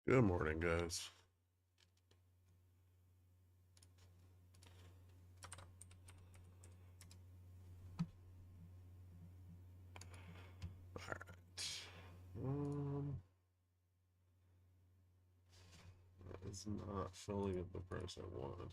Good morning, guys. All right. That is not filling at the price I wanted.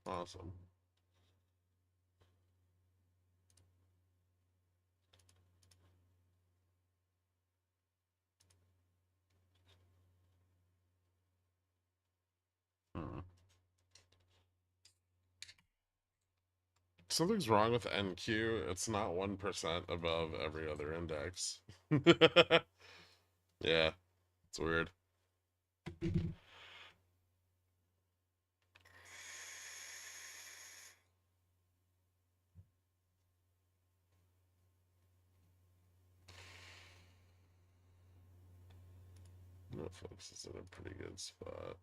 Awesome. Hmm. Something's wrong with NQ. It's not 1% above every other index. Yeah, it's weird. Netflix is in a pretty good spot.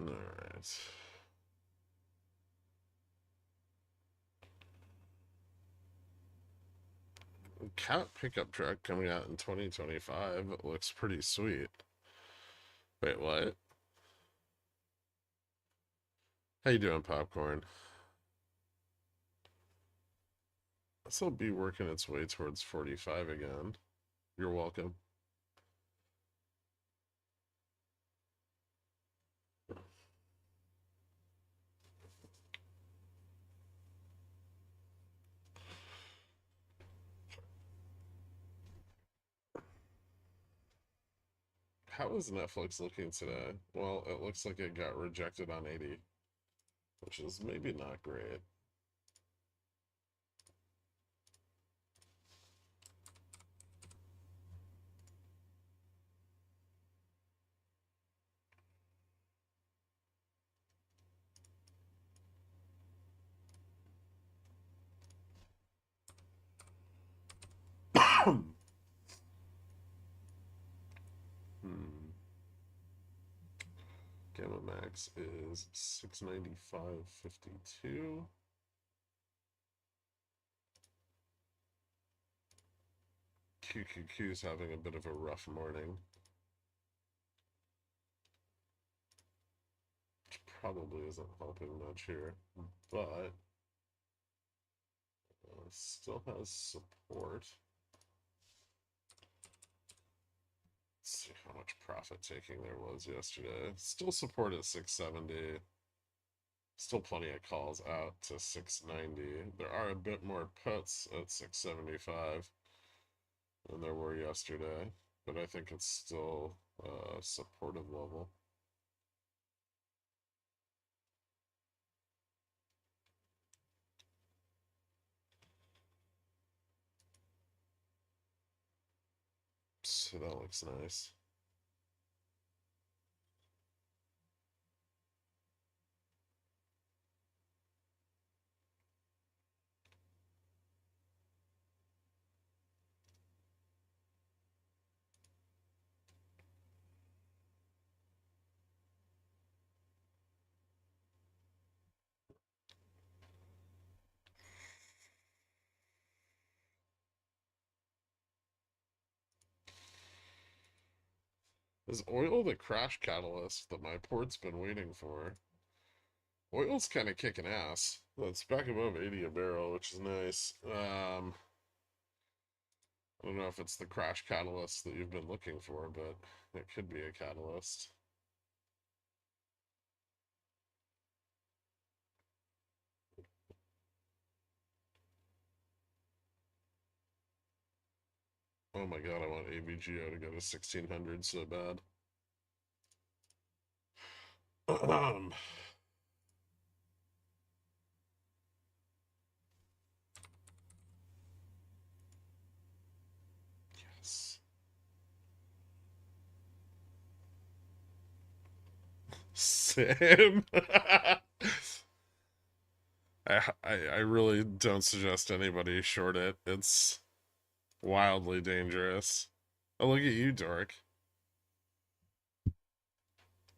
All right. Cat pickup truck coming out in 2025. It looks pretty sweet. Wait, what? How you doing, Popcorn? This will be working its way towards 45 again. You're welcome. How is Netflix looking today? Well, it looks like it got rejected on 80, which is maybe not great. Hmm. Gamma Max is 695.52. QQQ is having a bit of a rough morning. Which probably isn't helping much here, but still has support. Let's see how much profit taking there was yesterday. Still support at 670. Still plenty of calls out to 690. There are a bit more puts at 675 than there were yesterday, but I think it's still a supportive level. So that looks nice. Is oil the crash catalyst that my port's been waiting for? Oil's kind of kicking ass. Well, it's back above 80 a barrel, which is nice. I don't know if it's the crash catalyst that you've been looking for, but it could be a catalyst. Oh my god, I want AVGO to go to 1600 so bad. Yes. Same. I really don't suggest anybody short it. It's wildly dangerous. Oh, look at you, dork.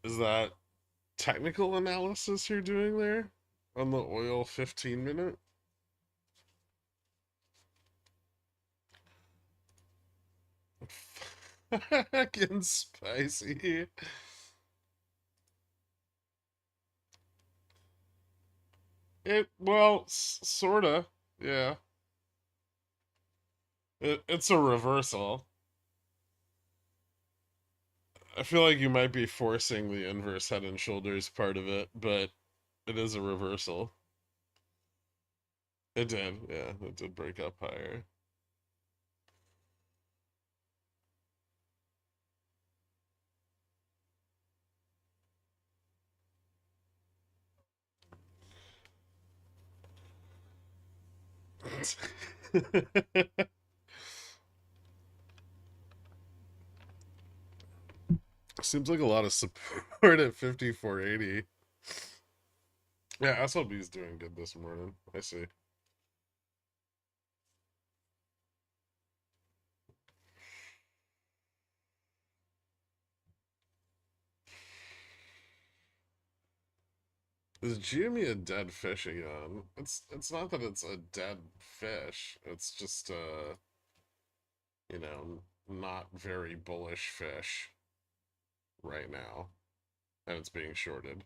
Is that technical analysis you're doing there on the oil 15 minute? Fucking spicy. Well, sorta. Yeah. It's a reversal. I feel like you might be forcing the inverse head and shoulders part of it, but it is a reversal. It did, yeah. It did break up higher. Seems like a lot of support at 5480. Yeah, SLB's doing good this morning. I see. Is GME a dead fish again? It's not that it's a dead fish. It's just you know, not very bullish fish right now. And it's being shorted.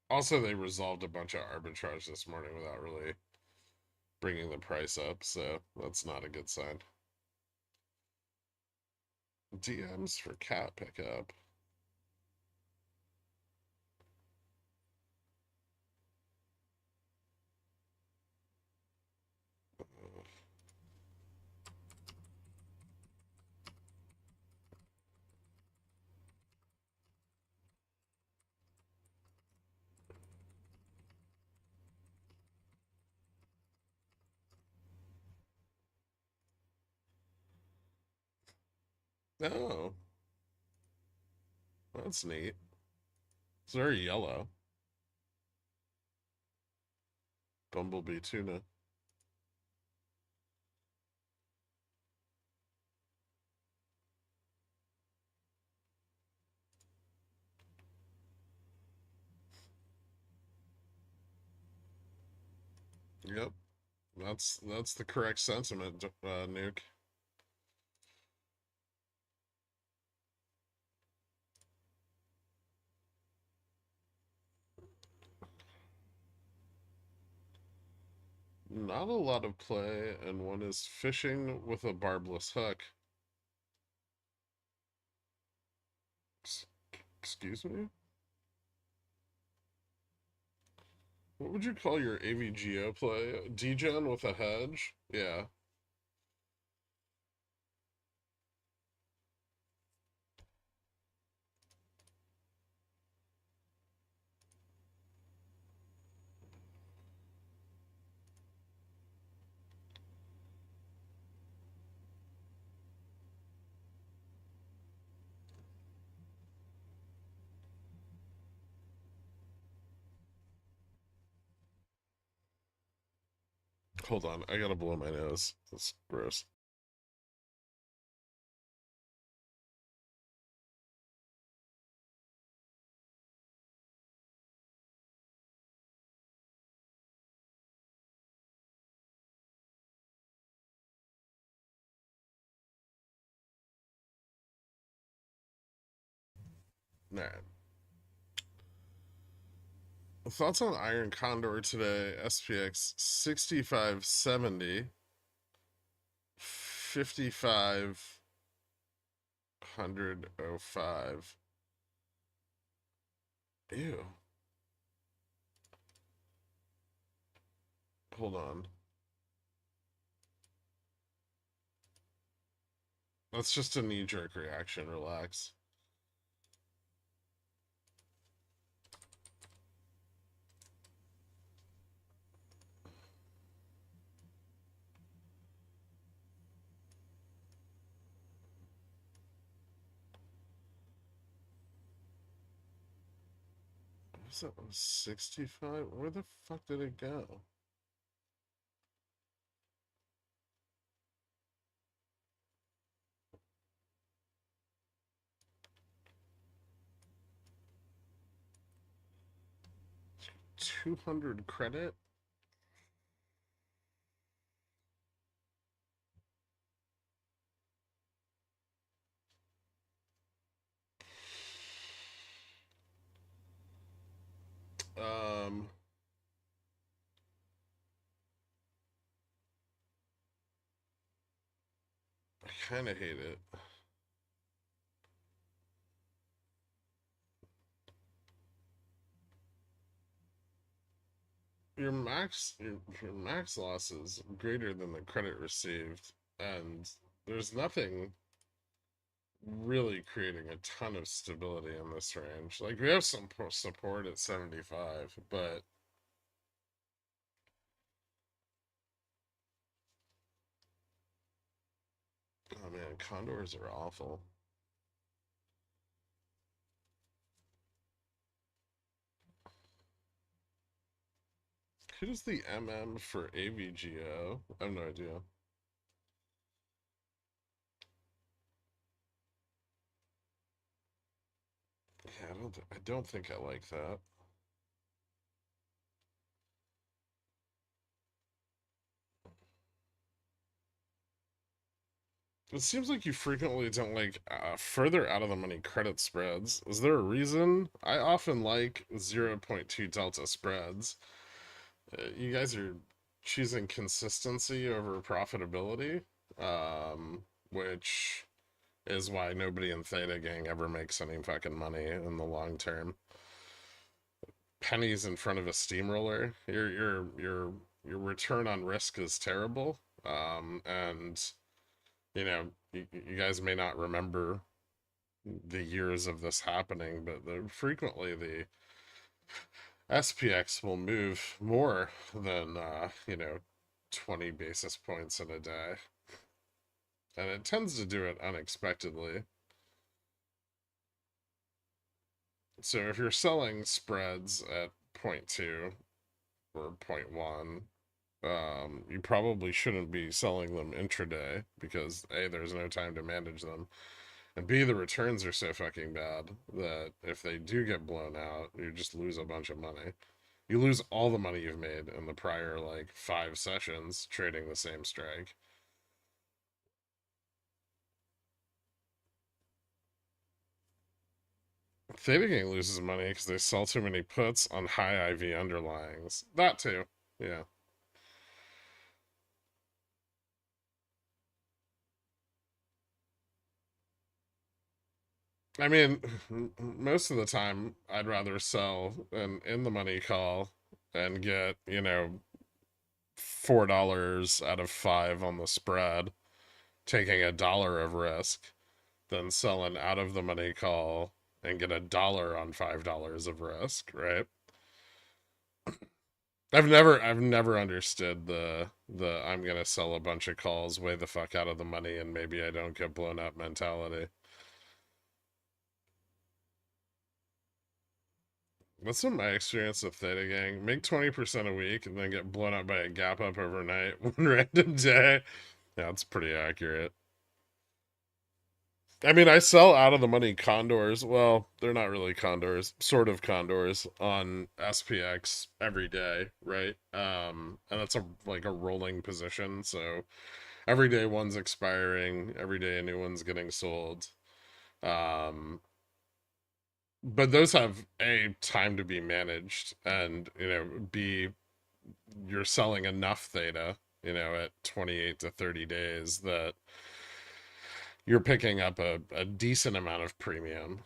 Also, they resolved a bunch of arbitrage this morning without really bringing the price up, so that's not a good sign. DMs for cat pickup. Oh, that's neat. It's very yellow. Bumblebee tuna. Yep, that's the correct sentiment, Nuke. Not a lot of play, and one is fishing with a barbless hook. Excuse me? What would you call your AVGO play? Degen with a hedge? Yeah. Hold on, I gotta blow my nose. That's gross. Alright. Thoughts on Iron Condor today? SPX 6570, 5505. Ew. Hold on. That's just a knee-jerk reaction. Relax. What was that? 65? Where the fuck did it go? $200 credit? Um, I kind of hate it. Your max loss is greater than the credit received, and there's nothing really creating a ton of stability in this range. Like we have some support at 75, but oh man, condors are awful. Who's the MM for AVGO? I have no idea. Yeah, I don't think I like that. It seems like you frequently don't like further out of the money credit spreads. Is there a reason? I often like 0.2 delta spreads. You guys are choosing consistency over profitability, which is why nobody in Theta Gang ever makes any fucking money in the long term. Pennies in front of a steamroller. Your return on risk is terrible. And you know, you guys may not remember the years of this happening, but frequently the SPX will move more than 20 basis points in a day, and it tends to do it unexpectedly. So if you're selling spreads at 0.2 or 0.1, you probably shouldn't be selling them intraday because A, there's no time to manage them, and B, the returns are so fucking bad that if they do get blown out, you just lose a bunch of money. You lose all the money you've made in the prior, like, 5 sessions trading the same strike. Theta Gang loses money because they sell too many puts on high IV underlyings. That too. Yeah. I mean, most of the time, I'd rather sell an in the money call and get, $4 out of 5 on the spread, taking $1 of risk, than sell an out of the money call and get $1 on $5 of risk, right? I've never understood the I'm gonna sell a bunch of calls way the fuck out of the money and maybe I don't get blown up mentality. That's been my experience with Theta Gang. Make 20% a week and then get blown up by a gap up overnight one random day. Yeah, that's pretty accurate. I mean, I sell out of the money condors. Well, they're not really condors, sort of condors on SPX every day, right? And that's a like a rolling position. So every day one's expiring, every day a new one's getting sold. Um, but those have a time to be managed, and b you're selling enough theta, at 28 to 30 days that you're picking up a decent amount of premium.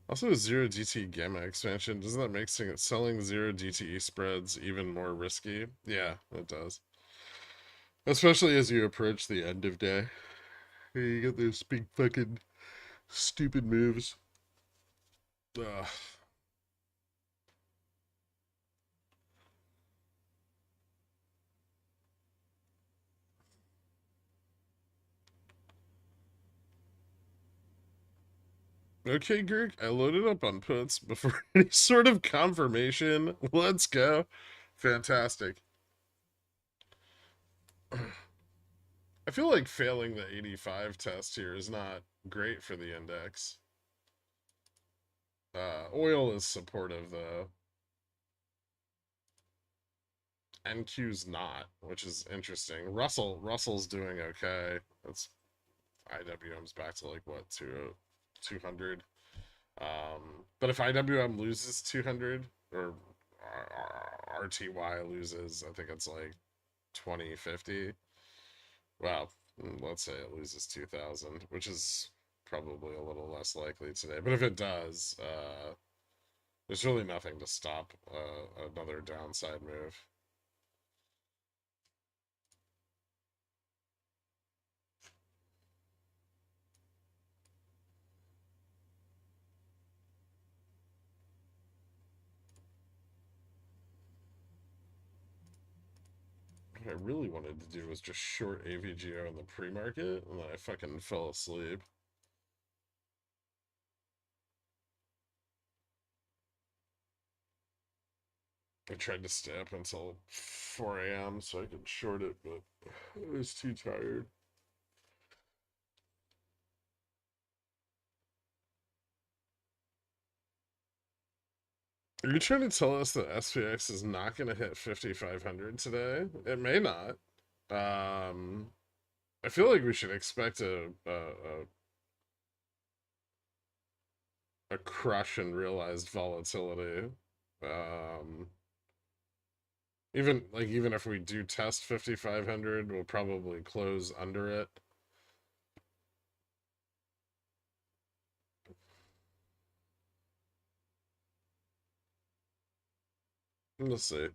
Also, a zero DTE gamma expansion, doesn't that make selling zero DTE spreads even more risky? Yeah, it does. Especially as you approach the end of day. You get those big fucking stupid moves. Ugh. Okay, Gherk, I loaded up on puts before any sort of confirmation. Let's go. Fantastic. I feel like failing the 85 test here is not great for the index. Oil is supportive, though. NQ's not, which is interesting. Russell's doing okay. That's IWM's back to like what, 200. But if IWM loses 200 or RTY loses, I think it's like 2050. Well, let's say it loses 2000, which is probably a little less likely today. But if it does, there's really nothing to stop another downside move. What I really wanted to do was just short AVGO in the pre-market, and then I fucking fell asleep. I tried to stay up until 4 a.m. so I could short it, but I was too tired. Are you trying to tell us that SPX is not going to hit 5,500 today? It may not. I feel like we should expect a crush in realized volatility. Um, even if we do test 5,500, we'll probably close under it. We'll see.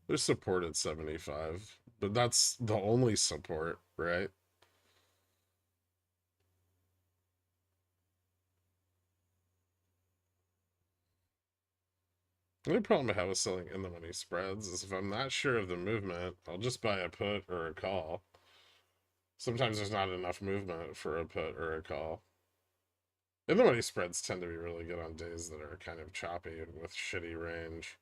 There's support at 75, but that's the only support, right? The only problem I have with selling in the money spreads is if I'm not sure of the movement, I'll just buy a put or a call. Sometimes there's not enough movement for a put or a call. In the money spreads tend to be really good on days that are kind of choppy with shitty range.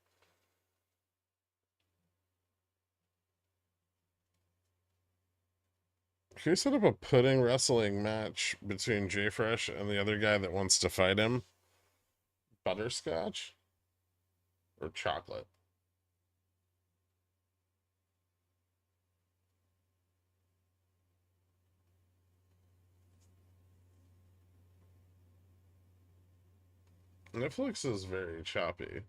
Can you set up a pudding wrestling match between JFresh and the other guy that wants to fight him? Butterscotch or chocolate? Netflix is very choppy.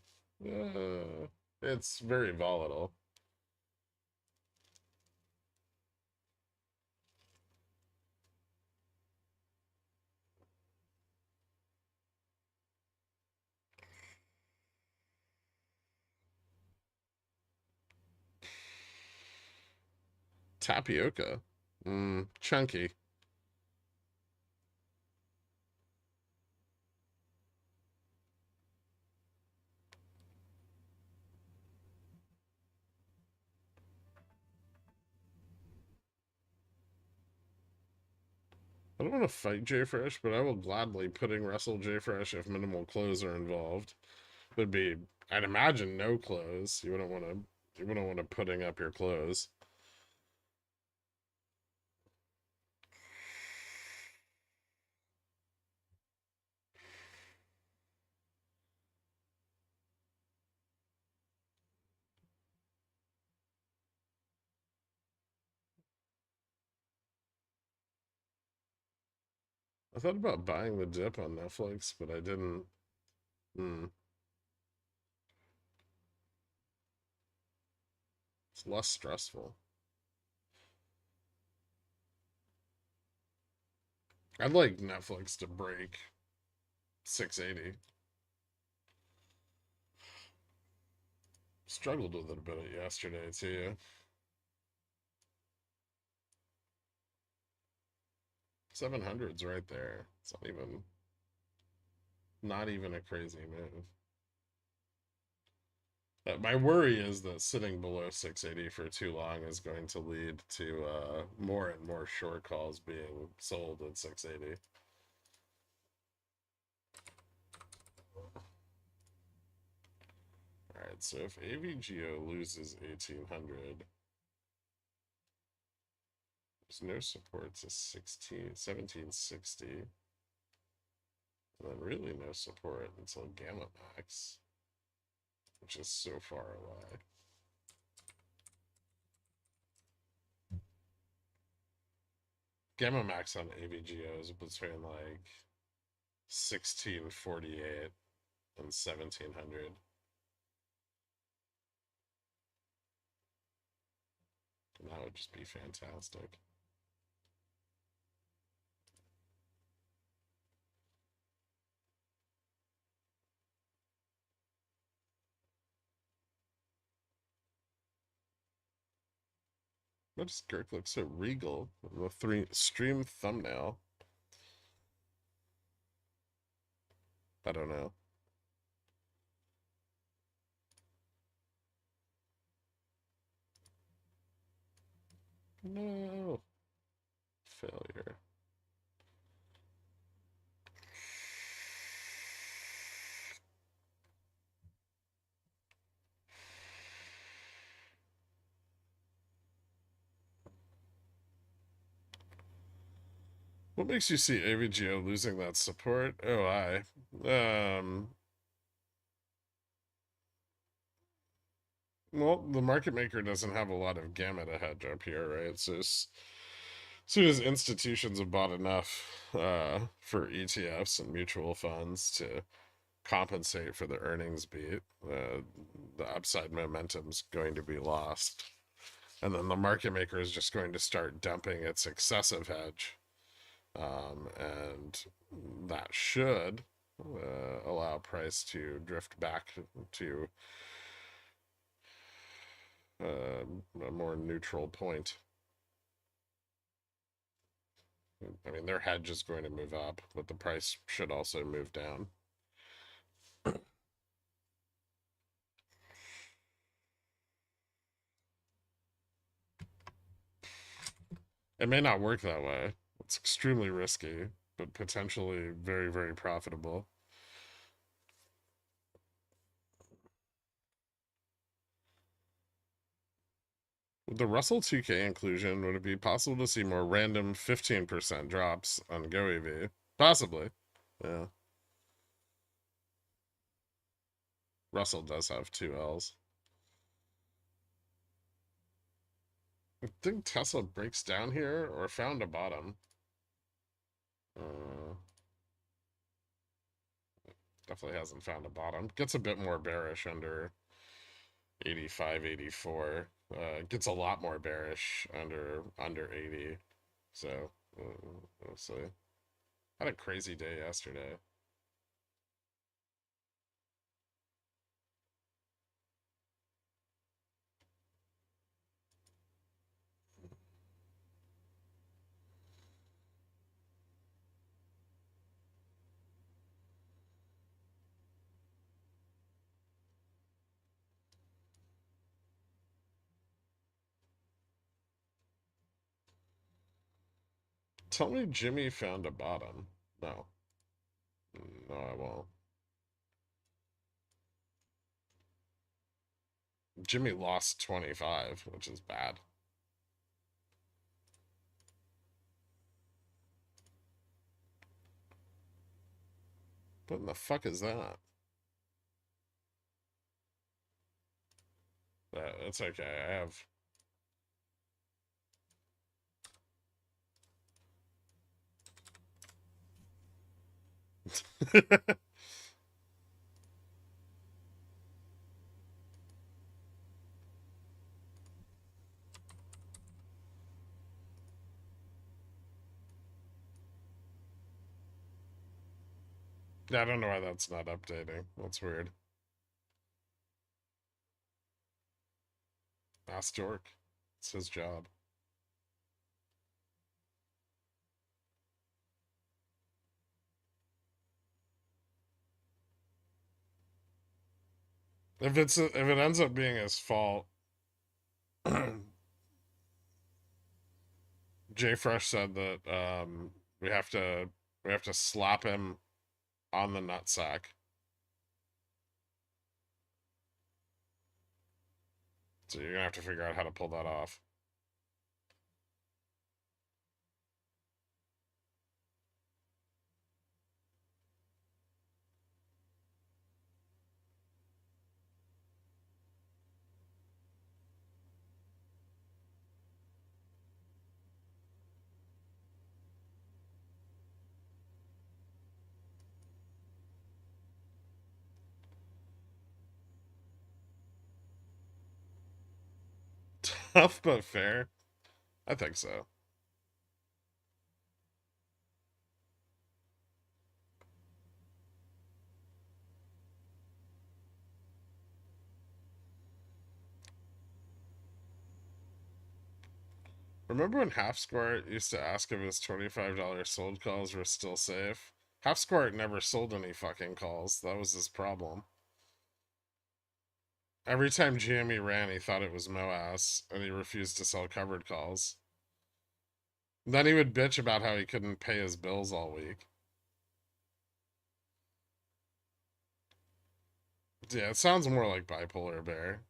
It's very volatile. Tapioca. Chunky. I don't want to fight JFresh, but I will gladly putting wrestle JFresh if minimal close are involved. Would be, I'd imagine, no close. You wouldn't want to. You wouldn't want to putting up your close. I thought about buying the dip on Netflix, but I didn't. It's less stressful. I'd like Netflix to break 680. Struggled with it a bit yesterday too. 700's right there. It's not even a crazy move. My worry is that sitting below 680 for too long is going to lead to more and more short calls being sold at 680. All right, so if AVGO loses 1800, there's no support to 1760, and then really no support until Gamma Max, which is so far away. Gamma Max on AVGO is between like 1648 and 1700. And that would just be fantastic. Why does Gherk look so regal? The stream thumbnail. I don't know. No. Failure. What makes you see AVGO losing that support? Oh, well, the market maker doesn't have a lot of gamma to hedge up here, right? So as soon as institutions have bought enough for ETFs and mutual funds to compensate for the earnings beat, the upside momentum's going to be lost. And then the market maker is just going to start dumping its excessive hedge. And that should allow price to drift back to a more neutral point. I mean, their hedge is going to move up, but the price should also move down. It may not work that way. It's extremely risky, but potentially very, very profitable. With the Russell 2K inclusion, would it be possible to see more random 15% drops on GoEV? Possibly. Yeah. Russell does have two L's. I think Tesla breaks down here or found a bottom. Definitely hasn't found a bottom. Gets a bit more bearish under 85, 84. Gets a lot more bearish under 80. So we'll see. Had a crazy day yesterday. Tell me Jimmy found a bottom. No. No, I won't. Jimmy lost 25, which is bad. What in the fuck is that? That's okay. I have. Yeah, I don't know why that's not updating. That's weird. Ask Dork. It's his job. If it ends up being his fault, Jay Fresh said that we have to slap him on the nutsack. So you're gonna have to figure out how to pull that off. Tough but fair. I think so. Remember when Half Squart used to ask if his $25 sold calls were still safe? Half Squart never sold any fucking calls. That was his problem. Every time GME ran, he thought it was MOASS, and he refused to sell covered calls. Then he would bitch about how he couldn't pay his bills all week. Yeah, it sounds more like bipolar bear.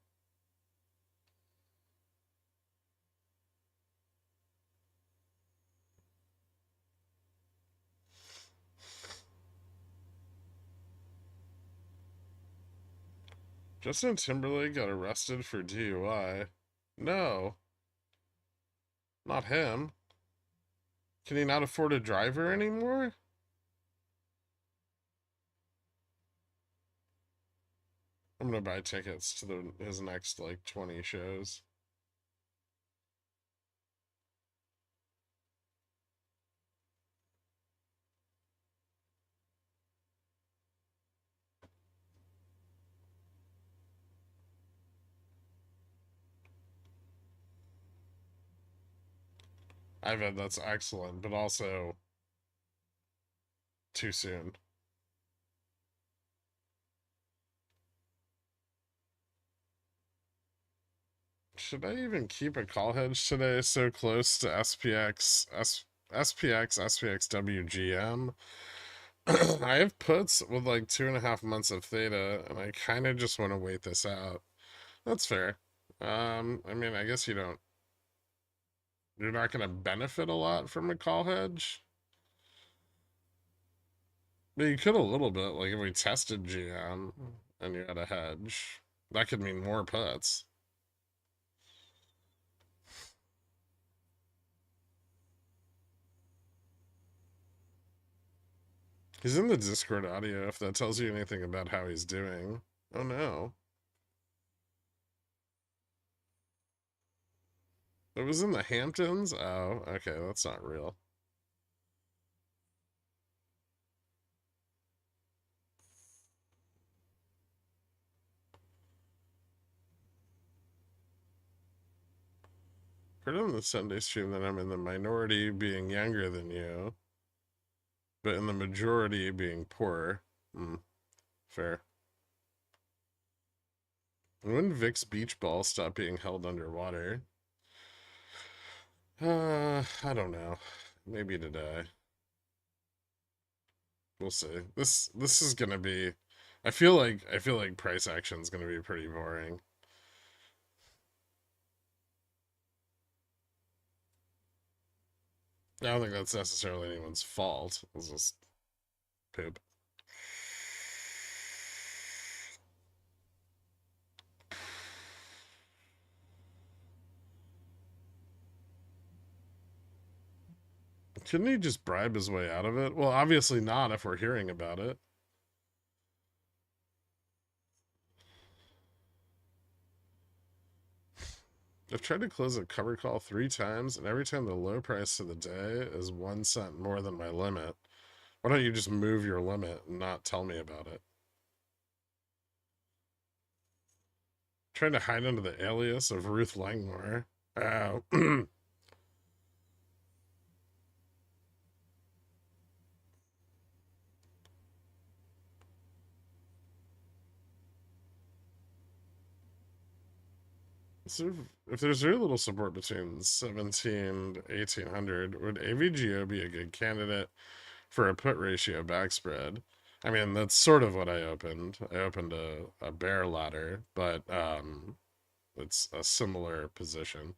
Justin Timberlake got arrested for DUI. No, not him. Can he not afford a driver anymore? I'm gonna buy tickets to his next like 20 shows. Ivan, that's excellent, but also too soon. Should I even keep a call hedge today so close to SPX, WGM? I have puts with like 2.5 months of theta, and I kind of just want to wait this out. That's fair. I mean, I guess you're not going to benefit a lot from a call hedge. But you could a little bit, like if we tested GM and you had a hedge, that could mean more puts. He's in the Discord audio if that tells you anything about how he's doing. Oh no. It was in the Hamptons? Oh, okay, that's not real. Heard on the Sunday stream that I'm in the minority being younger than you, but in the majority being poorer. Hmm, fair. When Vic's beach ball stop being held underwater? I don't know. Maybe today. We'll see. This is gonna be. I feel like price action is gonna be pretty boring. I don't think that's necessarily anyone's fault. It's just poop. Couldn't he just bribe his way out of it? Well, obviously not if we're hearing about it. I've tried to close a cover call 3 times, and every time the low price of the day is 1 cent more than my limit. Why don't you just move your limit and not tell me about it? Trying to hide under the alias of Ruth Langmore. So if there's very little support between 17 to 1800, would AVGO be a good candidate for a put ratio back spread? I mean, that's sort of what I opened. I opened a bear ladder, but it's a similar position.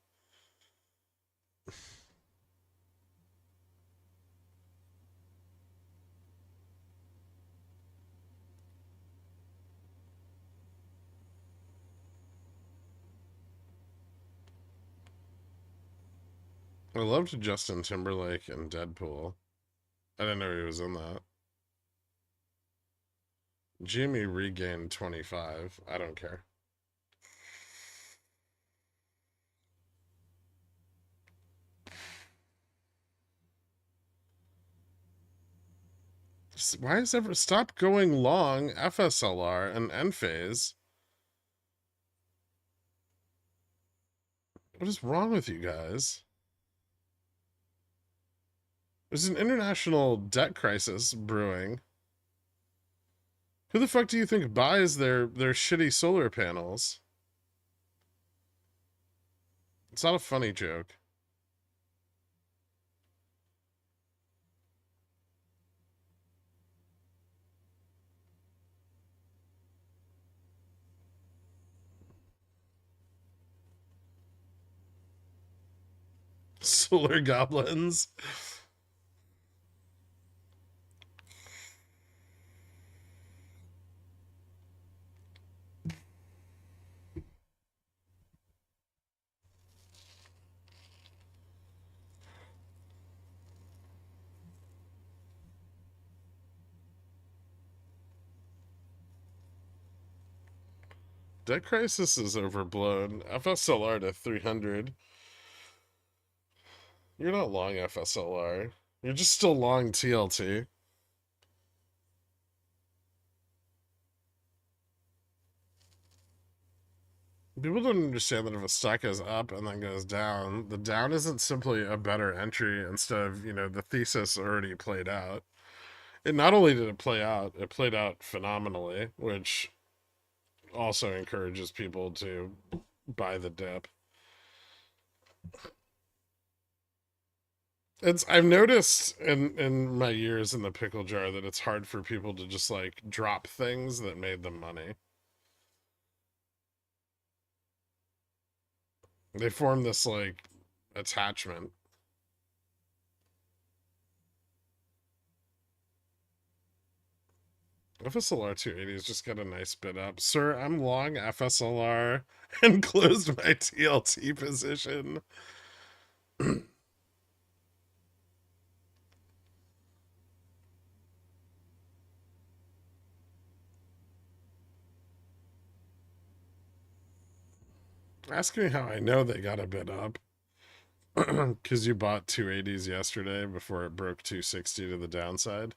I loved Justin Timberlake and Deadpool. I didn't know he was in that. Jimmy regained 25. I don't care. Why is ever stop going long FSLR and end phase? What is wrong with you guys? There's an international debt crisis brewing. Who the fuck do you think buys their shitty solar panels? It's not a funny joke. Solar goblins. Debt crisis is overblown. FSLR to 300. You're not long FSLR. You're just still long TLT. People don't understand that if a stock goes up and then goes down, the down isn't simply a better entry instead of, the thesis already played out. It not only did it play out, it played out phenomenally, which also encourages people to buy the dip. I've noticed in my years in the pickle jar that it's hard for people to just like drop things that made them money. They form this like attachment. FSLR 280 has just got a nice bid up. Sir, I'm long FSLR and closed my TLT position. Ask me how I know they got a bid up. Because you bought 280s yesterday before it broke 260 to the downside.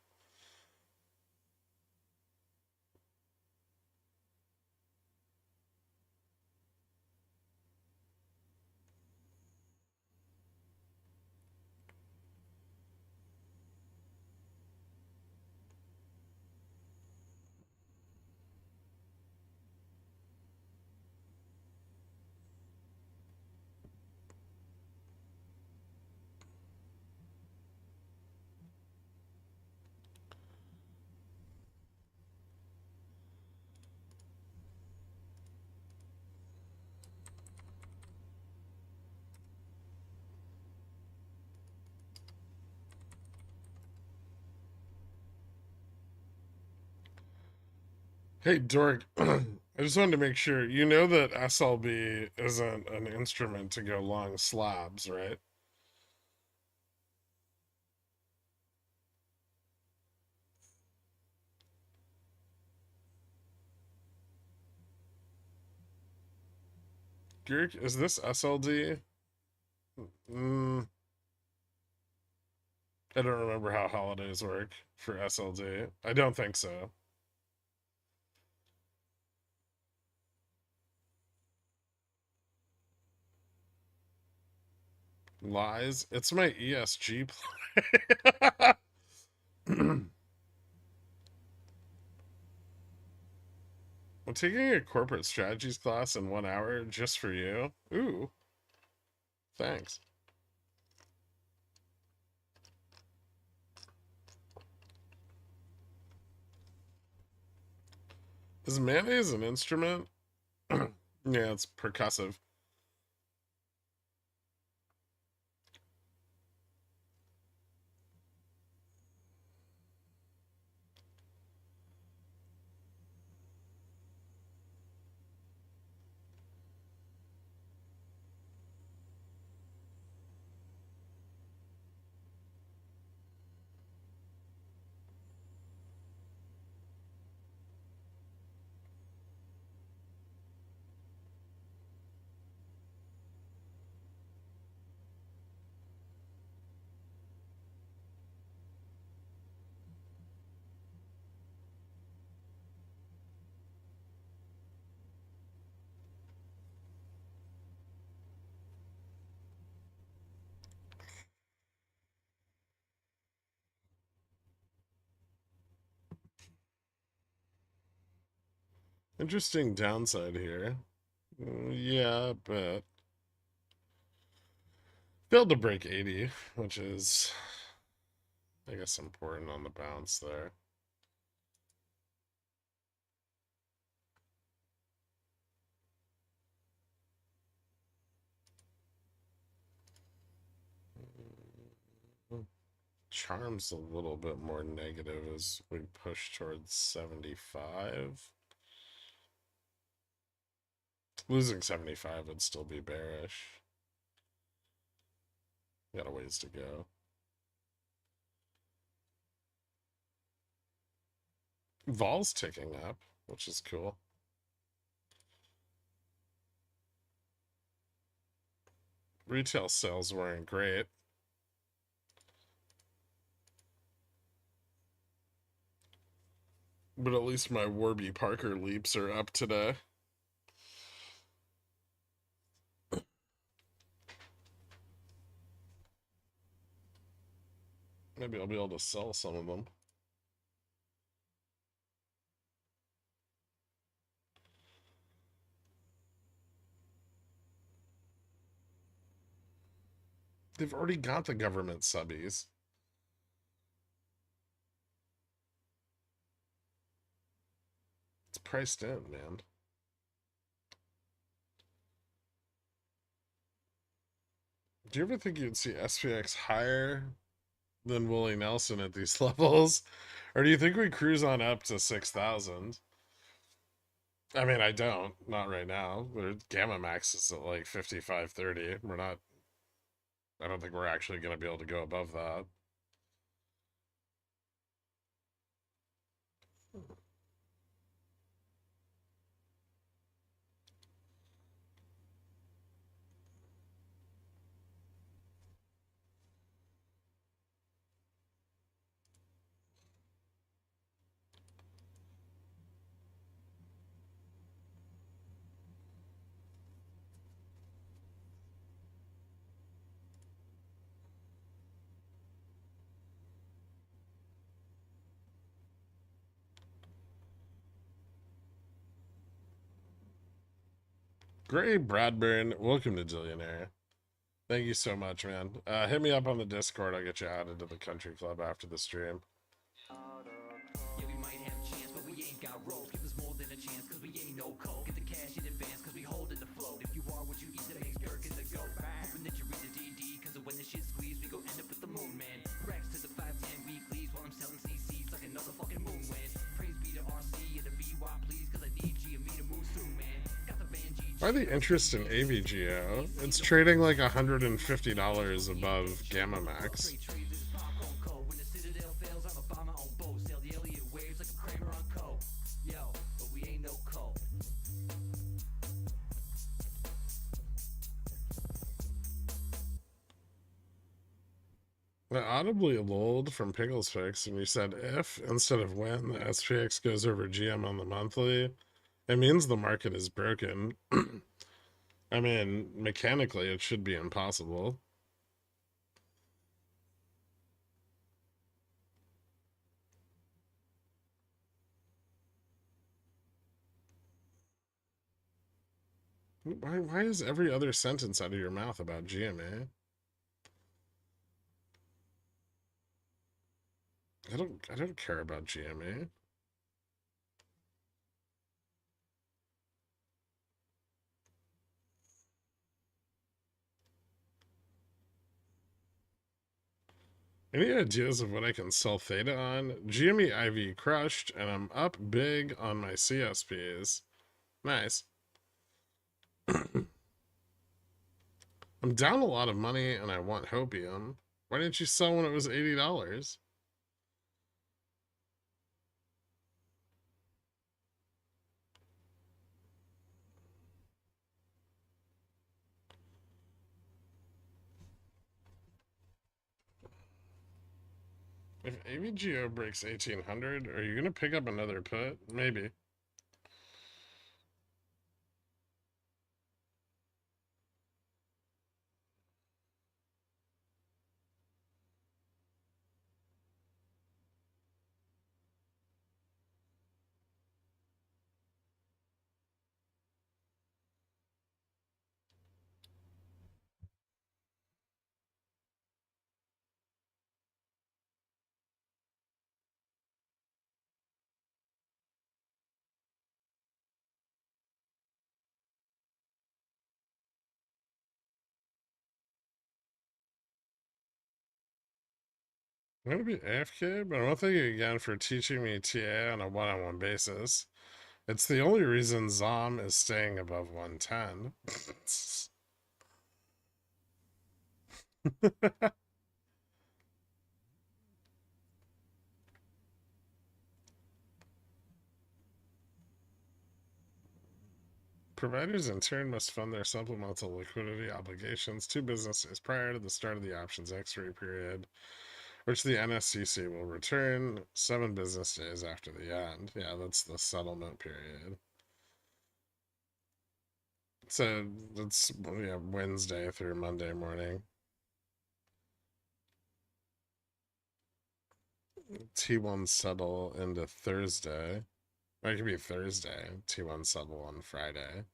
Hey, Dork, I just wanted to make sure you know that SLB isn't an instrument to go long slabs, right? Gherk, is this SLD? Mm, I don't remember how holidays work for SLD. I don't think so. Lies? It's my ESG play. I'm taking a corporate strategies class in 1 hour just for you. Ooh, thanks. Is mayonnaise an instrument? Yeah, it's percussive. Interesting downside here. Yeah, but failed to break 80, which is, I guess, important on the bounce there. Charm's a little bit more negative as we push towards 75. Losing 75 would still be bearish. Got a ways to go. Vol's ticking up, which is cool. Retail sales weren't great. But at least my Warby Parker leaps are up today. Maybe I'll be able to sell some of them. They've already got the government subbies. It's priced in, man. Do you ever think you'd see SPX higher than Willie Nelson at these levels? Or do you think we cruise on up to 6,000? I mean, I don't. Not right now. Gamma Max is at like 55.30. We're not. I don't think we're actually going to be able to go above that. Gray Bradburn, welcome to Dillionaire. Thank you so much, man. Hit me up on the Discord. I'll get you added to the country club after the stream. Yeah, we might have a chance, but we ain't got rope. Give us more than a chance, cause we ain't no coke. Get the cash in advance, cause we hold in the float. If you are what you eat, that makes Gherkin the go. Hoping that you read the DD, cause when the shit squeeze, we go end up with the moon, man. Racks to the 510 weeklies while I'm selling CCs like another fucking moon wind. Praise be to RC and the BY, please. Why the interest in AVGO? It's trading like $150 above Gamma Max. I audibly lulled from Pickles Fix and you said if instead of when the SPX goes over GM on the monthly, it means the market is broken. I mean, mechanically, it should be impossible. Why is every other sentence out of your mouth about GMA? I don't care about GMA. Any ideas of what I can sell theta on? GME IV crushed, and I'm up big on my CSPs. Nice. I'm down a lot of money, and I want hopium. Why didn't you sell when it was $80? If AVGO breaks 1800, are you gonna pick up another put? Maybe. I'm gonna be AFK, but I want to thank you again for teaching me TA on a one-on-one basis. It's the only reason ZOM is staying above 110. Providers in turn must fund their supplemental liquidity obligations 2 business days prior to the start of the options expiry period, which the NSCC will return 7 business days after the end. Yeah, that's the settlement period. So that's Wednesday through Monday morning. T1 settle into Thursday. Or it could be Thursday. T1 settle on Friday.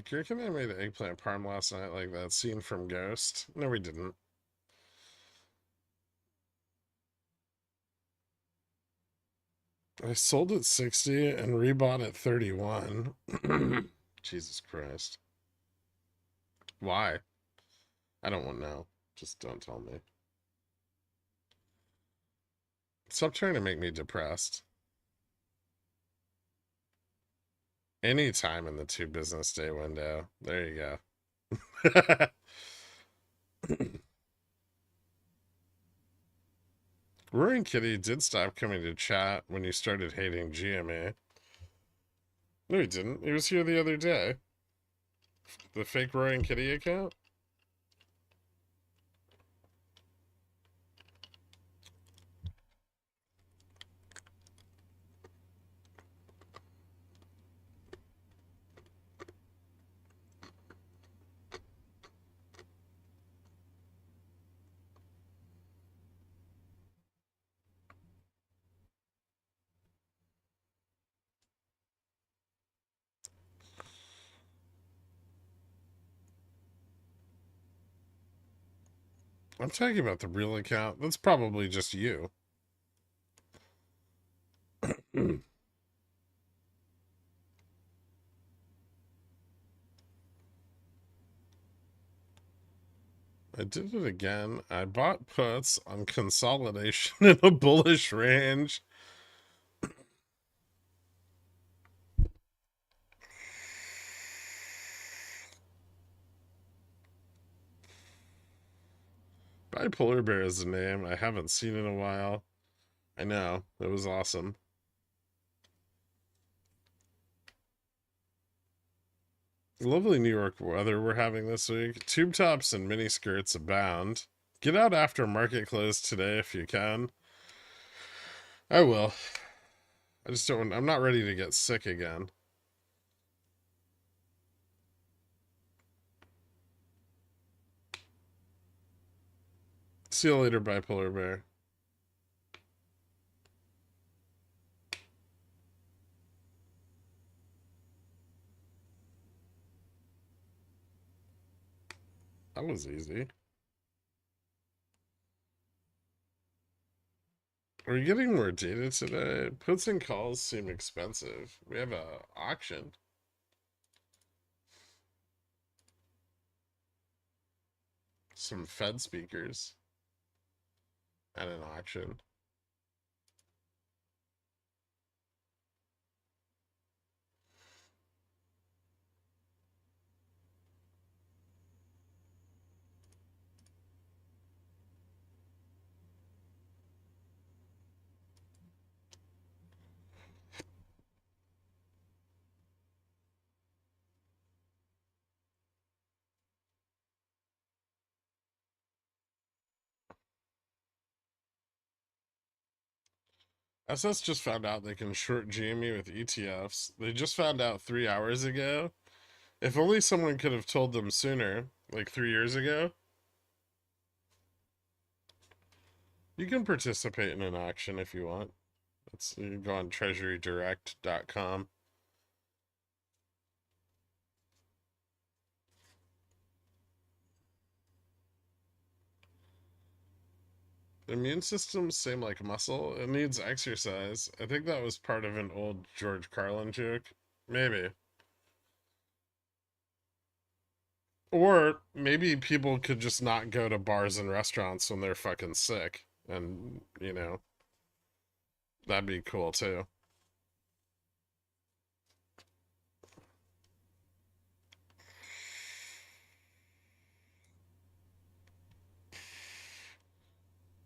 Gherkin and I made the eggplant parm last night, like that scene from Ghost. No, we didn't. I sold at 60 and rebought at 31. Jesus Christ. Why? I don't want to know. Just don't tell me. Stop trying to make me depressed. Any time in the 2 business day window. There you go. Roaring Kitty did stop coming to chat when you started hating GMA. No, he didn't. He was here the other day. The fake Roaring Kitty account? I'm talking about the real account. That's probably just you. I did it again. I bought puts on consolidation in a bullish range. Bipolar Bear is a name I haven't seen in a while. I know. It was awesome. Lovely New York weather we're having this week. Tube tops and mini skirts abound. Get out after market close today if you can. I will. I just don't. I'm not ready to get sick again. See you later, Bipolar Bear. That was easy. Are we getting more data today? Puts and calls seem expensive. We have a auction. Some Fed speakers at an auction. SS just found out they can short GME with ETFs. They just found out 3 hours ago. If only someone could have told them sooner, like 3 years ago. You can participate in an auction if you want. You can go on treasurydirect.com. Immune system, same like muscle. It needs exercise. I think that was part of an old George Carlin joke. Maybe. Or maybe people could just not go to bars and restaurants when they're fucking sick. And, that'd be cool too.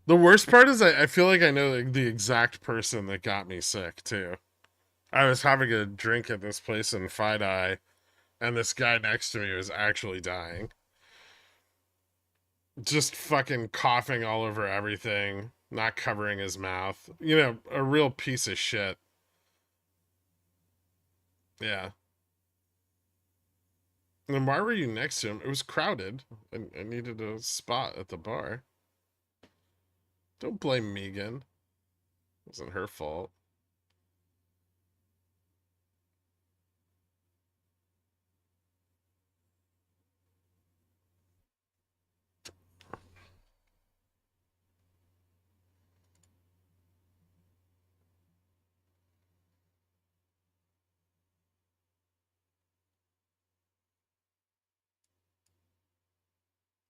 The worst part is I feel like I know the exact person that got me sick too. I was having a drink at this place in Fidei, and this guy next to me was actually dying. Just fucking coughing all over everything, not covering his mouth. A real piece of shit. Yeah. And then why were you next to him? It was crowded. I needed a spot at the bar. Don't blame Megan. It wasn't her fault.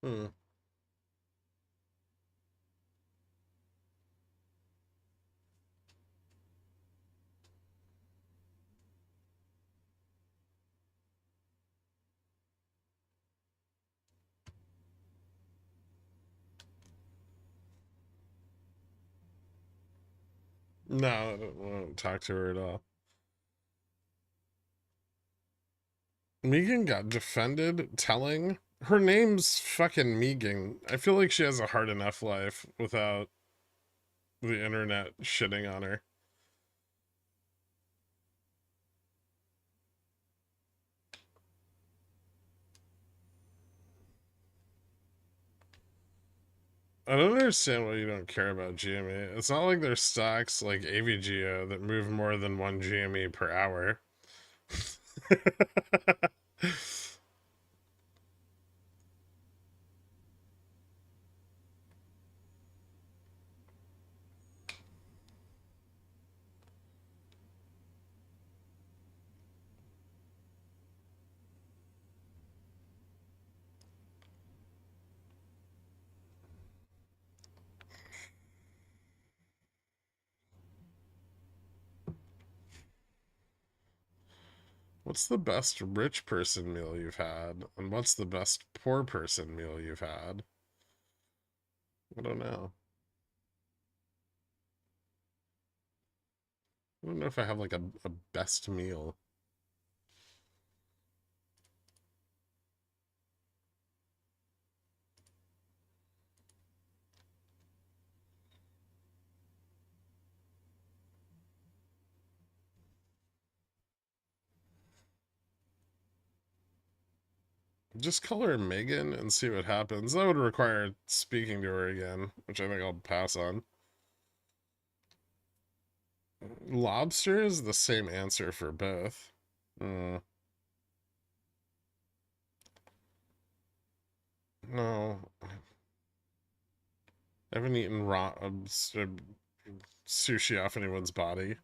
Hmm. No, I don't want to talk to her at all. Megan got defended telling her name's fucking Megan. I feel like she has a hard enough life without the internet shitting on her. I don't understand why you don't care about GME. It's not like there's stocks like AVGO that move more than one GME per hour. What's the best rich person meal you've had? And what's the best poor person meal you've had? I don't know. I don't know if I have like a best meal. Just call her Megan and see what happens. That would require speaking to her again, which I think I'll pass on. Lobster is the same answer for both. Mm, no, I haven't eaten raw sushi off anyone's body.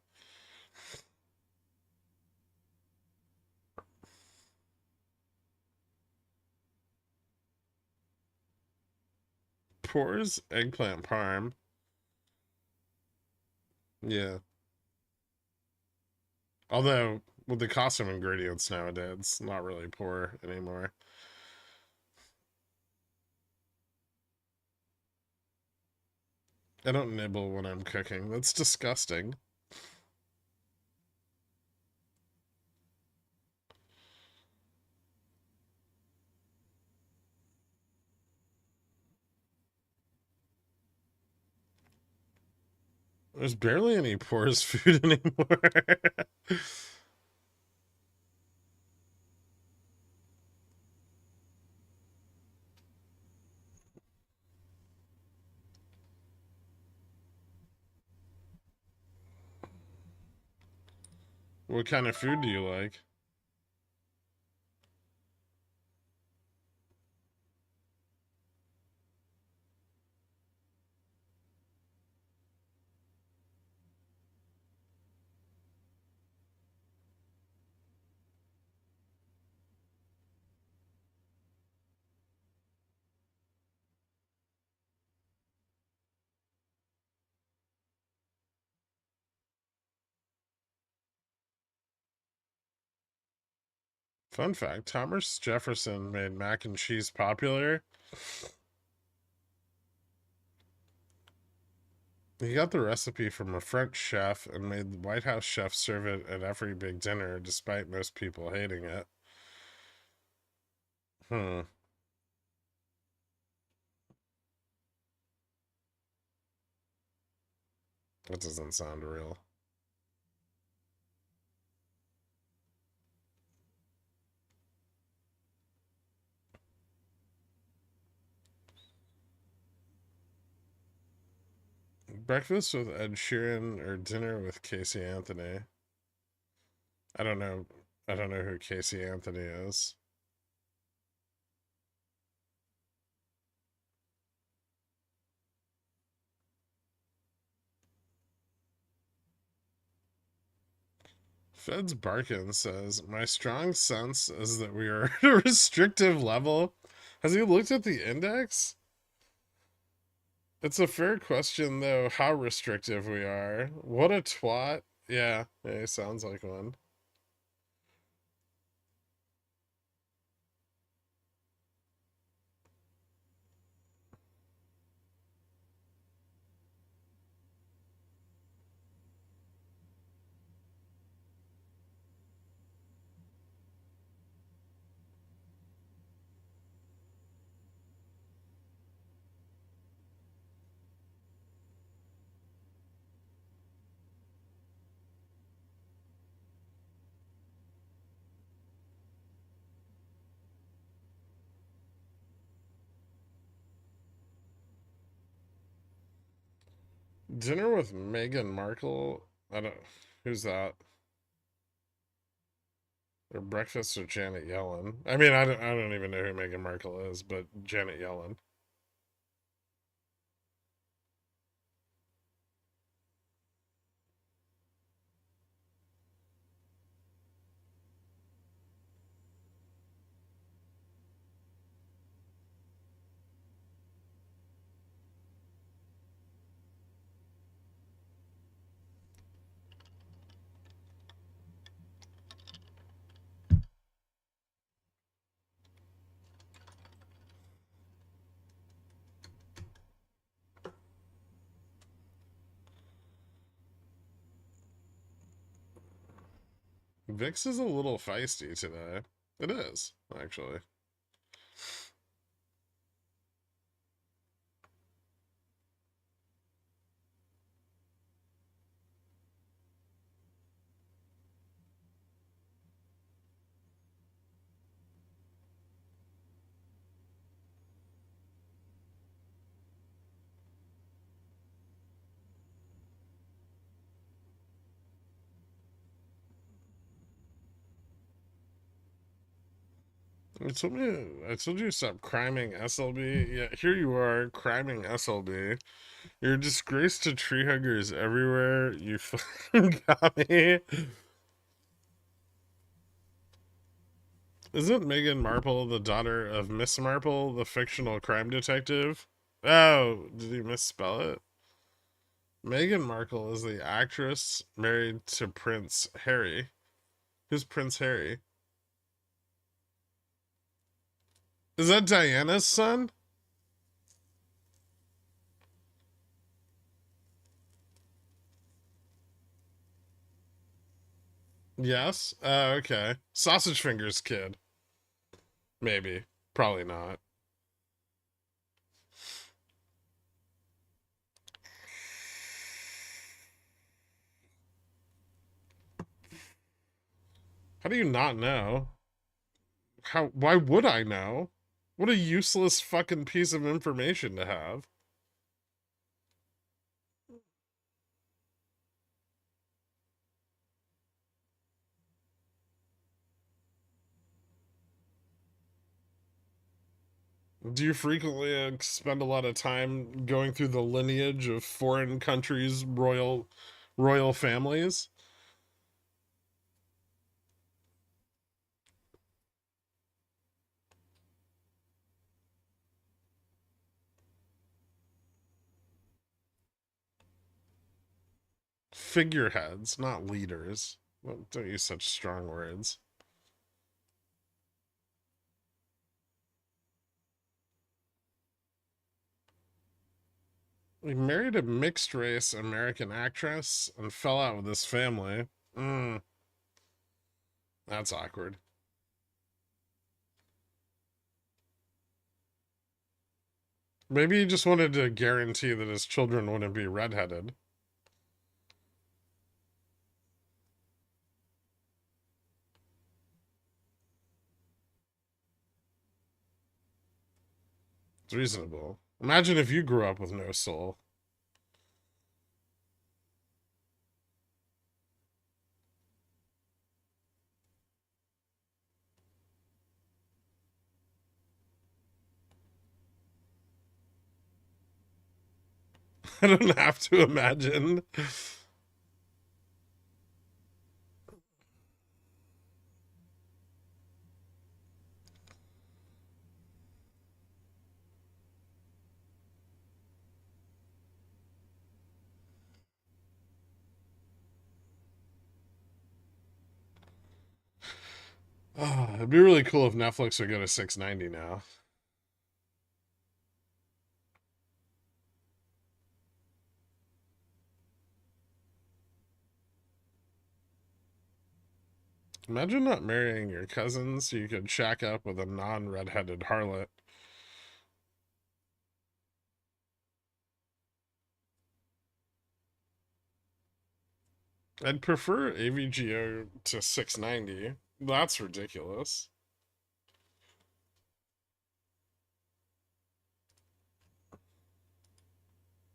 Pours eggplant parm. Yeah. Although with the cost of ingredients nowadays, it's not really poor anymore. I don't nibble when I'm cooking. That's disgusting. There's barely any pours food anymore. What kind of food do you like? Fun fact, Thomas Jefferson made mac and cheese popular. He got the recipe from a French chef and made the White House chef serve it at every big dinner, despite most people hating it. Hmm, that doesn't sound real. Breakfast with Ed Sheeran or dinner with Casey Anthony? I don't know. I don't know who Casey Anthony is. Feds Barkin says, my strong sense is that we are at a restrictive level. Has he looked at the index? It's a fair question, though, how restrictive we are. What a twat. Yeah, he sounds like one. Dinner with Meghan Markle? I don't. Who's that? Or breakfast with Janet Yellen? I mean, I don't even know who Meghan Markle is, but Janet Yellen. VIX is a little feisty today. It is, actually. I told you to stop criming SLB. Yeah, here you are, criming SLB. You're a disgrace to tree huggers everywhere. You fucking got me. Isn't Meghan Markle the daughter of Miss Marple, the fictional crime detective? Oh, did you misspell it? Meghan Markle is the actress married to Prince Harry. Who's Prince Harry? Is that Diana's son? Yes. Okay. Sausage Fingers kid. Maybe. Probably not. How do you not know? How? Why would I know? What a useless fucking piece of information to have. Do you frequently spend a lot of time going through the lineage of foreign countries' royal families? Figureheads, not leaders. Well, don't use such strong words. He married a mixed race American actress and fell out with his family. That's awkward. Maybe he just wanted to guarantee that his children wouldn't be redheaded. It's reasonable. Imagine if you grew up with no soul. I don't have to imagine. Oh, it'd be really cool if Netflix would go to 690 now. Imagine not marrying your cousin so you could shack up with a non-redheaded harlot. I'd prefer AVGO to 690. That's ridiculous.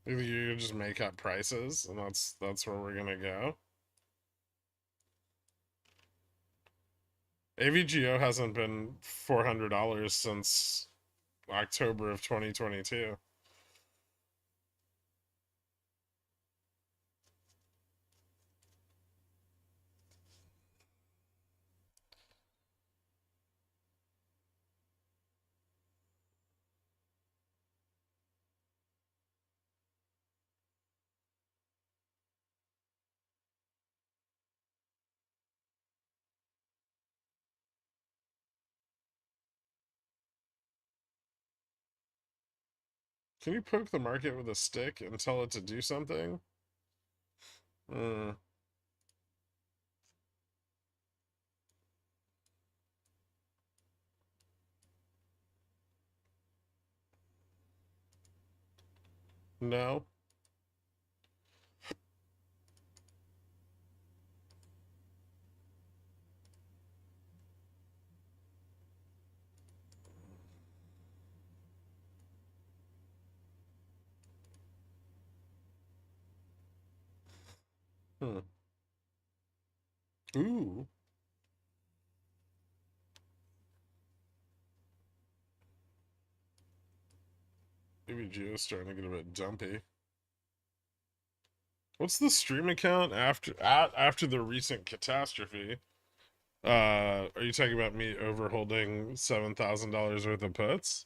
Maybe you just make up prices, and that's where we're gonna go. AVGO hasn't been $400 since October of 2022. Can you poke the market with a stick and tell it to do something? Hmm. No. Hmm. Ooh. Maybe Geo's starting to get a bit dumpy. What's the stream account after the recent catastrophe? Are you talking about me overholding $7,000 worth of puts?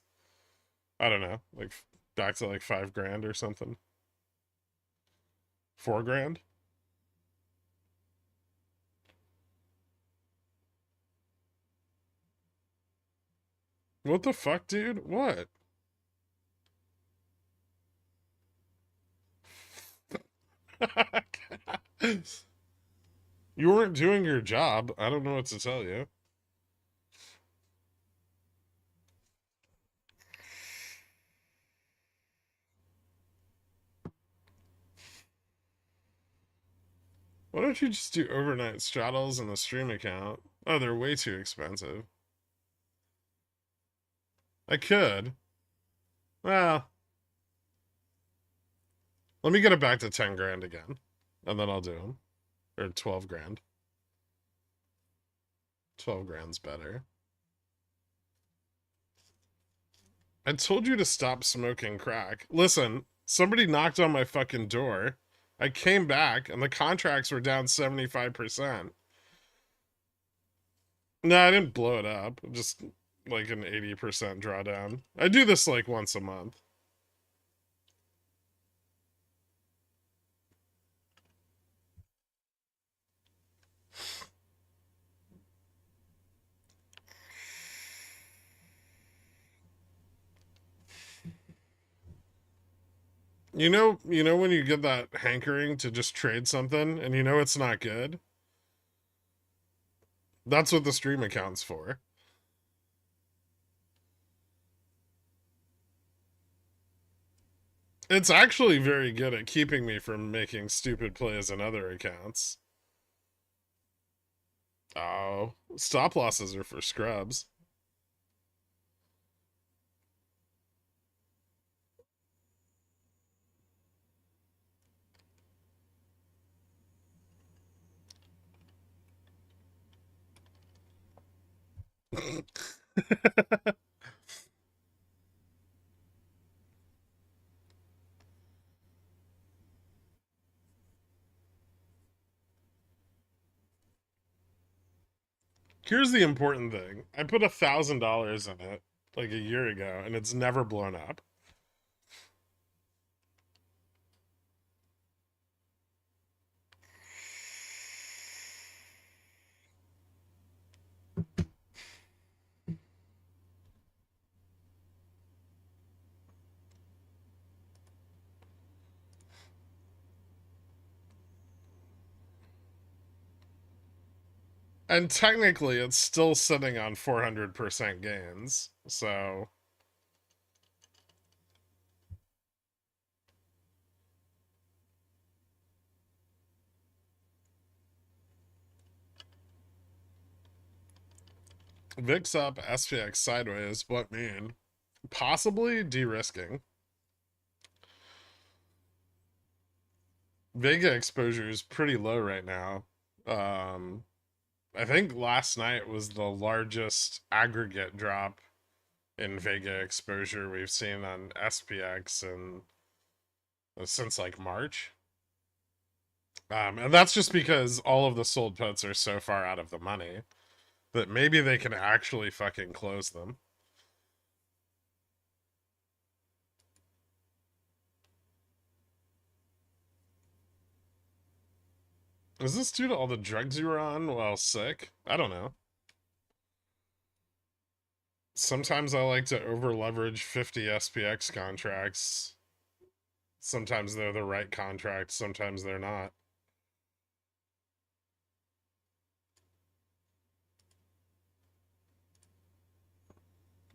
I don't know, like back to like 5 grand or something. 4 grand? What the fuck, dude? What? You weren't doing your job. I don't know what to tell you. Why don't you just do overnight straddles in the stream account? Oh, they're way too expensive. I could. Well, let me get it back to 10 grand again, and then I'll do them. Or 12 grand. 12 grand's better. I told you to stop smoking crack. Listen, somebody knocked on my fucking door. I came back, and the contracts were down 75%. No, I didn't blow it up. Just like an 80% drawdown. I do this like once a month. You know when you get that hankering to just trade something and you know it's not good? That's what the stream account's for. It's actually very good at keeping me from making stupid plays in other accounts. Oh, stop losses are for scrubs. Here's the important thing. I put $1,000 in it like a year ago, and it's never blown up. And technically, it's still sitting on 400% gains. So, VIX up, SPX sideways. What mean? Possibly de-risking. Vega exposure is pretty low right now. I think last night was the largest aggregate drop in Vega exposure we've seen on SPX and since like March. And that's just because all of the sold puts are so far out of the money that maybe they can actually fucking close them. Is this due to all the drugs you were on while sick? I don't know. Sometimes I like to over leverage 50 SPX contracts. Sometimes they're the right contract, sometimes they're not.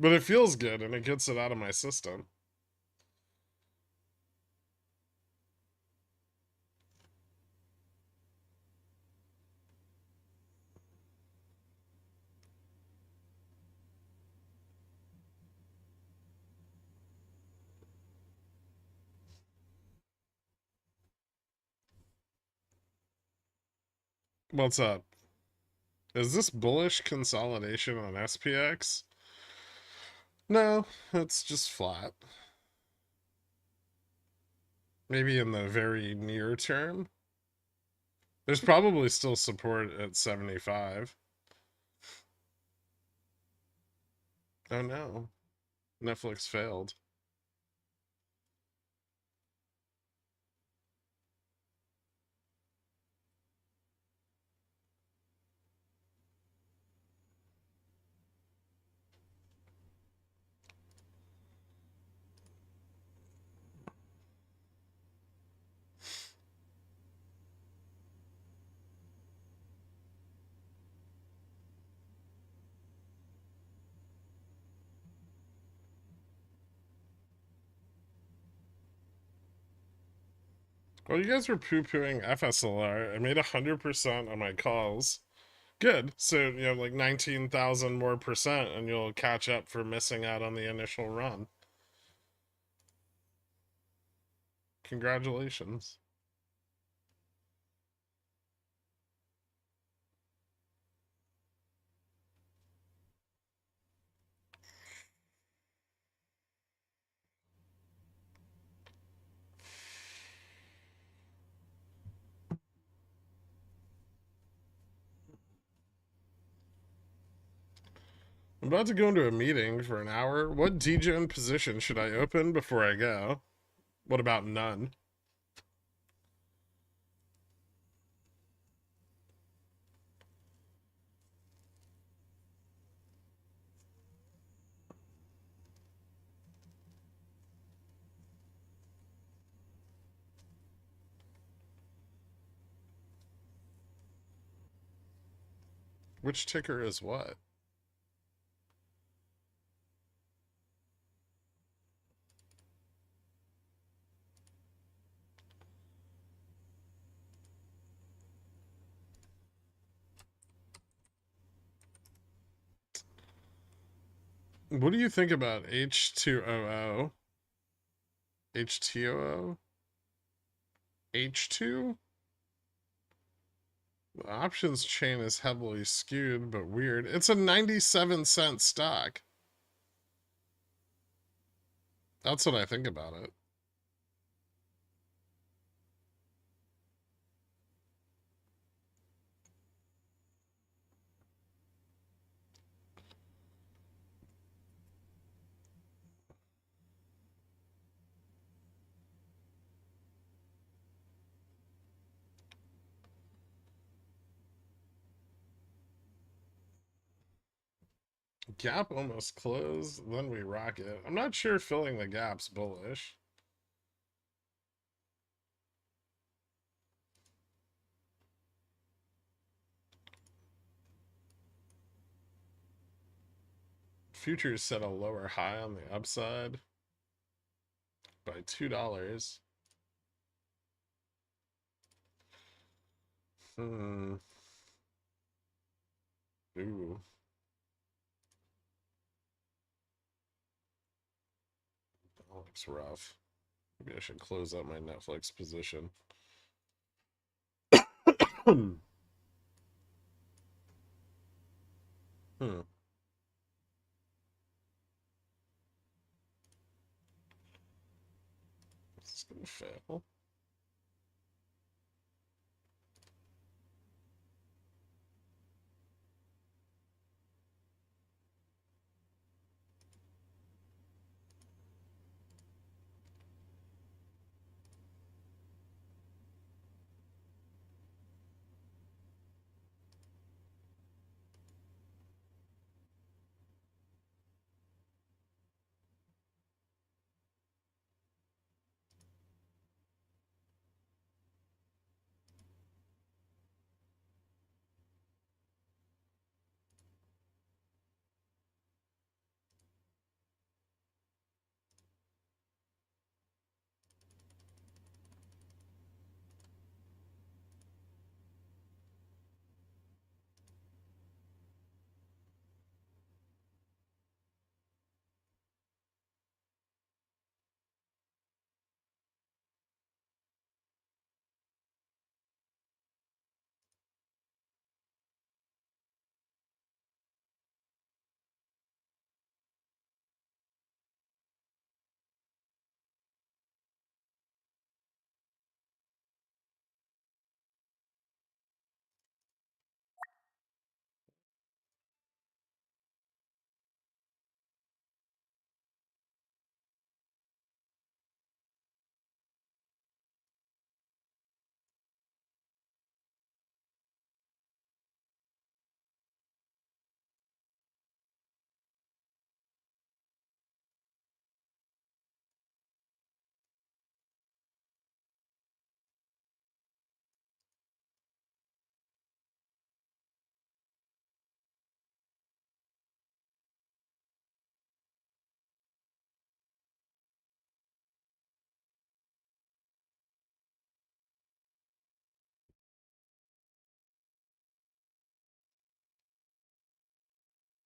But it feels good and it gets it out of my system. What's up? Is this bullish consolidation on SPX? No, it's just flat. Maybe in the very near term. There's probably still support at 75. Oh no. Netflix failed. Well, you guys were poo-pooing FSLR. I made 100% on my calls. Good. So, like 19,000 more percent, and you'll catch up for missing out on the initial run. Congratulations. I'm about to go into a meeting for an hour. What DGen position should I open before I go? What about none? Which ticker is what? What do you think about H2OO? H2OO? H2? The options chain is heavily skewed, but weird. It's a 97-cent stock. That's what I think about it. Gap almost closed, then we rock it. I'm not sure filling the gap's bullish. Futures set a lower high on the upside by $2. Hmm. Ooh. That looks rough. Maybe I should close out my Netflix position. Hmm. Hmm. This is gonna fail.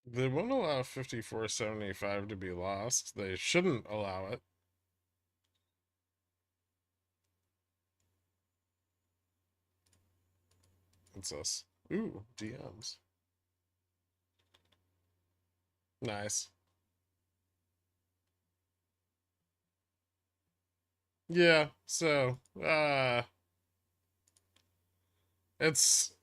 They won't allow 54.75 to be lost. They shouldn't allow it. What's this? Ooh, DMs. Nice. Yeah, so it's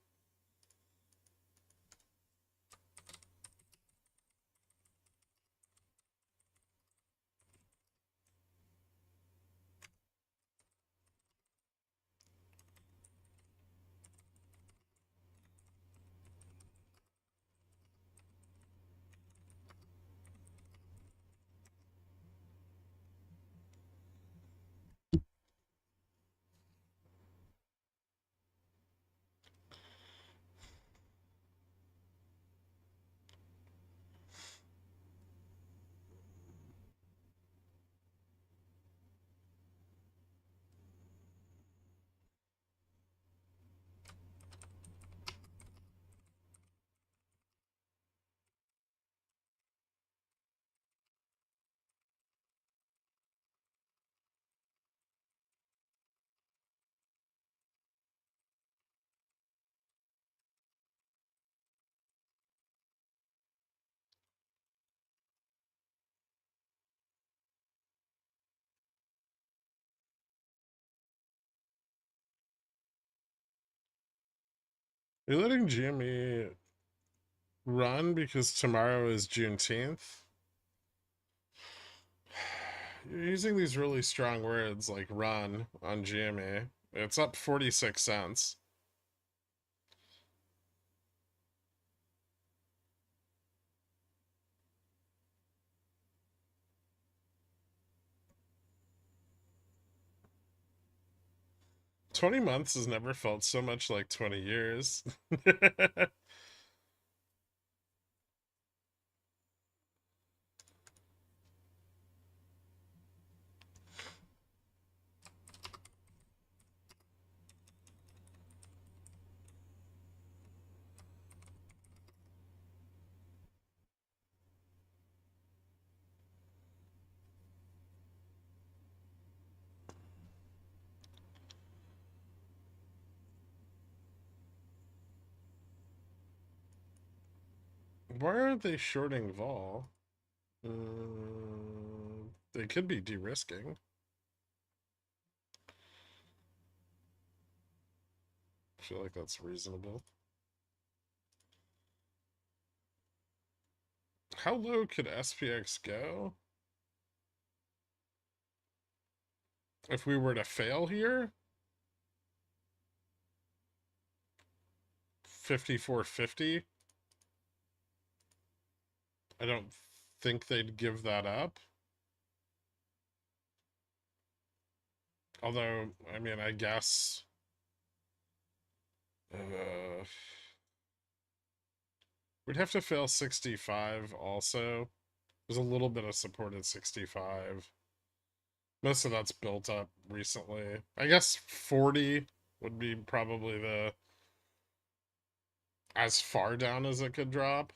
'You're letting GME run because tomorrow is Juneteenth. You're using these really strong words like run on GME. It's up 46 cents. Twenty months has never felt so much like 20 years. Why aren't they shorting vol? They could be de-risking. I feel like that's reasonable. How low could SPX go? If we were to fail here? 54.50? I don't think they'd give that up. Although, I mean, I guess... we'd have to fail 65 also. There's a little bit of support at 65. Most of that's built up recently. I guess 40 would be probably the as far down as it could drop.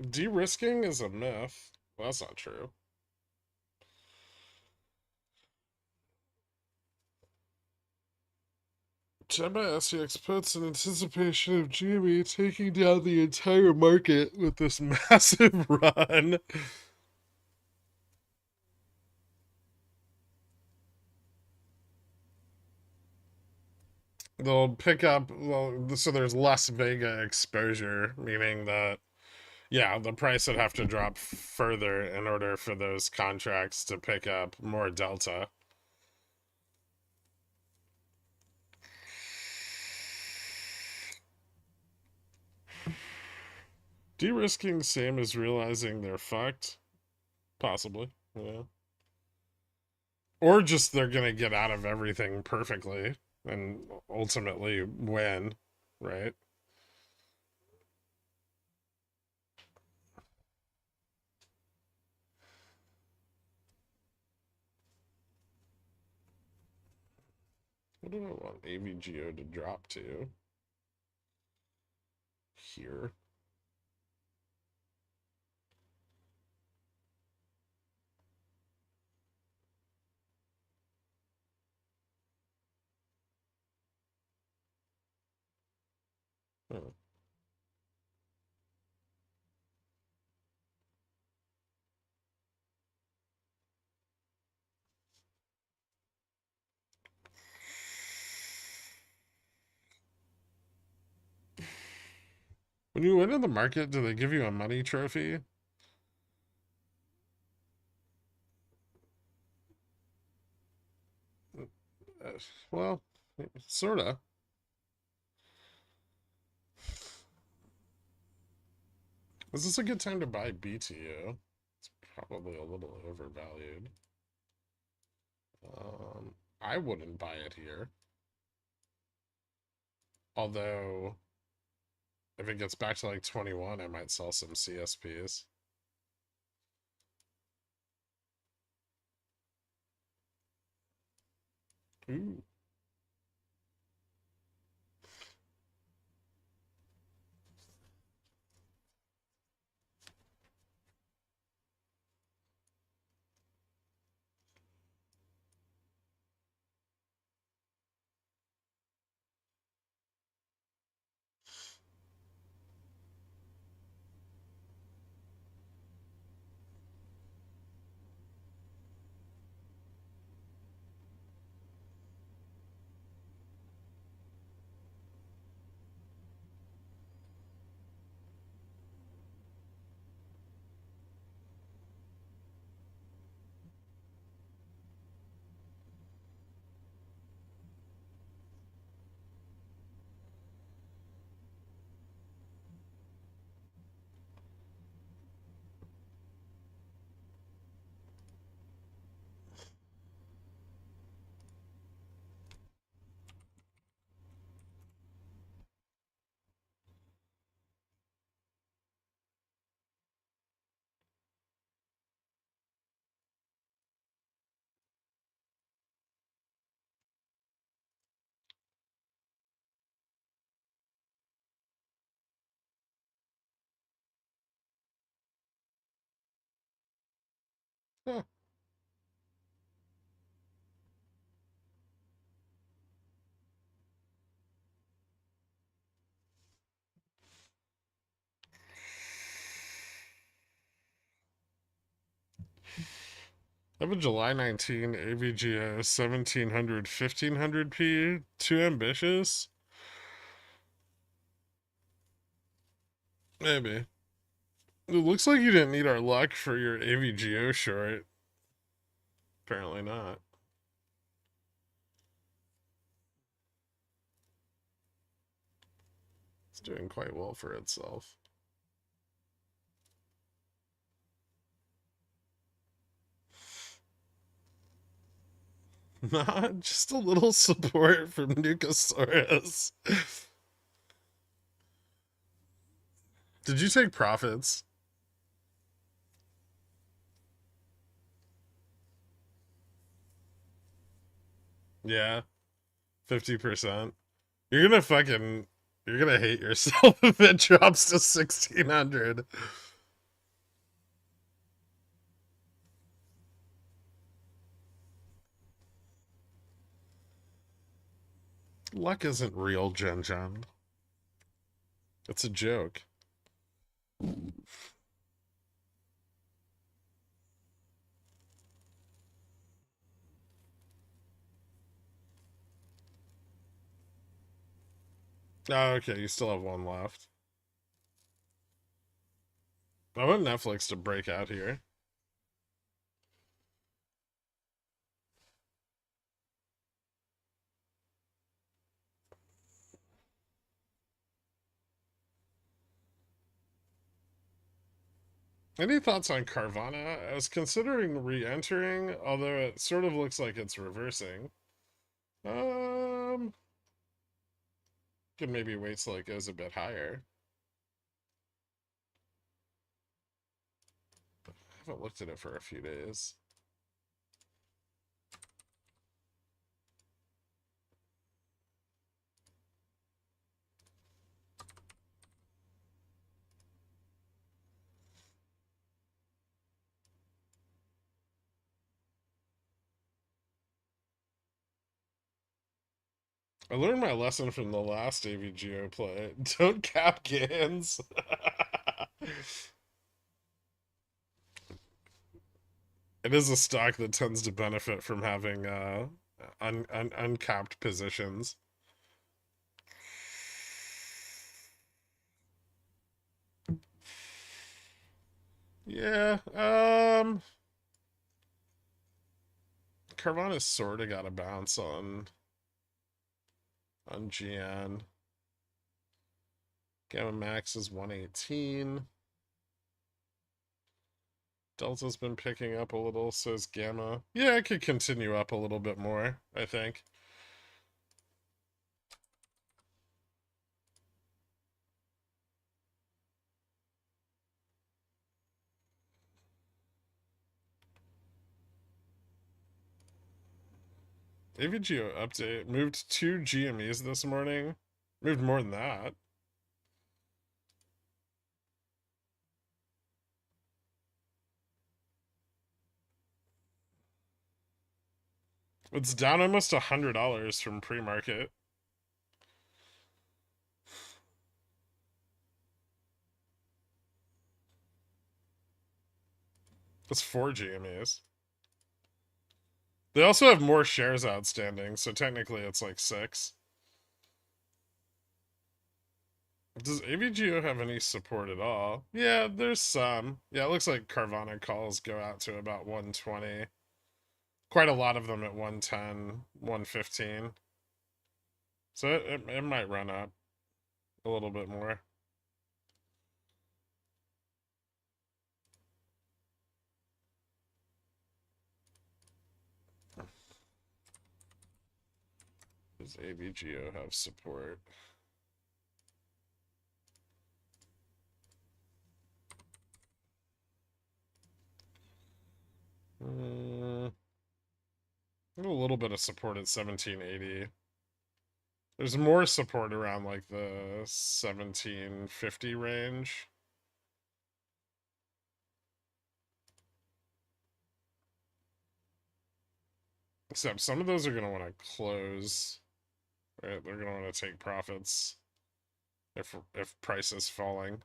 De-risking is a myth. Well, that's not true. Gemma SEX puts in anticipation of Jimmy taking down the entire market with this massive run. They'll pick up, well, so there's less Vega exposure, meaning that, yeah, the price would have to drop further in order for those contracts to pick up more delta. De-risking same as realizing they're fucked? Possibly, yeah. Or just they're gonna get out of everything perfectly and ultimately win, right? What do I want AVGO to drop to? Here. Huh. When you win in the market, do they give you a money trophy? Well, sorta. Is this a good time to buy BTU? It's probably a little overvalued. I wouldn't buy it here. Although, if it gets back to like 21, I might sell some CSPs. Ooh. Huh. I have a July 19 AVGO 1700 1500p. Too ambitious? Maybe. It looks like you didn't need our luck for your AVGO short. Apparently not. It's doing quite well for itself. Not just a little support from Nukasaurus. Did you take profits? Yeah, 50%. You're gonna fucking. You're gonna hate yourself if it drops to 1600. Luck isn't real, Gen Gen. It's a joke. Oh, okay, you still have one left. I want Netflix to break out here. Any thoughts on Carvana? I was considering re-entering, although it sort of looks like it's reversing. Um, could maybe wait till it goes a bit higher. I haven't looked at it for a few days. I learned my lesson from the last AVGO play. Don't cap gains. It is a stock that tends to benefit from having uncapped positions. Yeah, Carvana's sort of got a bounce on GN. Gamma Max is 118. Delta's been picking up a little, says Gamma. Yeah, it could continue up a little bit more, I think. AVGO update. Moved 2 GMEs this morning. Moved more than that. It's down almost $100 from pre-market. That's 4 GMEs. They also have more shares outstanding, so technically it's like 6. Does AVGO have any support at all? Yeah, there's some. Yeah, it looks like Carvana calls go out to about 120. Quite a lot of them at 110, 115. So it might run up a little bit more. Does AVGO have support? A little bit of support at 1780. There's more support around like the 1750 range. Except some of those are going to want to close. Right? They're going to want to take profits if price is falling.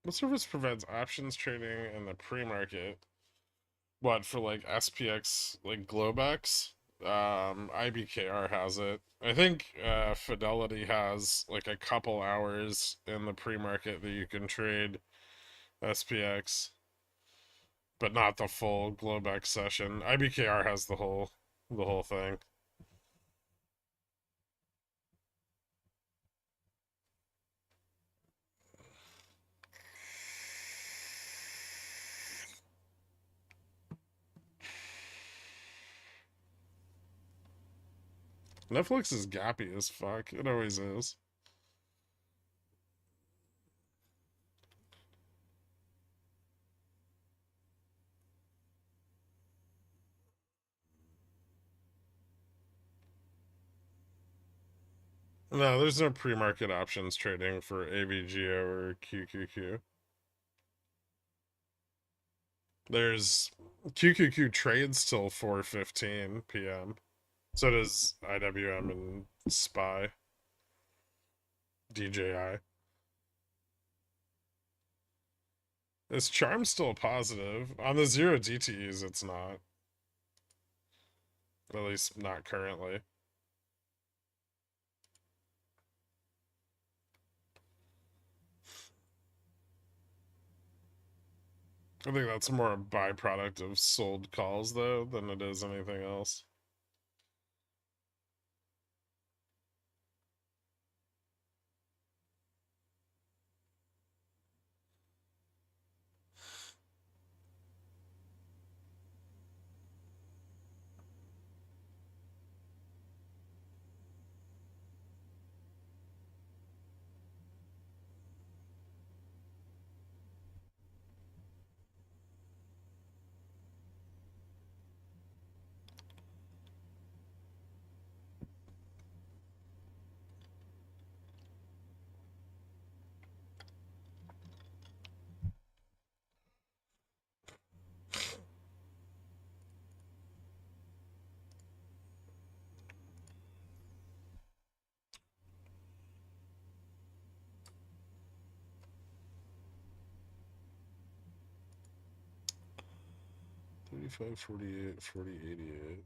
What service prevents options trading in the pre-market? What, for like SPX, like Globex? IBKR has it. I think Fidelity has like a couple hours in the pre-market that you can trade SPX, but not the full Globex session. IBKR has the whole thing. Netflix is gappy as fuck. It always is. No, there's no pre-market options trading for AVGO or QQQ. There's QQQ trades till 4:15 p.m. So does IWM and SPY, DJI. Is Charm still positive? On the 0 DTEs, it's not. At least not currently. I think that's more a byproduct of sold calls, though, than it is anything else. 45, 48, 40, 88.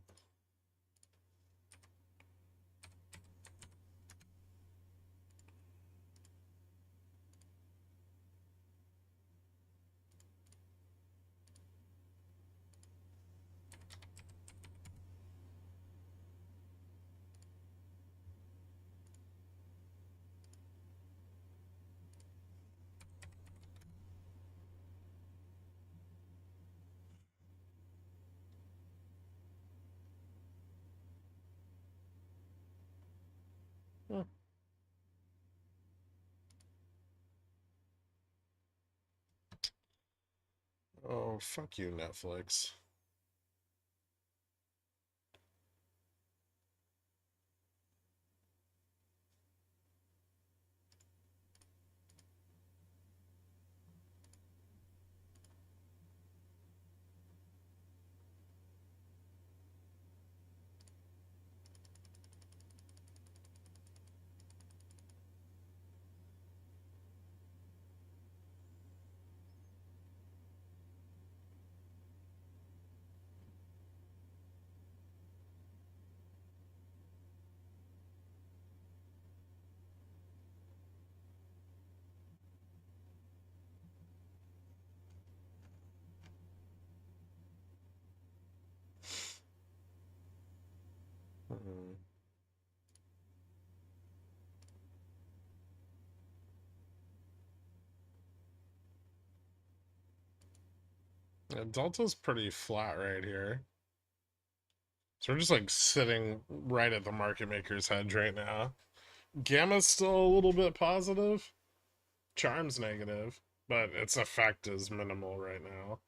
Huh. Oh, fuck you, Netflix. Hmm. Yeah, Delta's pretty flat right here. So we're just like sitting right at the market maker's hedge right now. Gamma's still a little bit positive. Charm's negative, but its effect is minimal right now.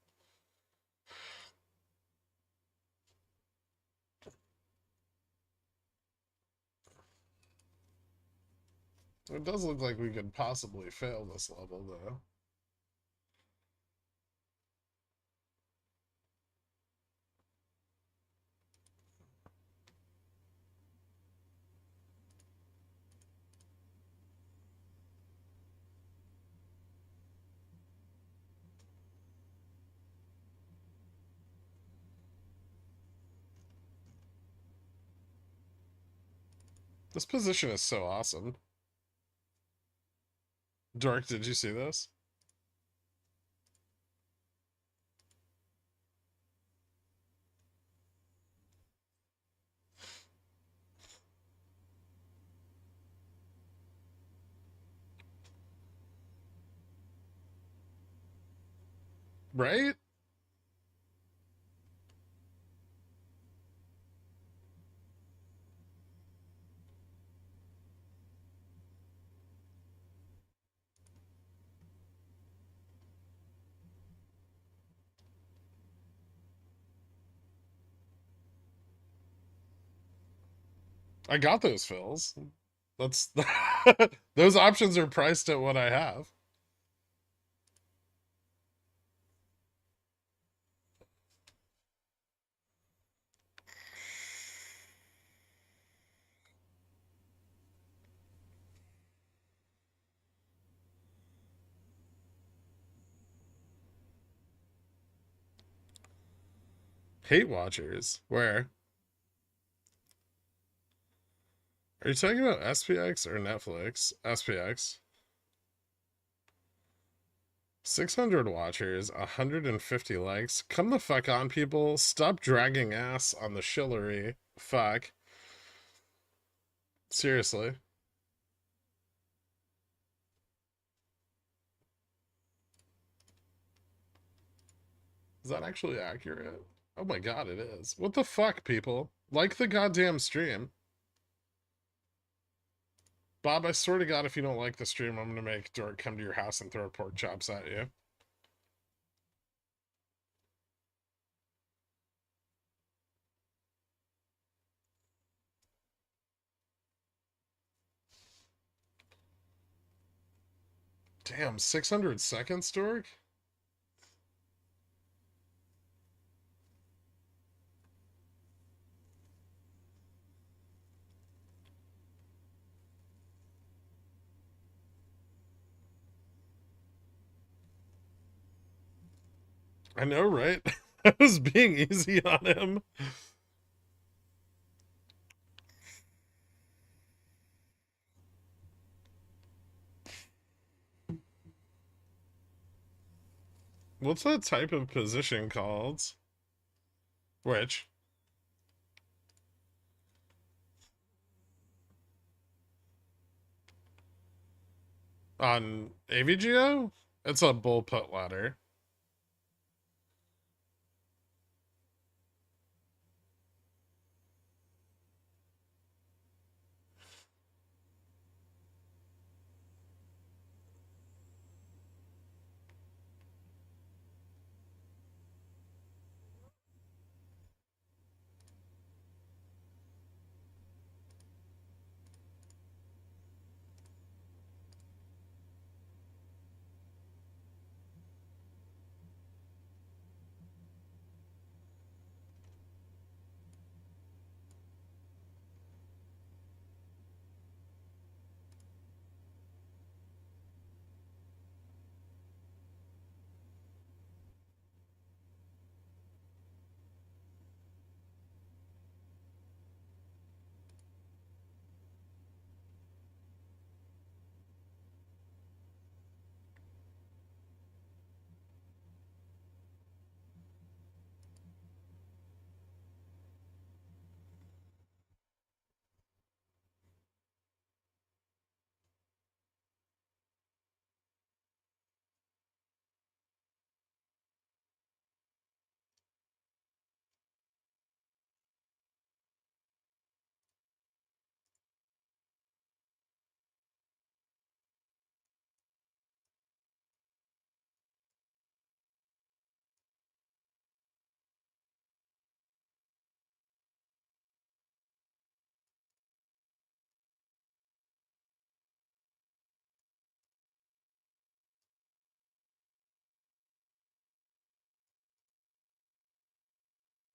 It does look like we could possibly fail this level, though. This position is so awesome. Dork, did you see this? Right? I got those fills. That's those options are priced at what I have. Hate Watchers. Where? Are you talking about SPX or Netflix? SPX. 600 watchers, 150 likes. Come the fuck on, people. Stop dragging ass on the shillery. Fuck. Seriously. Is that actually accurate? Oh my god, it is. What the fuck, people? Like the goddamn stream. Bob, I swear to god, if you don't like the stream, I'm gonna make Dork come to your house and throw pork chops at you. Damn, 600 seconds, Dork? I know, right? I was being easy on him. What's that type of position called? Which? On AVGO? It's a bull put ladder.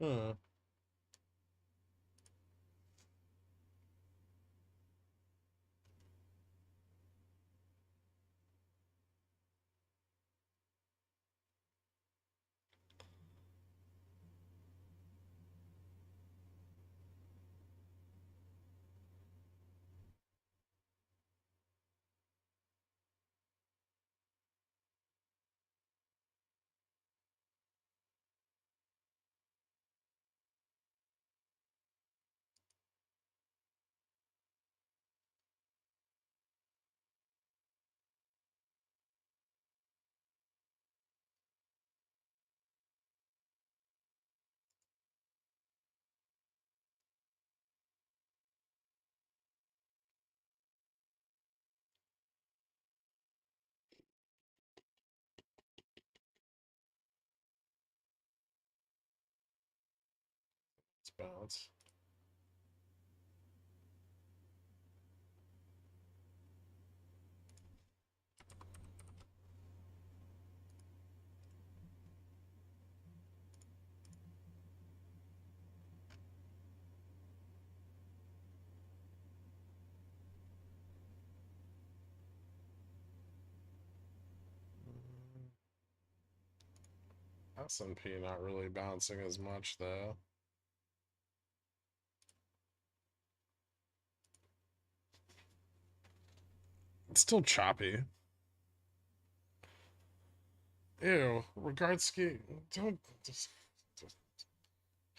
Hmm. Let's bounce. S&P not really bouncing as much though. It's still choppy. Ew, Regardski, don't just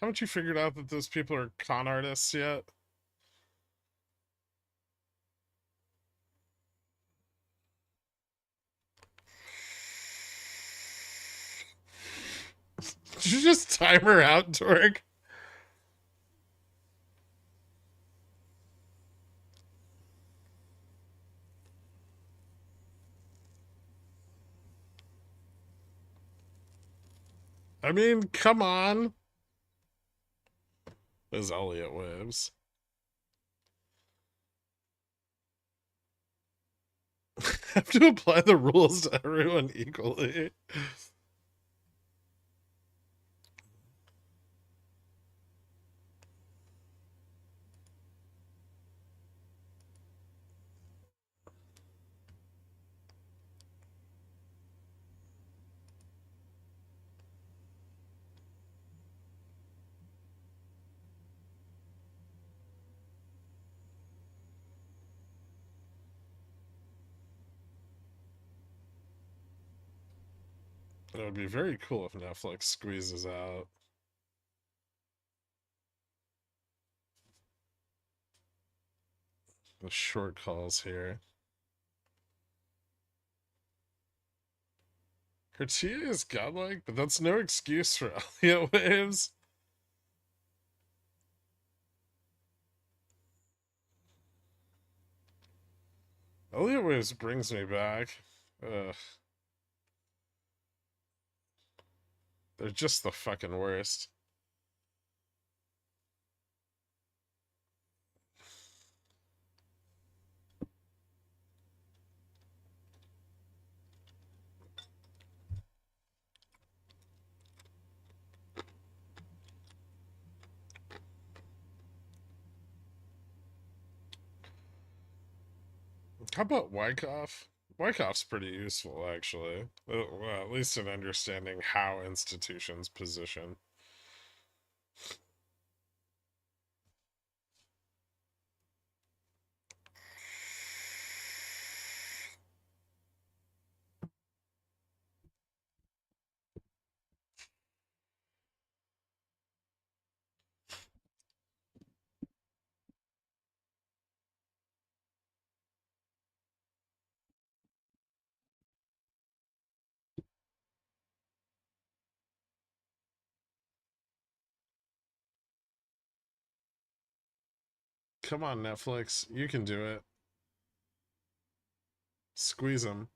haven't you figured out that those people are con artists yet? Did you just time her out, Torg? I mean, come on. Those Elliott waves. Have to apply the rules to everyone equally. It would be very cool if Netflix squeezes out. The short calls here. Cartier is godlike, but that's no excuse for Elliott waves. Elliott waves brings me back. Ugh. They're just the fucking worst. How about Wyckoff? Wyckoff's pretty useful, actually. Well, at least in understanding how institutions position. Come on, Netflix. You can do it. Squeeze them.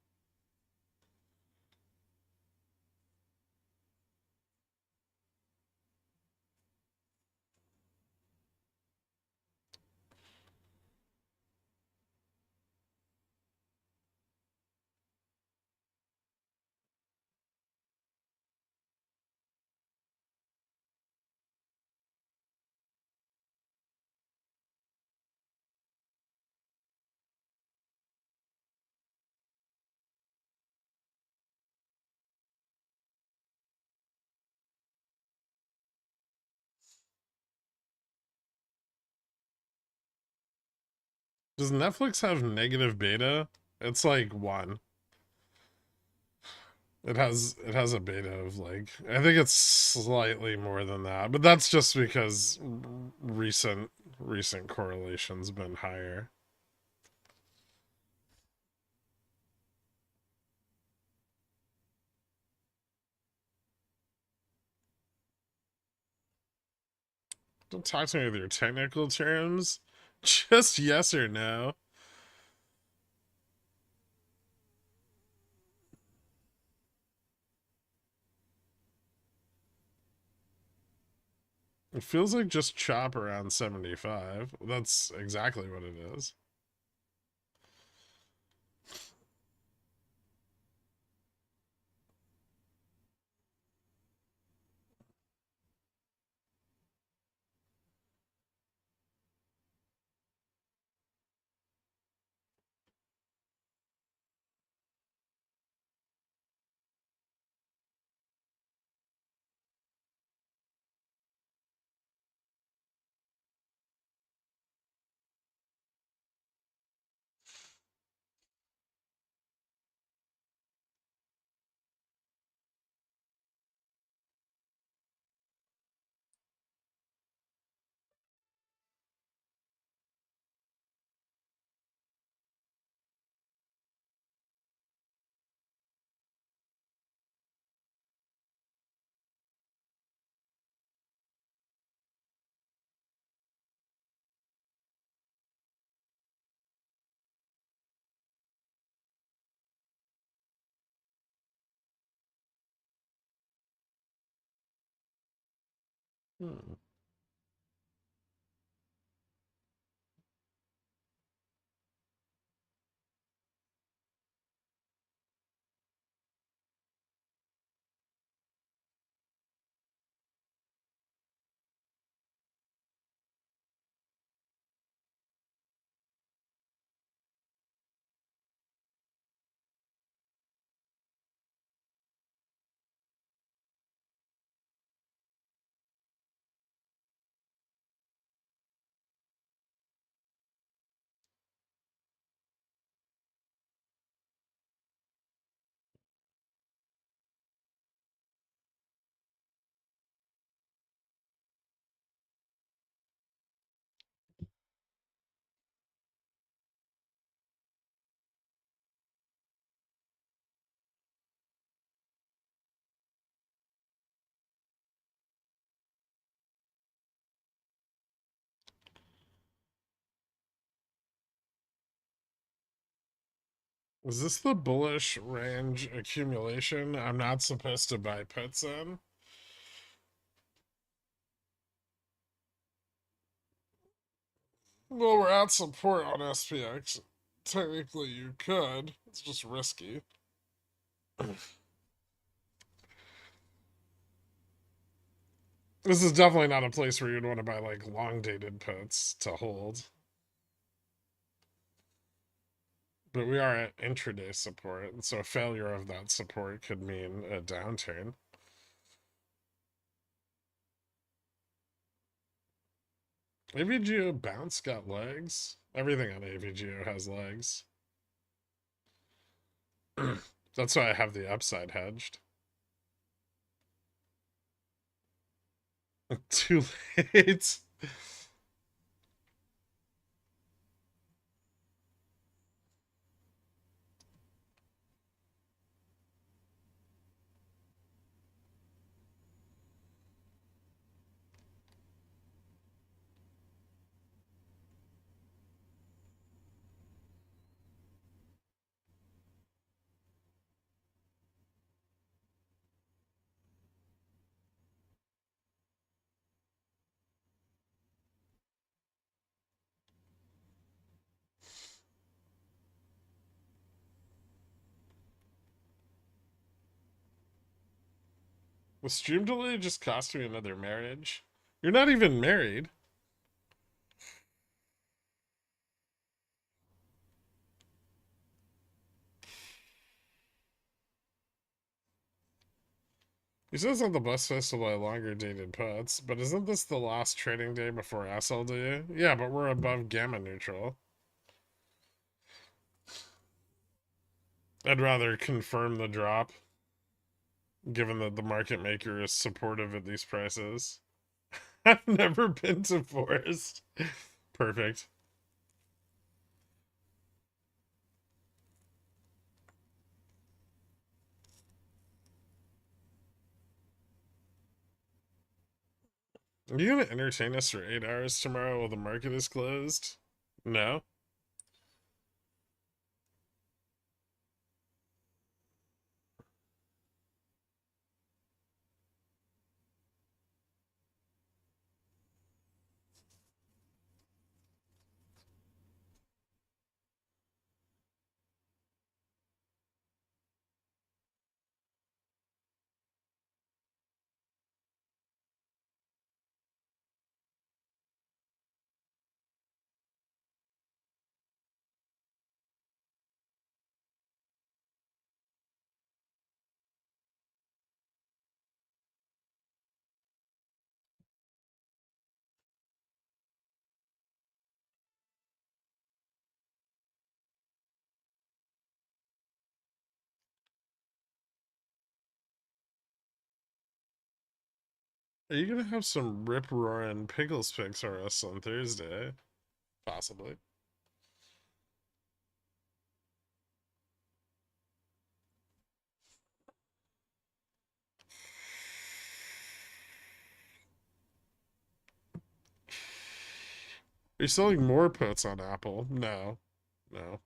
Does Netflix have negative beta? It's like 1. It has a beta of like, I think it's slightly more than that, but that's just because recent correlation's been higher. Don't talk to me with your technical terms. Just yes or no. It feels like just chop around 75. That's exactly what it is. Hmm. Is this the bullish range accumulation I'm not supposed to buy puts in? Well, we're at support on SPX. Technically, you could. It's just risky. This is definitely not a place where you'd want to buy like long dated puts to hold. But we are at intraday support, and so a failure of that support could mean a downturn. AVGO bounce got legs. Everything on AVGO has legs. That's why I have the upside hedged. Too late. The stream delay just cost me another marriage. You're not even married. He says on the bus festival I longer dated puts, but isn't this the last trading day before SLD? Yeah, but we're above gamma neutral. I'd rather confirm the drop, given that the market maker is supportive at these prices. I've never been to Forest. Perfect. Are you gonna entertain us for 8 hours tomorrow while the market is closed? No? Are you gonna have some rip roaring pickles picks for us on Thursday? Possibly. Are you selling more puts on Apple? No. No.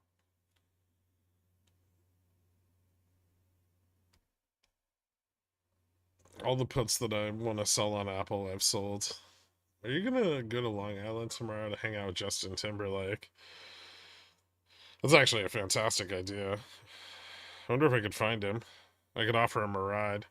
All the puts that I want to sell on Apple, I've sold. Are you gonna go to Long Island tomorrow to hang out with Justin Timberlake? That's actually a fantastic idea. I wonder if I could find him. I could offer him a ride.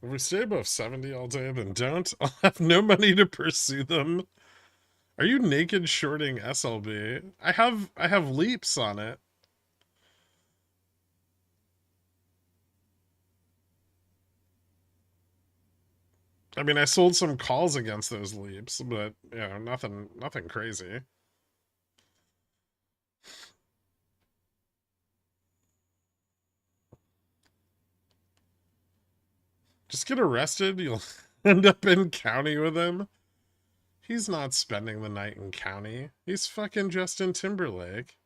If we stay above 70 all day, then don't. I'll have no money to pursue them. Are you naked shorting SLB? I have leaps on it. I mean, I sold some calls against those leaps, but nothing crazy. Just get arrested, you'll end up in county with him. He's not spending the night in county. He's fucking Justin Timberlake.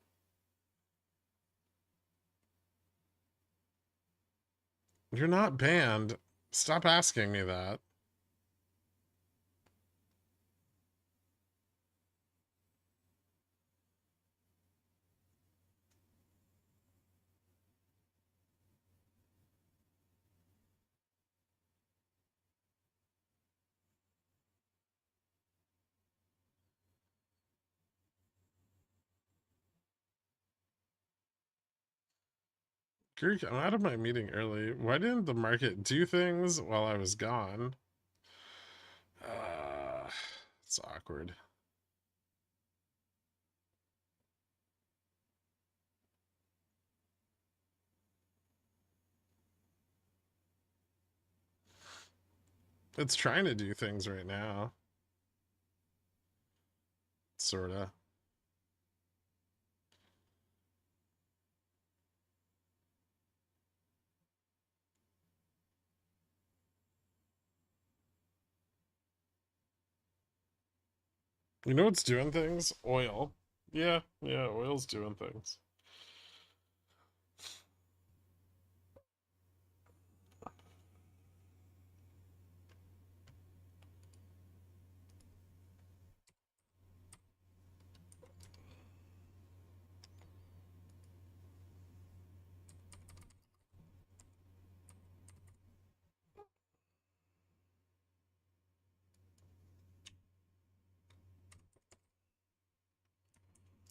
You're not banned. Stop asking me that. Greek, I'm out of my meeting early. Why didn't the market do things while I was gone? Uh, it's awkward. It's trying to do things right now. Sorta. You know what's doing things? Oil. Yeah, oil's doing things.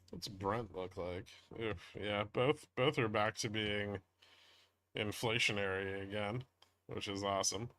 What's Brent look like? Oof, yeah, both are back to being inflationary again, which is awesome.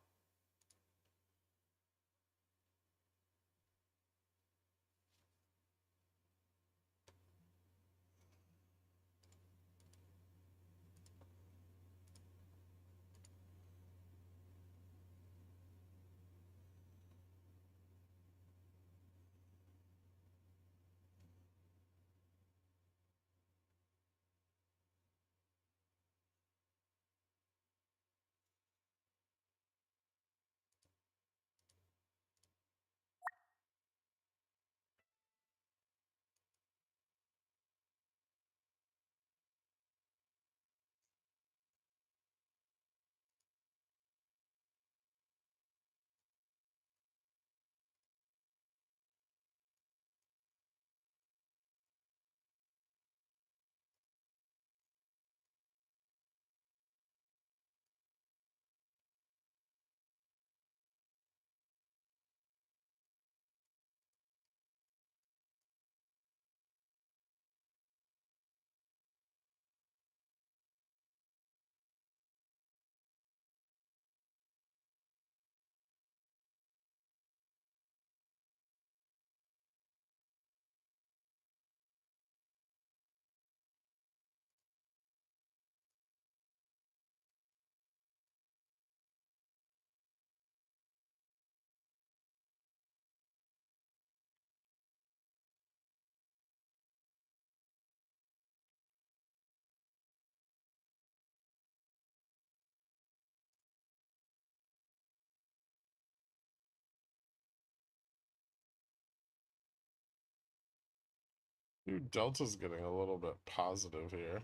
Dude, Delta's getting a little bit positive here.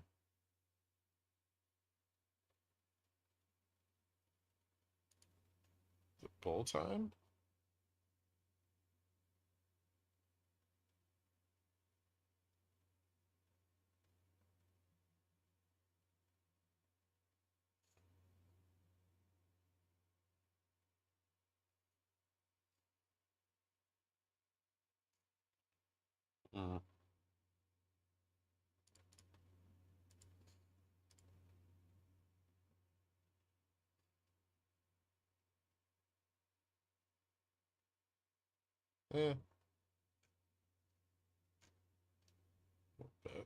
Is it bull time? Mm. Eh, but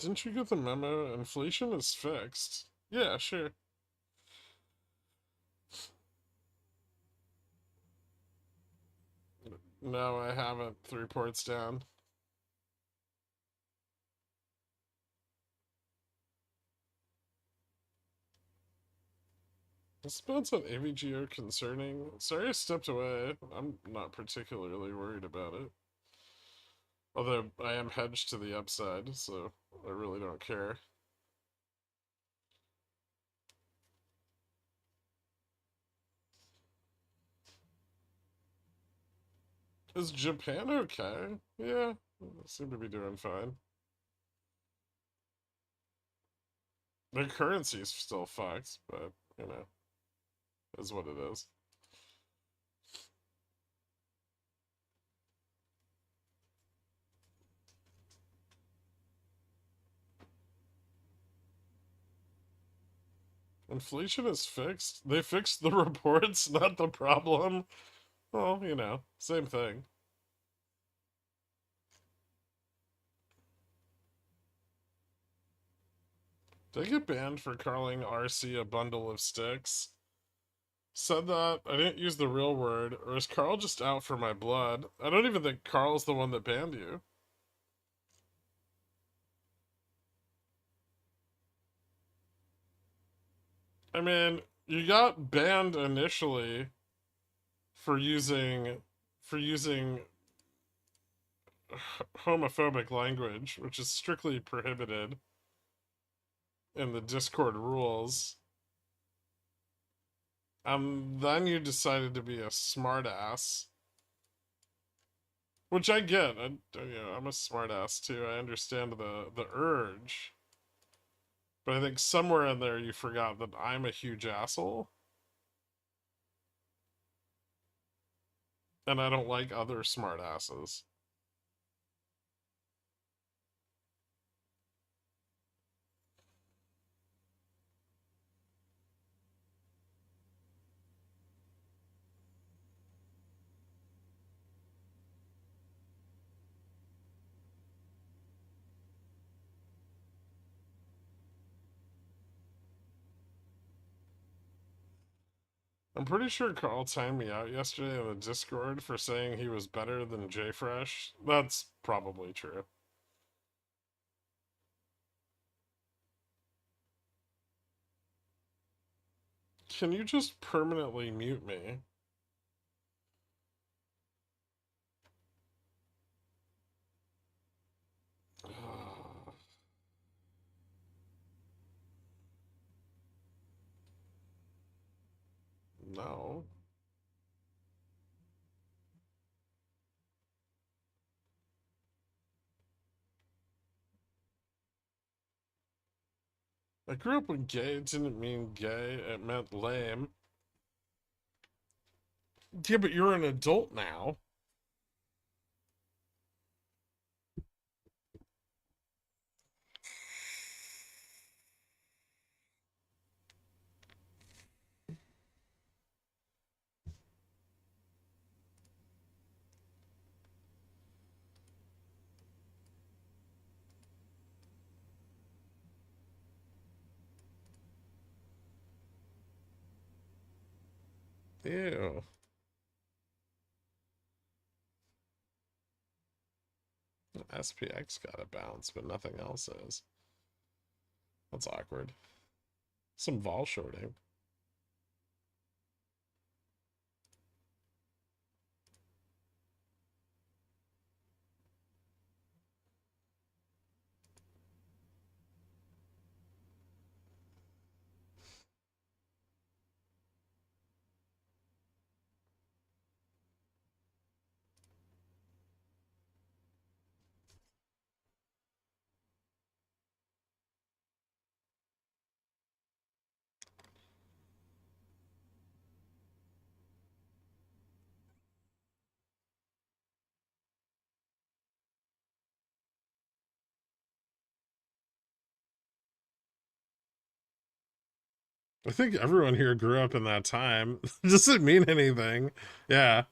Didn't you get the memo? Inflation is fixed. Yeah, sure. No, I haven't. 3 ports down. This bounce on AVGO concerning. Sorry I stepped away. I'm not particularly worried about it. Although I am hedged to the upside, so I really don't care. Is Japan okay? Yeah, they seem to be doing fine. Their currency is still fucked, but, you know, is what it is. Inflation is fixed. They fixed the reports, not the problem. Well, you know, same thing. Did I get banned for calling RC a bundle of sticks? Said that. I didn't use the real word. Or is Carl just out for my blood? I don't even think Carl's the one that banned you. I mean, you got banned initially for using homophobic language, which is strictly prohibited in the Discord rules. Then you decided to be a smartass, which I get. I'm a smartass too. I understand the urge, but I think somewhere in there you forgot that I'm a huge asshole, and I don't like other smartasses. I'm pretty sure Carl timed me out yesterday in the Discord for saying he was better than JFresh. That's probably true. Can you just permanently mute me? No. I grew up with gay. It didn't mean gay. It meant lame. Yeah, but you're an adult now. Ew. SPX got a bounce, but nothing else is. That's awkward. Some vol shorting. I think everyone here grew up in that time. Doesn't mean anything. Yeah.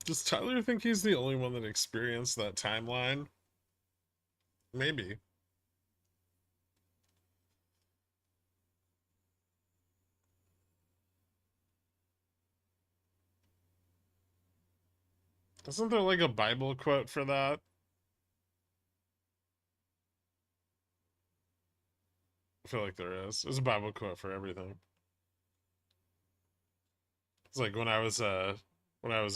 Does Tyler think he's the only one that experienced that timeline? Maybe. Isn't there like a Bible quote for that? I feel like there is. There's a Bible quote for everything. It's like when I was a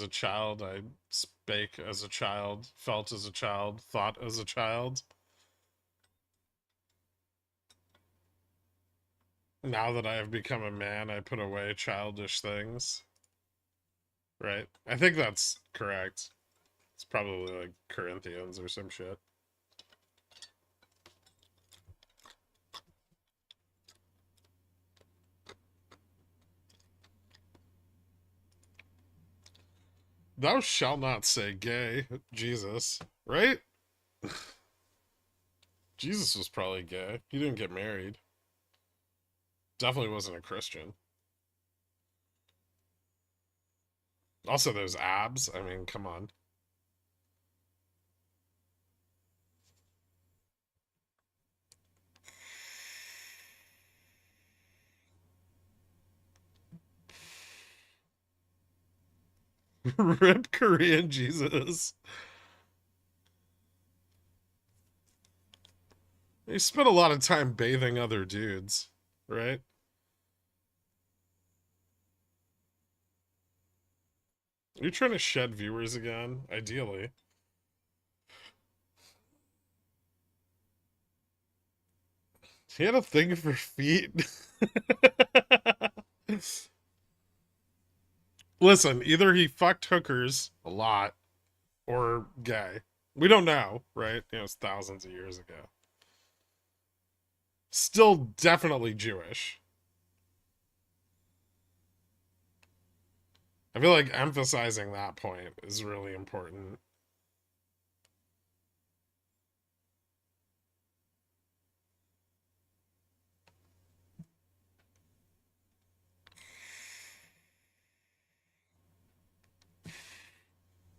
child, I spake as a child, felt as a child, thought as a child. Now that I have become a man, I put away childish things. Right? I think that's correct. It's probably like Corinthians or some shit. Thou shalt not say gay, Jesus. Right? Jesus was probably gay. He didn't get married. Definitely wasn't a Christian. Also, those abs. I mean, come on. Rip Korean Jesus. He spent a lot of time bathing other dudes, right? You're trying to shed viewers again, ideally. He had a thing for feet. Listen, either he fucked hookers a lot or gay. We don't know, right? It's thousands of years ago. Still definitely Jewish. I feel like emphasizing that point is really important.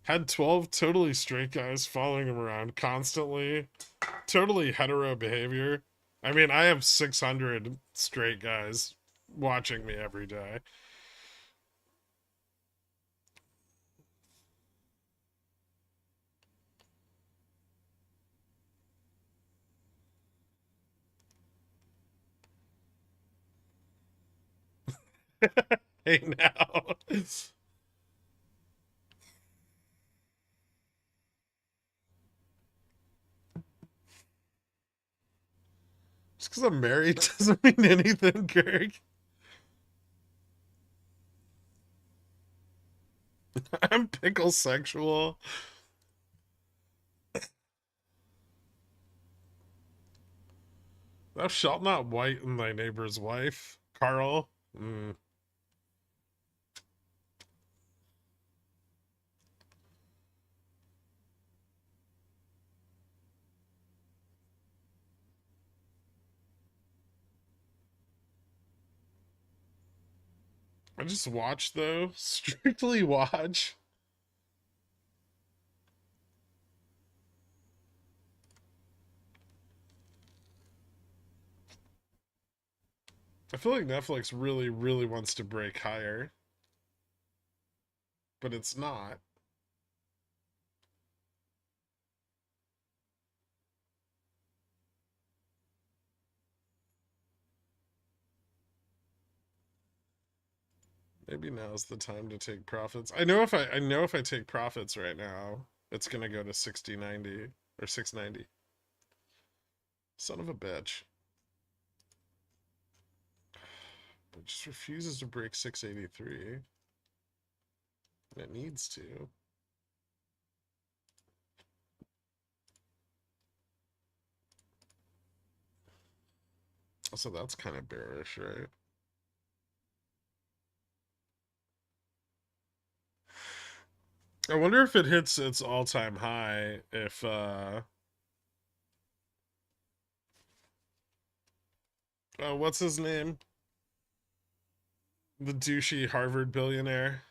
Had 12 totally straight guys following him around constantly. Totally hetero behavior. I mean, I have 600 straight guys watching me every day. Hey, now. Just because I'm married doesn't mean anything, Kirk. I'm pickle sexual. Thou shalt not whiten thy neighbor's wife, Carl. I just watch though. Strictly watch. I feel like Netflix really, really wants to break higher, but it's not. Maybe now's the time to take profits. I know if I take profits right now, it's gonna go to 60.90 or 6.90. Son of a bitch. It just refuses to break 683. And it needs to. So that's kind of bearish, right? I wonder if it hits its all-time high if oh, what's his name? The douchey Harvard billionaire.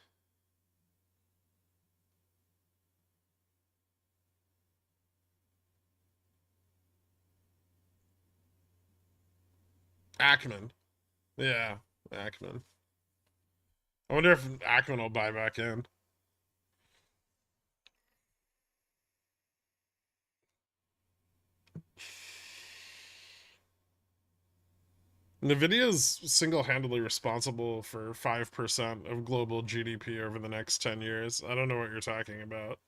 Ackman. Yeah, Ackman. I wonder if Ackman will buy back in. Nvidia is single-handedly responsible for 5% of global GDP over the next 10 years. I don't know what you're talking about.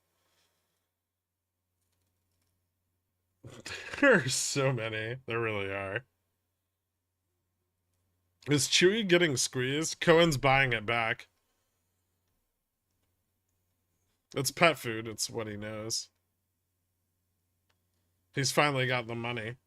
There are so many. There really are. Is Chewy getting squeezed? Cohen's buying it back. It's pet food. It's what he knows. He's finally got the money.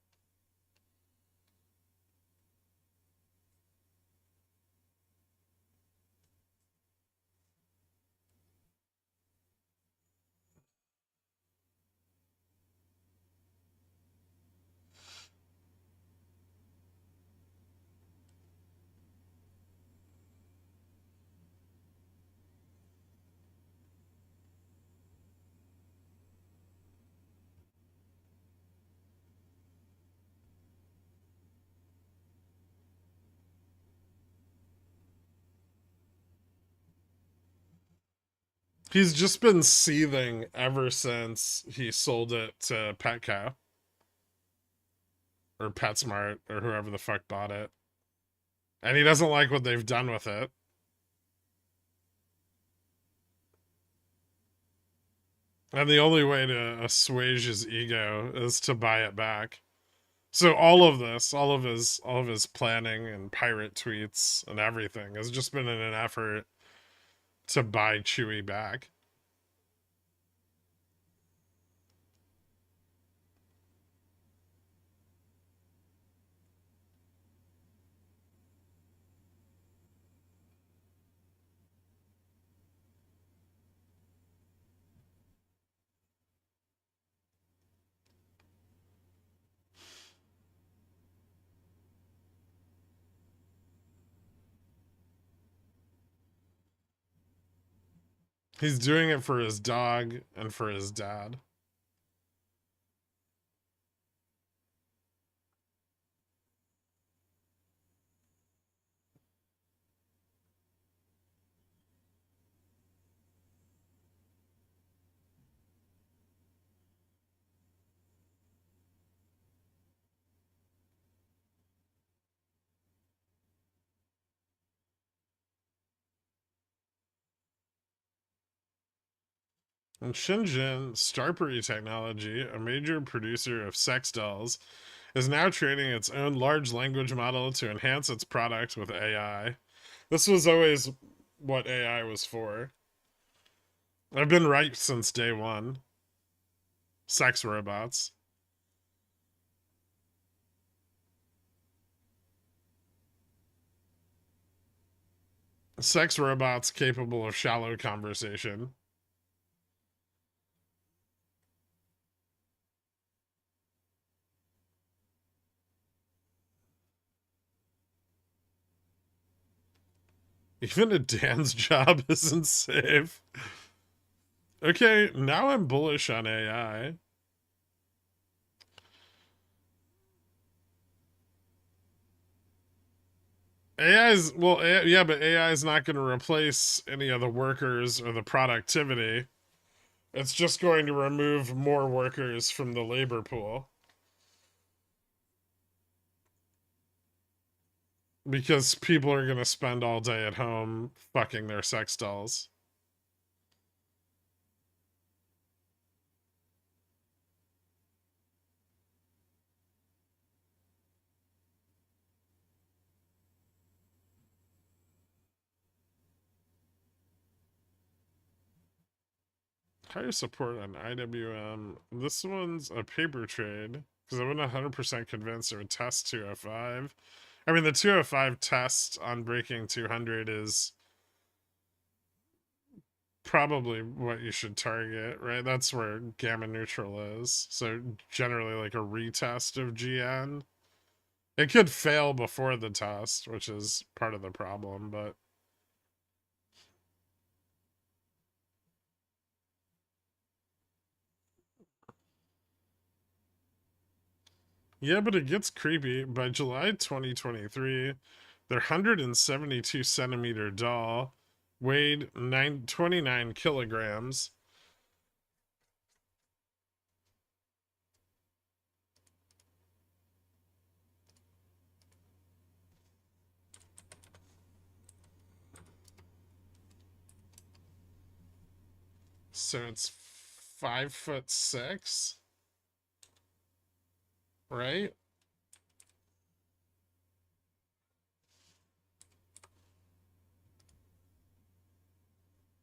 He's just been seething ever since he sold it to Petco or PetSmart or whoever the fuck bought it. And he doesn't like what they've done with it. And the only way to assuage his ego is to buy it back. So all of this, all of his planning and pirate tweets and everything has just been in an effort to buy Chewy back. He's doing it for his dog and for his dad. And Shenzhen Starpery Technology, a major producer of sex dolls, is now training its own large language model to enhance its product with AI. This was always what AI was for. I've been right since day one. Sex robots. Sex robots capable of shallow conversation. Even a Dan's job isn't safe. Okay, now I'm bullish on AI. AI's well, yeah, but AI is not going to replace any of the workers or the productivity. It's just going to remove more workers from the labor pool because people are going to spend all day at home fucking their sex dolls. Higher support on IWM. This one's a paper trade because I wasn't 100% convinced it would test 205. I mean, the 205 test on breaking 200 is probably what you should target, right? That's where gamma neutral is. So generally like a retest of GN. It could fail before the test, which is part of the problem, but Yeah, but it gets creepy. By July 2023, their 172 centimeter doll weighed 29 kilograms. So it's 5'6", right?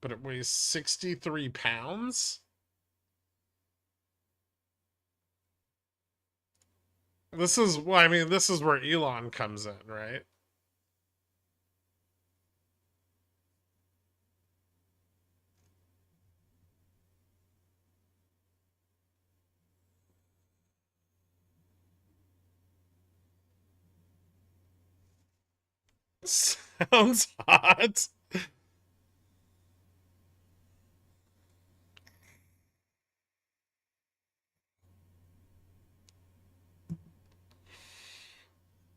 But it weighs 63 pounds? This is, well, I mean, this is where Elon comes in, right? Sounds hot.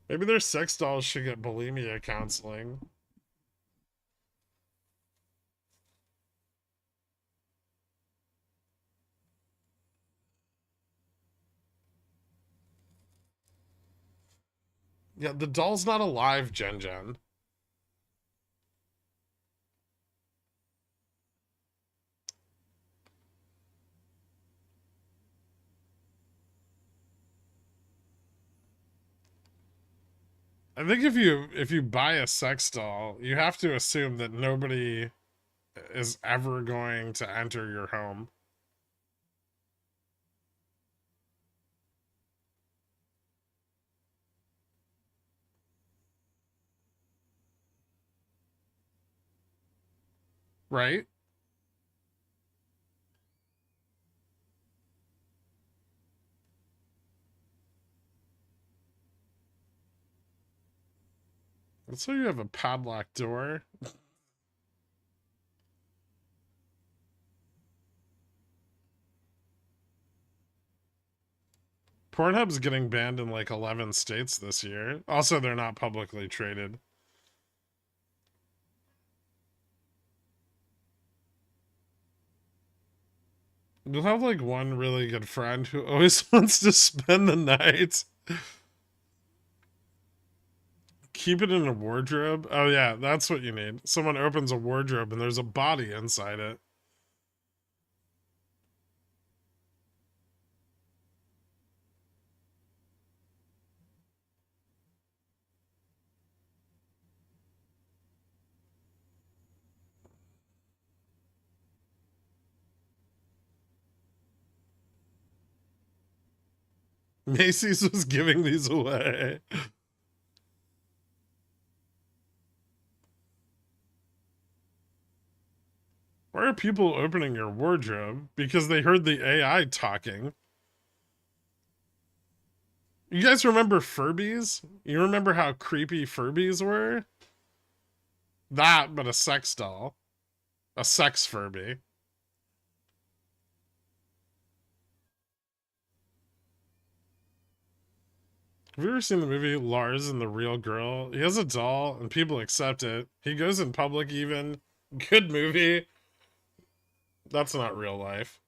Maybe their sex dolls should get bulimia counseling. Yeah, the doll's not alive, Gen Gen. I think if you buy a sex doll, you have to assume that nobody is ever going to enter your home. Right? So you have a padlock door. Pornhub's getting banned in like 11 states this year. Also, they're not publicly traded. You'll have like one really good friend who always wants to spend the night. Keep it in a wardrobe. Oh, yeah, that's what you need. Someone opens a wardrobe and there's a body inside it. Macy's was giving these away. Why are people opening your wardrobe? Because they heard the AI talking. You guys remember Furbies? You remember how creepy Furbies were? That, but a sex doll. A sex Furby. Have you ever seen the movie Lars and the Real Girl? He has a doll and people accept it. He goes in public even. Good movie. That's not real life.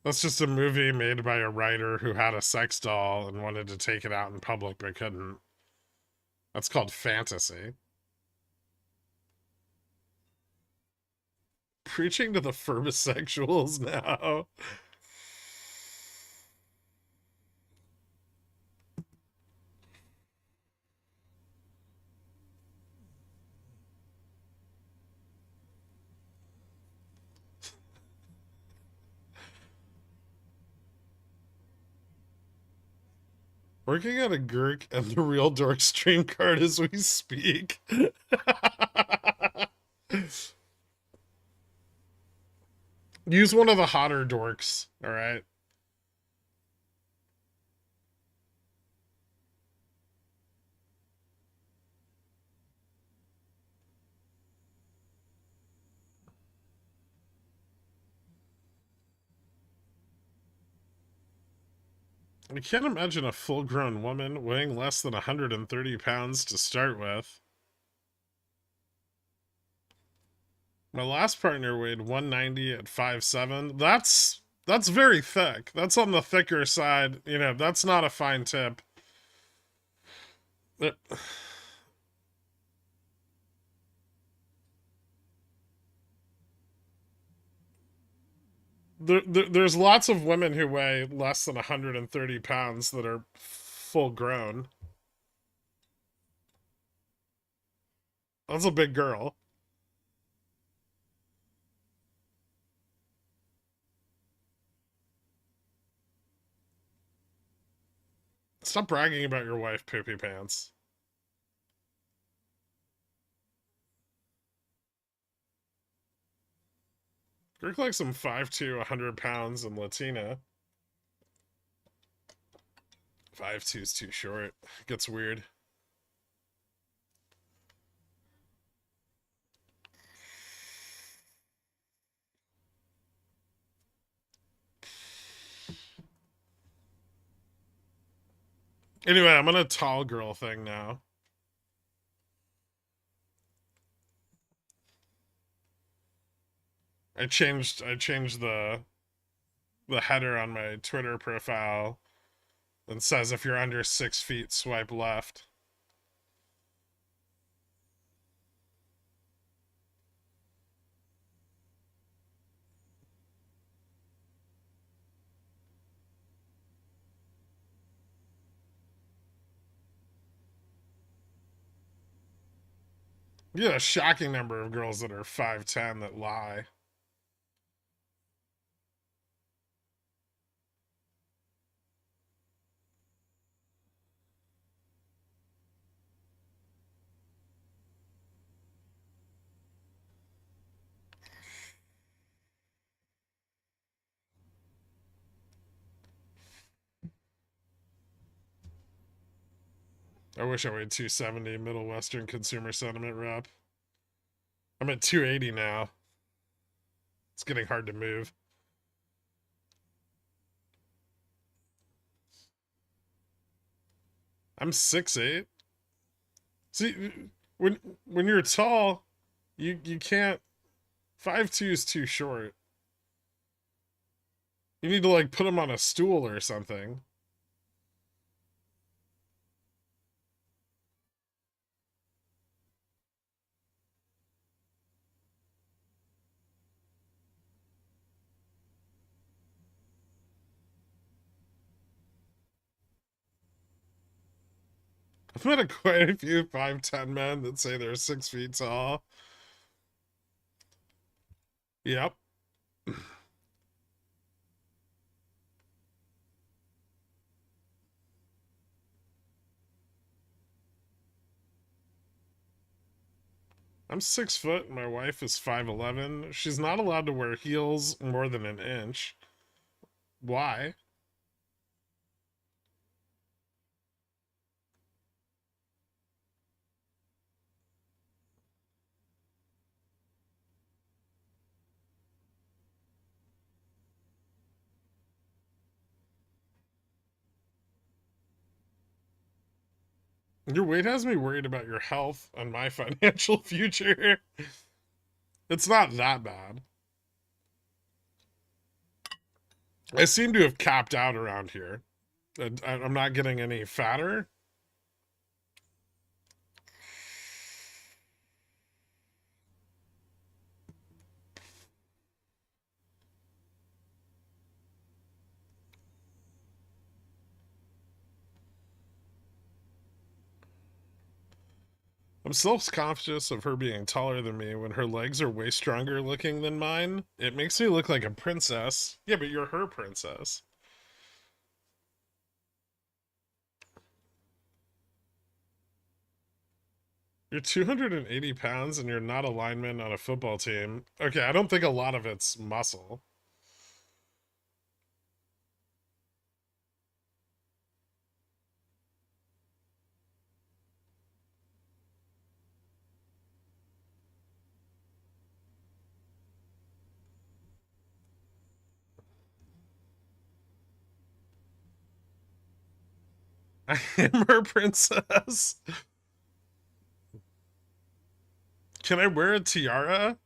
That's just a movie made by a writer who had a sex doll and wanted to take it out in public but couldn't. That's called fantasy. Preaching to the furbisexuals now. Working on a Gherk and the Real Dork stream card as we speak. Use one of the hotter dorks, alright? I can't imagine a full-grown woman weighing less than 130 pounds to start with. My last partner weighed 190 at 5'7". That's very thick. That's on the thicker side. You know, that's not a fine tip. There, there's lots of women who weigh less than 130 pounds that are full grown. That's a big girl. Stop bragging about your wife, poopy pants. Look like some 5'2", 100 pounds and Latina. 5'2" is too short. It gets weird. Anyway, I'm on a tall girl thing now. I changed the header on my Twitter profile and says if you're under 6 feet, swipe left. You get a shocking number of girls that are 5'10" that lie. I wish I weighed 270, Middle Western Consumer Sentiment Rep. I'm at 280 now. It's getting hard to move. I'm 6'8". See, when you're tall, you can't. 5'2" is too short. You need to like put him on a stool or something. I've met quite a few 5'10" men that say they're 6 feet tall. Yep. I'm 6 foot. My wife is 5'11". She's not allowed to wear heels more than an inch. Why? Your weight has me worried about your health and my financial future. It's not that bad. I seem to have capped out around here. I'm not getting any fatter. I'm self-conscious of her being taller than me when her legs are way stronger looking than mine. It makes me look like a princess. Yeah, but you're her princess. You're 280 pounds and you're not a lineman on a football team. Okay, I don't think a lot of it's muscle. I am her princess. Can I wear a tiara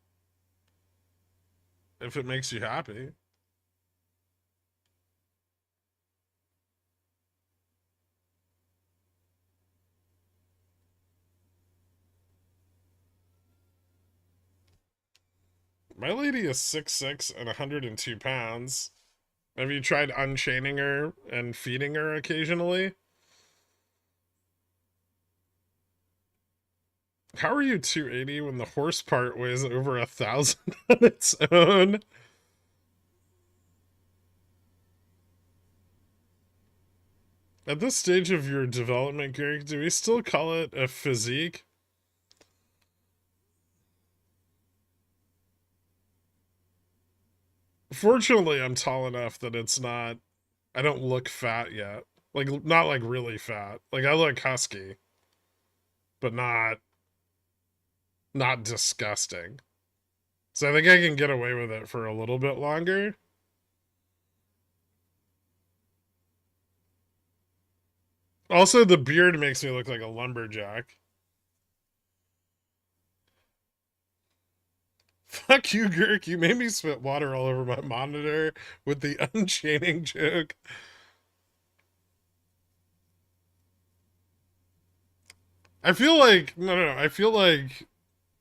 if it makes you happy? My lady is 6'6" and 102 pounds. Have you tried unchaining her and feeding her occasionally? How are you 280 when the horse part weighs over 1,000 on its own? At this stage of your development, Gary, do we still call it a physique? Fortunately, I'm tall enough that it's not. I don't look fat yet. Like, not like really fat. Like, I look husky, but not disgusting. So I think I can get away with it for a little bit longer. Also, the beard makes me look like a lumberjack. Fuck you, Gherk. You made me spit water all over my monitor with the unchaining joke. I feel like no. I feel like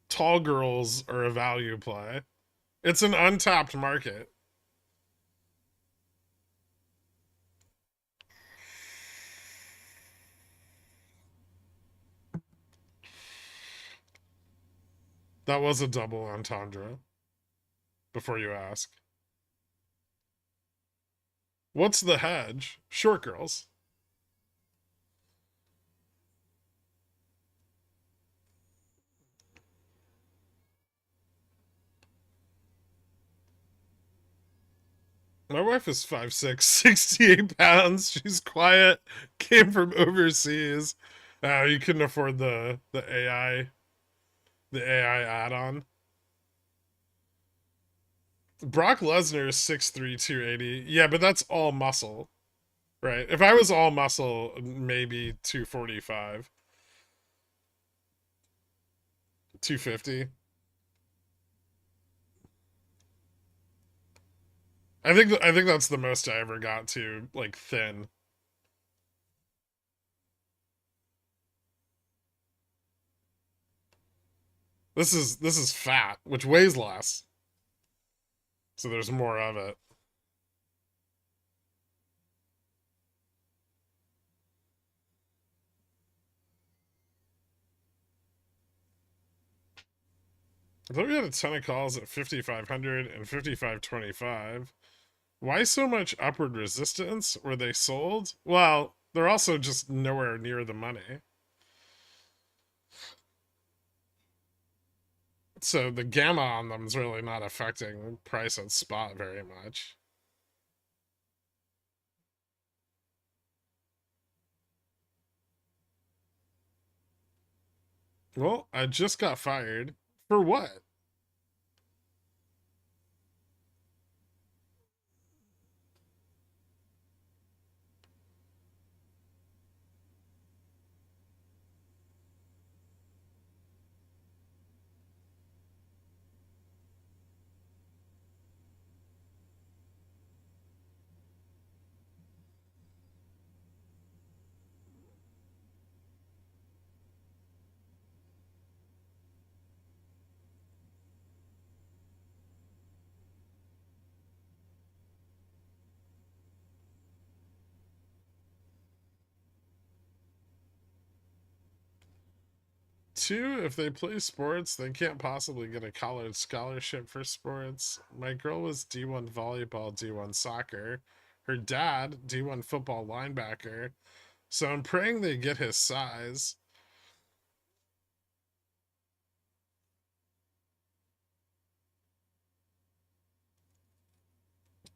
tall girls are a value play. It's an untapped market. That was a double entendre. Before you ask, what's the hedge? Short girls. My wife is 5'6", 68 pounds. She's quiet. Came from overseas. You couldn't afford the AI add-on. Brock Lesnar is 6'3", 280. Yeah, but that's all muscle, right? If I was all muscle, maybe 245, 250. I think that's the most I ever got to, like, thin. This is fat, which weighs less, so there's more of it. I thought we had a ton of calls at 5,500 and 5,525. Why so much upward resistance? Were they sold? Well, they're also just nowhere near the money. So the gamma on them is really not affecting price at spot very much. Well, I just got fired. For what? Two, if they play sports, they can't possibly get a college scholarship for sports. My girl was D1 volleyball, D1 soccer. Her dad, D1 football linebacker. So I'm praying they get his size.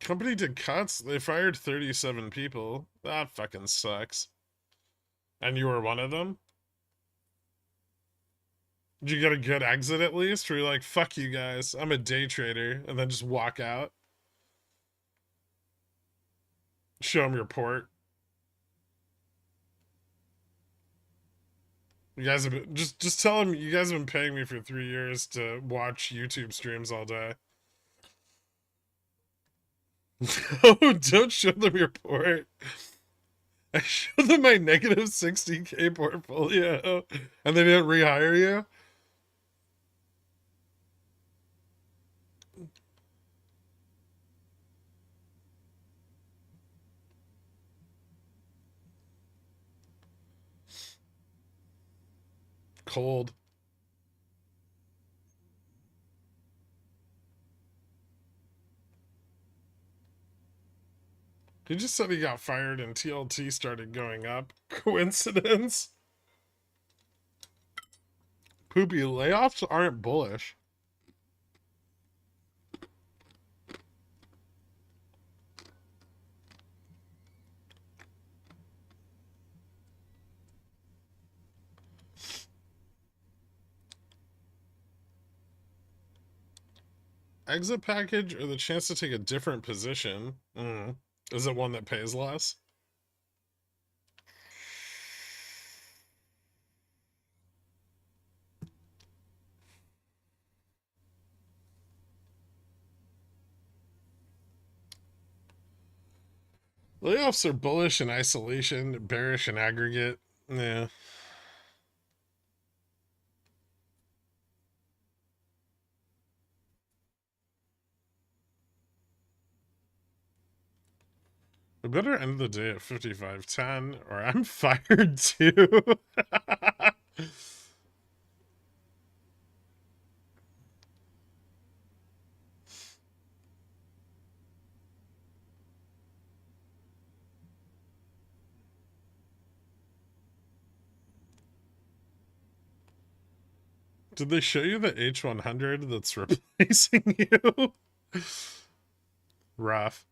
Company did cuts. They fired 37 people. That fucking sucks. And you were one of them? Did you get a good exit at least? Were you like, fuck you guys, I'm a day trader, and then just walk out? Show them your port. You guys have been, just tell him you guys have been paying me for 3 years to watch YouTube streams all day. Oh, don't show them your port. I showed them my negative 60K portfolio and they didn't rehire you? Cold. He just said he got fired and TLT started going up. Coincidence? Poopy, layoffs aren't bullish. Exit package or the chance to take a different position? Is it one that pays less? Layoffs are bullish in isolation, bearish in aggregate. Yeah. We better end the day at 55.10 or I'm fired too. Did they show you the H100 that's replacing you? Rough.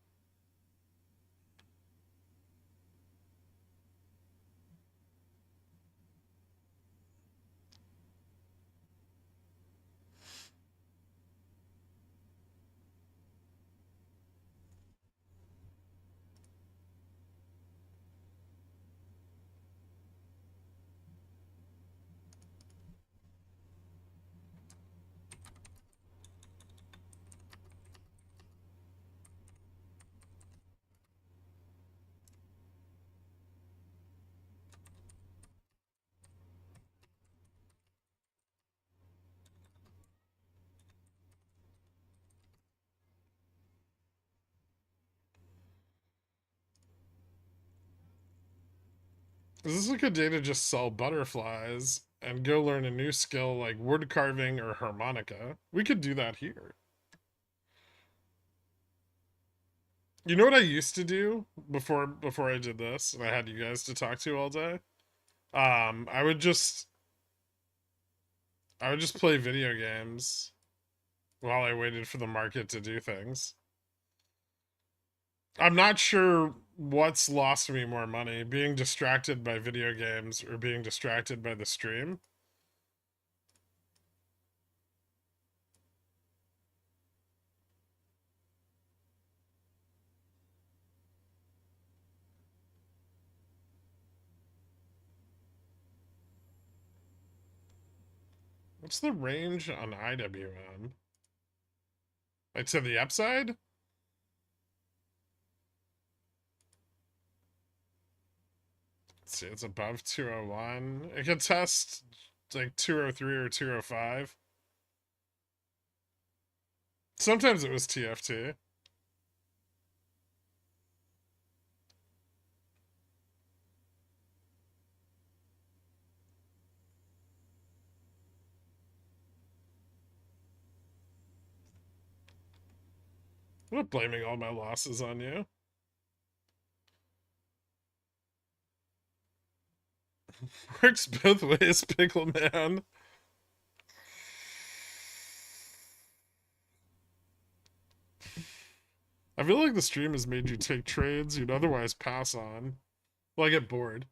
Is this a good day to just sell butterflies and go learn a new skill like wood carving or harmonica? We could do that here. You know what I used to do before I did this and I had you guys to talk to all day? I would just play video games while I waited for the market to do things. I'm not sure what's lost me more money, being distracted by video games or being distracted by the stream. What's the range on IWM? Like to the upside? Let's see, it's above 201. It could test like 203 or 205. Sometimes it was TFT. I'm not blaming all my losses on you. Works both ways, Pickle Man. I feel like the stream has made you take trades you'd otherwise pass on. Well, I get bored.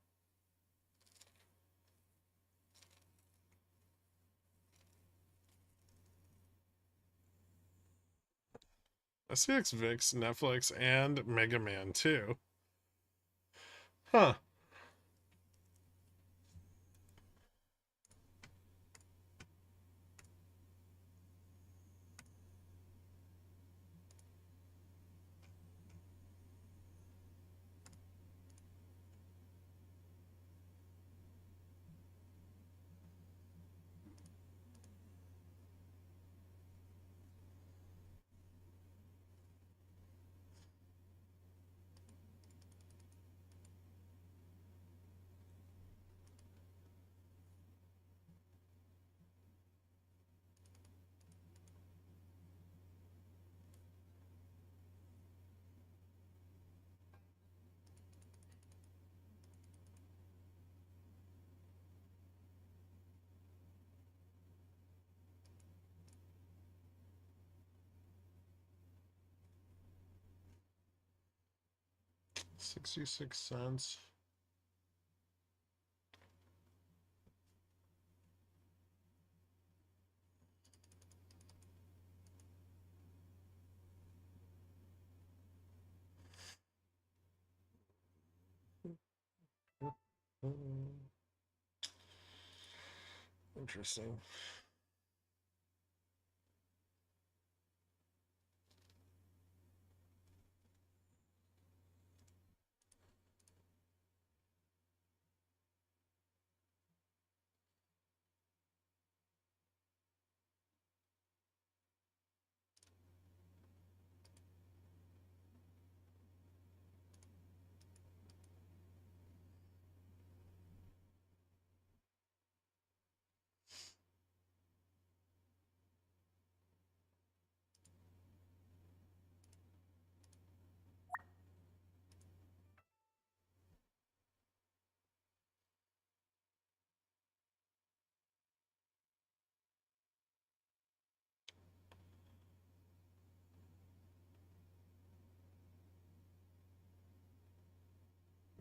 SCX VIX, Netflix, and Mega Man 2. Huh. $0.66. Interesting.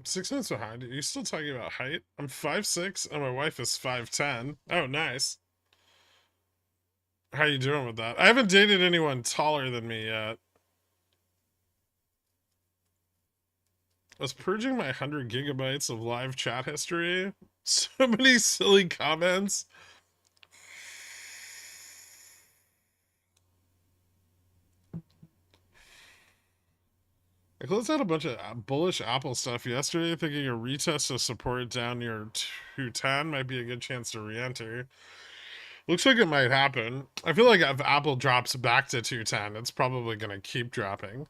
$6 behind. Are you still talking about height? I'm 5'6" and my wife is 5'10". Oh, nice. How you doing with that? I haven't dated anyone taller than me yet. I was purging my 100 gigabytes of live chat history. So many silly comments. I closed out a bunch of bullish Apple stuff yesterday, thinking a retest of support down near 210 might be a good chance to re-enter. Looks like it might happen. I feel like if Apple drops back to 210, it's probably going to keep dropping.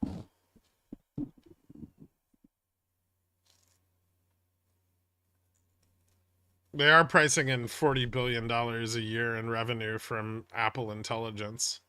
They are pricing in $40 billion a year in revenue from Apple Intelligence.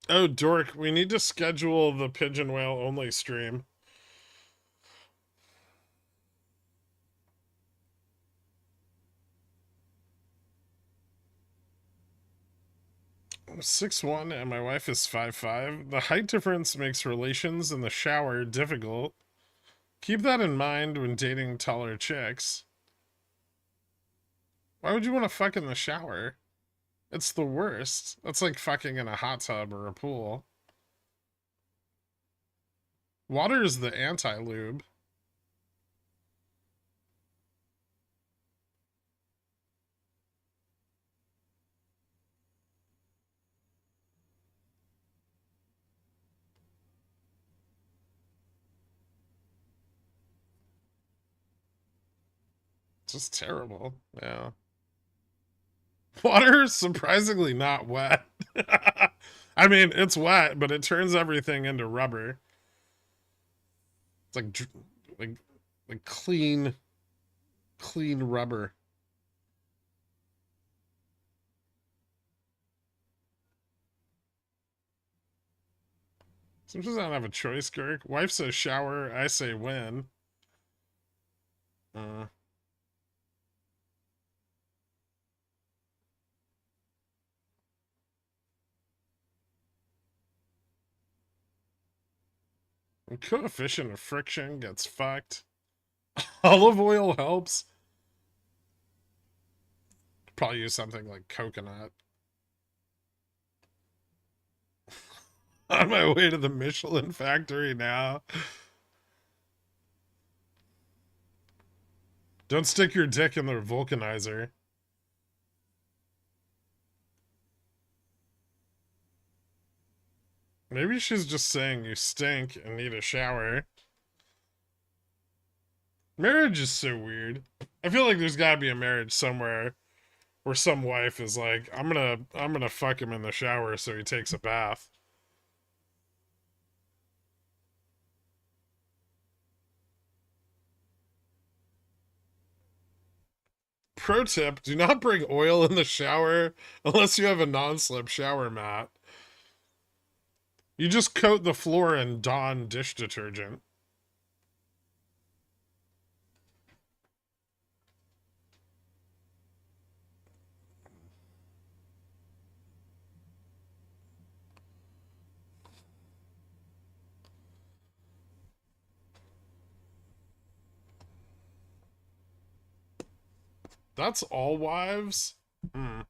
Oh, Dork, we need to schedule the Pigeon Whale only stream. I'm 6'1" and my wife is 5'5". The height difference makes relations in the shower difficult. Keep that in mind when dating taller chicks. Why would you want to fuck in the shower? It's the worst. That's like fucking in a hot tub or a pool. Water is the anti-lube. It's just terrible. Yeah. Water is surprisingly not wet. I mean, it's wet, but it turns everything into rubber. It's like like clean rubber. Sometimes I don't have a choice, Gherk. Wife says shower, I say win. Uh, the coefficient of friction gets fucked. Olive oil helps. Probably use something like coconut. On my way to the Michelin factory now. Don't stick your dick in the vulcanizer. Maybe she's just saying you stink and need a shower. Marriage is so weird. I feel like there's gotta be a marriage somewhere where some wife is like, I'm gonna fuck him in the shower so he takes a bath. Pro tip, do not bring oil in the shower unless you have a non-slip shower mat. You just coat the floor in Dawn dish detergent. That's all wives? Hmm.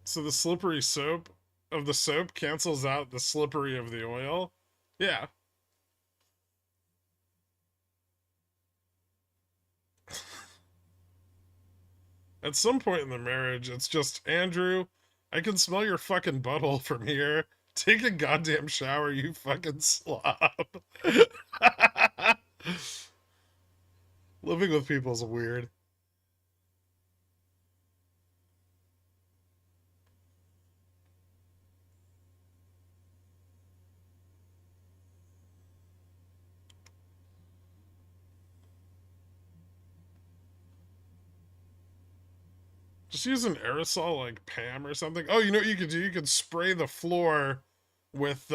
So the slippery soap of the soap cancels out the slippery of the oil? Yeah. At some point in the marriage, it's just, Andrew, I can smell your fucking butthole from here. Take a goddamn shower, you fucking slob. Living with people is weird. Just use an aerosol like Pam or something. Oh, you know what you could do? You could spray the floor with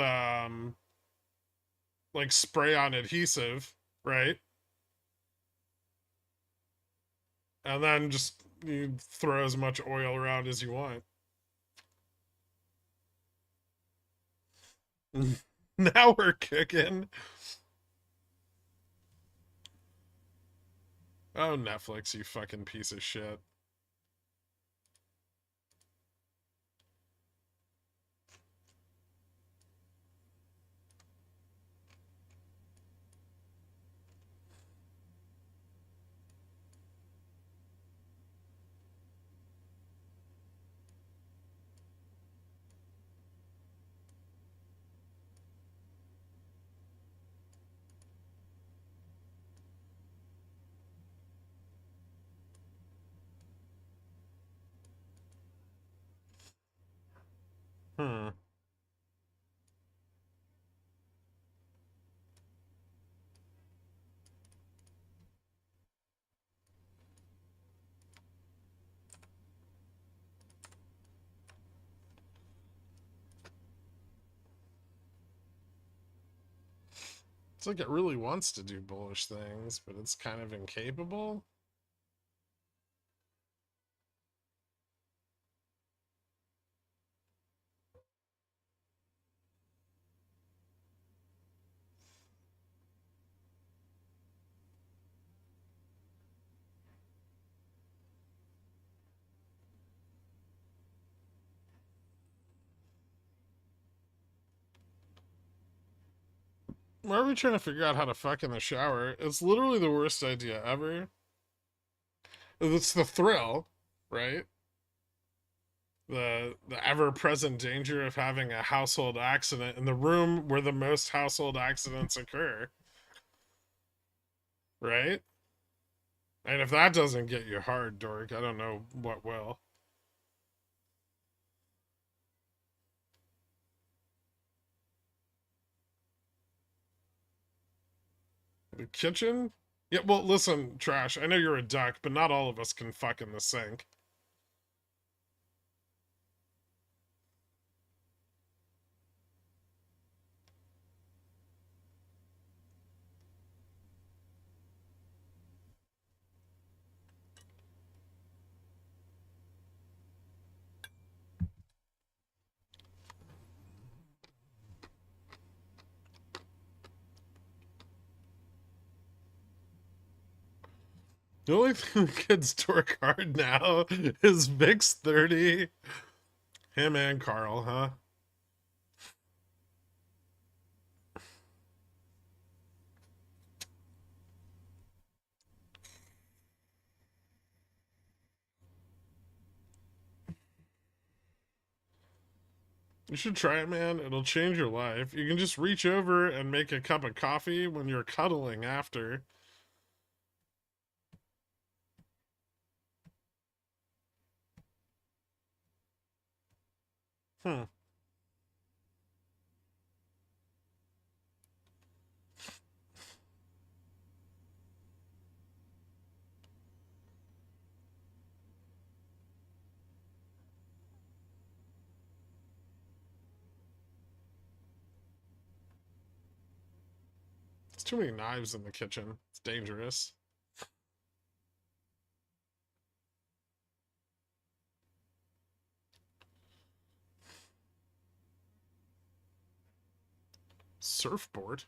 like spray on adhesive, right? And then just you throw as much oil around as you want. Now we're cooking. Oh, Netflix, you fucking piece of shit. Hmm. It's like it really wants to do bullish things, but it's kind of incapable. Why are we trying to figure out how to fuck in the shower? It's literally the worst idea ever. It's the thrill, right? The ever present danger of having a household accident in the room where the most household accidents occur, right? And if that doesn't get you hard, dork, I don't know what will. The kitchen? Yeah, well, listen, Trash, I know you're a duck, but not all of us can fuck in the sink. The only thing the kids dork hard now is Vic's 30. Him and Carl, huh? You should try it, man. It'll change your life. You can just reach over and make a cup of coffee when you're cuddling after. Hmm. There's too many knives in the kitchen. It's dangerous. Surfboard?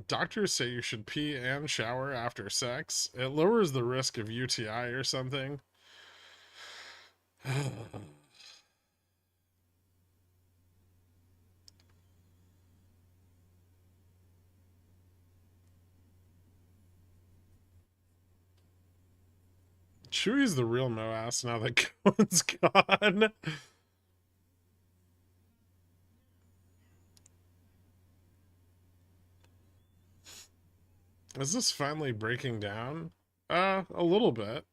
Doctors say you should pee and shower after sex. It lowers the risk of UTI or something. Chewy's the real MOASS now that Cohen's gone. Is this finally breaking down? A little bit.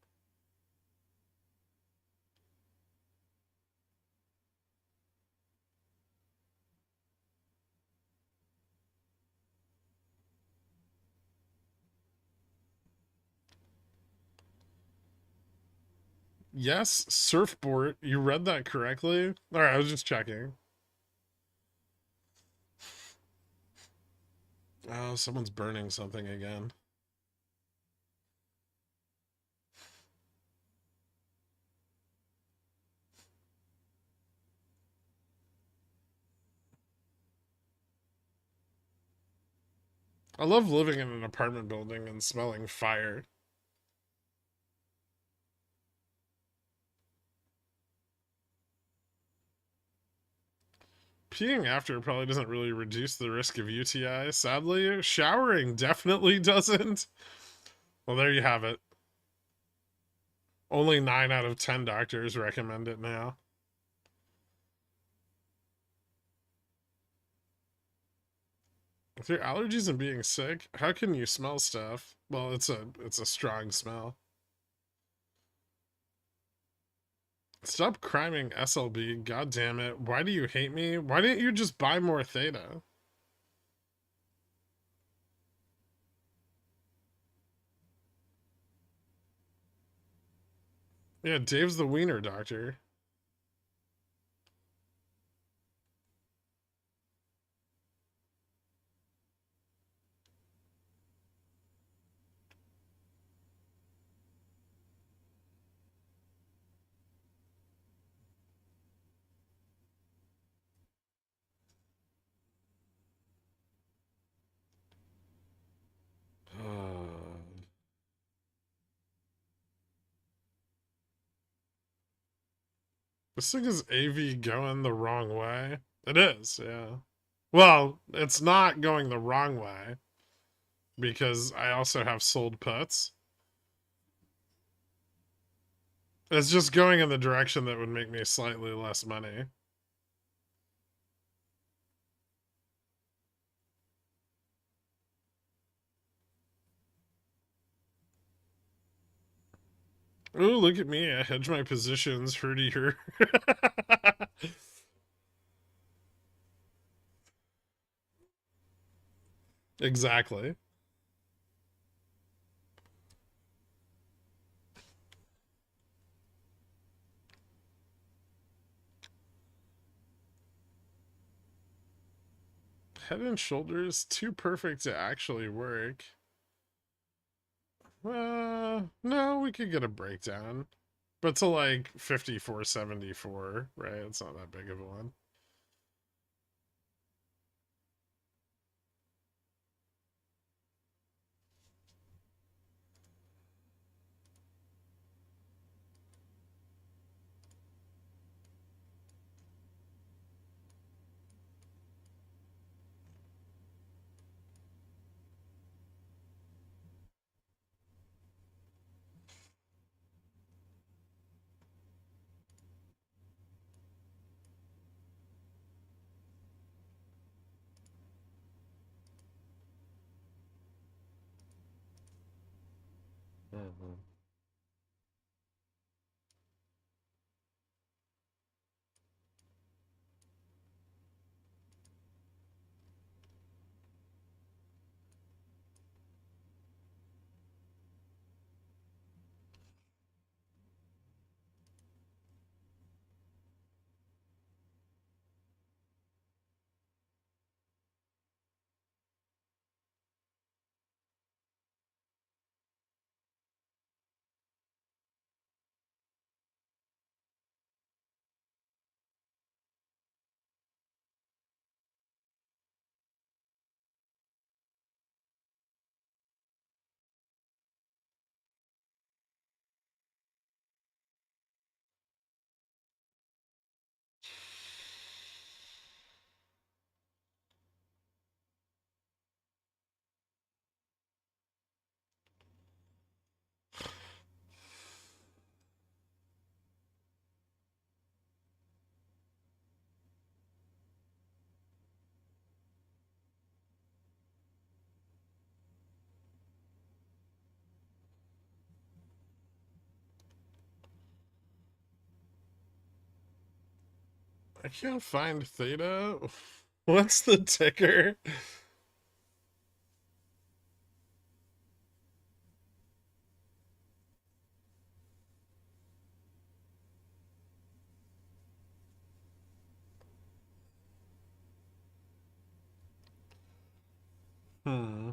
Yes, surfboard. You read that correctly? Alright, I was just checking. Oh, someone's burning something again. I love living in an apartment building and smelling fire. Peeing after probably doesn't really reduce the risk of UTI, sadly. Showering definitely doesn't. Well, there you have it. Only 9 out of 10 doctors recommend it now. With your allergies and being sick, how can you smell stuff? Well, it's a strong smell. Stop criming SLB, god damn it. Why do you hate me? Why didn't you just buy more theta? Yeah, Dave's the wiener doctor. This thing is AV going the wrong way. It is, yeah. Well, it's not going the wrong way because I also have sold puts. It's just going in the direction that would make me slightly less money. Ooh, look at me. I hedge my positions. Herdier. Exactly. Head and shoulders, too perfect to actually work. No, we could get a breakdown. But to like 54.74, right? It's not that big of a one. I can't find theta. What's the ticker? Hmm.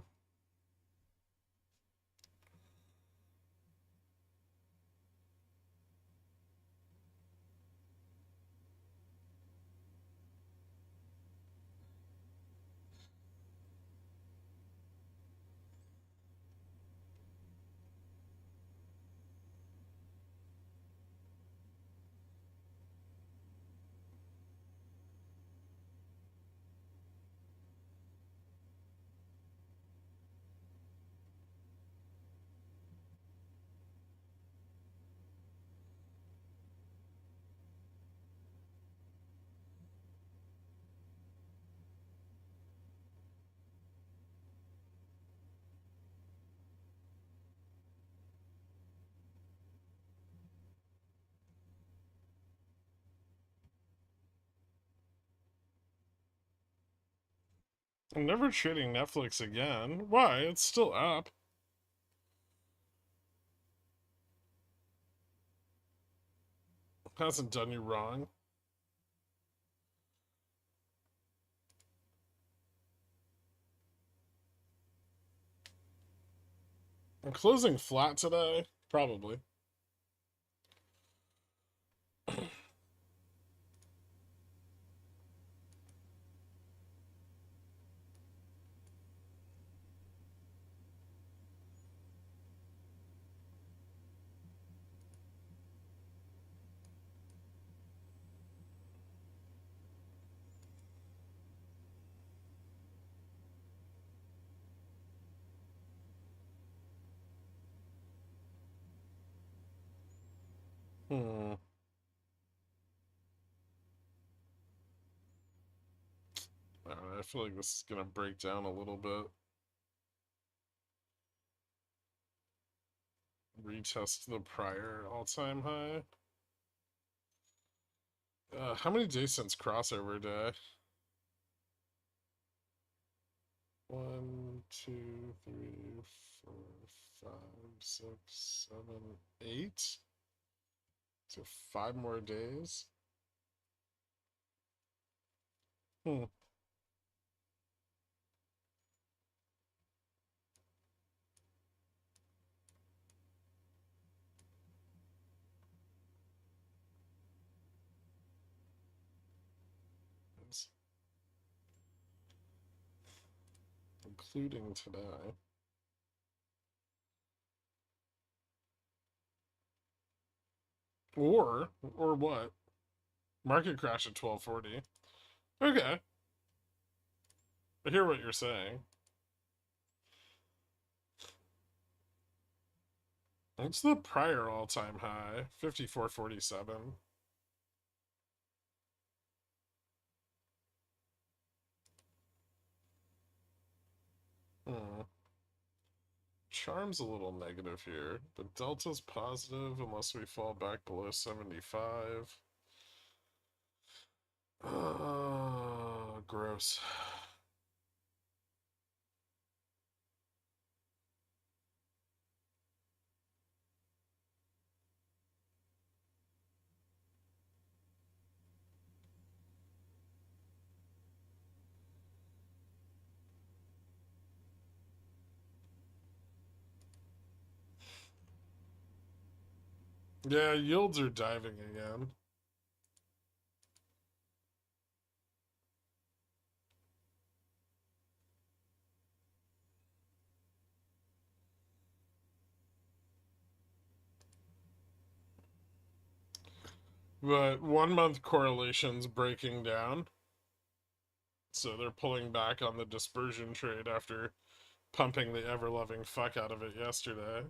I'm never trading Netflix again. Why? It's still up. Hasn't done you wrong. I'm closing flat today. Probably. Hmm. I feel like this is gonna break down a little bit. Retest the prior all-time high. How many days since crossover day? 1, 2, 3, 4, 5, 6, 7, 8. So 5 more days. Hmm. Including today. Or what? Market crash at 1240. Okay. I hear what you're saying. What's the prior all-time high? 5447. Hmm. Charm's a little negative here, but Delta's positive unless we fall back below 75. Gross. Yeah, yields are diving again. But 1 month correlation's breaking down. So they're pulling back on the dispersion trade after pumping the ever loving fuck out of it yesterday.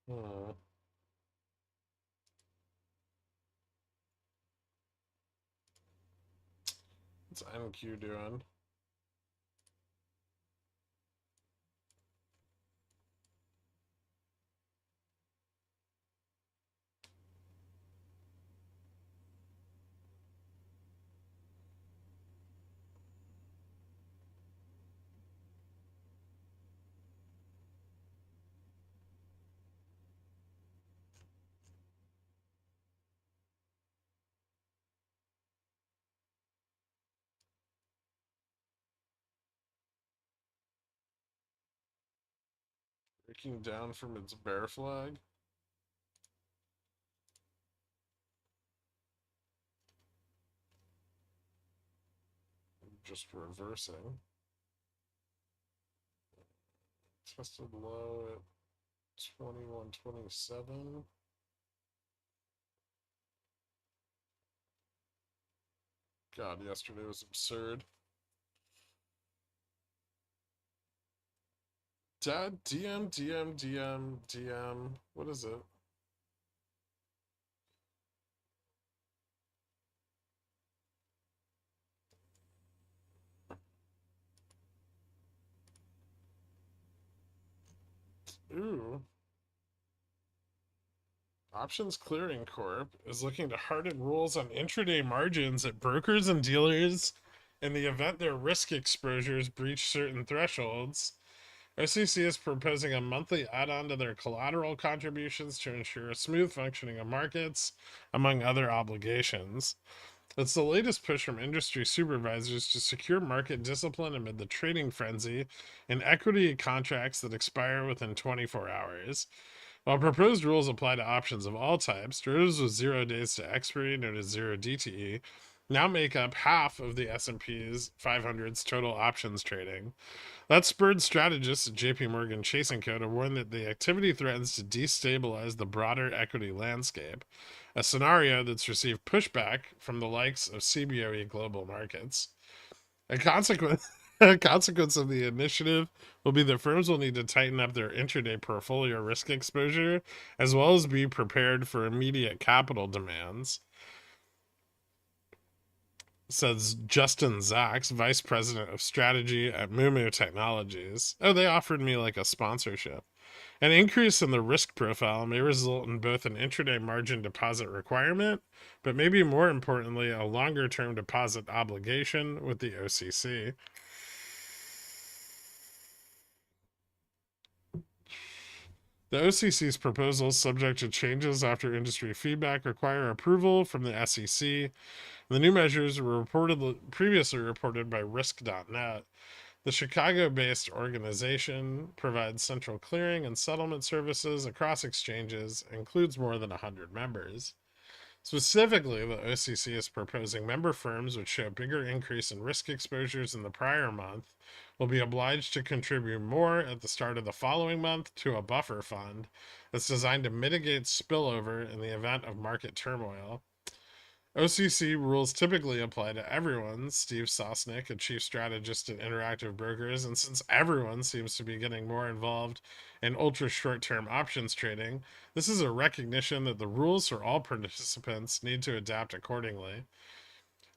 Hmm. What's NQ doing? Breaking down from its bear flag. Just reversing. Tested low at 21.27. God, yesterday was absurd. Dad, DM. What is it? Ooh. Options Clearing Corp is looking to harden rules on intraday margins at brokers and dealers in the event their risk exposures breach certain thresholds. OCC is proposing a monthly add on to their collateral contributions to ensure a smooth functioning of markets, among other obligations. It's the latest push from industry supervisors to secure market discipline amid the trading frenzy in equity contracts that expire within 24 hours. While proposed rules apply to options of all types, derivatives with 0 days to expiry, known as 0 DTE, now make up half of the S&P's 500's total options trading. That spurred strategists at JP Morgan Chase & Co. to warn that the activity threatens to destabilize the broader equity landscape, a scenario that's received pushback from the likes of CBOE Global Markets. A consequence, a consequence of the initiative will be that firms will need to tighten up their intraday portfolio risk exposure, as well as be prepared for immediate capital demands, says Justin Zaks, Vice President of Strategy at Mumu Technologies. Oh, they offered me like a sponsorship. An increase in the risk profile may result in both an intraday margin deposit requirement, but maybe more importantly, a longer term deposit obligation with the OCC. The OCC's proposals, subject to changes after industry feedback, require approval from the SEC. The new measures were previously reported by Risk.net. The Chicago based organization provides central clearing and settlement services across exchanges, and includes more than 100 members. Specifically, the OCC is proposing member firms which show bigger increase in risk exposures in the prior month will be obliged to contribute more at the start of the following month to a buffer fund that's designed to mitigate spillover in the event of market turmoil. OCC rules typically apply to everyone, Steve Sosnick, a chief strategist at Interactive Brokers, and since everyone seems to be getting more involved in ultra short term options trading, this is a recognition that the rules for all participants need to adapt accordingly.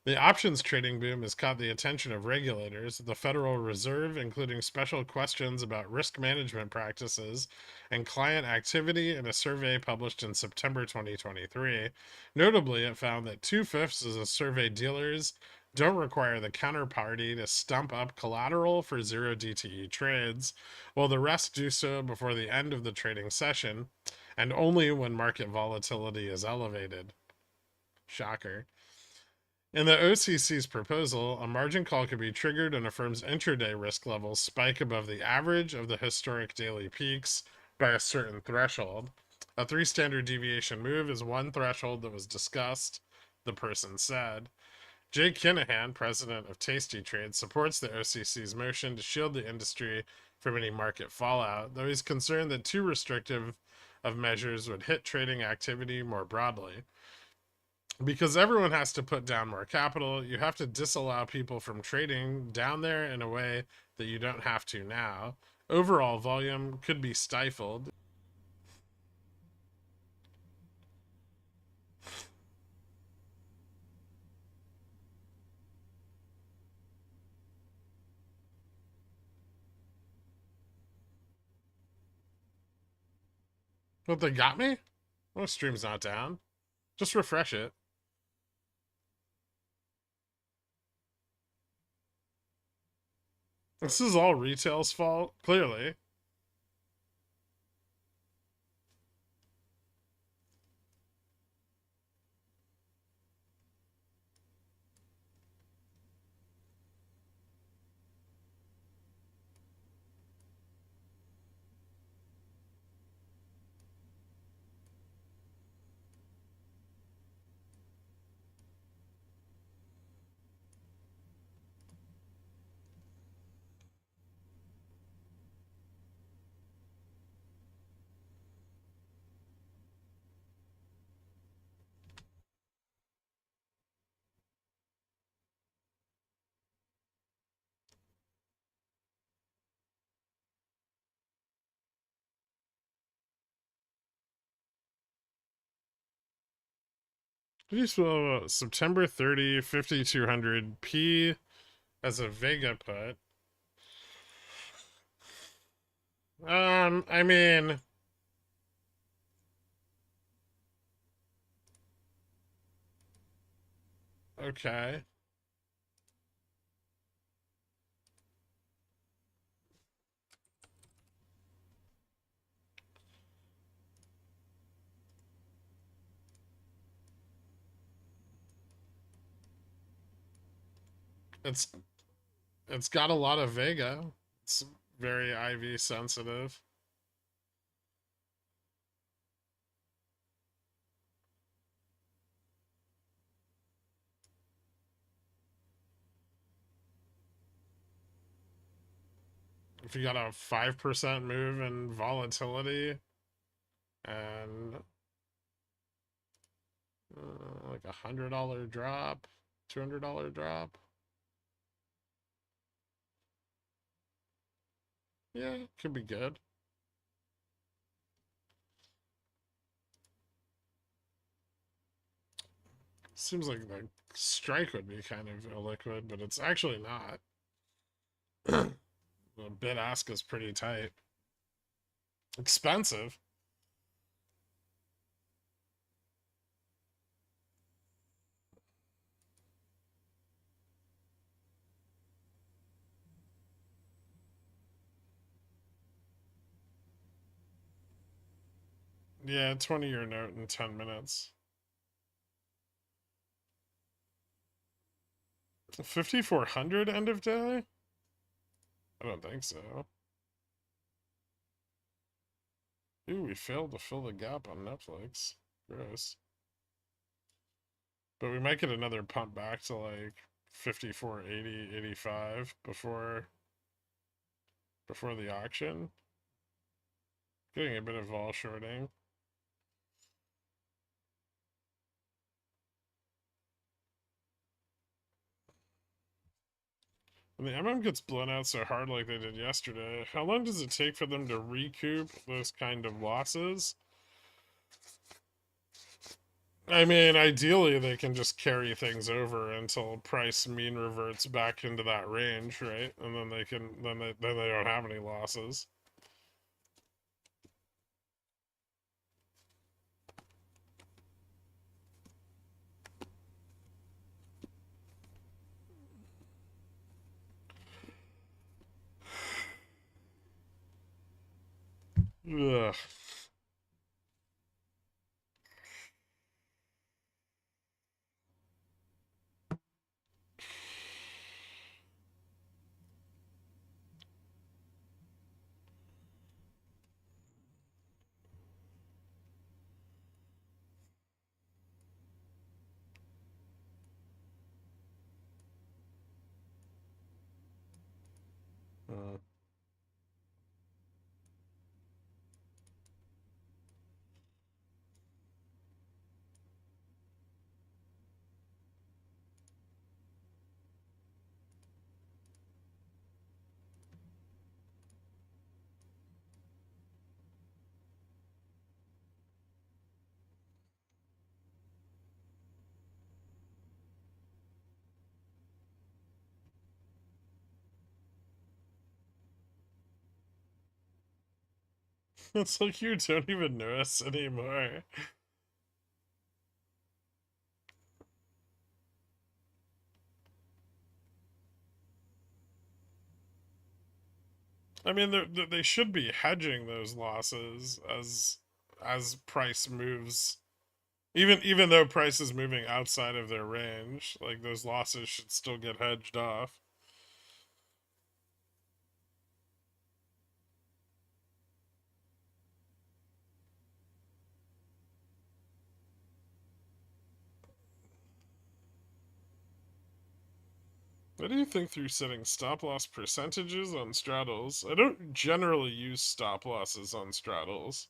The options trading boom has caught the attention of regulators, the Federal Reserve, including special questions about risk management practices and client activity in a survey published in September 2023. Notably, it found that 2/5 of the survey dealers don't require the counterparty to stump up collateral for zero DTE trades, while the rest do so before the end of the trading session, and only when market volatility is elevated. Shocker. In the OCC's proposal, a margin call could be triggered when a firm's intraday risk levels spike above the average of the historic daily peaks by a certain threshold. A 3 standard deviation move is one threshold that was discussed, the person said. Jay Kinahan, president of Tasty Trade, supports the OCC's motion to shield the industry from any market fallout, though he's concerned that too restrictive of measures would hit trading activity more broadly. Because everyone has to put down more capital, you have to disallow people from trading down there in a way that you don't have to now. Overall volume could be stifled. What, they got me? Oh, stream's not down. Just refresh it. This is all retail's fault, clearly. What do you spell about September 30, 5200 P as a Vega put? I mean, okay. It's it's got a lot of Vega. It's very IV sensitive. If you got a 5% move in volatility and like $100 drop, $200 drop, yeah, could be good. Seems like the strike would be kind of illiquid, but it's actually not. The bid ask is pretty tight. Expensive. Yeah, 20-year note in 10 minutes. 5,400 end of day? I don't think so. Ooh, we failed to fill the gap on Netflix. Gross. But we might get another pump back to like 54.80, 85 before the auction. Getting a bit of vol shorting. When the MM gets blown out so hard like they did yesterday, how long does it take for them to recoup those kind of losses? I mean, ideally they can just carry things over until price mean reverts back into that range, right? And then they can then they don't have any losses. Ugh. Uh. It's like you don't even notice anymore. I mean, they should be hedging those losses as price moves. Even though price is moving outside of their range, like those losses should still get hedged off. What do you think through setting stop loss percentages on straddles? I don't generally use stop losses on straddles.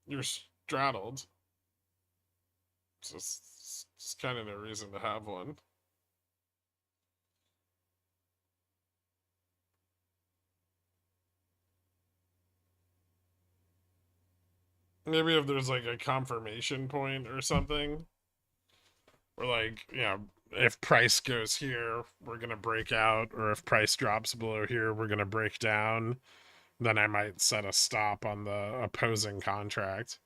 You're straddled. So it's kind of no reason to have one. Maybe if there's like a confirmation point or something. Or like, you know, if price goes here, we're gonna break out, or if price drops below here, we're gonna break down. Then I might set a stop on the opposing contract.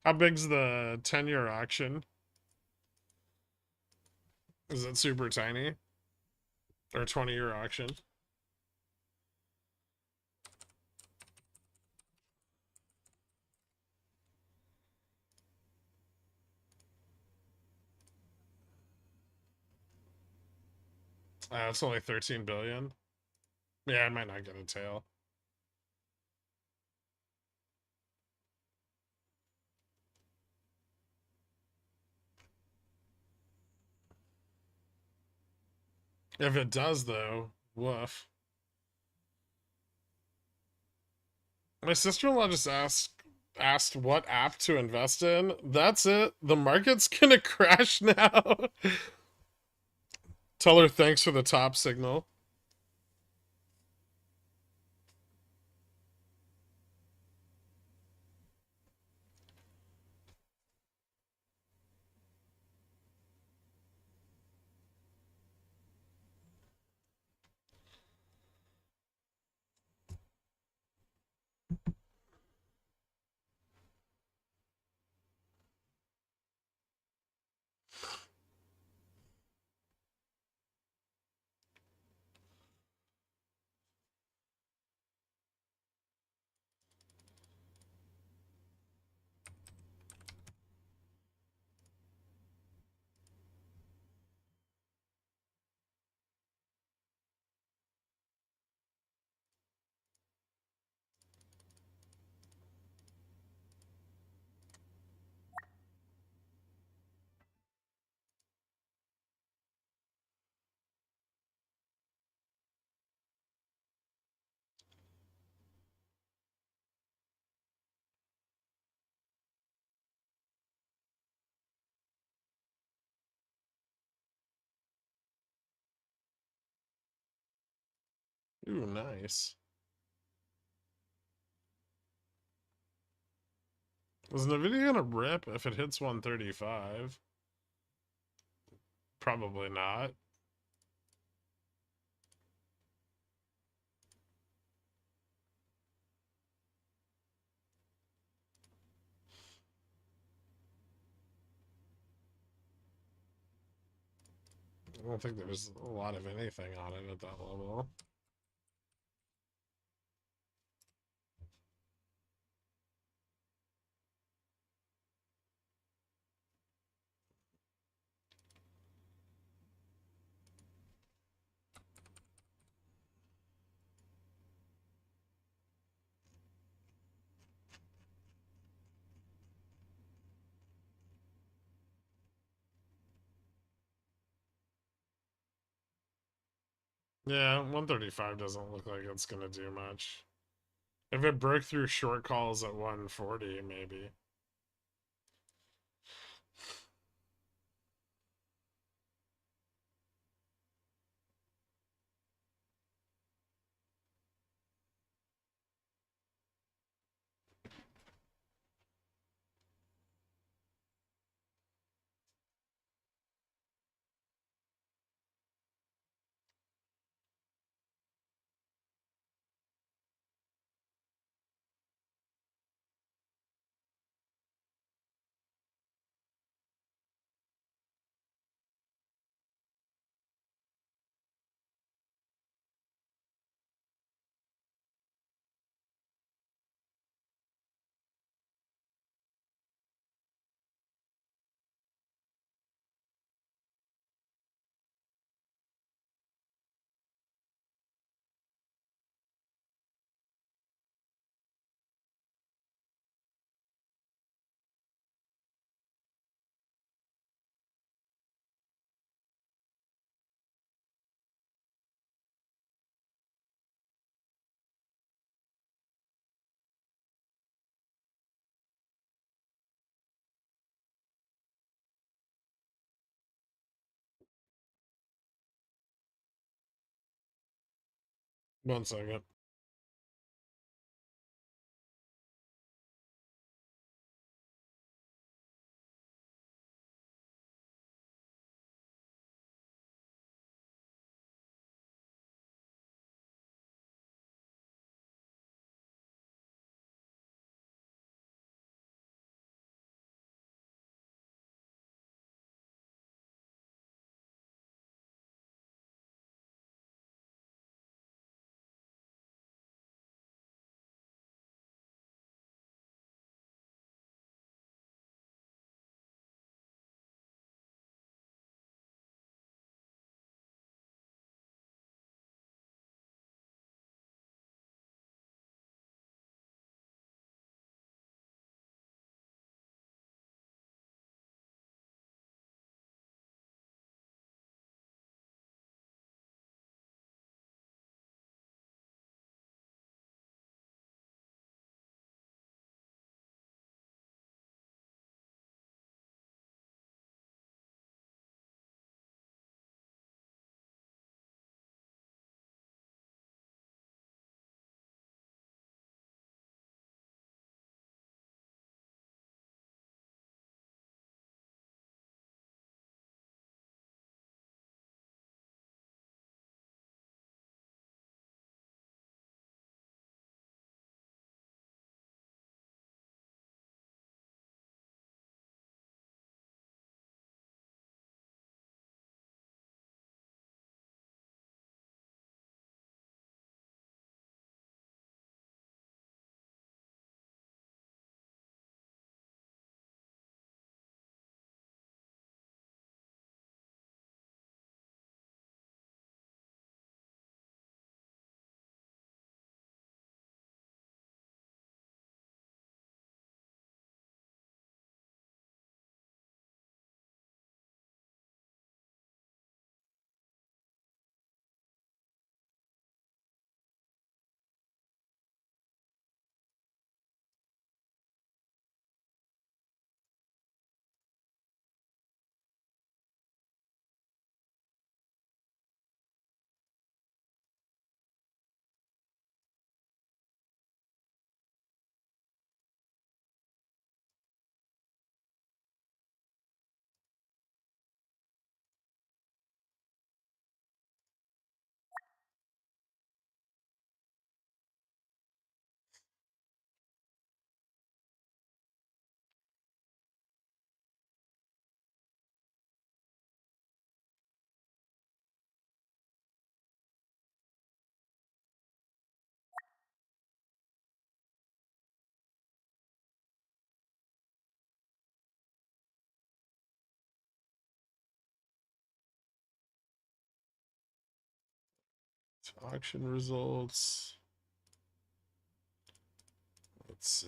How big's the 10-year auction? Is it super tiny? Or 20-year auction? It's only 13 billion. Yeah, I might not get a tail. If it does, though, woof. My sister-in-law just asked what app to invest in. That's it. The market's gonna crash now. Tell her thanks for the top signal. Ooh, nice. Is Nvidia gonna rip if it hits 135? Probably not. I don't think there's a lot of anything on it at that level. Yeah, 135 doesn't look like it's gonna do much. If it broke through short calls at 140, maybe. One second. Auction results. Let's see.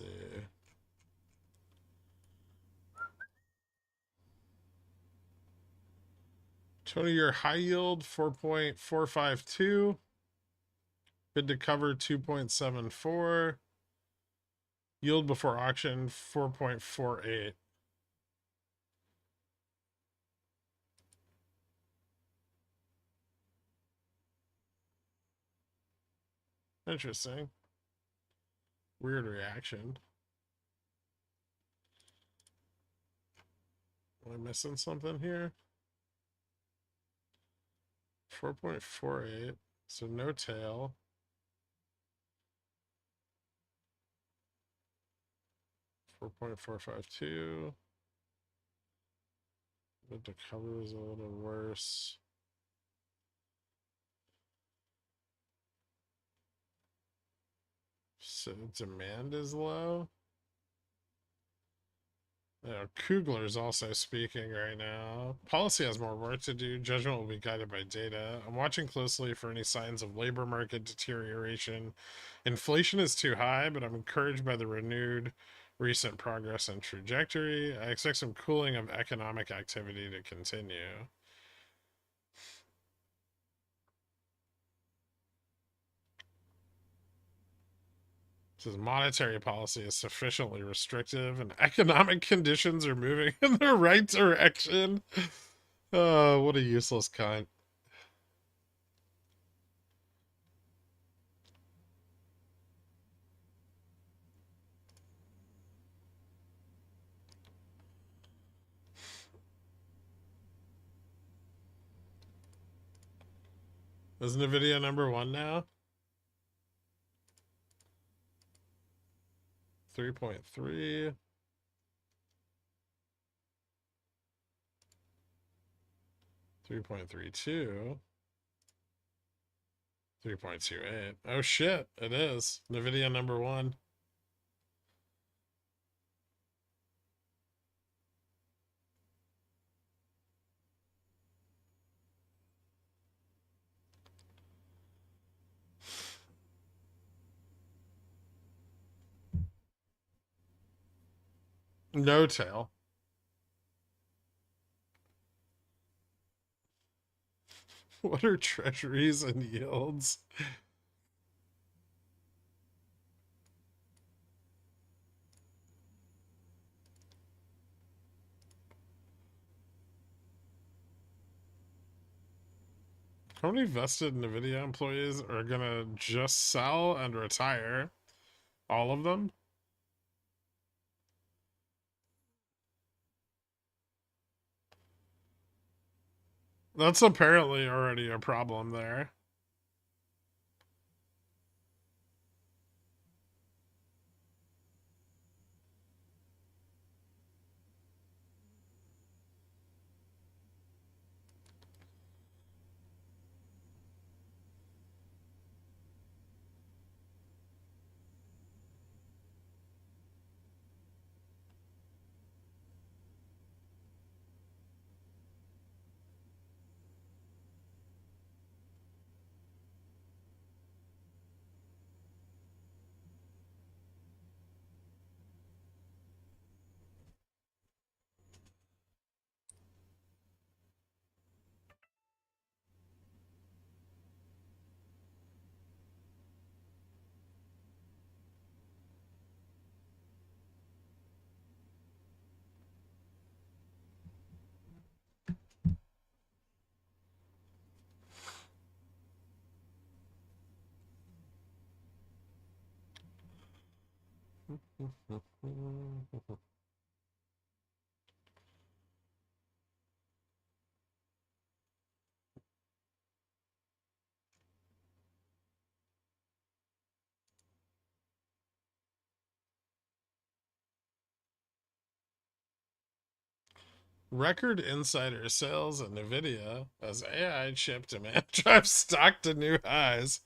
20-year high yield 4.452. Bid to cover 2.74. Yield before auction 4.48. Interesting. Weird reaction. Am I missing something here? 4.48. So no tail. 4.452. But the cover is a little worse. So demand is low. Kugler's also speaking right now. Policy has more work to do. Judgment will be guided by data. I'm watching closely for any signs of labor market deterioration. Inflation is too high, but I'm encouraged by the renewed recent progress and trajectory. I expect some cooling of economic activity to continue. Says monetary policy is sufficiently restrictive and economic conditions are moving in the right direction. Oh, what a useless cunt. Is NVIDIA #1 now? 3.3. 3.32. 3.28. Oh shit, it is. NVIDIA #1. No tail. What are treasuries and yields? How many vested NVIDIA employees are gonna just sell and retire? All of them? That's apparently already a problem there. Record insider sales at NVIDIA as AI chip demand drives stock to new highs.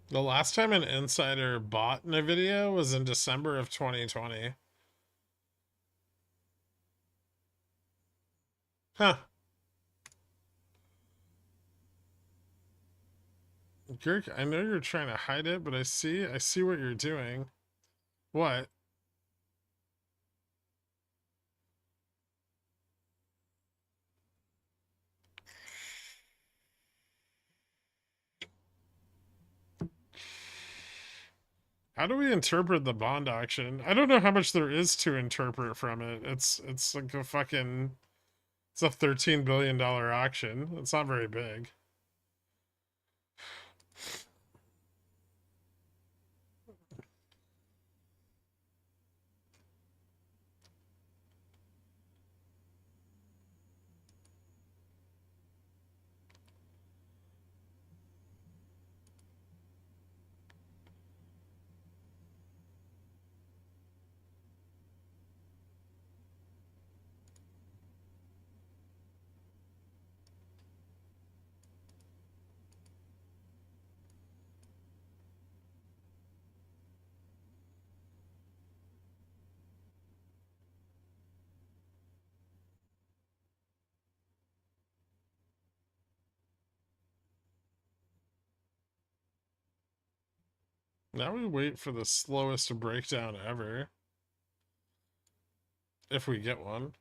The last time an insider bought Nvidia was in December of 2020. Huh. Gherk, I know you're trying to hide it, but I see what you're doing. What? How do we interpret the bond auction? I don't know how much there is to interpret from it. It's like a fucking it's a $13 billion auction. It's not very big. Now we wait for the slowest breakdown ever. If we get one.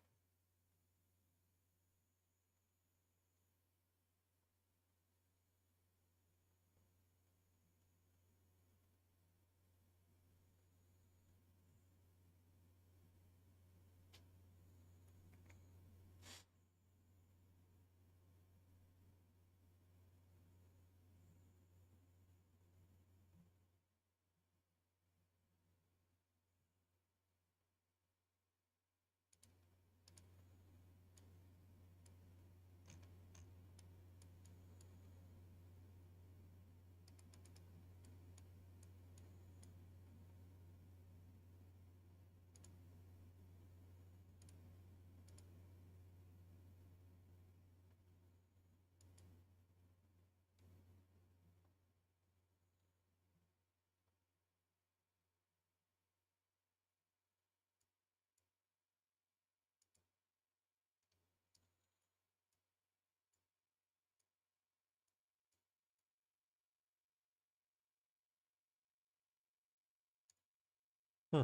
Hmm.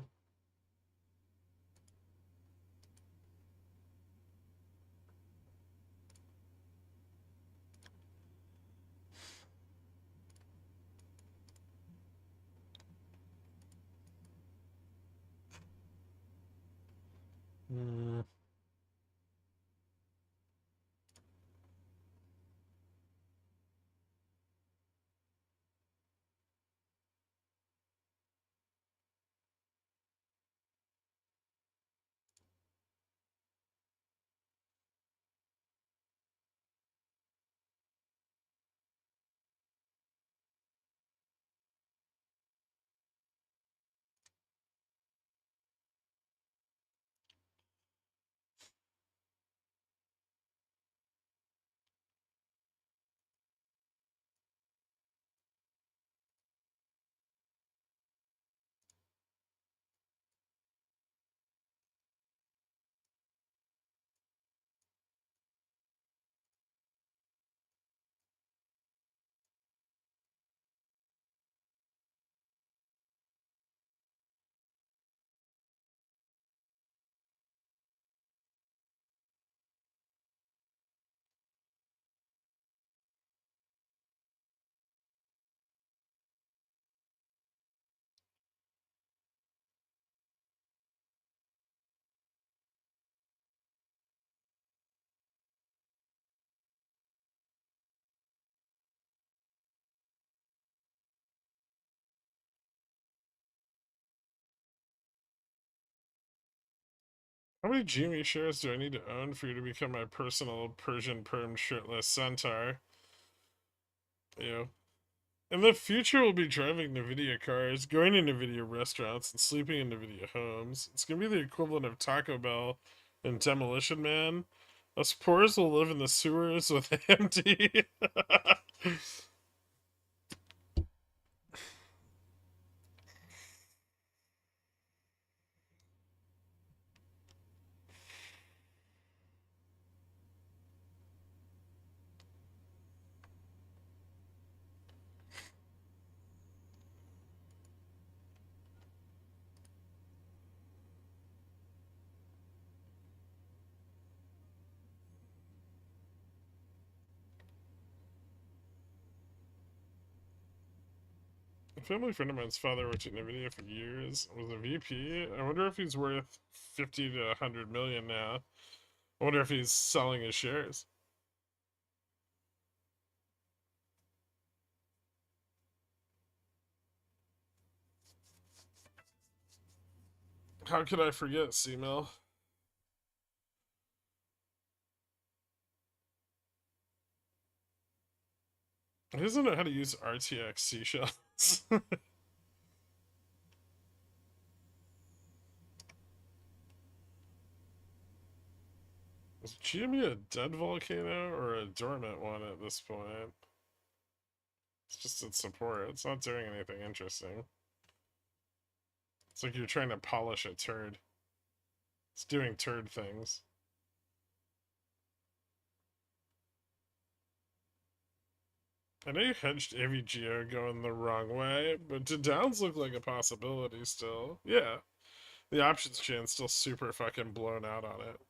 Mm. How many Gme shares do I need to own for you to become my personal Persian perm shirtless centaur? Ew. In the future, we'll be driving NVIDIA cars, going to NVIDIA restaurants, and sleeping in NVIDIA homes. It's gonna be the equivalent of Taco Bell and Demolition Man. Us poors will live in the sewers with AMD. family friend of mine's father worked at NVIDIA for years, was a VP. I wonder if he's worth 50 to 100 million now. I wonder if he's selling his shares. How could I forget, C-Mill? He doesn't know how to use RTX seashells. Is GME a dead volcano or a dormant one at this point? It's just its support. It's not doing anything interesting. It's like you're trying to polish a turd. It's doing turd things. I know you hedged AVGO going the wrong way, but do downs look like a possibility still? Yeah. The options chain's still super fucking blown out on it.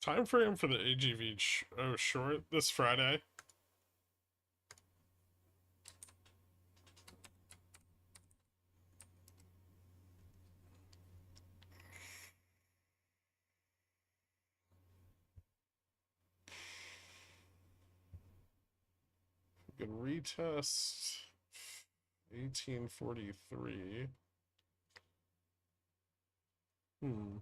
Time frame for the AGV short this Friday. We can retest 1843. Hmm.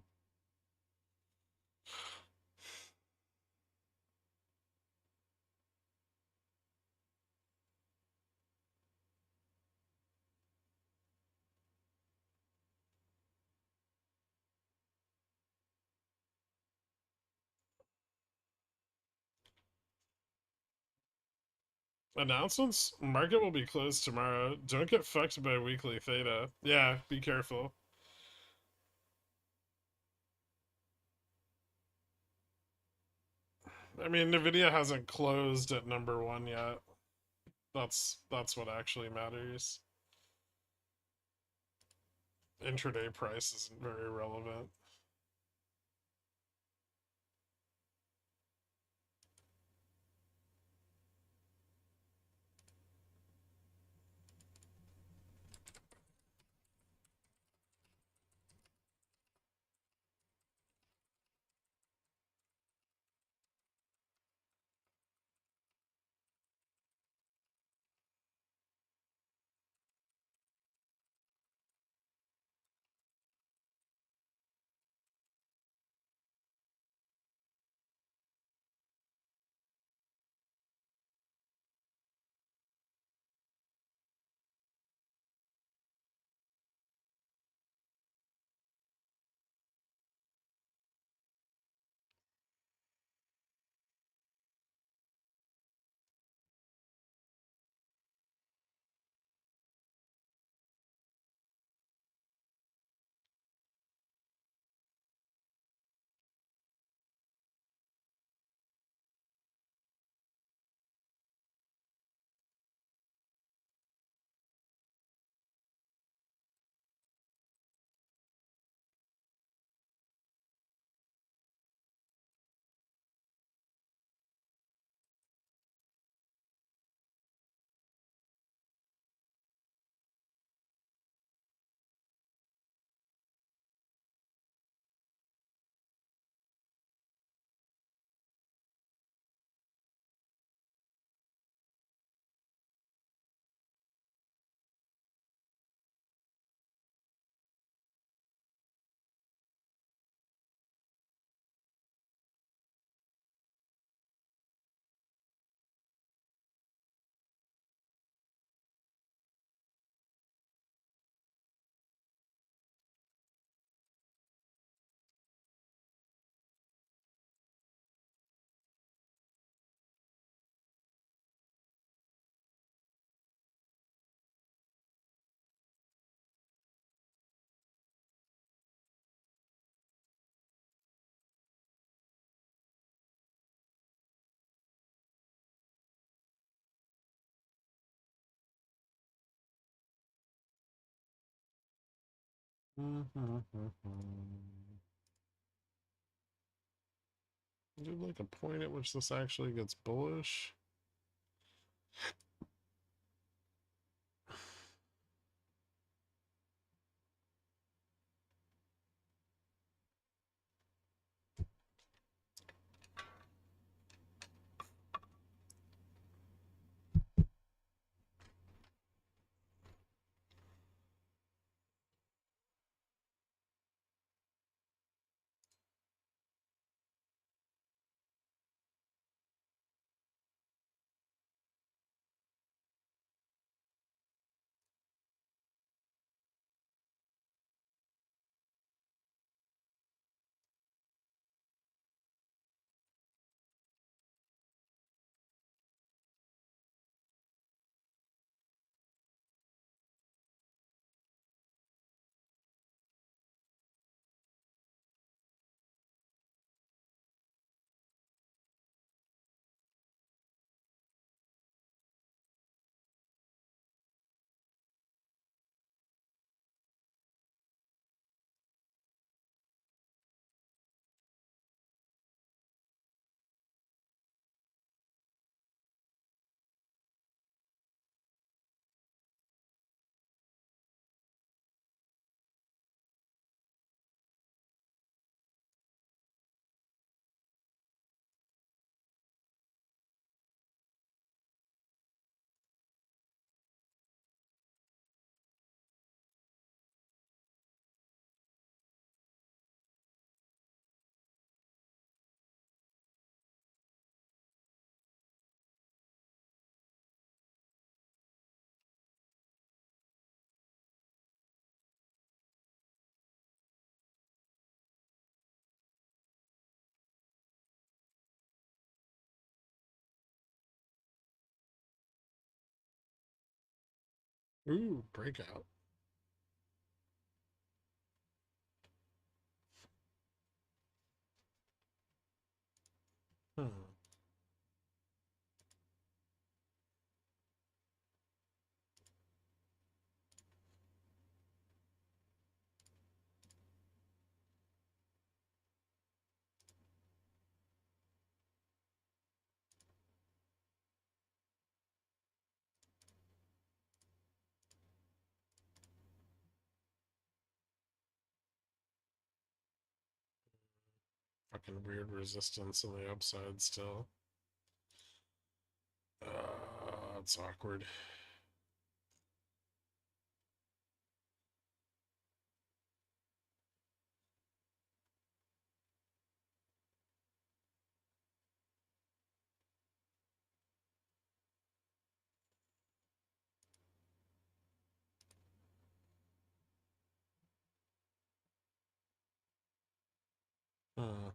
Announcements? Market will be closed tomorrow. Don't get fucked by weekly theta. Yeah, be careful. I mean, Nvidia hasn't closed at number one yet. That's what actually matters. Intraday price isn't very relevant. Is there like a point at which this actually gets bullish? Ooh, breakout. Hmm. Fucking weird resistance on the upside still. It's awkward. Hmm.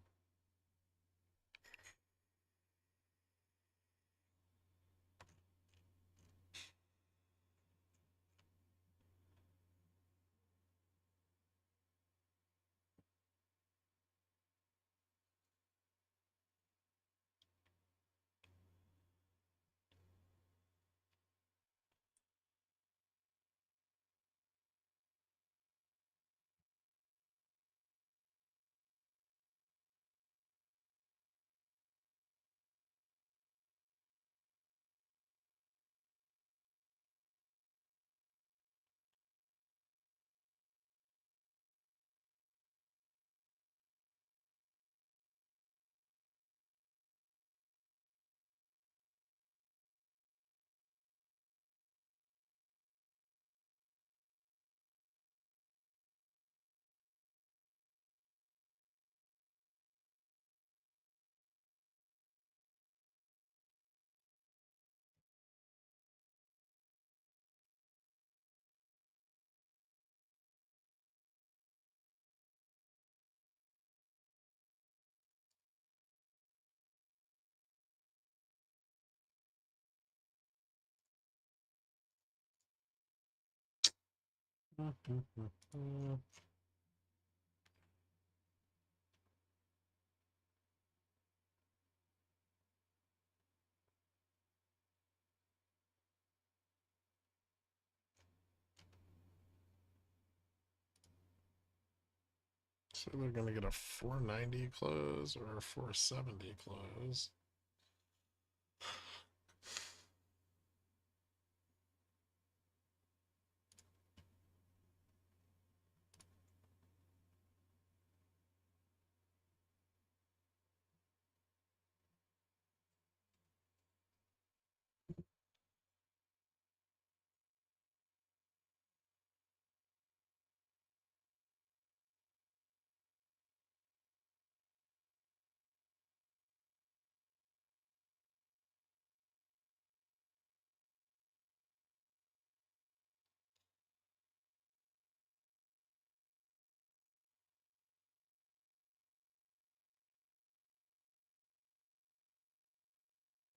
So they're gonna get a 490 close or a 470 close.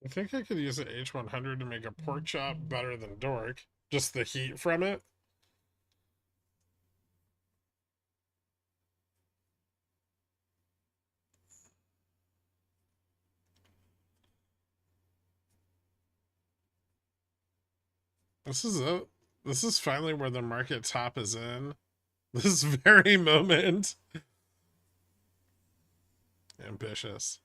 I think I could use an H100 to make a pork chop better than Dork. Just the heat from it. This is it. This is finally where the market top is in. This very moment. Ambitious.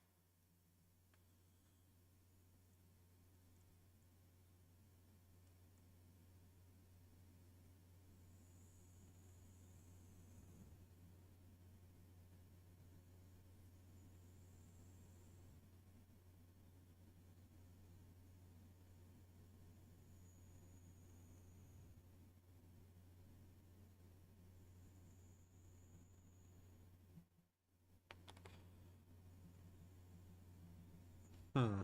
Hmm.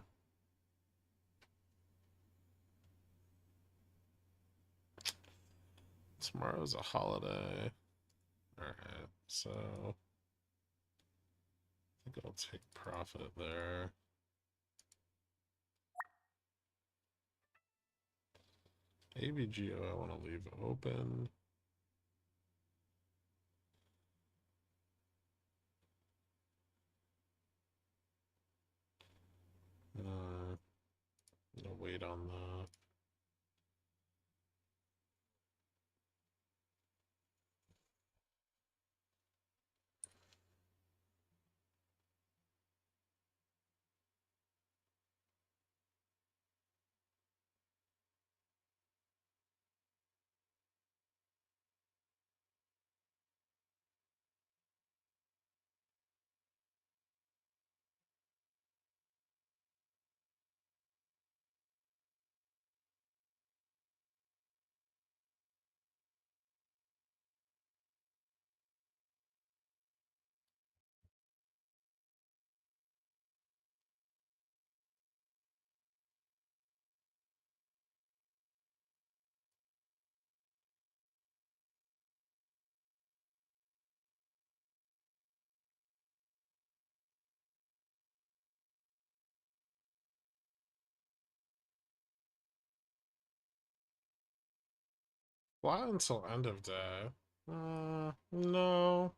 Tomorrow's a holiday. Alright, so I think I'll take profit there. AVGO I want to leave open. I'll wait on the fly until end of day. No.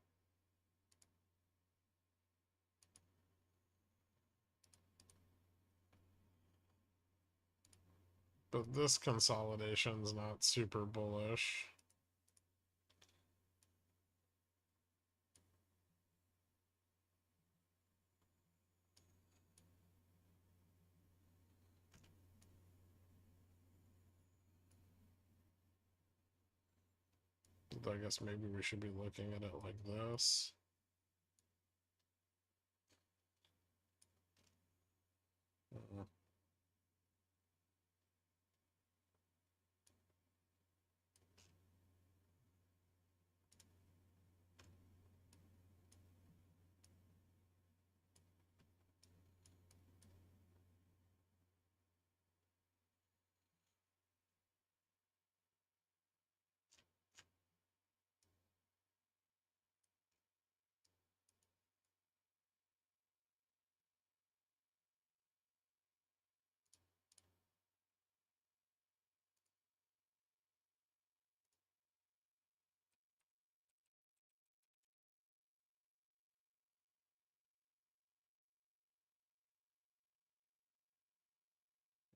But this consolidation's not super bullish. I guess maybe we should be looking at it like this.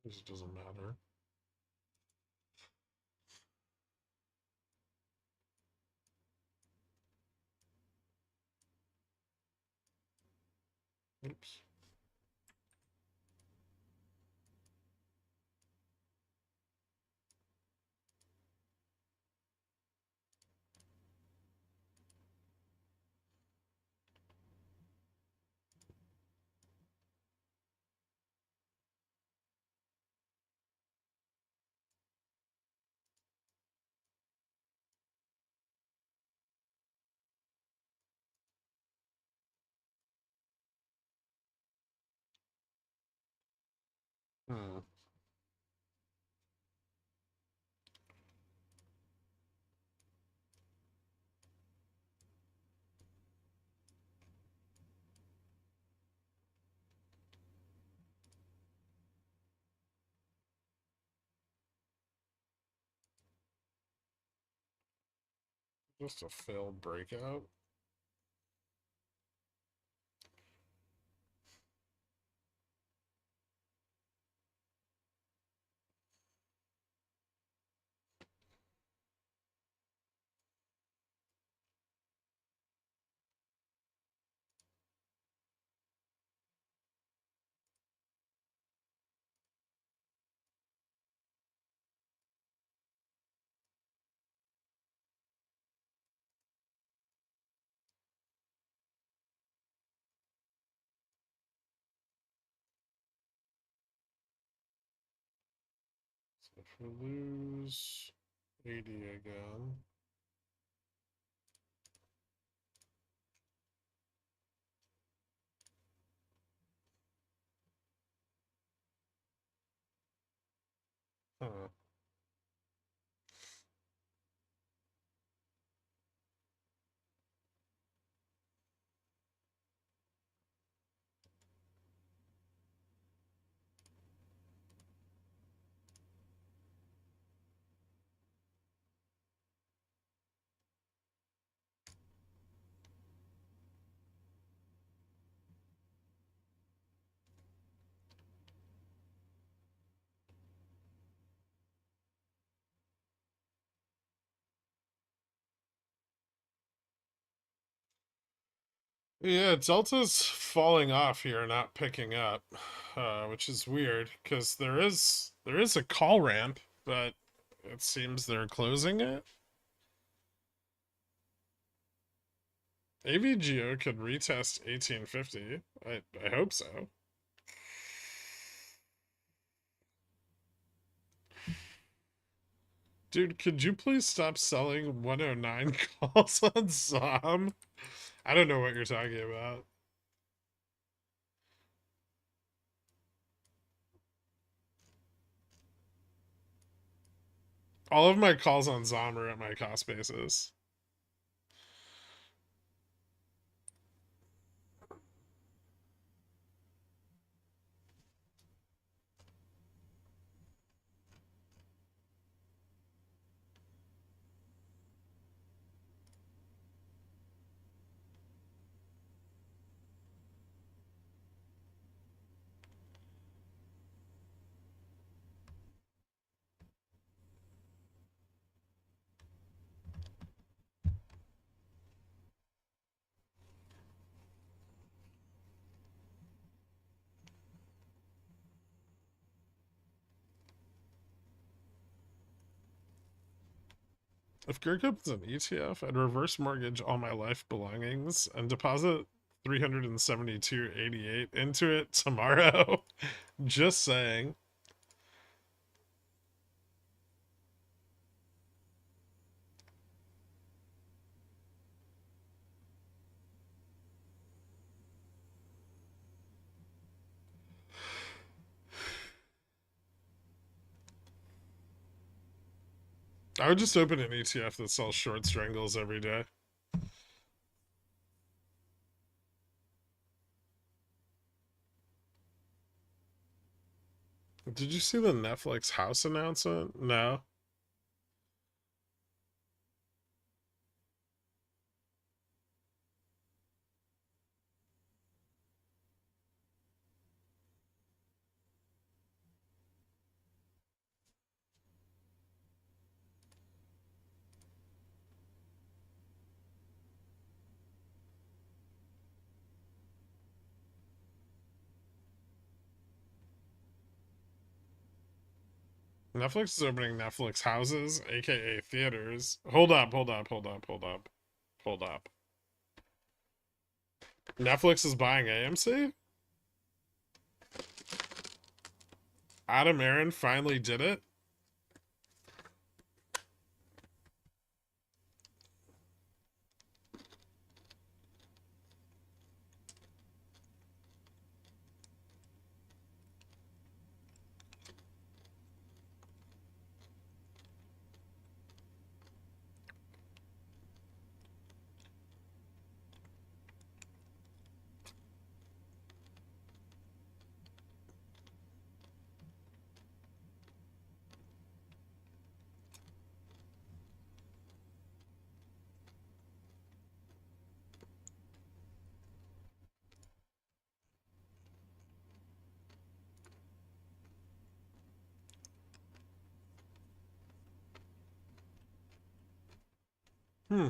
This doesn't matter. Hmm. Just a failed breakout. So if we lose 80 again. Huh. Yeah, Delta's falling off here, not picking up, which is weird because there is a call ramp, but it seems they're closing it. AVGO could retest 1850. I hope so. Dude, could you please stop selling 109 calls on Zom? I don't know what you're talking about. All of my calls on Zom are at my cost basis. If Gherkin's an ETF, I'd reverse mortgage all my life belongings and deposit 372.88 into it tomorrow. Just saying. I would just open an ETF that sells short strangles every day. Did you see the Netflix house announcement? No. Netflix is opening Netflix houses, aka theaters. Hold up, hold up, hold up, hold up, hold up. Netflix is buying AMC? Adam Aaron finally did it? Hmm.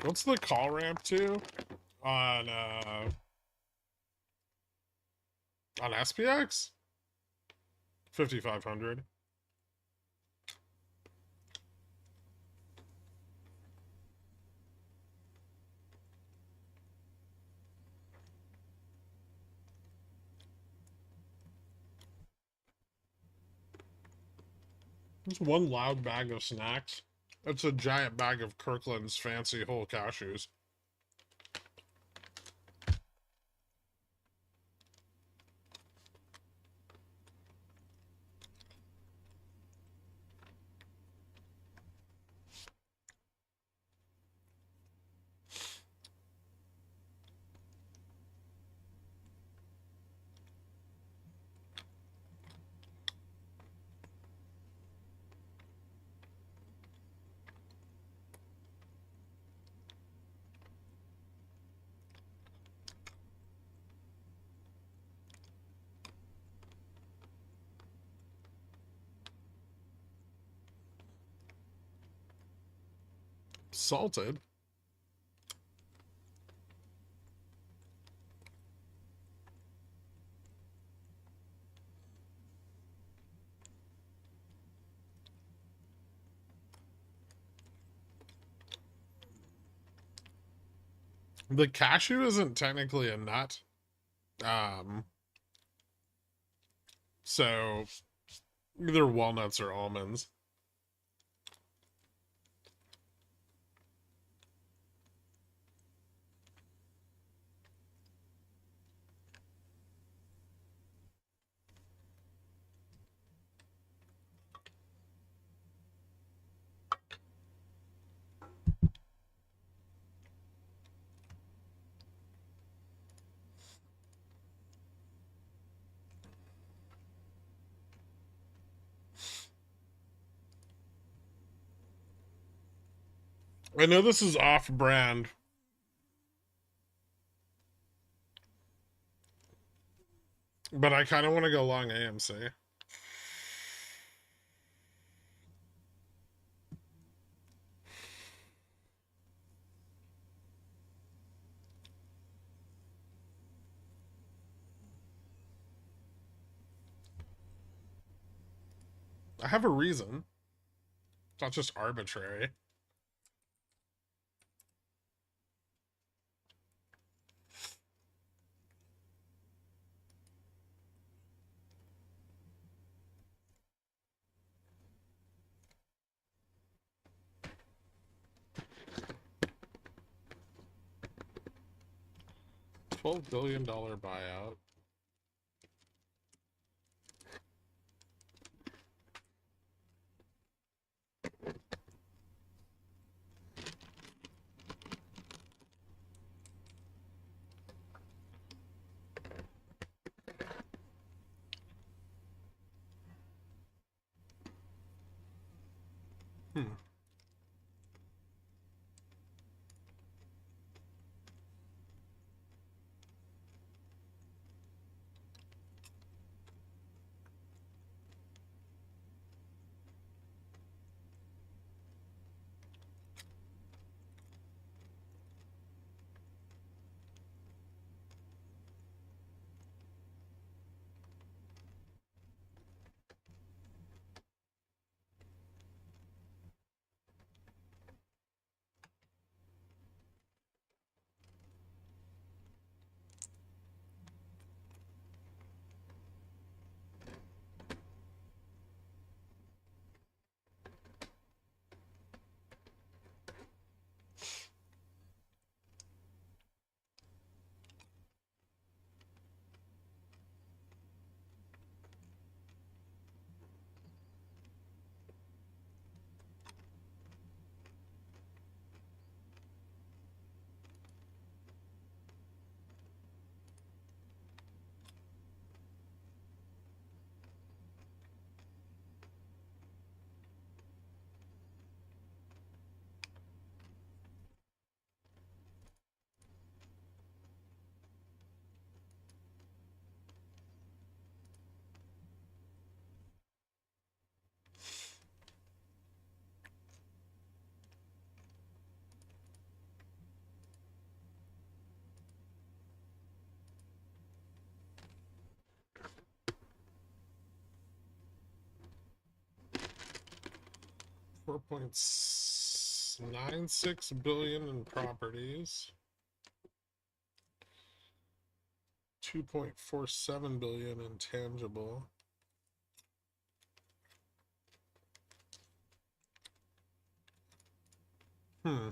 What's the call ramp to on SPX? 5,500. It's one loud bag of snacks. It's a giant bag of Kirkland's fancy whole cashews. Salted. The cashew isn't technically a nut. So either walnuts or almonds. I know this is off brand, but I kind of want to go long AMC. I have a reason. It's not just arbitrary. $12 billion buyout. Hmm. 4.96 billion in properties. 2.47 billion in tangible. Hmm.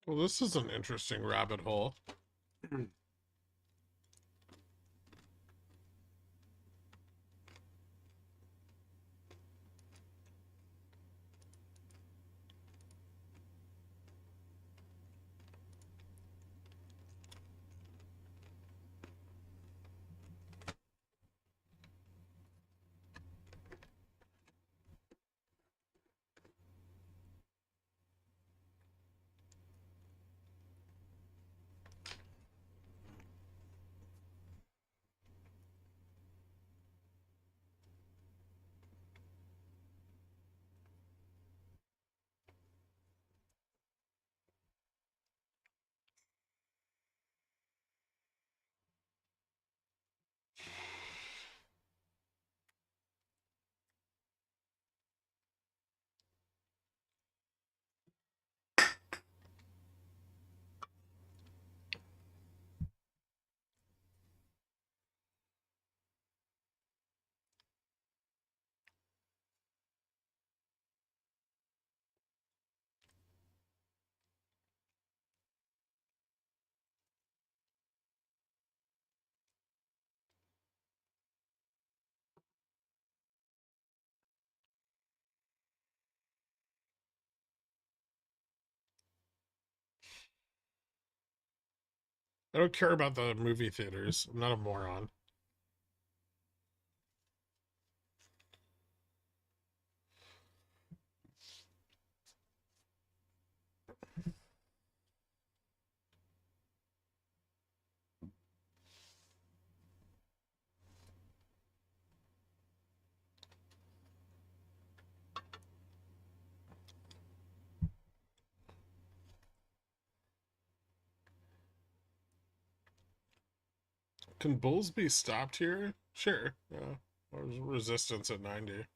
Well, this is an interesting rabbit hole. I don't care about the movie theaters. I'm not a moron. Can bulls be stopped here? Sure. Yeah. There's resistance at 90.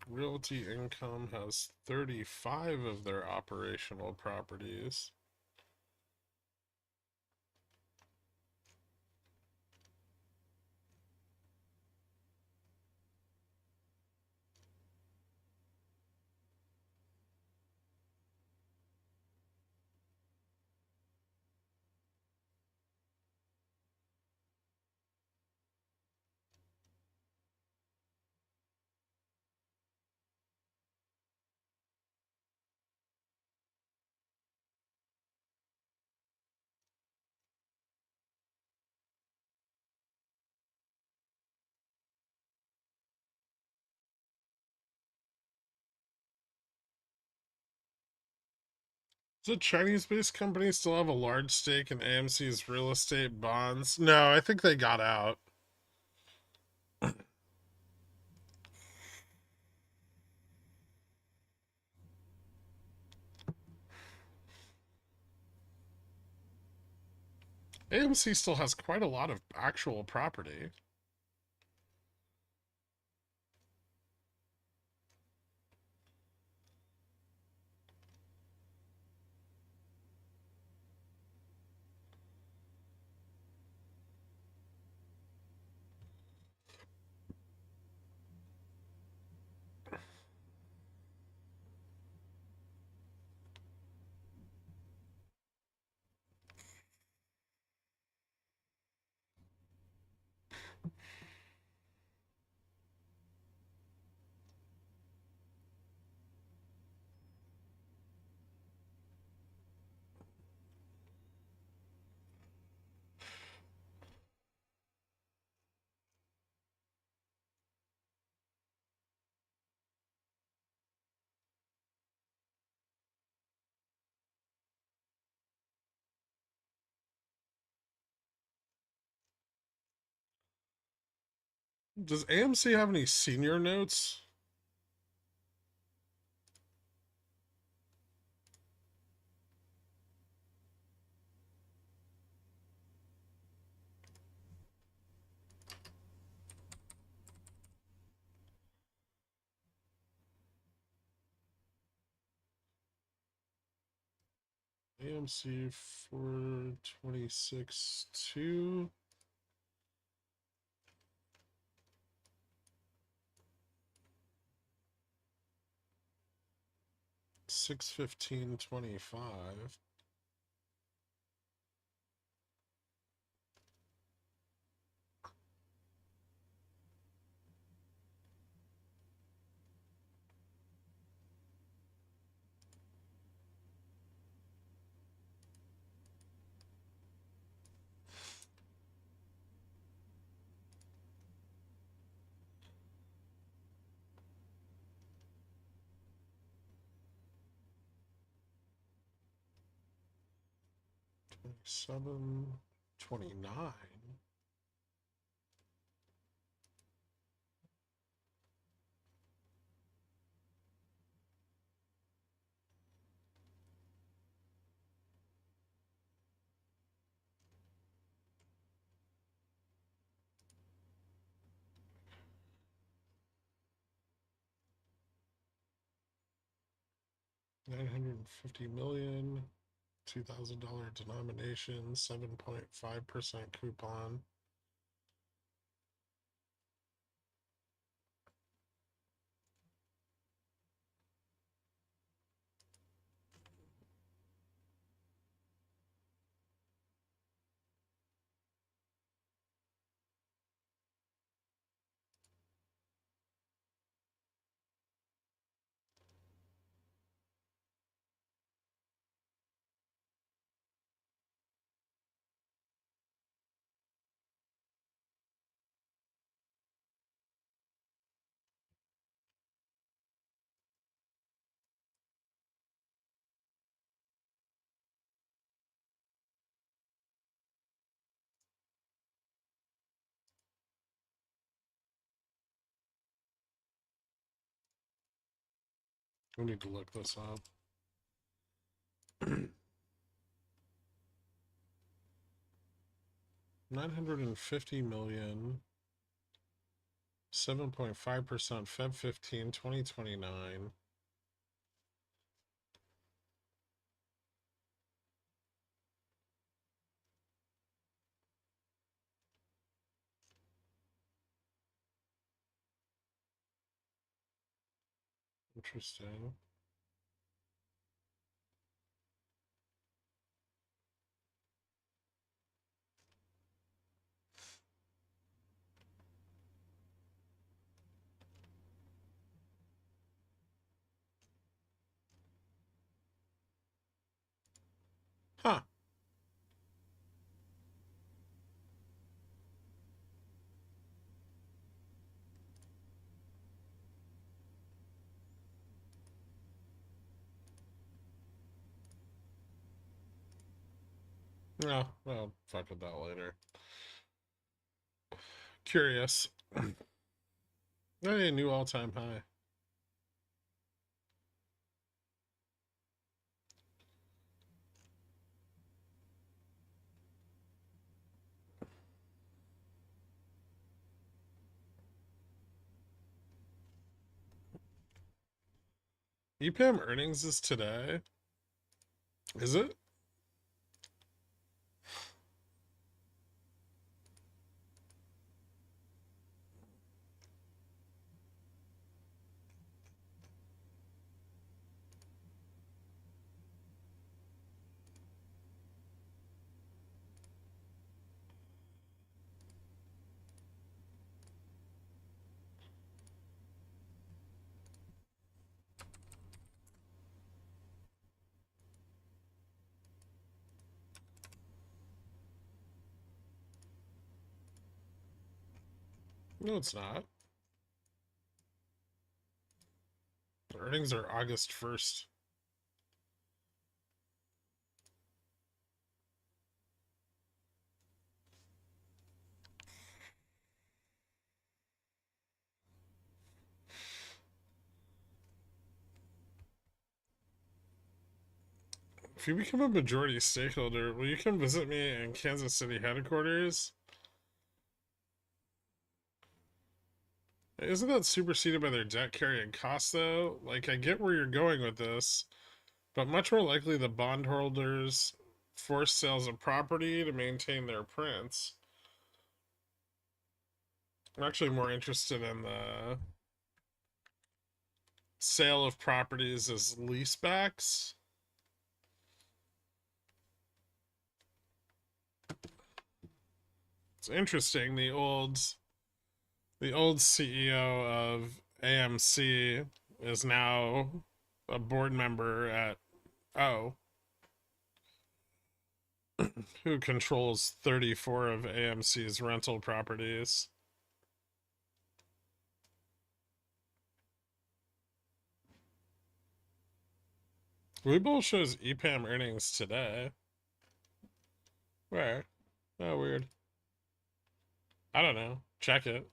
Realty Income has 35 of their operational properties. Does a Chinese-based company still have a large stake in AMC's real estate bonds? No, I think they got out. AMC still has quite a lot of actual property. Does AMC have any senior notes? AMC 426-2. 615.25. Seven 29. $950 million, $2,000 denomination, 7.5% coupon. We need to look this up. 950 million. 7.5% Feb 15, 2029. Interesting. Huh. No, well, fuck with that later. Curious. Hey, new all-time high. EPAM earnings is today. Is it? No, it's not. The earnings are August 1st. If you become a majority stakeholder, will you come visit me in Kansas City headquarters? Isn't that superseded by their debt carrying costs, though? Like, I get where you're going with this, but much more likely the bondholders force sales of property to maintain their prints. I'm actually more interested in the sale of properties as leasebacks. It's interesting. The old CEO of AMC is now a board member at O, who controls 34 of AMC's rental properties. WeBull shows EPAM earnings today. Where? Oh, weird. I don't know. Check it.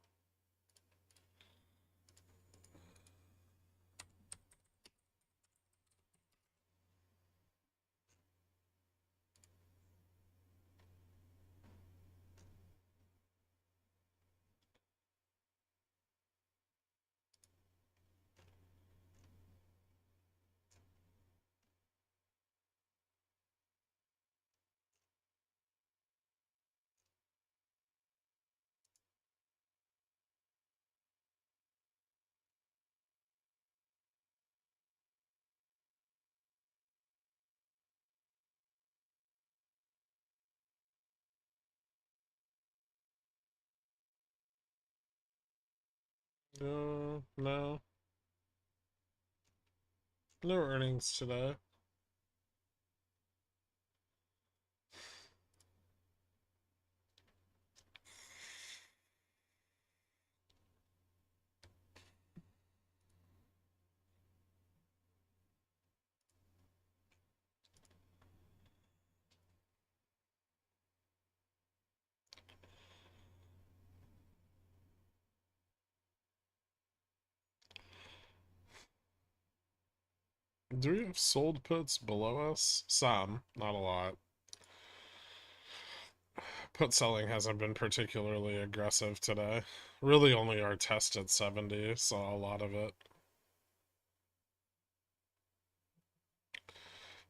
No, no. No earnings today. Do we have sold puts below us? Some, not a lot. Put selling hasn't been particularly aggressive today. Really only our test at 70 saw a lot of it.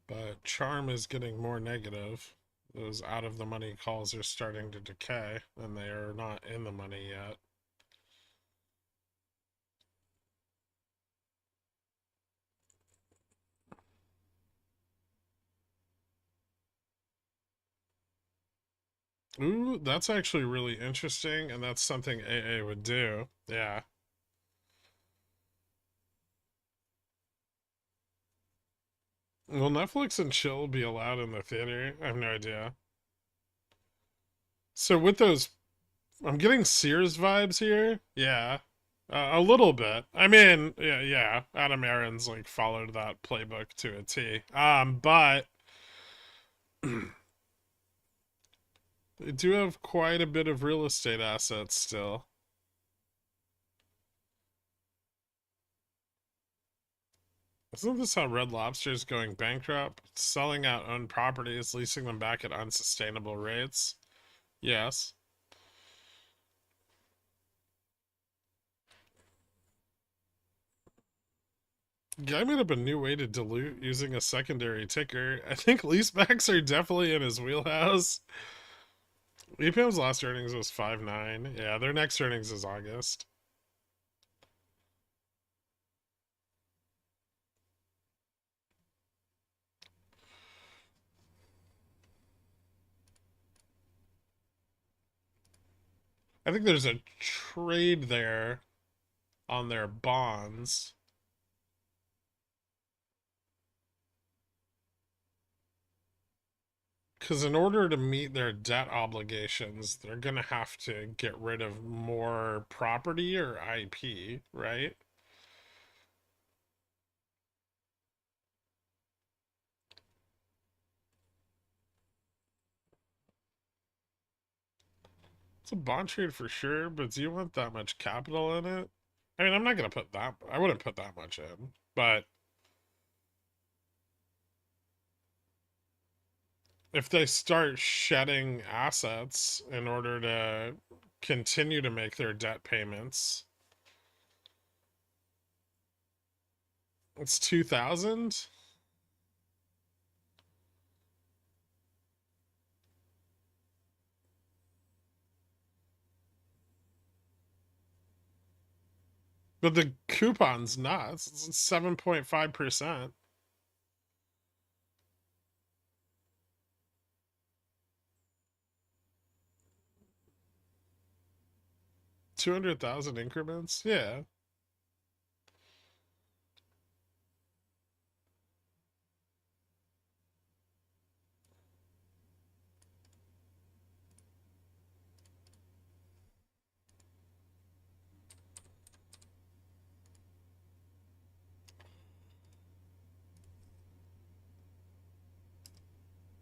But charm is getting more negative. Those out of the money calls are starting to decay, and they are not in the money yet. Ooh, that's actually really interesting, and that's something AA would do. Yeah. Will Netflix and chill be allowed in the theater? I have no idea. So with those, I'm getting Sears vibes here. Yeah, a little bit. I mean, yeah. Adam Aaron's like followed that playbook to a T. But they do have quite a bit of real estate assets still. Isn't this how Red Lobster is going bankrupt? Selling out owned properties, leasing them back at unsustainable rates? Yes. Guy made up a new way to dilute using a secondary ticker. I think leasebacks are definitely in his wheelhouse. EPM's last earnings was 5.9. Yeah, their next earnings is August. I think there's a trade there on their bonds. Because in order to meet their debt obligations, they're going to have to get rid of more property or IP, right? It's a bond trade for sure, but do you want that much capital in it? I mean, I'm not going to put that, I wouldn't put that much in, but if they start shedding assets in order to continue to make their debt payments, it's 2,000. But the coupon's nuts. It's 7.5%. 200,000 increments? Yeah.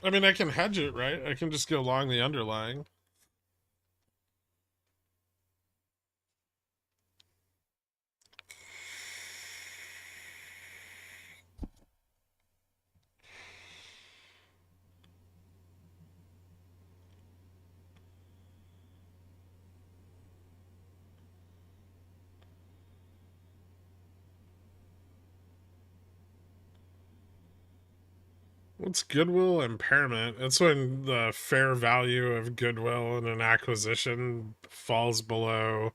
I mean, I can hedge it, right? I can just go long the underlying. What's goodwill impairment? It's when the fair value of goodwill in an acquisition falls below,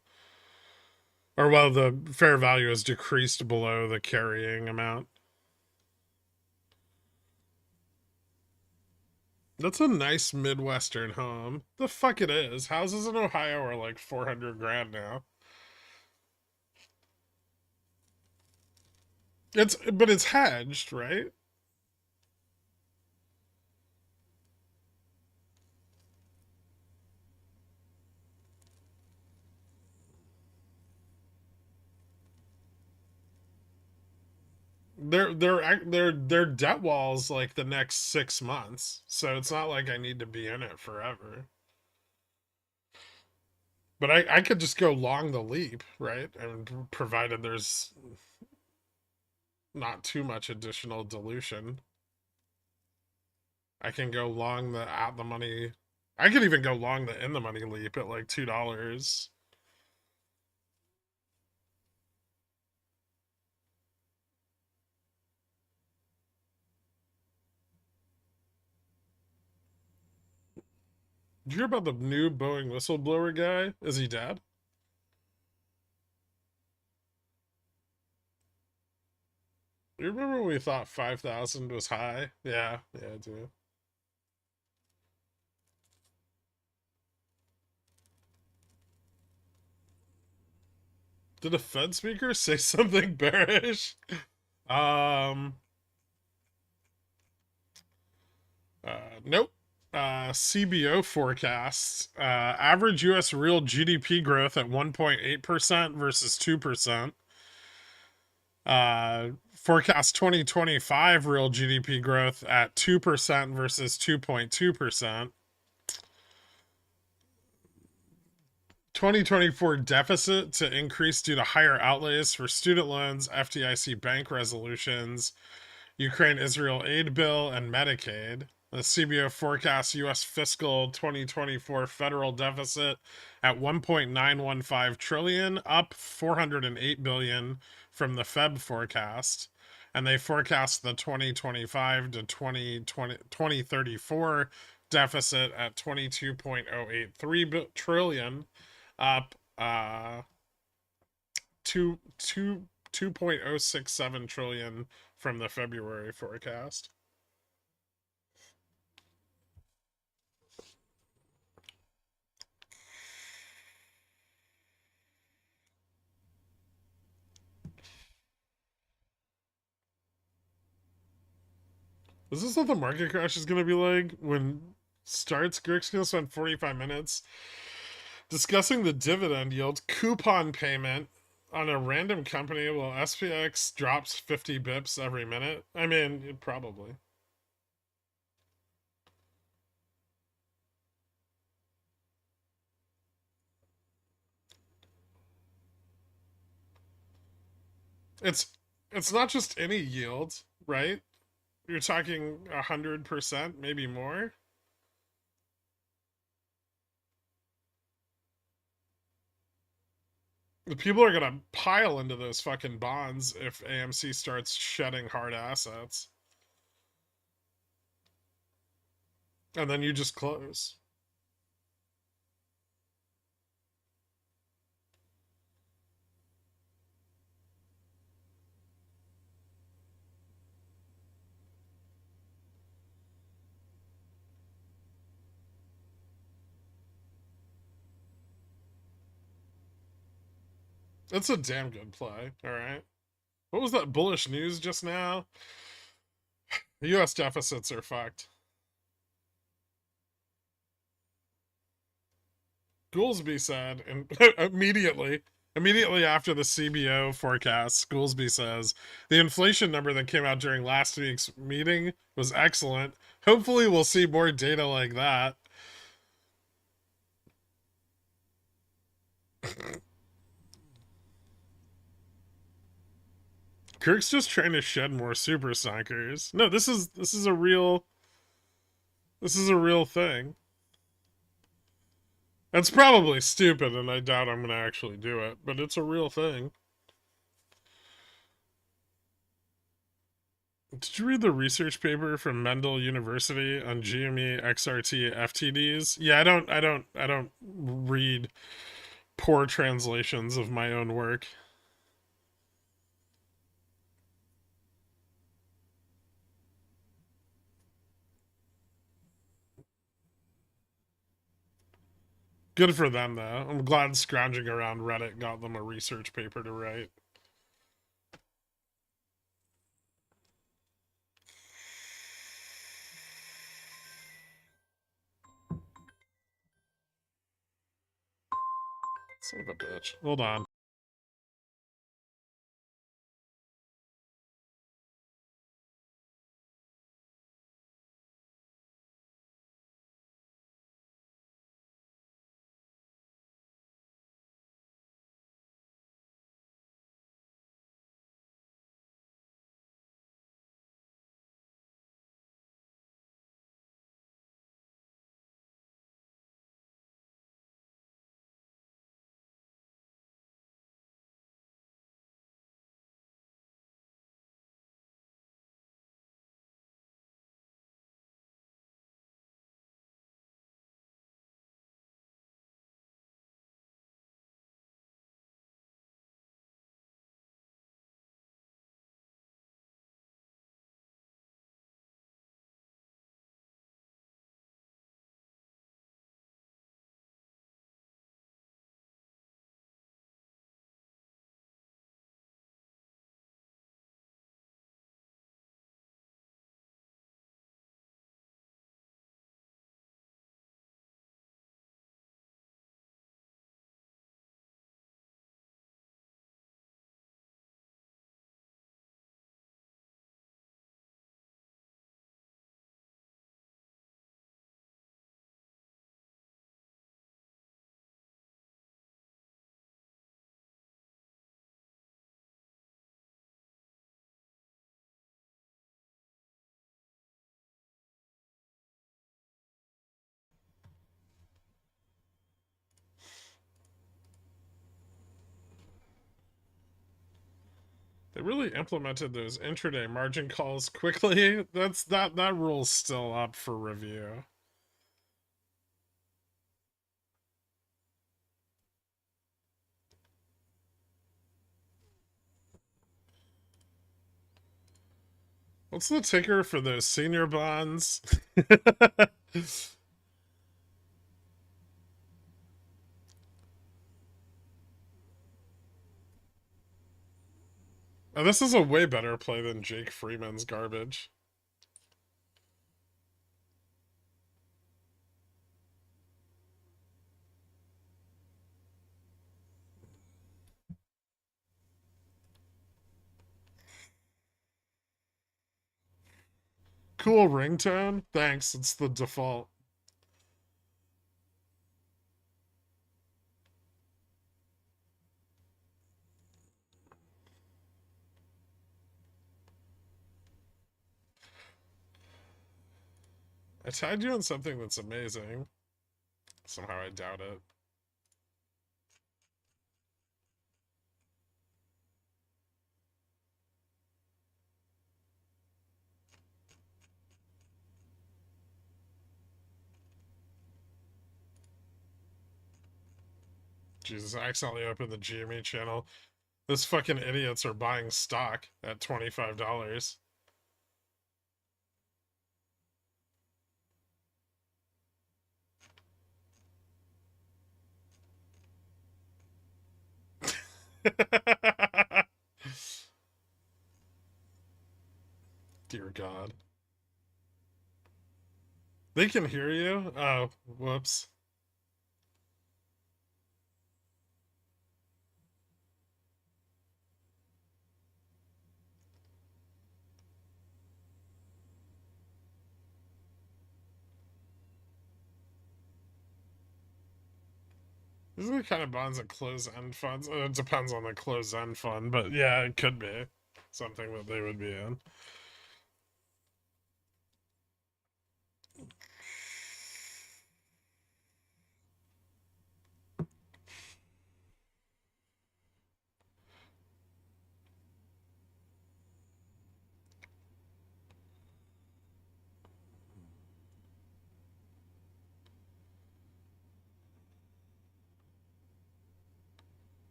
or well, the fair value is decreased below the carrying amount. That's a nice Midwestern home. The fuck it is. Houses in Ohio are like 400 grand now. But it's hedged, right? Their debt walls like the next 6 months, so it's not like I need to be in it forever. But I could just go long the leap, right? And provided there's not too much additional dilution. I can go long the at the money. I could even go long the in the money leap at like $2. Did you hear about the new Boeing whistleblower guy? Is he dead? You remember when we thought 5,000 was high? Yeah, I do. Did a Fed speaker say something bearish? Um, nope. CBO forecasts average U.S. real GDP growth at 1.8% versus 2%. Forecast 2025 real GDP growth at 2% versus 2.2%. 2024 deficit to increase due to higher outlays for student loans, FDIC bank resolutions, Ukraine-Israel aid bill, and Medicaid. The CBO forecasts U.S. fiscal 2024 federal deficit at 1.915 trillion, up 408 billion from the Feb forecast, and they forecast the 2025 to 2034 deficit at 22.083 trillion, up 2.067 trillion from the February forecast. Is this what the market crash is going to be like when starts? Gherkin's going to spend 45 minutes discussing the dividend yield coupon payment on a random company while SPX drops 50 bips every minute. I mean, probably. It's it's not just any yield, right? You're talking 100%, maybe more. The people are gonna pile into those fucking bonds if AMC starts shedding hard assets. And then you just close. It's a damn good play, alright? What was that bullish news just now? The US deficits are fucked. Goolsby said, and immediately after the CBO forecast, Goolsby says the inflation number that came out during last week's meeting was excellent. Hopefully, we'll see more data like that. Kirk's just trying to shed more super stonkers. No, this is a real thing. It's probably stupid, and I doubt I'm gonna actually do it, but it's a real thing. Did you read the research paper from Mendel University on GME XRT FTDs? Yeah, I don't read poor translations of my own work. Good for them though. I'm glad scrounging around Reddit got them a research paper to write. Son of a bitch. Hold on. They really implemented those intraday margin calls quickly. That rule's still up for review. What's the ticker for those senior bonds? Oh, this is a way better play than Jake Freeman's garbage. Cool ringtone? Thanks, it's the default. I tagged you on something that's amazing. Somehow I doubt it. Jesus, I accidentally opened the GME channel. Those fucking idiots are buying stock at $25. Dear God. They can hear you? Oh, whoops. These are the kind of bonds that close end funds. It depends on the close end fund, but yeah, it could be something that they would be in.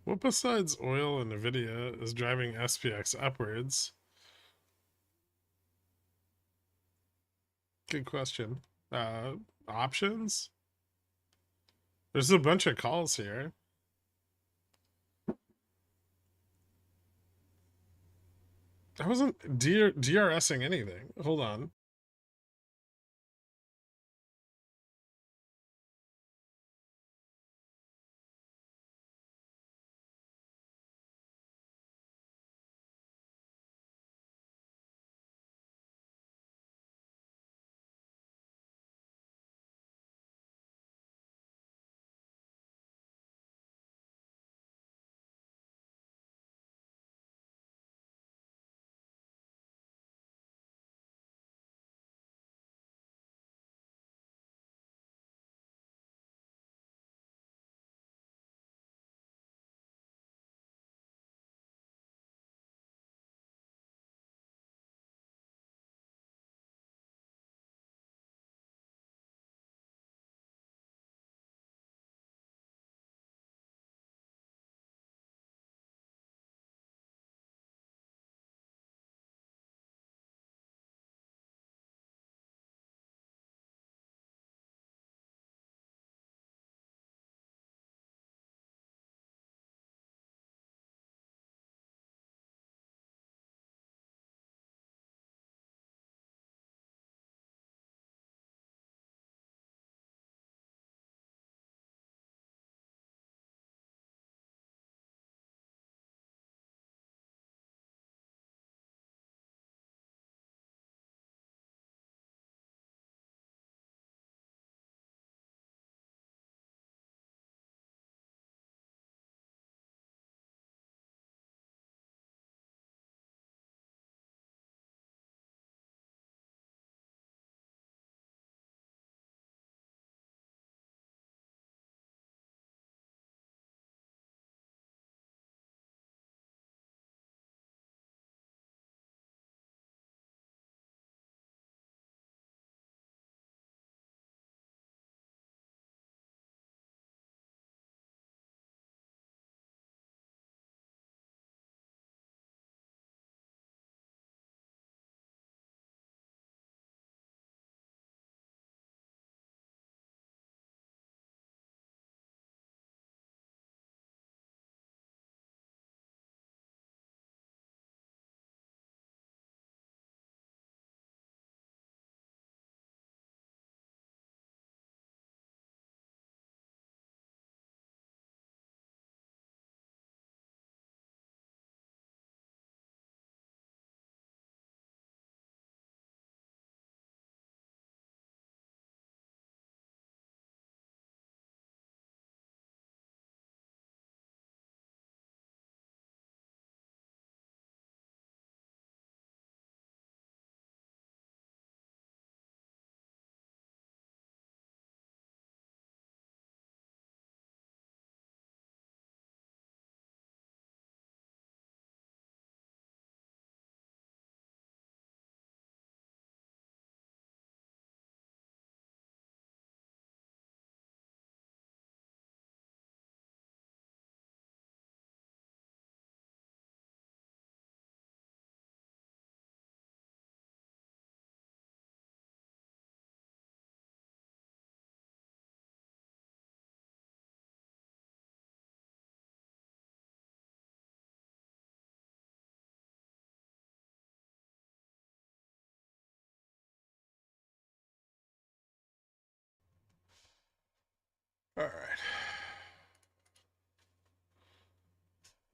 What besides oil and Nvidia is driving SPX upwards? Good question. Options? There's a bunch of calls here. I wasn't DRSing anything. Hold on.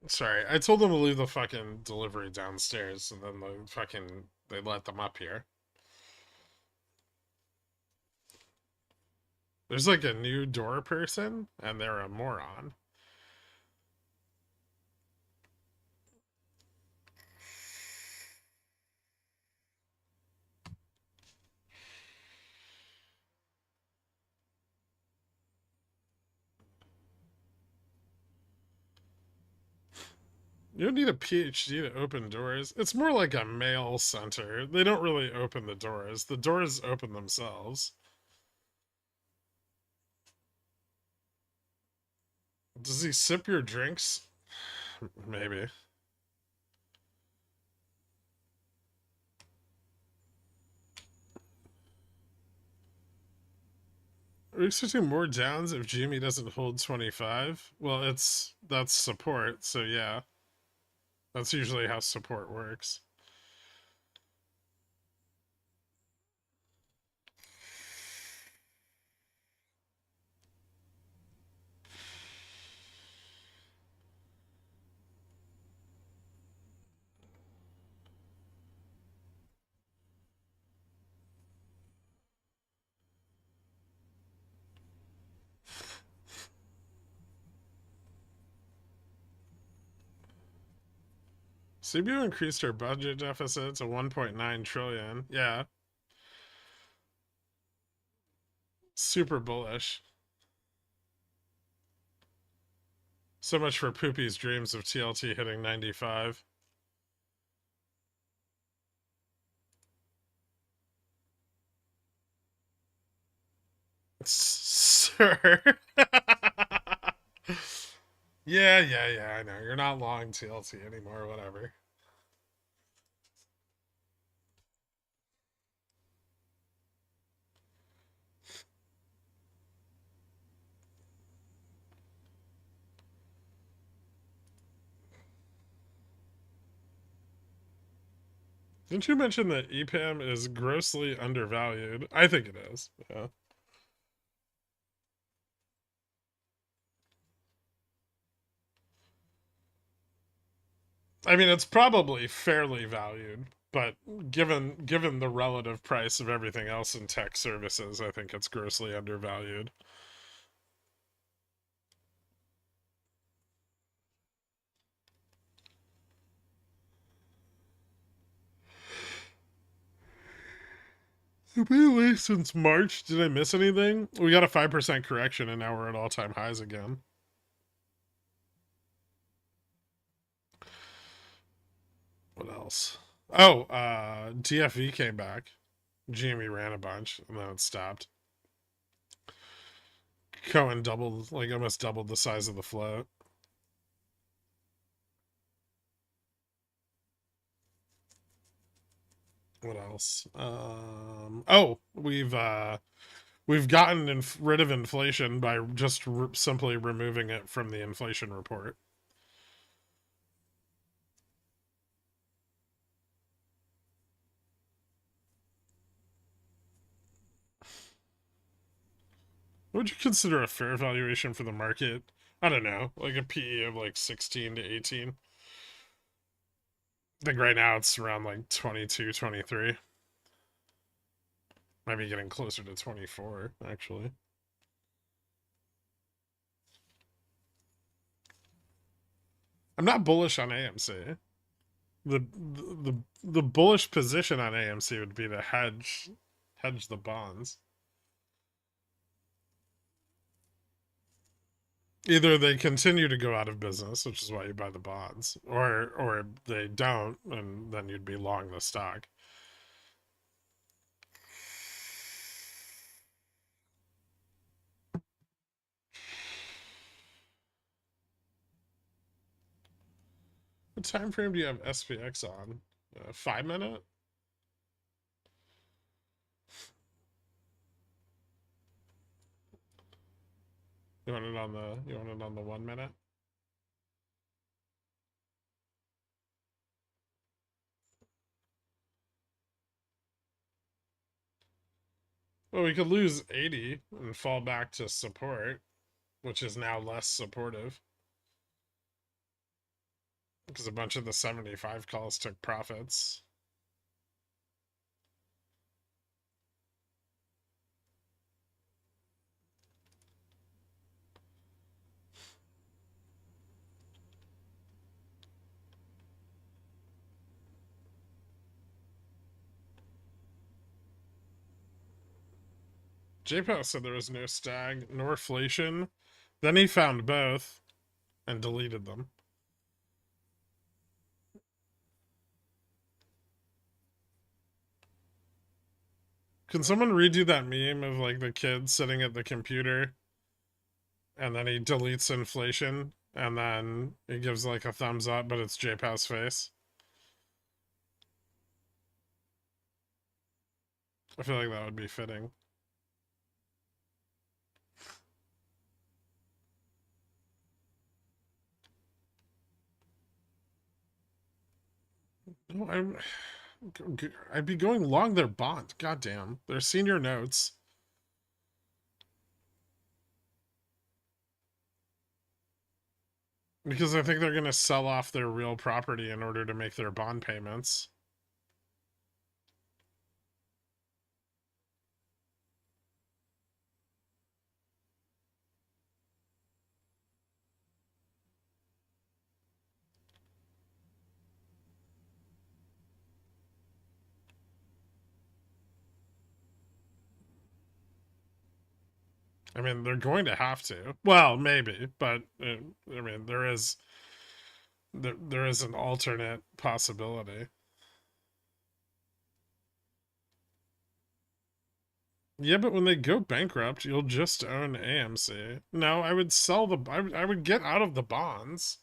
Sorry, I told them to leave the fucking delivery downstairs, and then they let them up here. There's like a new door person, and they're a moron. You don't need a PhD to open doors. It's more like a mail center. They don't really open the doors. The doors open themselves. Does he sip your drinks? Maybe. Are we expecting more downs if Jimmy doesn't hold 25? Well, that's support, so yeah. That's usually how support works. CBU increased her budget deficit to 1.9 trillion. Yeah, super bullish. So much for Poopy's dreams of TLT hitting 95. Sir. Yeah, I know. You're not long TLT anymore, whatever. Didn't you mention that EPAM is grossly undervalued? I think it is. Yeah. I mean, it's probably fairly valued, but given the relative price of everything else in tech services, I think it's grossly undervalued. Have we been since March? Did I miss anything? We got a 5% correction and now we're at all-time highs again. What else? Oh, DFV came back. GME ran a bunch and then it stopped. Cohen doubled, like almost doubled the size of the float. What else? Oh, we've gotten rid of inflation by just simply removing it from the inflation report. What would you consider a fair valuation for the market? I don't know, like a PE of like 16 to 18. I think right now it's around like 22, 23. Might be getting closer to 24, actually. I'm not bullish on AMC. The bullish position on AMC would be to hedge the bonds. Either they continue to go out of business, which is why you buy the bonds, or they don't, and then you'd be long the stock. What time frame do you have SPX on? 5 minute? You want it on the 1 minute? Well, we could lose 80 and fall back to support, which is now less supportive. Because a bunch of the 75 calls took profits. JPO said there was no stag nor inflation. Then he found both and deleted them. Can someone redo that meme of like the kid sitting at the computer and then he deletes inflation and then he gives like a thumbs up, but it's JPow's face? I feel like that would be fitting. No, I'd be going long their bond. Goddamn. Their senior notes. Because I think they're going to sell off their real property in order to make their bond payments. I mean, they're going to have to. Well, maybe, but I mean, there is an alternate possibility. Yeah, but when they go bankrupt, you'll just own AMC. No, I would sell the. I would get out of the bonds.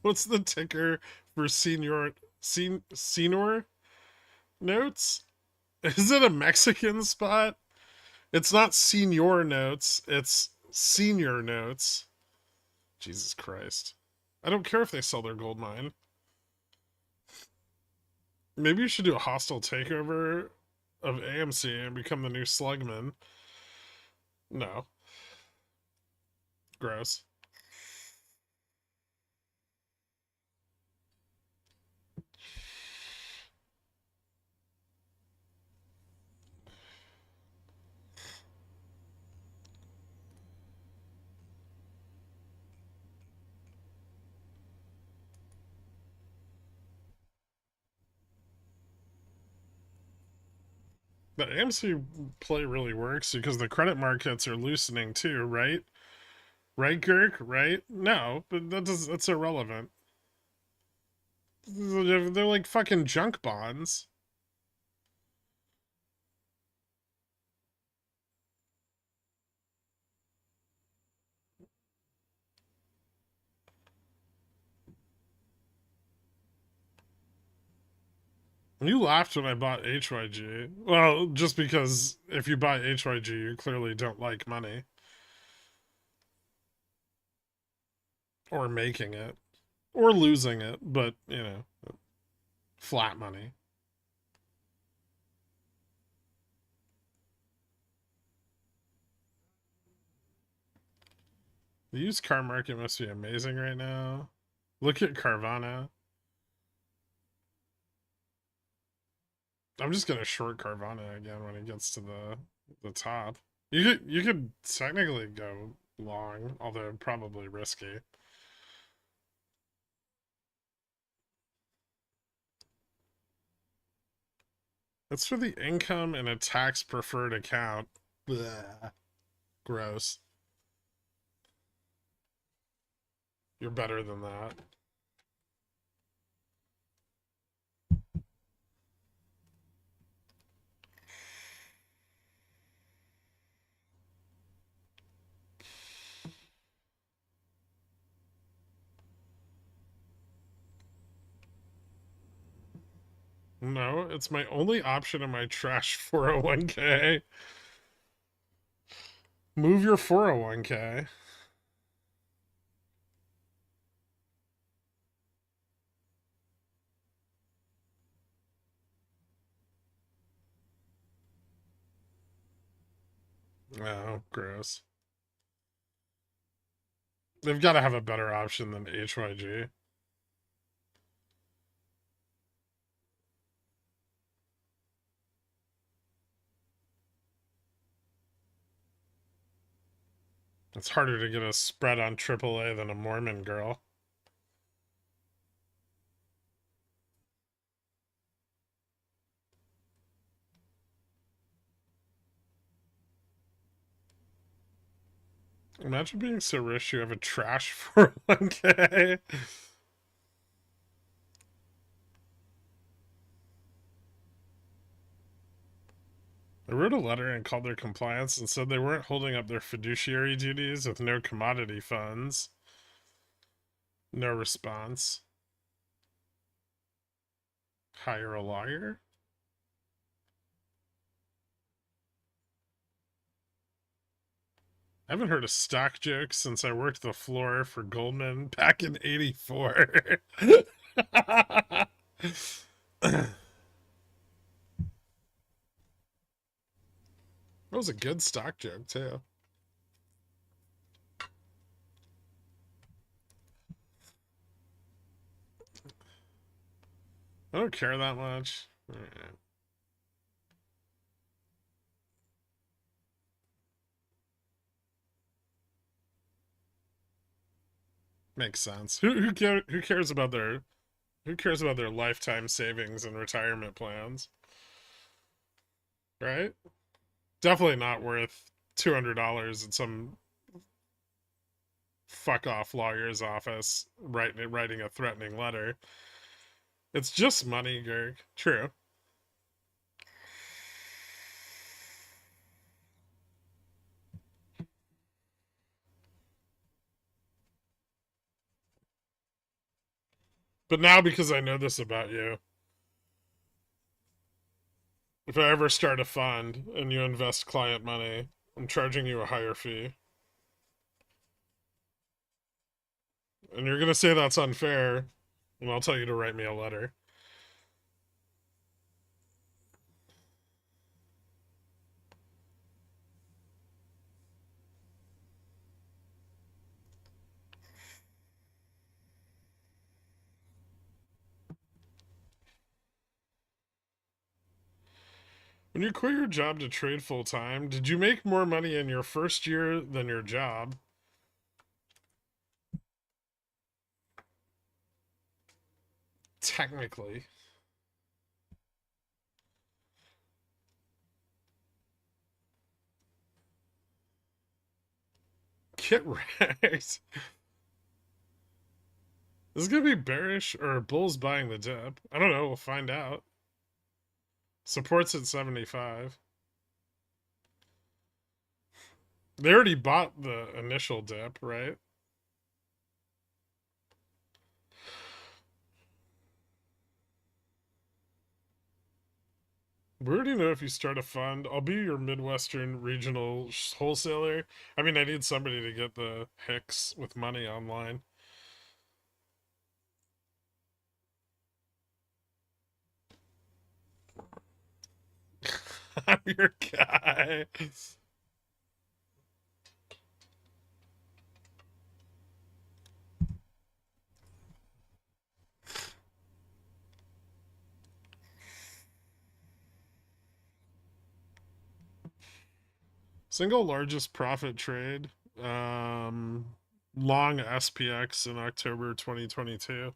What's the ticker for senior notes? Is it a Mexican spot? It's not senior notes. It's senior notes. Jesus Christ. I don't care if they sell their gold mine. Maybe you should do a hostile takeover of AMC and become the new Slugman. No. Gross. The AMC play really works because the credit markets are loosening too, right? Right, Gherk? Right? No, but that's irrelevant. They're like fucking junk bonds. You laughed when I bought HYG. Well, just because if you buy HYG, you clearly don't like money. Or making it. Or losing it, but, you know, flat money. The used car market must be amazing right now. Look at Carvana. I'm just gonna short Carvana again when it gets to the top. You could technically go long, although probably risky. It's for the income in a tax preferred account. Blah. Gross. You're better than that. No, it's my only option in my trash 401k. Move your 401k. Oh, gross. They've got to have a better option than HYG. It's harder to get a spread on AAA than a Mormon girl. Imagine being so rich you have a trash 401k. I wrote a letter and called their compliance and said they weren't holding up their fiduciary duties with no commodity funds. No response. Hire a lawyer? I haven't heard a stock joke since I worked the floor for Goldman back in '84. That was a good stock joke, too. I don't care that much. Makes sense. Who cares about their lifetime savings and retirement plans? Right? Definitely not worth $200 in some fuck off lawyer's office writing a threatening letter. It's just money, Gherk. True. But now, because I know this about you, if I ever start a fund and you invest client money, I'm charging you a higher fee. And you're going to say that's unfair, and I'll tell you to write me a letter. When you quit your job to trade full time, did you make more money in your first year than your job? Technically. Get wrecked. Is this gonna be bearish or bulls buying the dip? I don't know. We'll find out. Supports at 75. They already bought the initial dip, right? We already know if you start a fund, I'll be your Midwestern regional wholesaler. I mean, I need somebody to get the Hicks with money online. I'm your guy. Single largest profit trade. Long SPX in October 2022.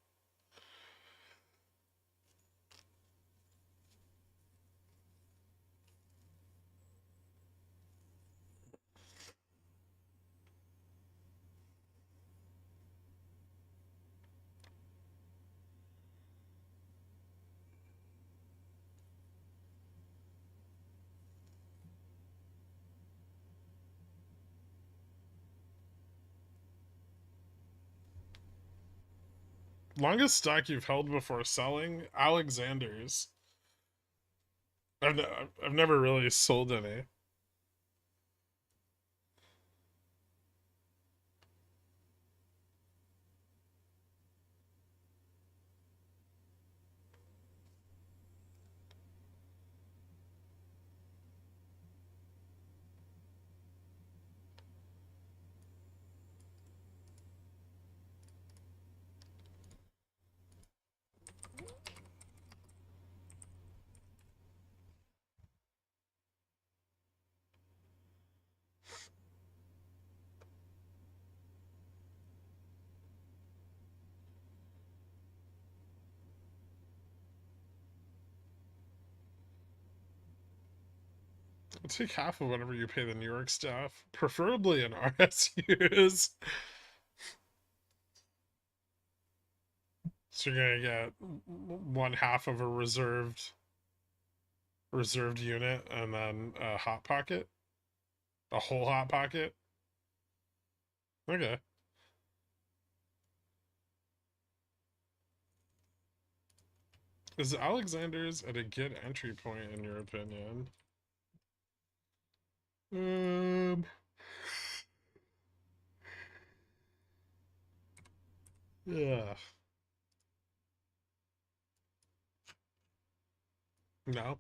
Longest stock you've held before selling? Alexander's. I've never really sold any. I'll take half of whatever you pay the New York staff, preferably in RSUs. So you're gonna get one half of a reserved unit and then a hot pocket, a whole hot pocket. Okay. Is Alexander's at a good entry point in your opinion? Um. Yeah. No.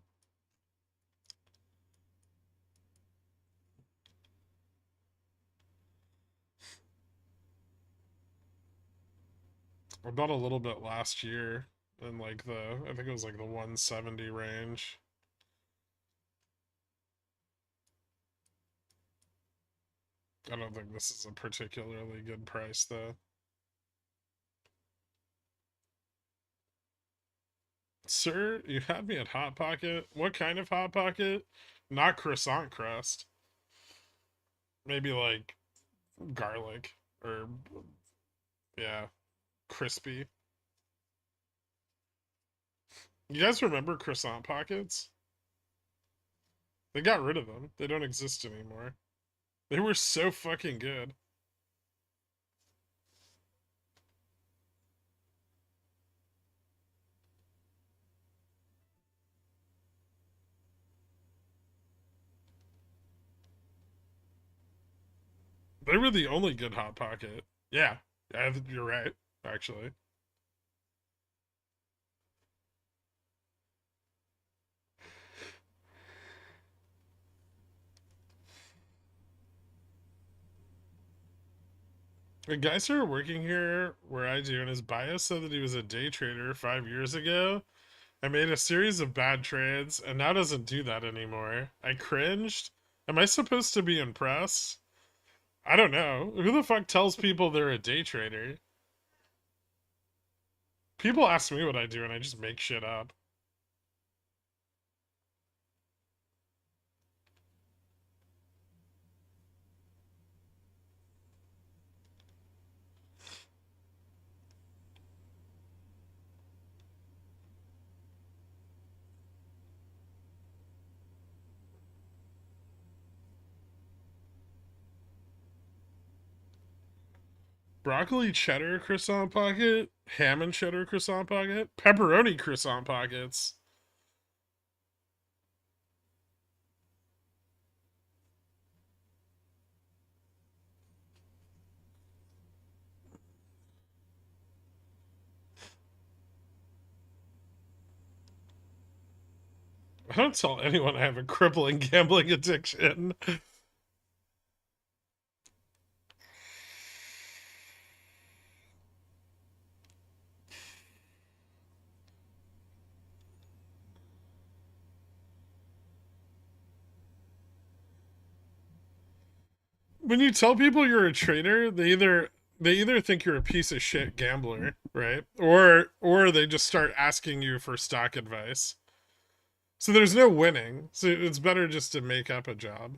I bought a little bit last year in like I think it was like the 170 range. I don't think this is a particularly good price though. Sir, you had me at Hot Pocket. What kind of Hot Pocket? Not croissant crust. Maybe like garlic or, yeah, crispy. You guys remember croissant pockets? They got rid of them. They don't exist anymore. They were so fucking good. They were the only good Hot Pocket. Yeah, you're right, actually. The guy started working here where I do, and his bio said that he was a day trader 5 years ago. I made a series of bad trades, and now doesn't do that anymore. I cringed. Am I supposed to be impressed? I don't know. Who the fuck tells people they're a day trader? People ask me what I do, and I just make shit up. Broccoli cheddar croissant pocket, ham and cheddar croissant pocket, pepperoni croissant pockets. I don't tell anyone I have a crippling gambling addiction. When you tell people you're a trader, they either think you're a piece of shit gambler, right? Or they just start asking you for stock advice. So there's no winning. So it's better just to make up a job.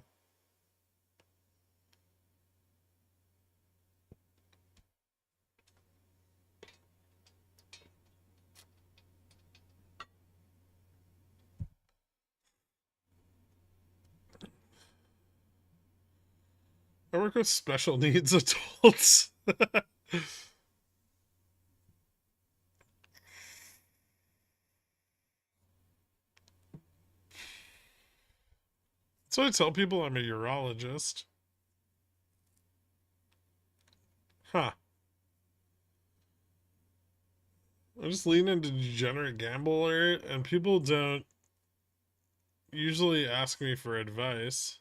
I work with special needs adults. So I tell people I'm a urologist. Huh. I just lean into degenerate gambler, and people don't usually ask me for advice.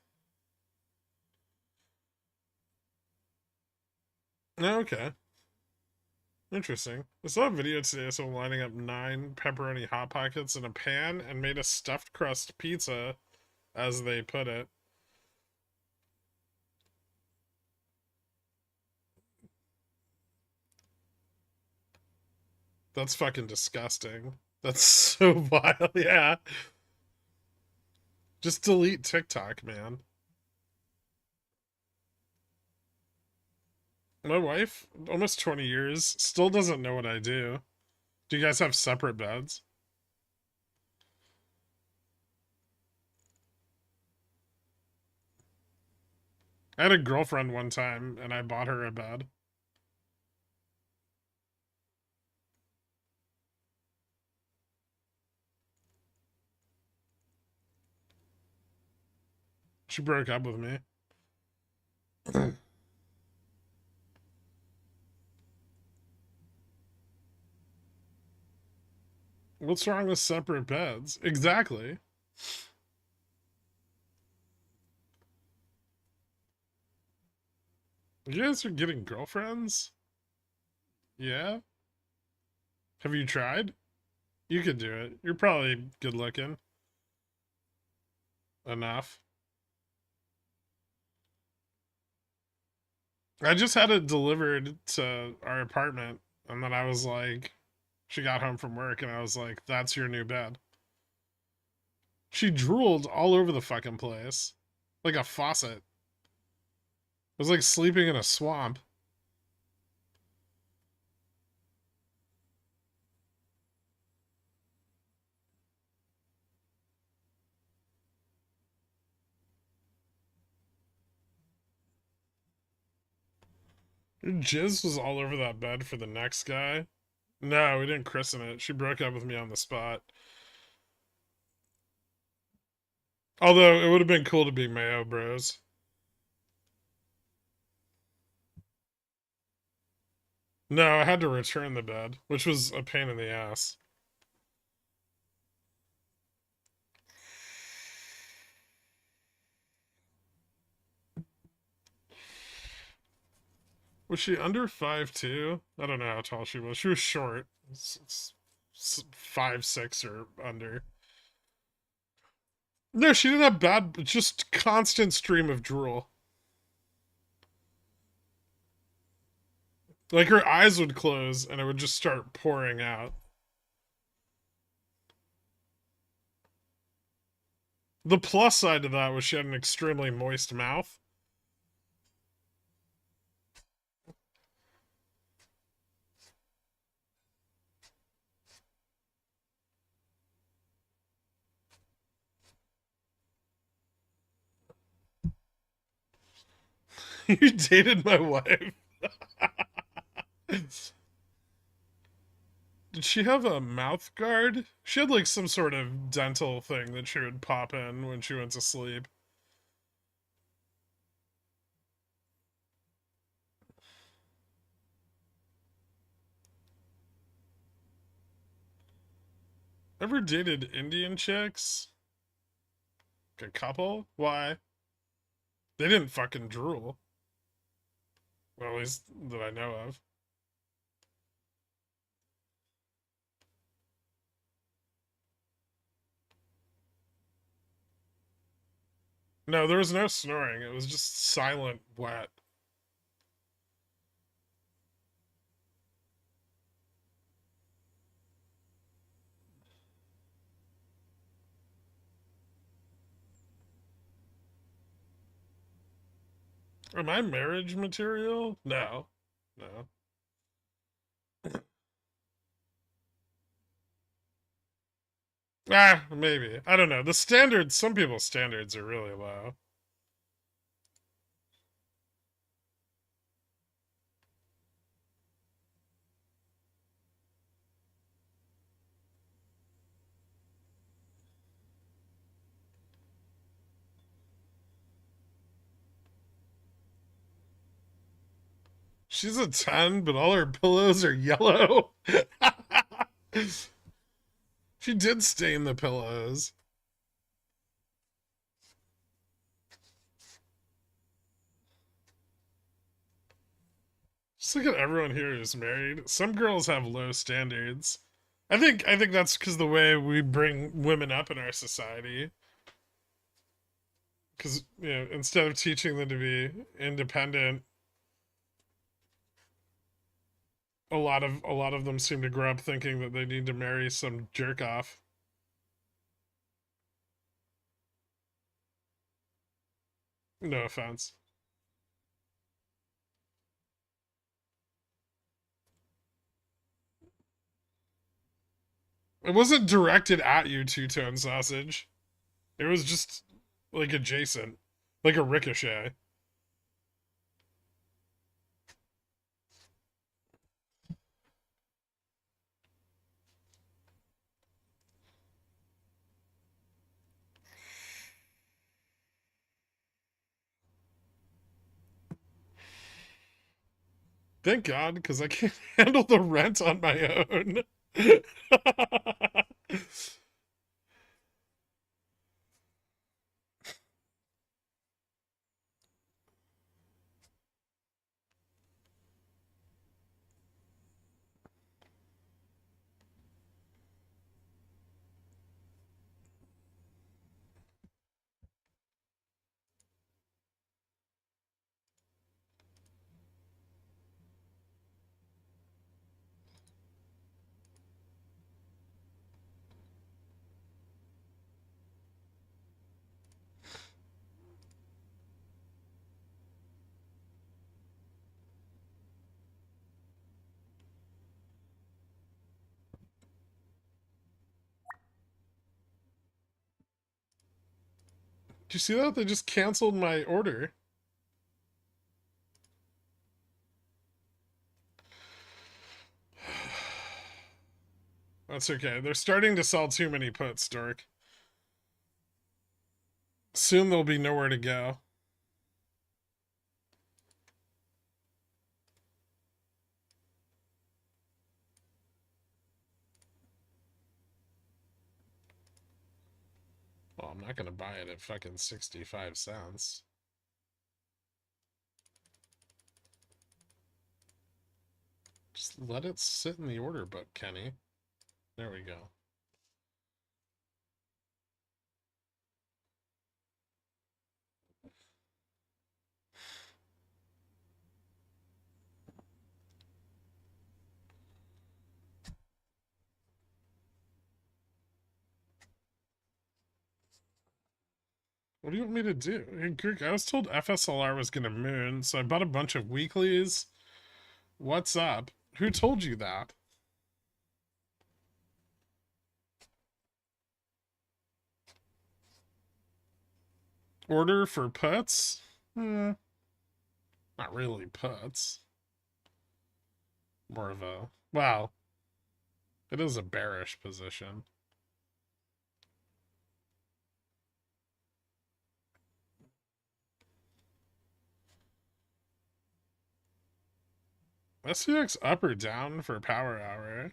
Okay. Interesting. I saw a video today of someone lining up 9 pepperoni Hot Pockets in a pan and made a stuffed crust pizza, as they put it. That's fucking disgusting. That's so vile, yeah. Just delete TikTok, man. My wife, almost 20 years, still doesn't know what I do. Do you guys have separate beds? I had a girlfriend one time and I bought her a bed. She broke up with me. What's wrong with separate beds? Exactly. You guys are getting girlfriends? Yeah? Have you tried? You could do it. You're probably good looking. Enough. I just had it delivered to our apartment, and then I was like, she got home from work, and I was like, that's your new bed. She drooled all over the fucking place. Like a faucet. It was like sleeping in a swamp. Your jizz was all over that bed for the next guy. No, we didn't christen it. She broke up with me on the spot. Although it would have been cool to be Mayo Bros. No, I had to return the bed, which was a pain in the ass. Was she under 5'2"? I don't know how tall she was. She was short. 5'6" or under. No, she didn't have bad, just constant stream of drool. Like her eyes would close and it would just start pouring out. The plus side to that was she had an extremely moist mouth. You dated my wife. Did she have a mouth guard? She had like some sort of dental thing that she would pop in when she went to sleep. Ever dated Indian chicks? Like a couple? Why? They didn't fucking drool. Well, at least that I know of. No, there was no snoring. It was just silent wet. Am I marriage material? No. No. Ah, maybe. I don't know. The standards, some people's standards are really low. She's a 10, but all her pillows are yellow. She did stain the pillows. Just look at everyone here who's married. Some girls have low standards. I think that's because the way we bring women up in our society. Because instead of teaching them to be independent, a lot of them seem to grow up thinking that they need to marry some jerk off. No offense. It wasn't directed at you, two-tone sausage. It was just like adjacent, like a ricochet. Thank God, because I can't handle the rent on my own. Did you see that? They just canceled my order. That's okay. They're starting to sell too many puts, Dork. Soon there'll be nowhere to go. Well, I'm not gonna buy it at fucking 65 cents. Just let it sit in the order book, Kenny. There we go. What do you want me to do? Hey, Kirk, I was told FSLR was gonna moon, so I bought a bunch of weeklies. What's up? Who told you that? Order for puts? Not really puts. More of a... Well, it is a bearish position. SPX up or down for power hour?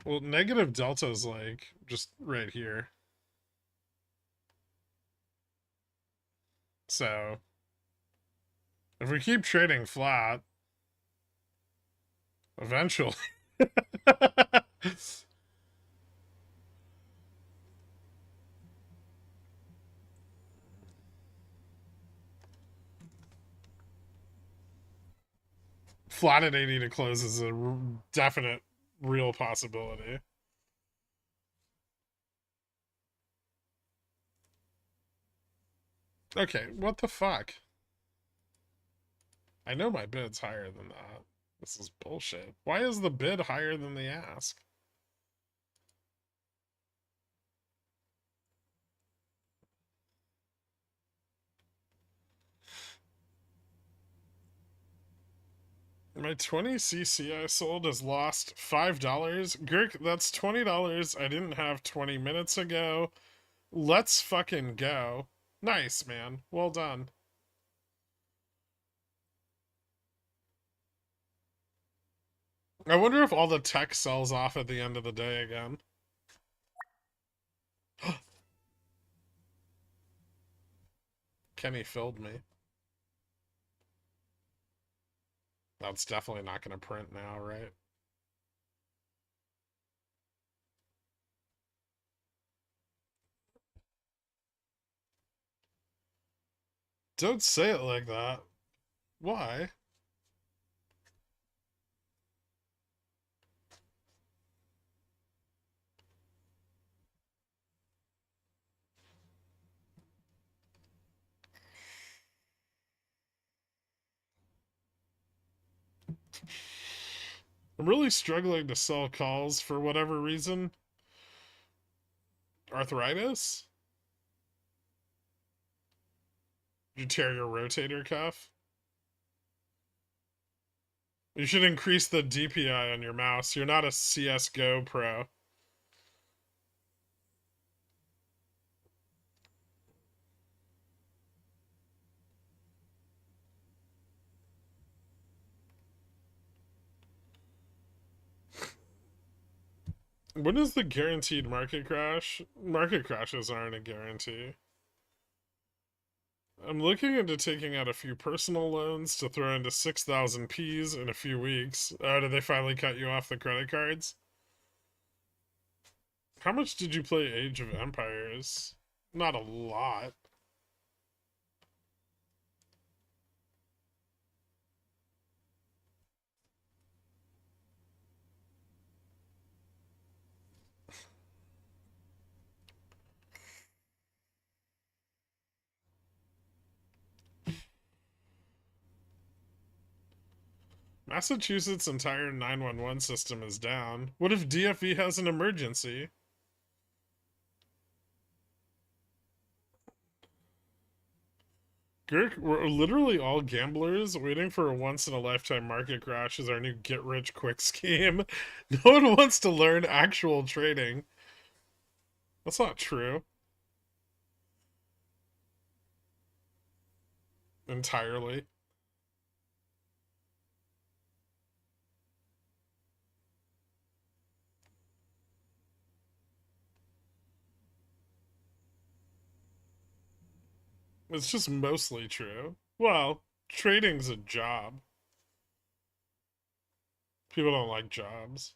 Well, negative delta is like just right here. So if we keep trading flat, eventually. Flat at 80 to close is a definite real possibility. Okay, what the fuck? I know my bid's higher than that. This is bullshit. Why is the bid higher than the ask? My 20cc I sold has lost $5. Gherk, that's $20 I didn't have 20 minutes ago. Let's fucking go. Nice, man. Well done. I wonder if all the tech sells off at the end of the day again. Kenny filled me. That's definitely not going to print now, right? Don't say it like that. Why? I'm really struggling to sell calls for whatever reason. Arthritis? Did you tear your rotator cuff? You should increase the DPI on your mouse. You're not a CSGO pro. When is the guaranteed market crash? Market crashes aren't a guarantee. I'm looking into taking out a few personal loans to throw into 6,000 Ps in a few weeks. Oh, did they finally cut you off the credit cards? How much did you play Age of Empires? Not a lot. Massachusetts' entire 911 system is down. What if DFE has an emergency? Gherk, we're literally all gamblers waiting for a once-in-a-lifetime market crash as our new get-rich-quick scheme. No one wants to learn actual trading. That's not true. Entirely. It's just mostly true. Well, trading's a job. People don't like jobs.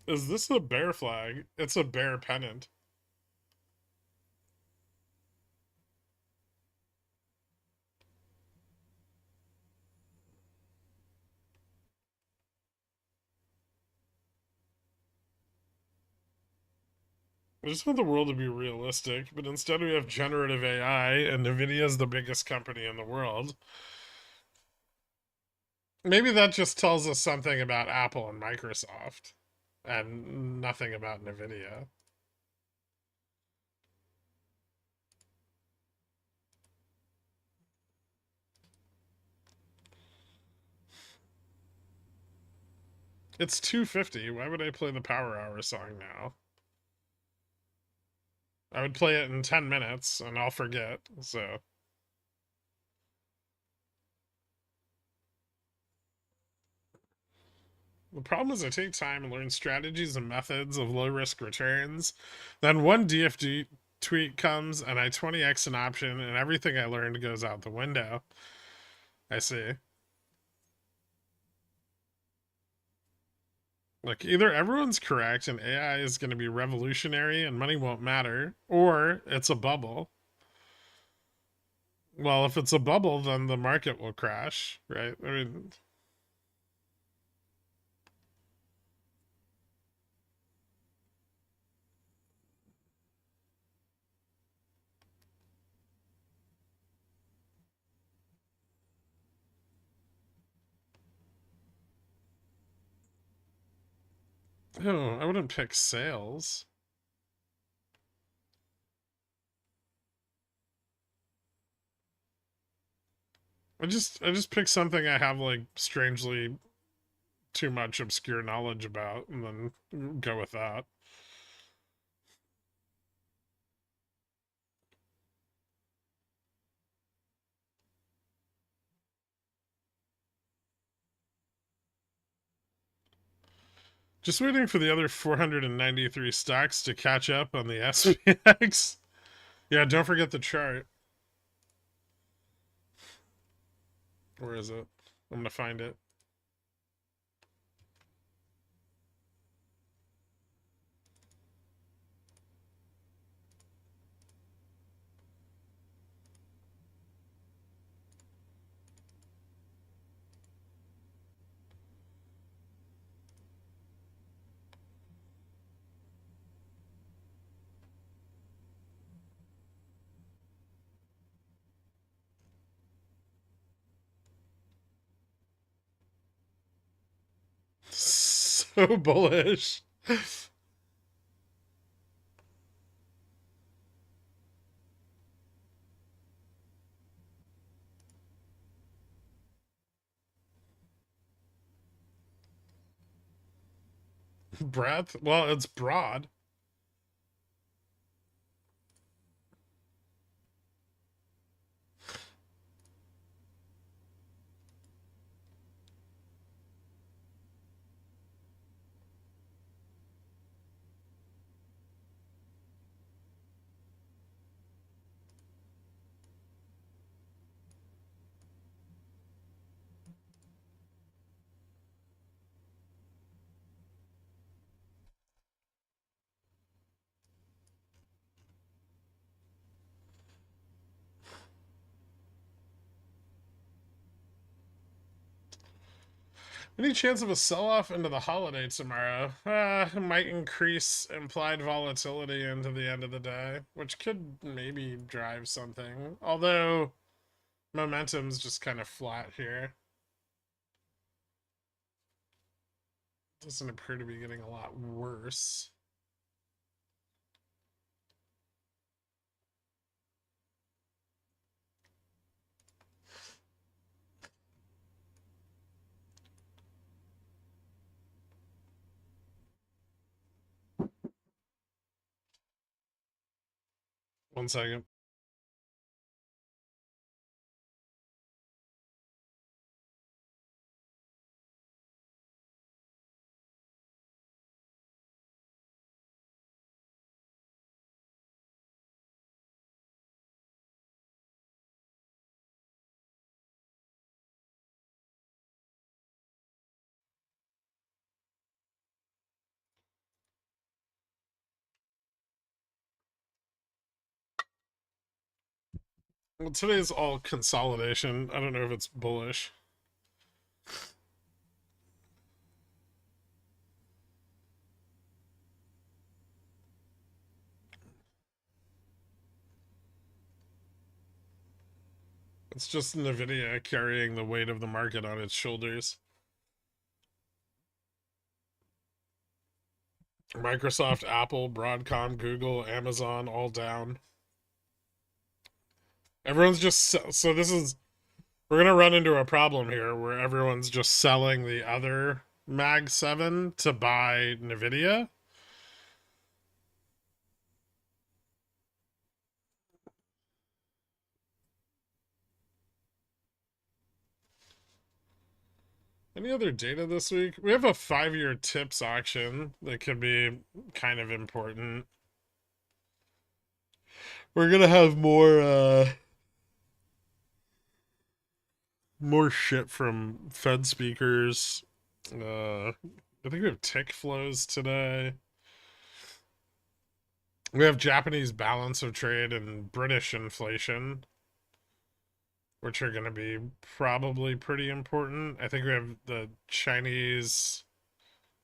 Is this a bear flag? It's a bear pennant. I just want the world to be realistic, but instead we have generative AI, and NVIDIA's the biggest company in the world. Maybe that just tells us something about Apple and Microsoft, and nothing about NVIDIA. It's 2:50. Why would I play the Power Hour song now? I would play it in 10 minutes, and I'll forget, so... The problem is I take time and learn strategies and methods of low risk returns. Then one DFD tweet comes and I 20x an option and everything I learned goes out the window. I see. Like either everyone's correct and AI is going to be revolutionary and money won't matter, or it's a bubble. Well, if it's a bubble, then the market will crash, right? I mean, oh, I wouldn't pick sales. I just pick something I have like strangely too much obscure knowledge about and then go with that. Just waiting for the other 493 stocks to catch up on the SPX. Yeah, don't forget the chart. Where is it? I'm gonna find it. So bullish. Breadth? Well, it's broad. Any chance of a sell-off into the holiday tomorrow? It might increase implied volatility into the end of the day, which could maybe drive something. Although momentum's just kind of flat here. Doesn't appear to be getting a lot worse. One second. Well, today's all consolidation. I don't know if it's bullish. It's just Nvidia carrying the weight of the market on its shoulders. Microsoft, Apple, Broadcom, Google, Amazon, all down. Everyone's just so this is we're gonna run into a problem here where everyone's just selling the other Mag 7 to buy Nvidia. Any other data this week? We have a 5-year tips auction that could be kind of important. We're gonna have more shit from Fed speakers. I think we have tick flows today. We have Japanese balance of trade and British inflation, which are going to be probably pretty important. I think we have the Chinese.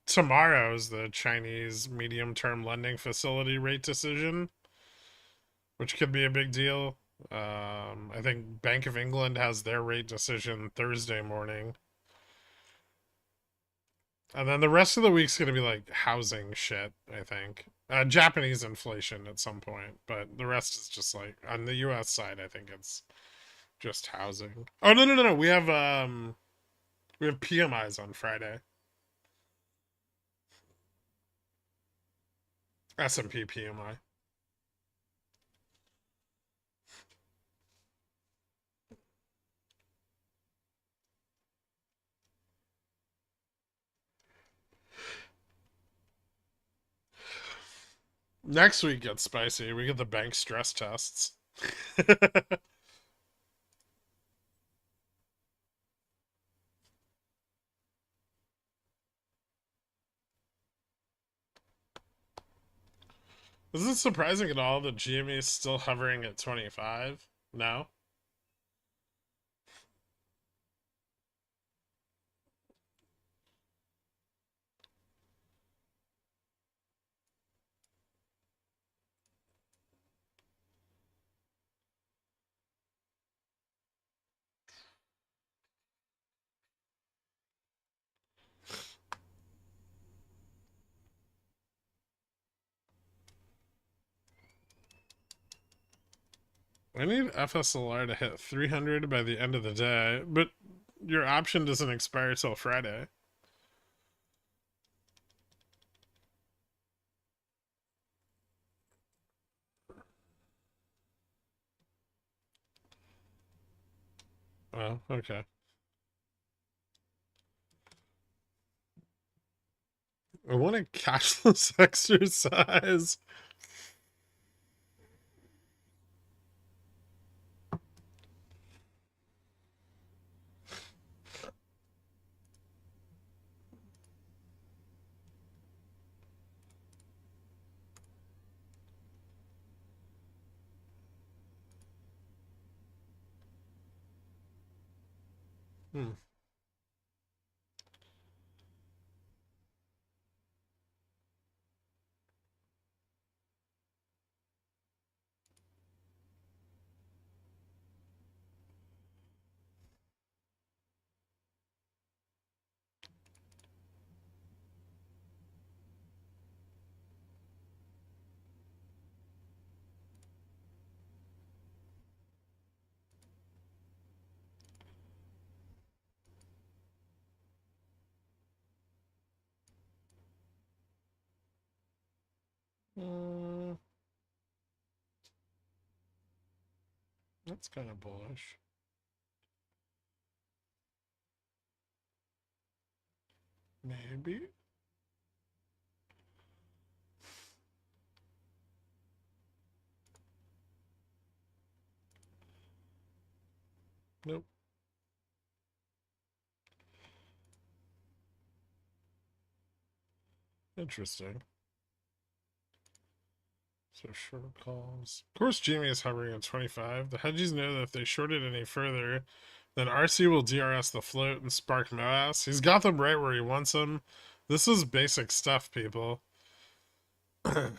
Tomorrow's the Chinese medium term lending facility rate decision, which could be a big deal. I think Bank of England has their rate decision Thursday morning. And then the rest of the week's going to be like housing shit, I think. Japanese inflation at some point, but the rest is just like on the US side, I think it's just housing. Oh no. We have PMIs on Friday. S&P PMI. Next week gets spicy. We get the bank stress tests. Is it surprising at all that GME is still hovering at 25? No? I need FSLR to hit 300 by the end of the day, but your option doesn't expire till Friday. Oh, okay. I want a cashless exercise. Hmm. Mm, that's kind of bullish. Maybe. Nope. Interesting. So short calls. Of course, Jamie is hovering at 25. The hedgies know that if they short it any further, then RC will DRS the float and spark MOASS. He's got them right where he wants them. This is basic stuff, people. Dear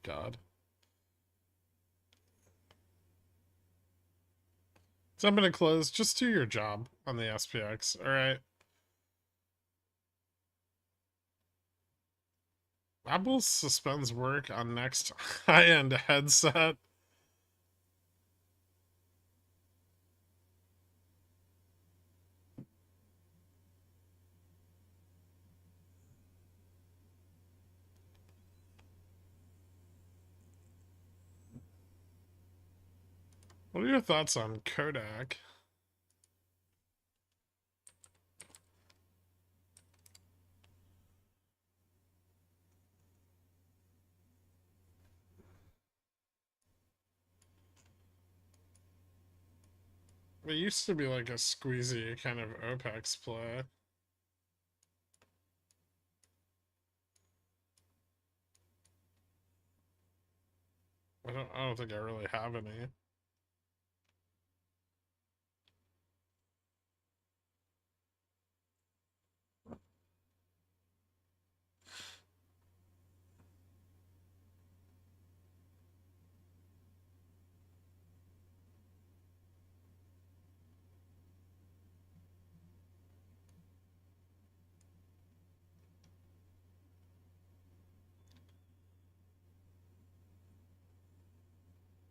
God. So I'm going to close. Just do your job on the SPX. All right. Apple suspends work on next high-end headset. What are your thoughts on Kodak? It used to be like a squeezy kind of OPEX play. I don't think I really have any.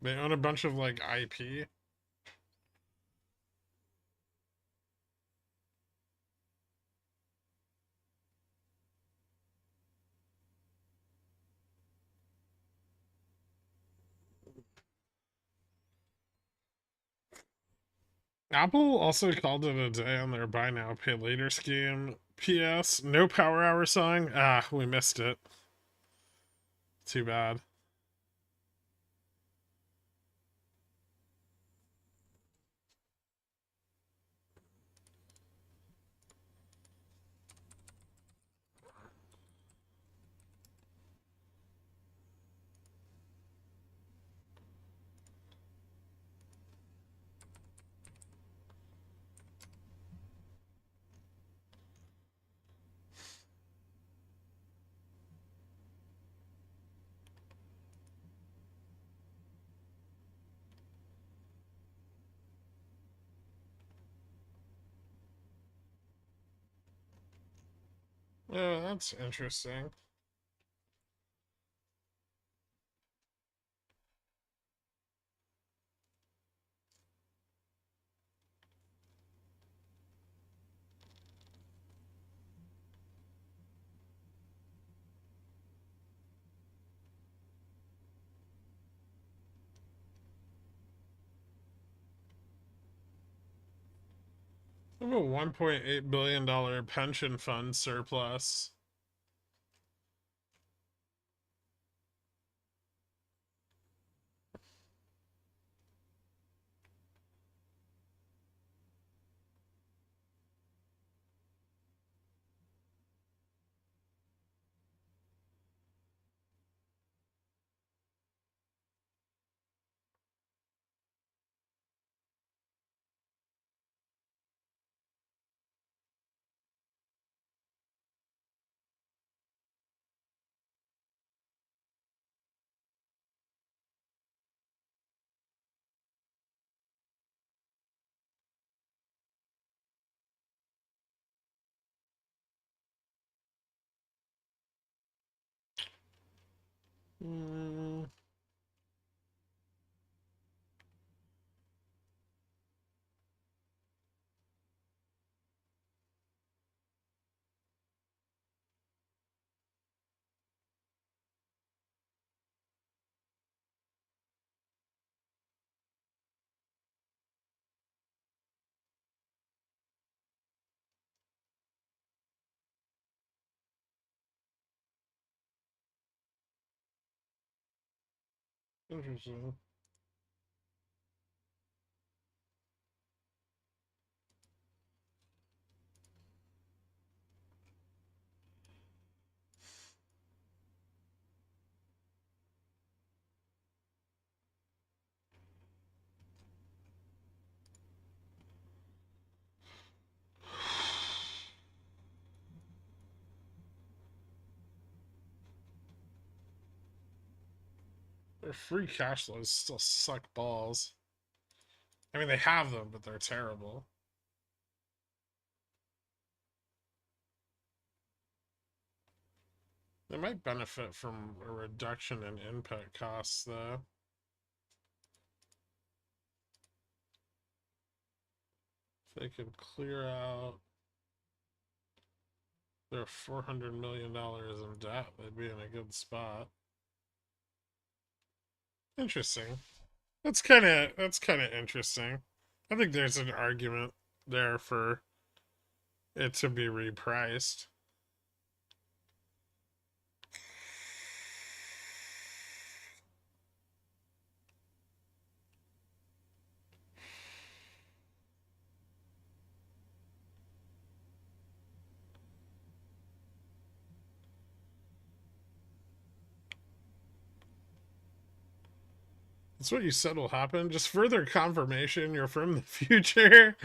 They own a bunch of like IP. Apple also called it a day on their buy now, pay later scheme. P.S. No Power Hour song. Ah, we missed it. Too bad. Oh, that's interesting. I have a $1.8 billion pension fund surplus. Hmm. Interesting. Their free cash flows still suck balls. I mean, they have them, but they're terrible. They might benefit from a reduction in input costs, though. If they could clear out their $400 million in debt, they'd be in a good spot. Interesting. That's kind of interesting. I think there's an argument there for it to be repriced. That's what you said will happen. Just further confirmation you're from the future.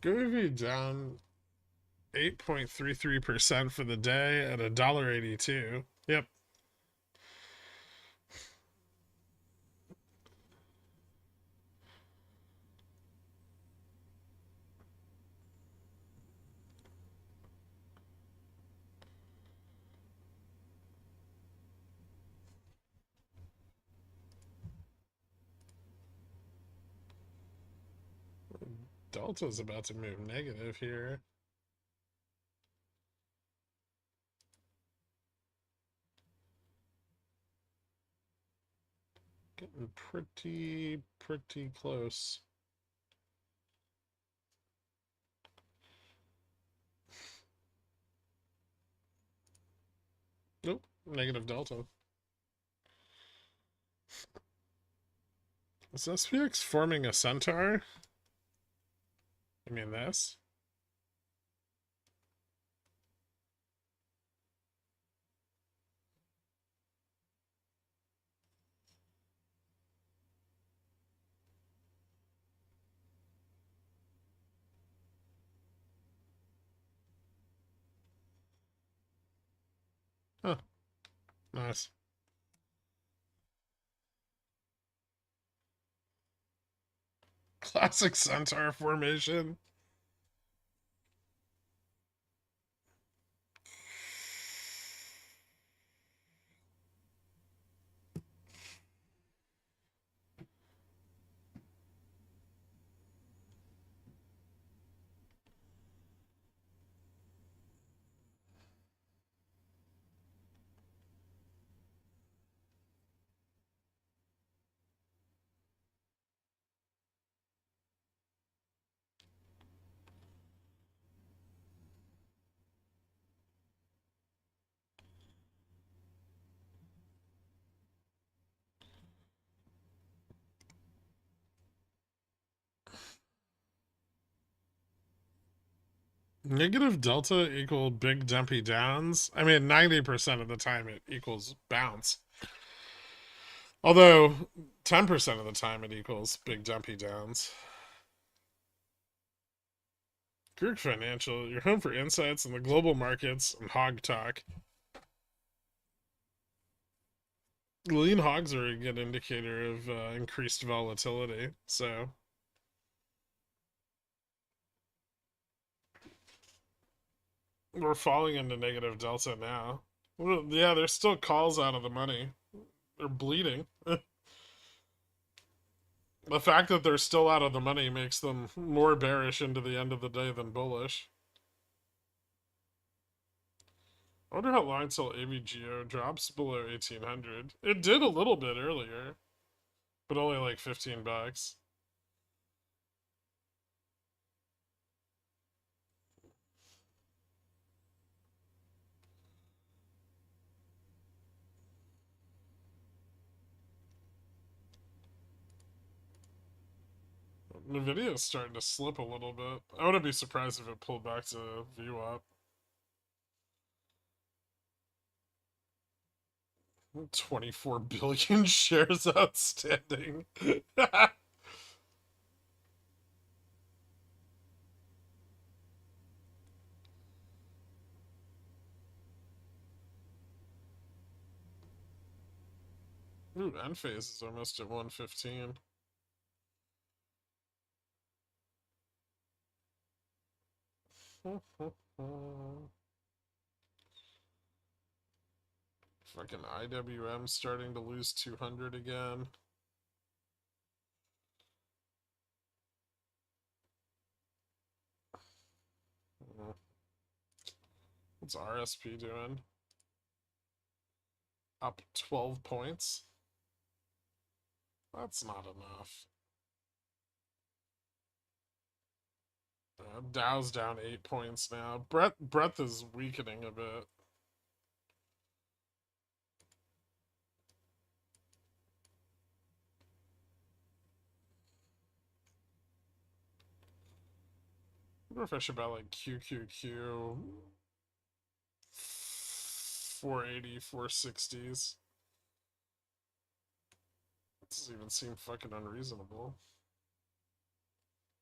Groovy down 8.33% for the day at $1.82. Yep. Delta's about to move negative here. Getting pretty close. Nope, negative delta. Is SPX forming a centaur? I mean this? Huh, nice. Classic centaur formation. Negative delta equal big dumpy downs. I mean, 90% of the time it equals bounce. Although 10% of the time it equals big dumpy downs. Group Financial, your home for insights in the global markets and hog talk. Lean hogs are a good indicator of increased volatility, so we're falling into negative delta now. Well, yeah, there's still calls out of the money. They're bleeding. The fact that they're still out of the money makes them more bearish into the end of the day than bullish. I wonder how long till AVGO drops below 1800. It did a little bit earlier, but only like 15 bucks. Nvidia's starting to slip a little bit. I wouldn't be surprised if it pulled back to VWAP. 24 billion shares outstanding. Ooh, end phase is almost at 115. Fucking IWM starting to lose 200 again. What's RSP doing? Up 12 points? That's not enough. Dow's down 8 points now. Breadth is weakening a bit. I wonder if I should buy like QQQ 480, 460s. That doesn't even seem fucking unreasonable.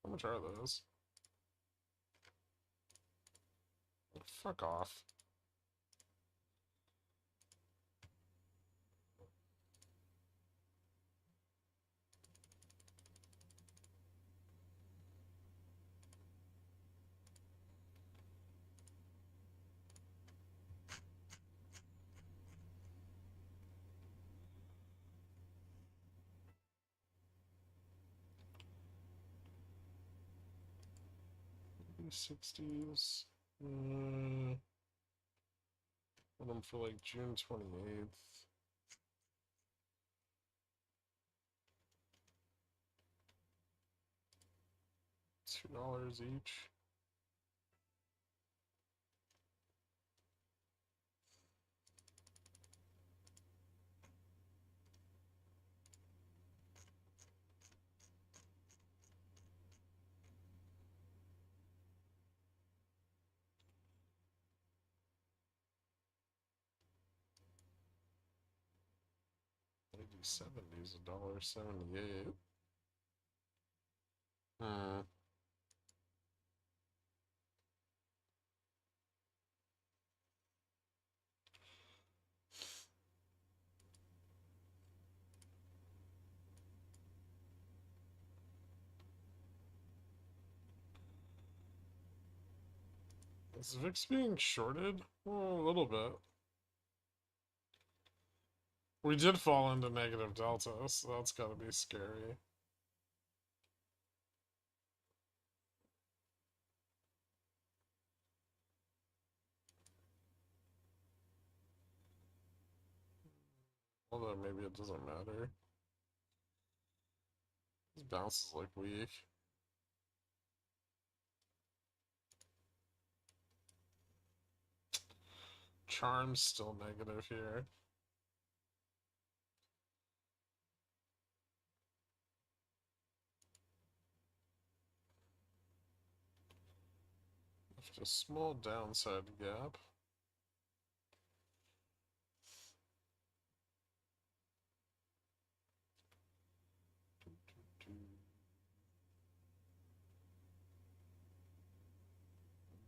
How much are those? Fuck off. $60s. Want them for like June 28th. $2 each. $70s, $1.78. Hmm. Is VIX being shorted? Oh, a little bit. We did fall into negative delta, so that's gotta be scary. Although maybe it doesn't matter. This bounce is like weak. Charm's still negative here. a small downside gap.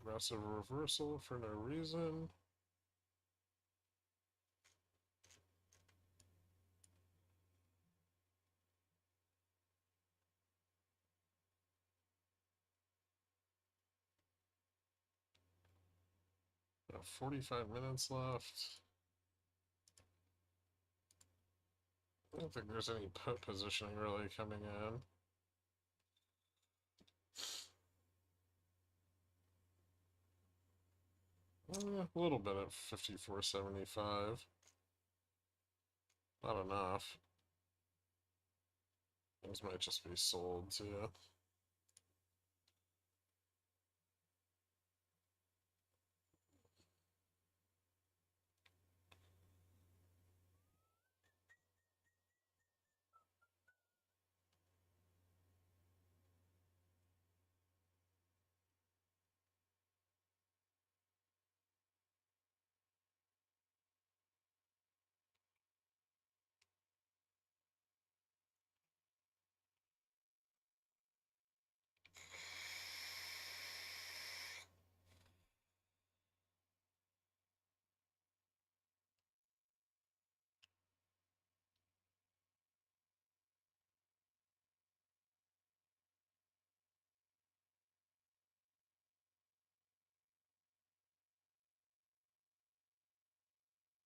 Aggressive reversal for no reason. Got 45 minutes left. I don't think there's any put positioning really coming in. A little bit at 54.75. Not enough. Those might just be sold too.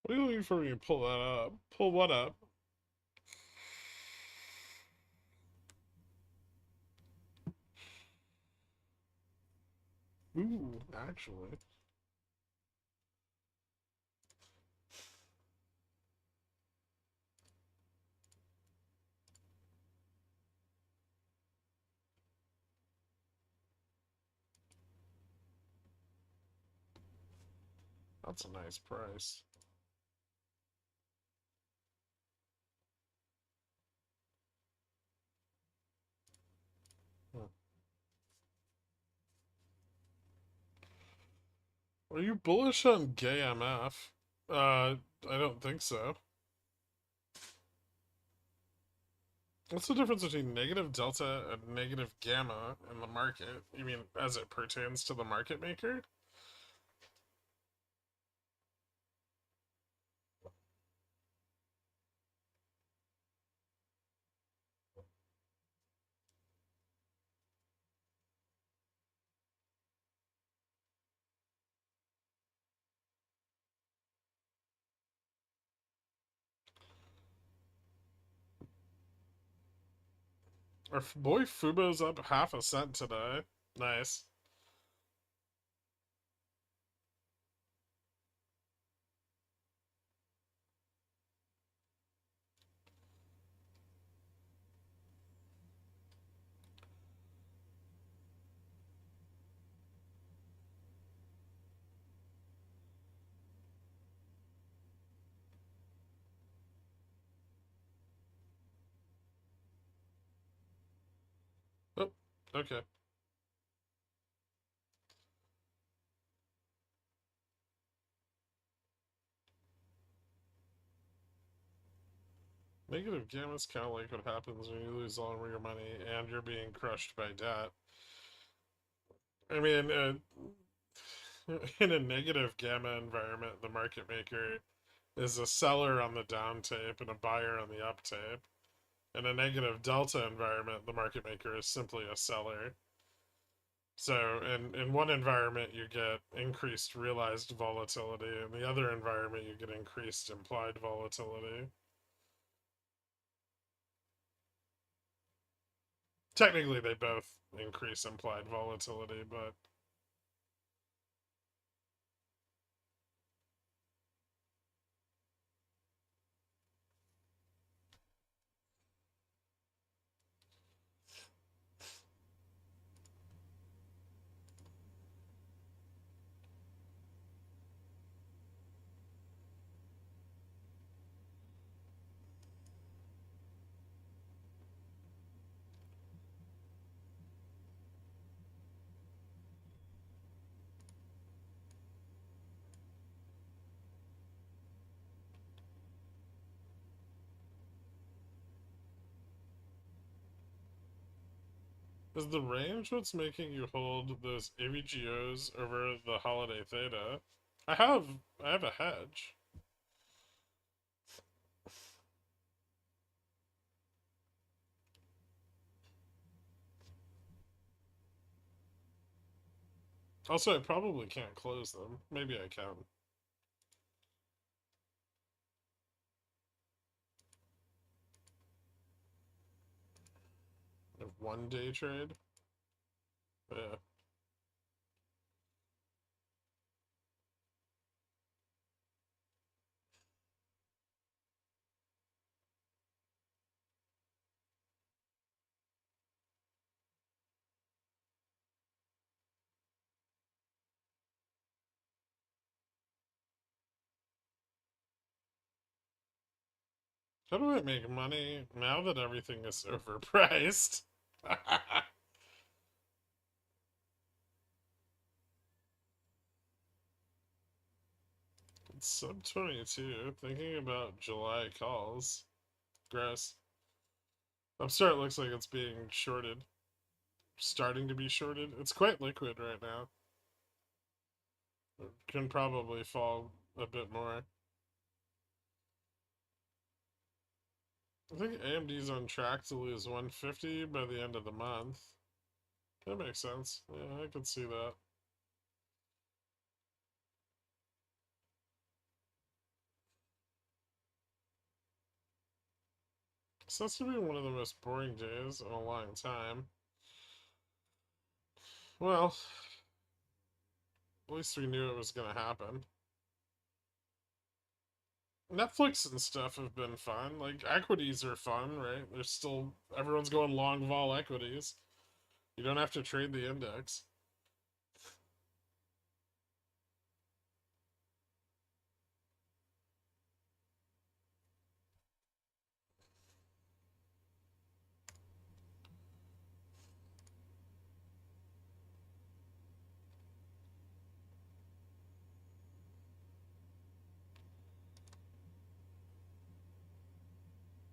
What are you looking for when you pull that up? Pull what up? Ooh, actually. That's a nice price. Huh. Are you bullish on gay MF? I don't think so. What's the difference between negative delta and negative gamma in the market? You mean as it pertains to the market maker? Our boy Fubo's up half a cent today. Nice. Oh, okay. Negative gamma is kind of like what happens when you lose all of your money and you're being crushed by debt. I mean, in a negative gamma environment, the market maker is a seller on the down tape and a buyer on the up tape. In a negative delta environment, the market maker is simply a seller. So in one environment you get increased realized volatility, in the other environment you get increased implied volatility. Technically they both increase implied volatility, but Is the range what's making you hold those AVGOs over the holiday theta? I have a hedge. Also, I probably can't close them. Maybe I can. I have 1 day trade. Yeah. How do I make money now that everything is overpriced? It's sub 22. Thinking about July calls. Gross. Upstart looks like it's being shorted. Starting to be shorted. It's quite liquid right now. It can probably fall a bit more. I think AMD's on track to lose 150 by the end of the month. That makes sense. Yeah, I could see that. So that's gonna be one of the most boring days in a long time. Well, at least we knew it was gonna happen. Netflix and stuff have been fun. Like, equities are fun, right? There's still, everyone's going long vol equities. You don't have to trade the index.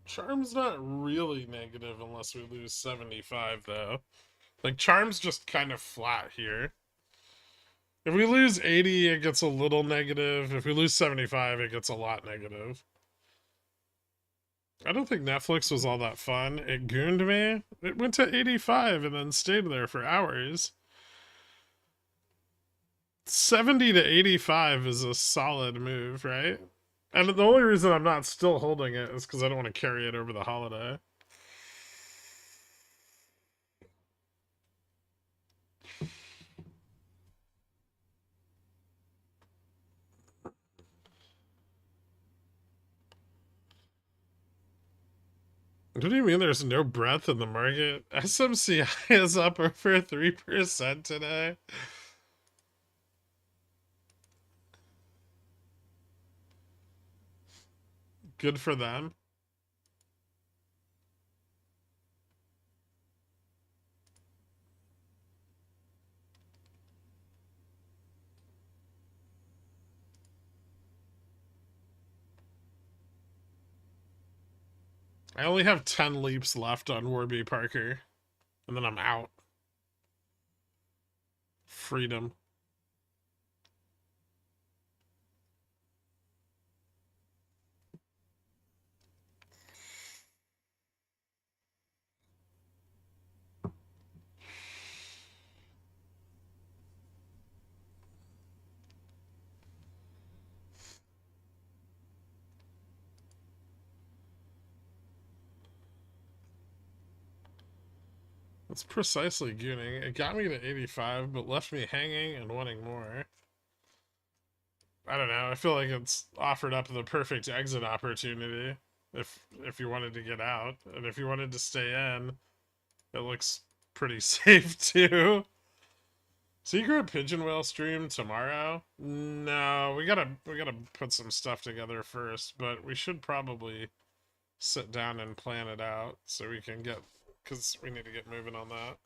Charm's not really negative unless we lose 75, though. Like, Charm's just kind of flat here. If we lose 80, it gets a little negative. If we lose 75, it gets a lot negative. I don't think Netflix was all that fun. It gooned me. It went to 85 and then stayed there for hours. 70 to 85 is a solid move, right? And the only reason I'm not still holding it is because I don't want to carry it over the holiday. What do you mean there's no breadth in the market? SMCI is up over 3% today. Good for them. I only have 10 leaps left on Warby Parker. And then I'm out. Freedom. That's precisely gooning. It got me to 85, but left me hanging and wanting more. I don't know. I feel like it's offered up the perfect exit opportunity if you wanted to get out. And if you wanted to stay in, it looks pretty safe too. Secret Pigeon Whale stream tomorrow? No, we gotta put some stuff together first, but we should probably sit down and plan it out so we can get, because we need to get moving on that.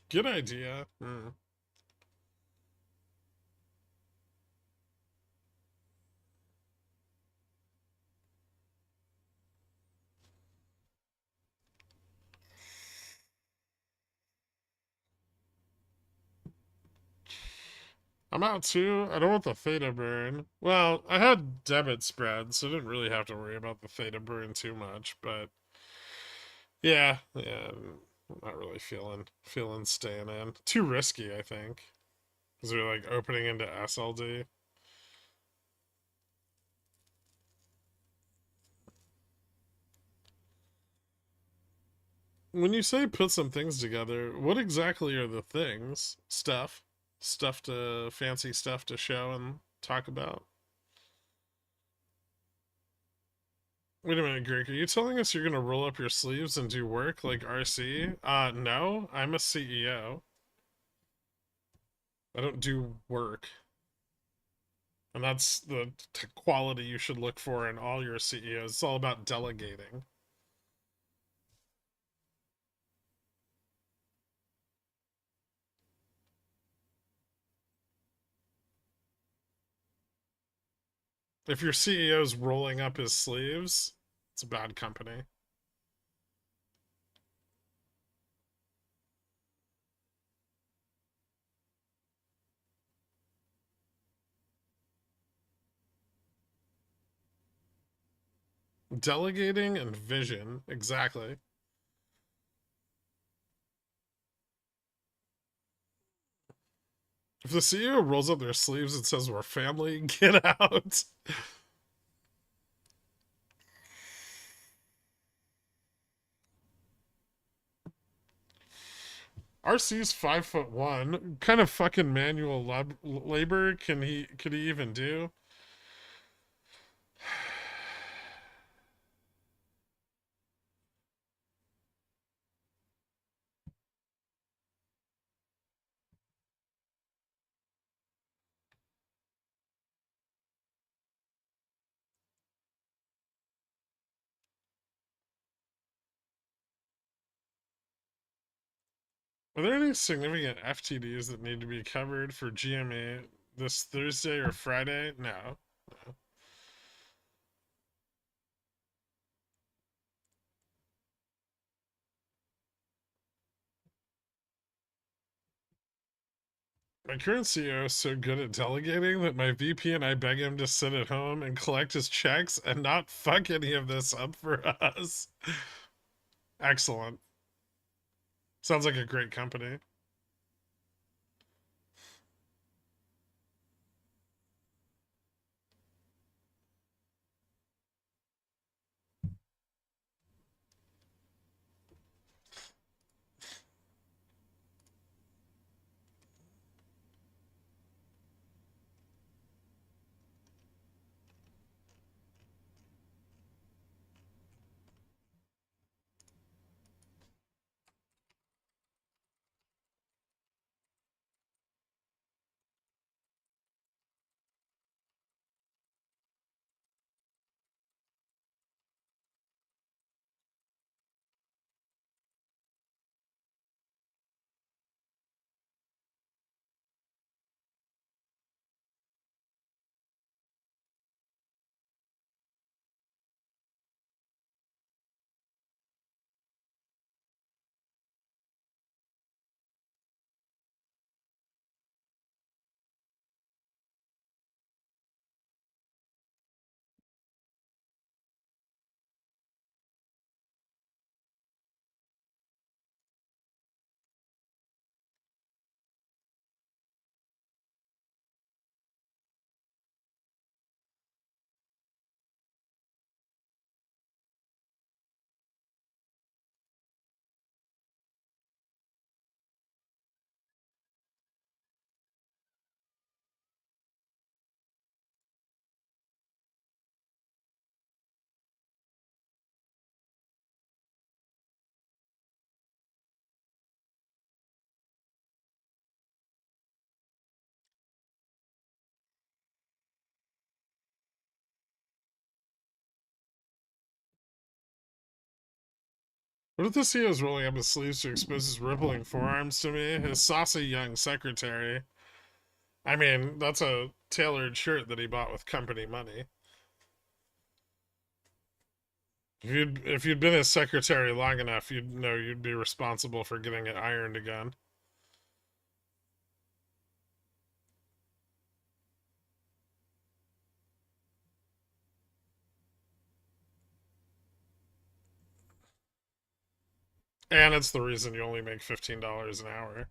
Good idea. I'm out too. I don't want the theta burn. Well, I had debit spread, so I didn't really have to worry about the theta burn too much. But yeah, I'm not really feeling staying in. Too risky, I think. Because they're like opening into SLD. When you say put some things together, what exactly are the things? Fancy stuff to show and talk about? Wait a minute, Greg. Are you telling us you're gonna roll up your sleeves and do work like RC? No. I'm a CEO. I don't do work. And that's the quality you should look for in all your CEOs. It's all about delegating. If your CEO's rolling up his sleeves, it's a bad company. Delegating and vision, exactly. If the CEO rolls up their sleeves and says we're family, get out. RC's 5'1". What kind of fucking manual labor could he even do? Are there any significant FTDs that need to be covered for GME this Thursday or Friday? No. My current CEO is so good at delegating that my VP and I beg him to sit at home and collect his checks and not fuck any of this up for us. Excellent. Sounds like a great company. What if the CEO is rolling up his sleeves to expose his rippling forearms to me? His saucy young secretary. I mean, that's a tailored shirt that he bought with company money. If you'd been his secretary long enough, you'd know you'd be responsible for getting it ironed again. And it's the reason you only make $15 an hour.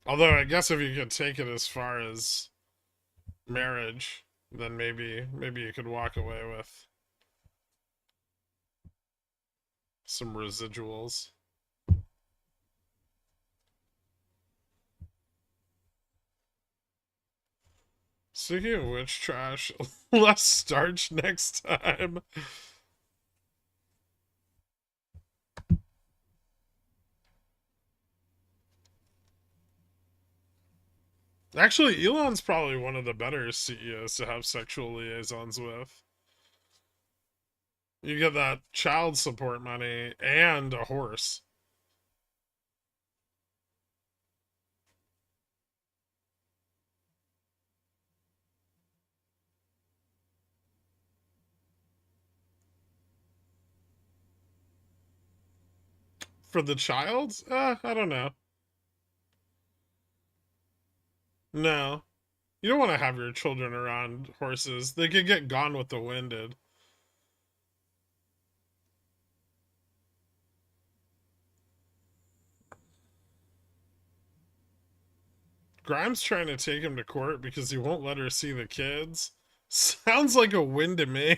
Although I guess if you could take it as far as marriage, then maybe you could walk away with some residuals. Speaking of which, trash, less starch next time. Actually, Elon's probably one of the better CEOs to have sexual liaisons with. You get that child support money and a horse. For the child? I don't know. No. You don't want to have your children around horses. They could get gone with the winded. Grimes trying to take him to court because he won't let her see the kids. Sounds like a win to me.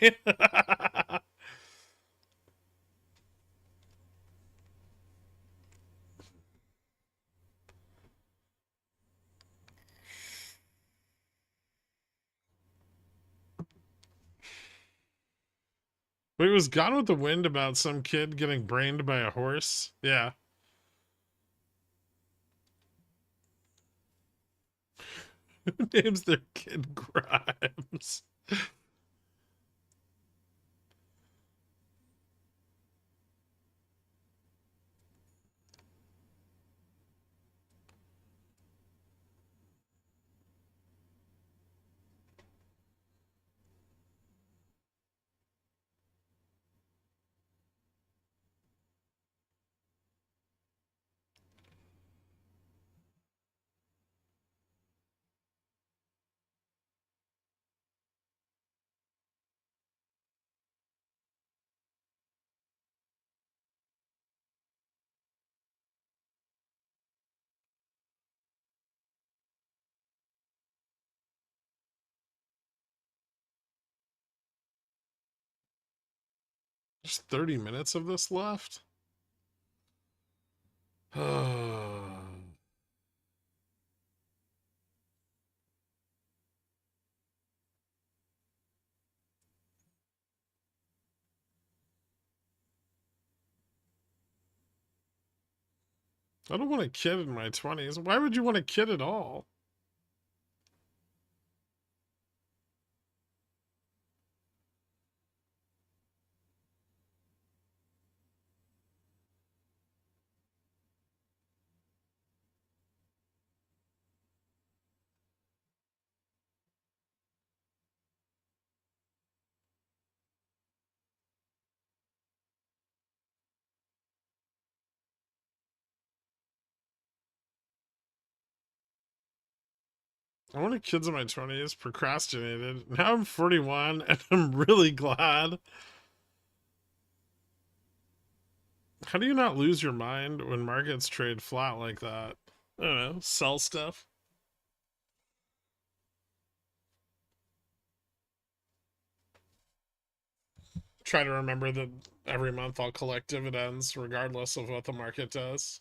Wait, was Gone with the Wind about some kid getting brained by a horse? Yeah. Who names their kid Grimes? There's 30 minutes of this left? I don't want a kid in my 20s. Why would you want a kid at all? I wanted kids in my 20s, procrastinated. Now I'm 41 and I'm really glad. How do you not lose your mind when markets trade flat like that? I don't know, sell stuff. Try to remember that every month I'll collect dividends regardless of what the market does.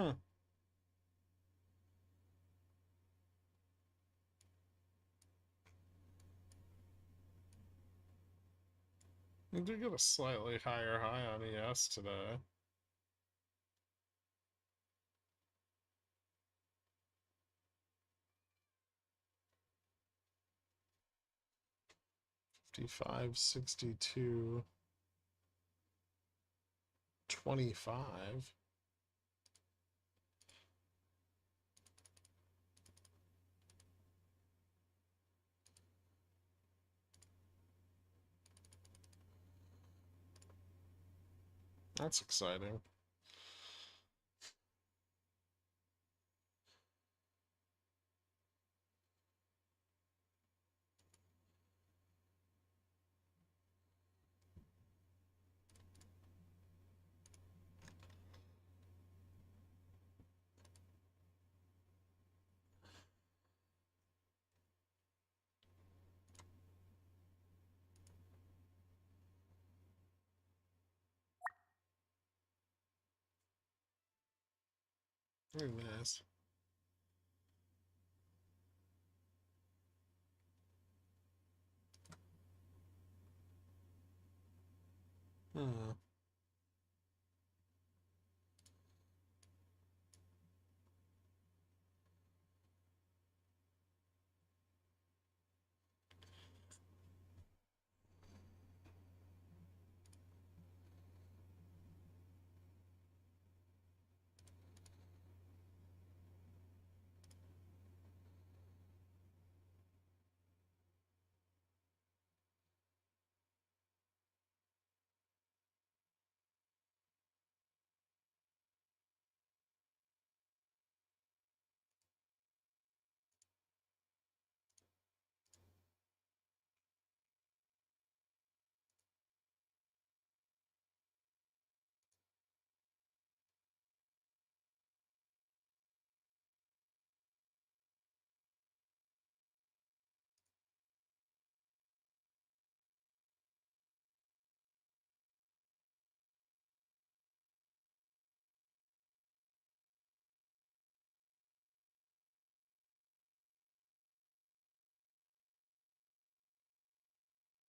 Hmm. We did get a slightly higher high on ES today. $55, $62, $25. That's exciting. Very nice. Hmm.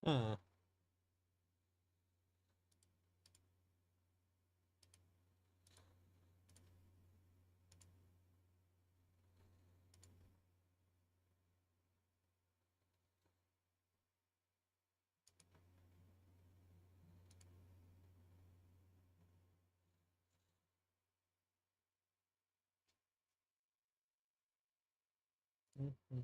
Hmm. Mhm.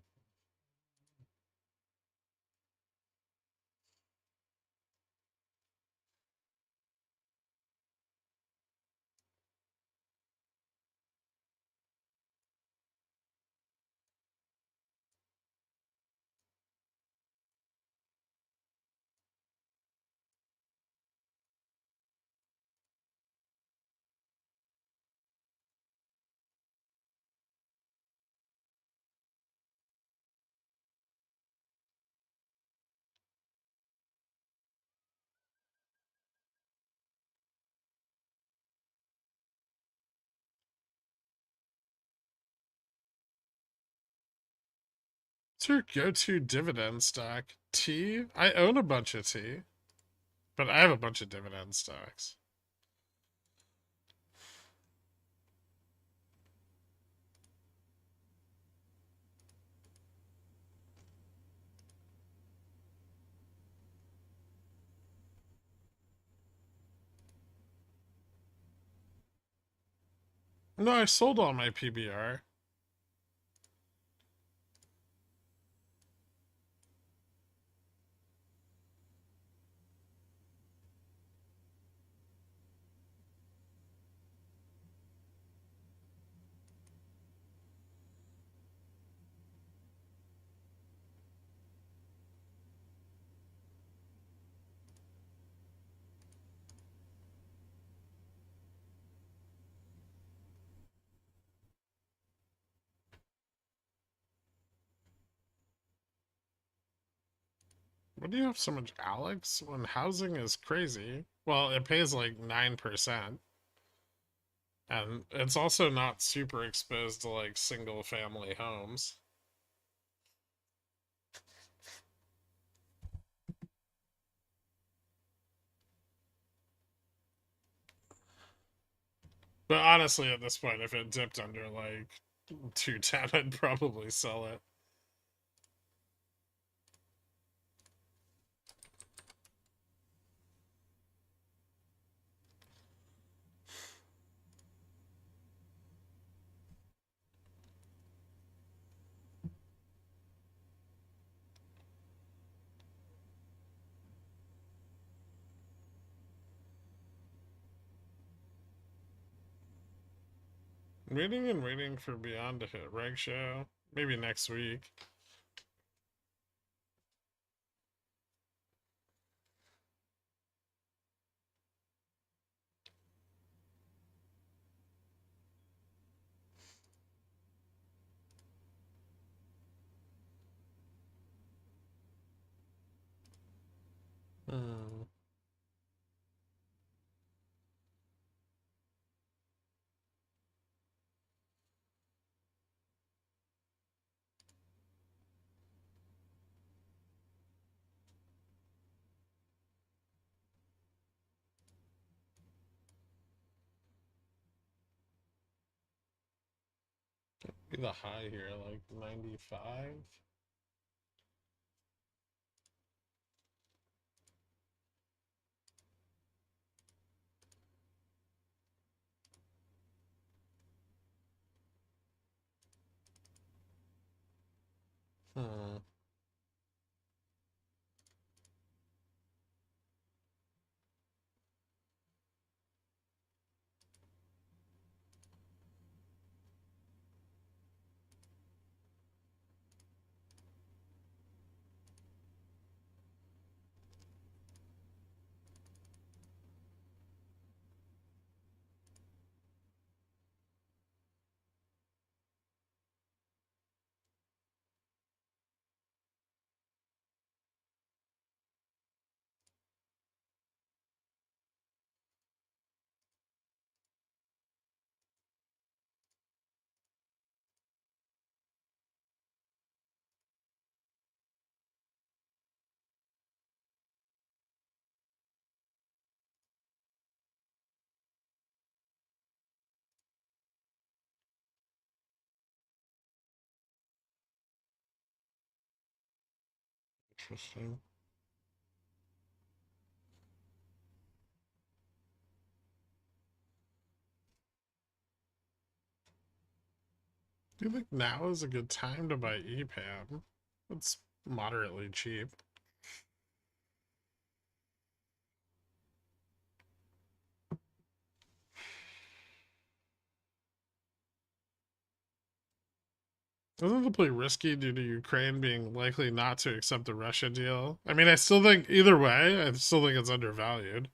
What's your go-to dividend stock? T? I own a bunch of T, but I have a bunch of dividend stocks. No, I sold all my PBR. What do you have so much Alex when housing is crazy? Well, it pays like 9%. And it's also not super exposed to like single family homes. But honestly, at this point, if it dipped under like 210, I'd probably sell it. Waiting and waiting for Beyond to hit reg show. Maybe next week. Hmm. Be the high here, like 95. Hmm. Interesting. Do you think now is a good time to buy EPAM? It's moderately cheap. Isn't the play risky due to Ukraine being likely not to accept the Russia deal? I mean, I still think either way, I still think it's undervalued.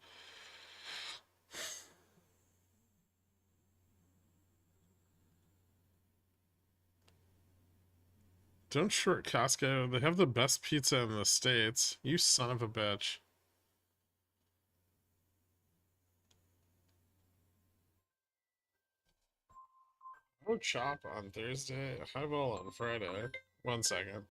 Don't short Costco. They have the best pizza in the States. You son of a bitch. Oh, chop on Thursday, highball on Friday. 1 second.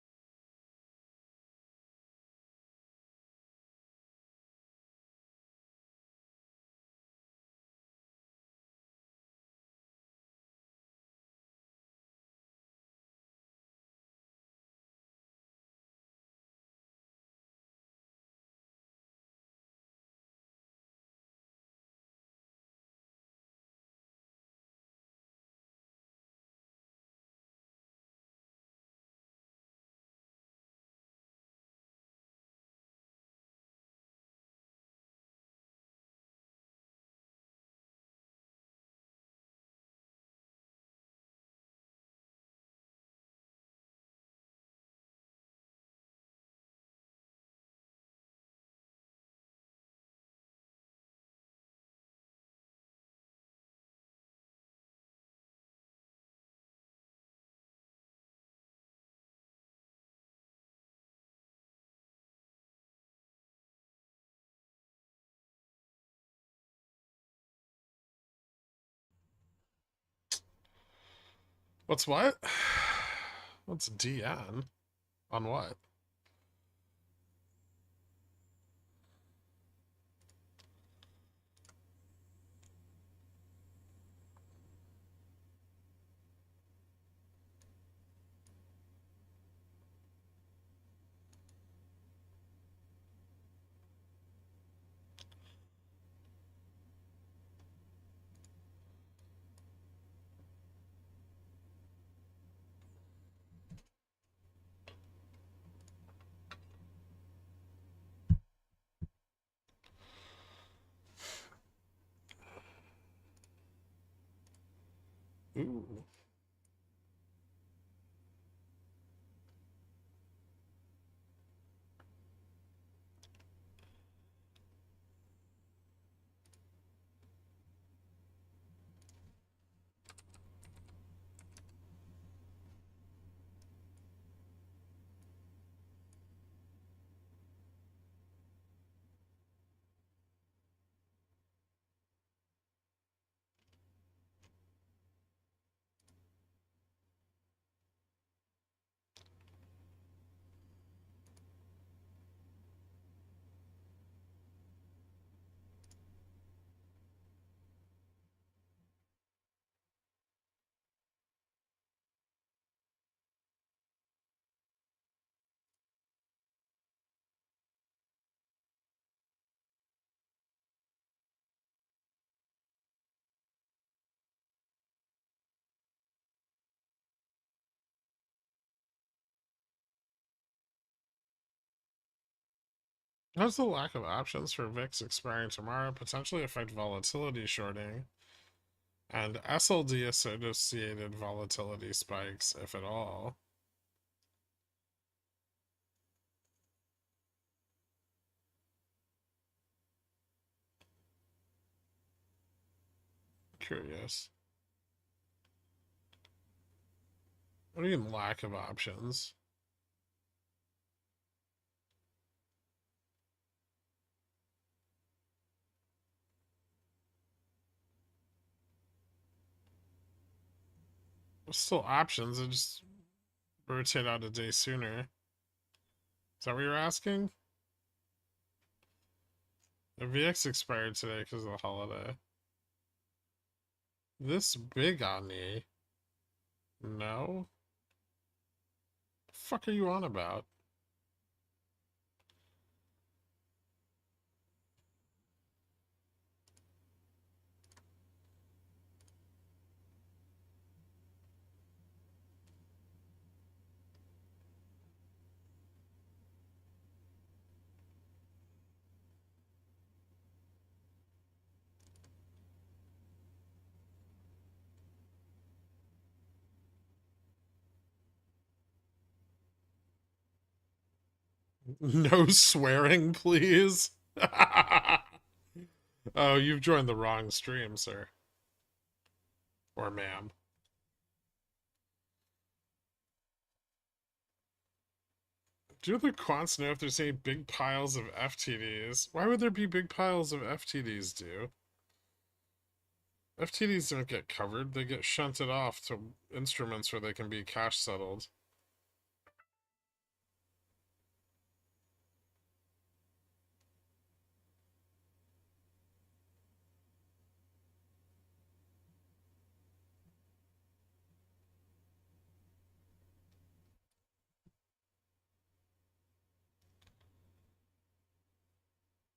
What's what? What's DN? On what? Ooh. How's the lack of options for VIX expiring tomorrow potentially affect volatility shorting and SLD associated volatility spikes, if at all? Curious. What do you mean lack of options? There's still options, they just rotate out a day sooner. Is that what you're asking? The VX expired today because of the holiday. This big on me? No? The fuck are you on about? No swearing, please. Oh, you've joined the wrong stream, sir. Or ma'am. Do the quants know if there's any big piles of FTDs? Why would there be big piles of FTDs, do? FTDs don't get covered, they get shunted off to instruments where they can be cash settled.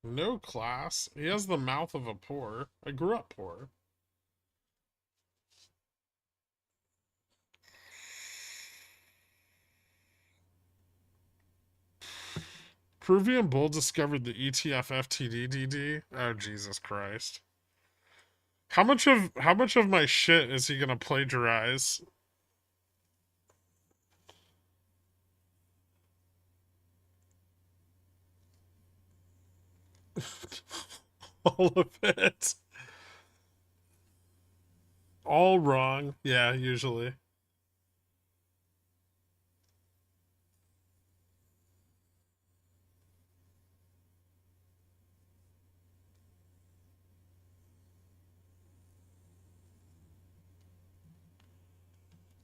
No class. He has the mouth of a poor. I grew up poor. Peruvian Bull discovered the ETF FTD. Oh, Jesus Christ. How much of my shit is he gonna plagiarize? All of it. All wrong. Yeah, usually.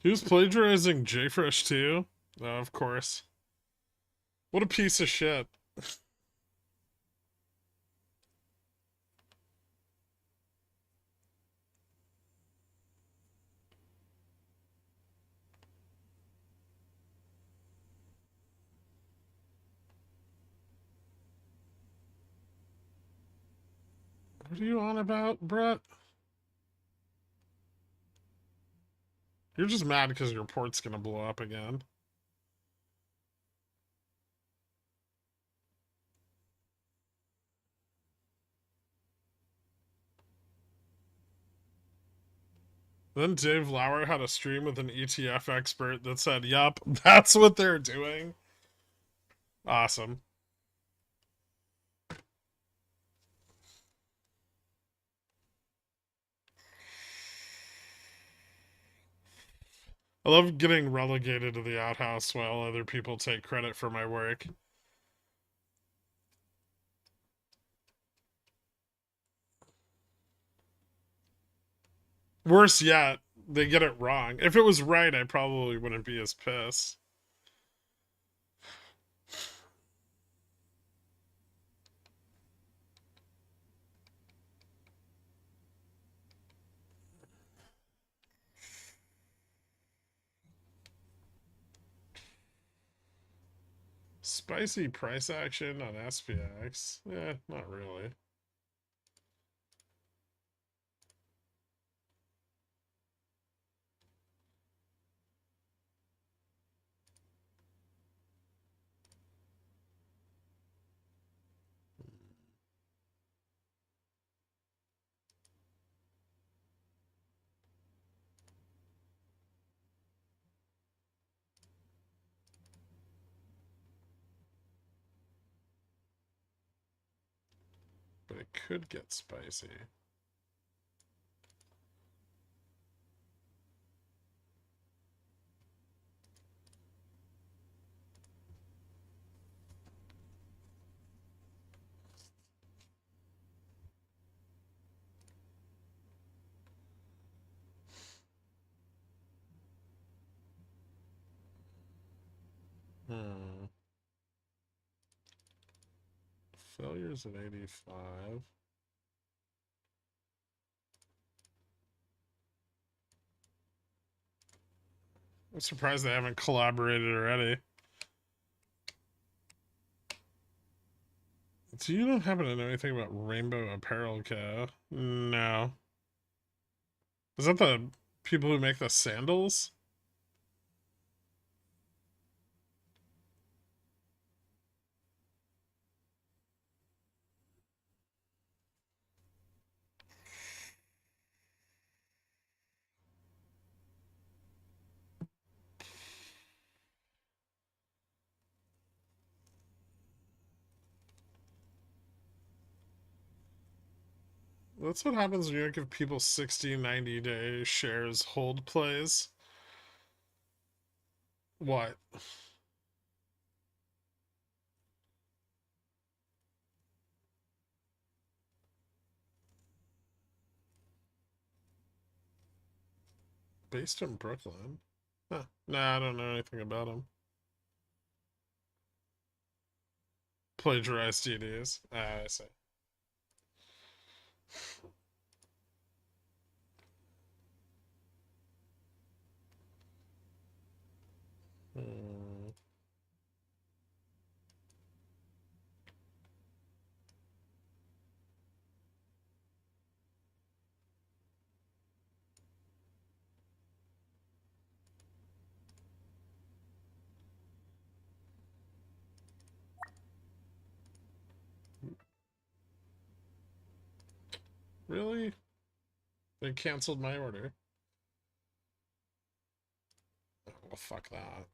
He was plagiarizing JFresh too? Oh, of course. What a piece of shit. What are you on about, Brett? You're just mad because your port's gonna blow up again. Then Dave Lauer had a stream with an ETF expert that said, yup, that's what they're doing. Awesome. I love getting relegated to the outhouse while other people take credit for my work. Worse yet, they get it wrong. If it was right, I probably wouldn't be as pissed. Spicy price action on SPX? Eh, not really. But it could get spicy. Hmm. Failures at 85. I'm surprised they haven't collaborated already. Do you don't happen to know anything about Rainbow Apparel Co? No. Is that the people who make the sandals? That's what happens when you give people 60, 90-day shares hold plays. What? Based in Brooklyn? Huh. Nah, I don't know anything about him. Plagiarized DDs. Ah, I see. Hmm. Really? They canceled my order. Oh, well, fuck that.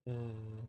Mm.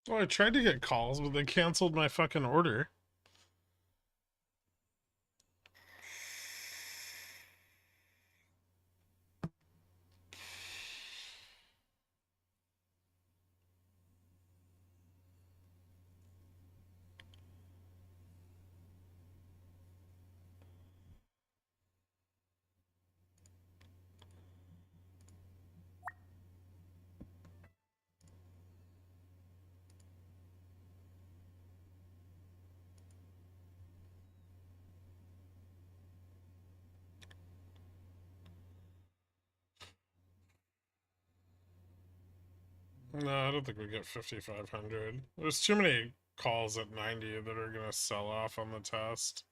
Well, I tried to get calls, but they canceled my fucking order. No, I don't think we get 5,500. There's too many calls at 90 that are gonna sell off on the test.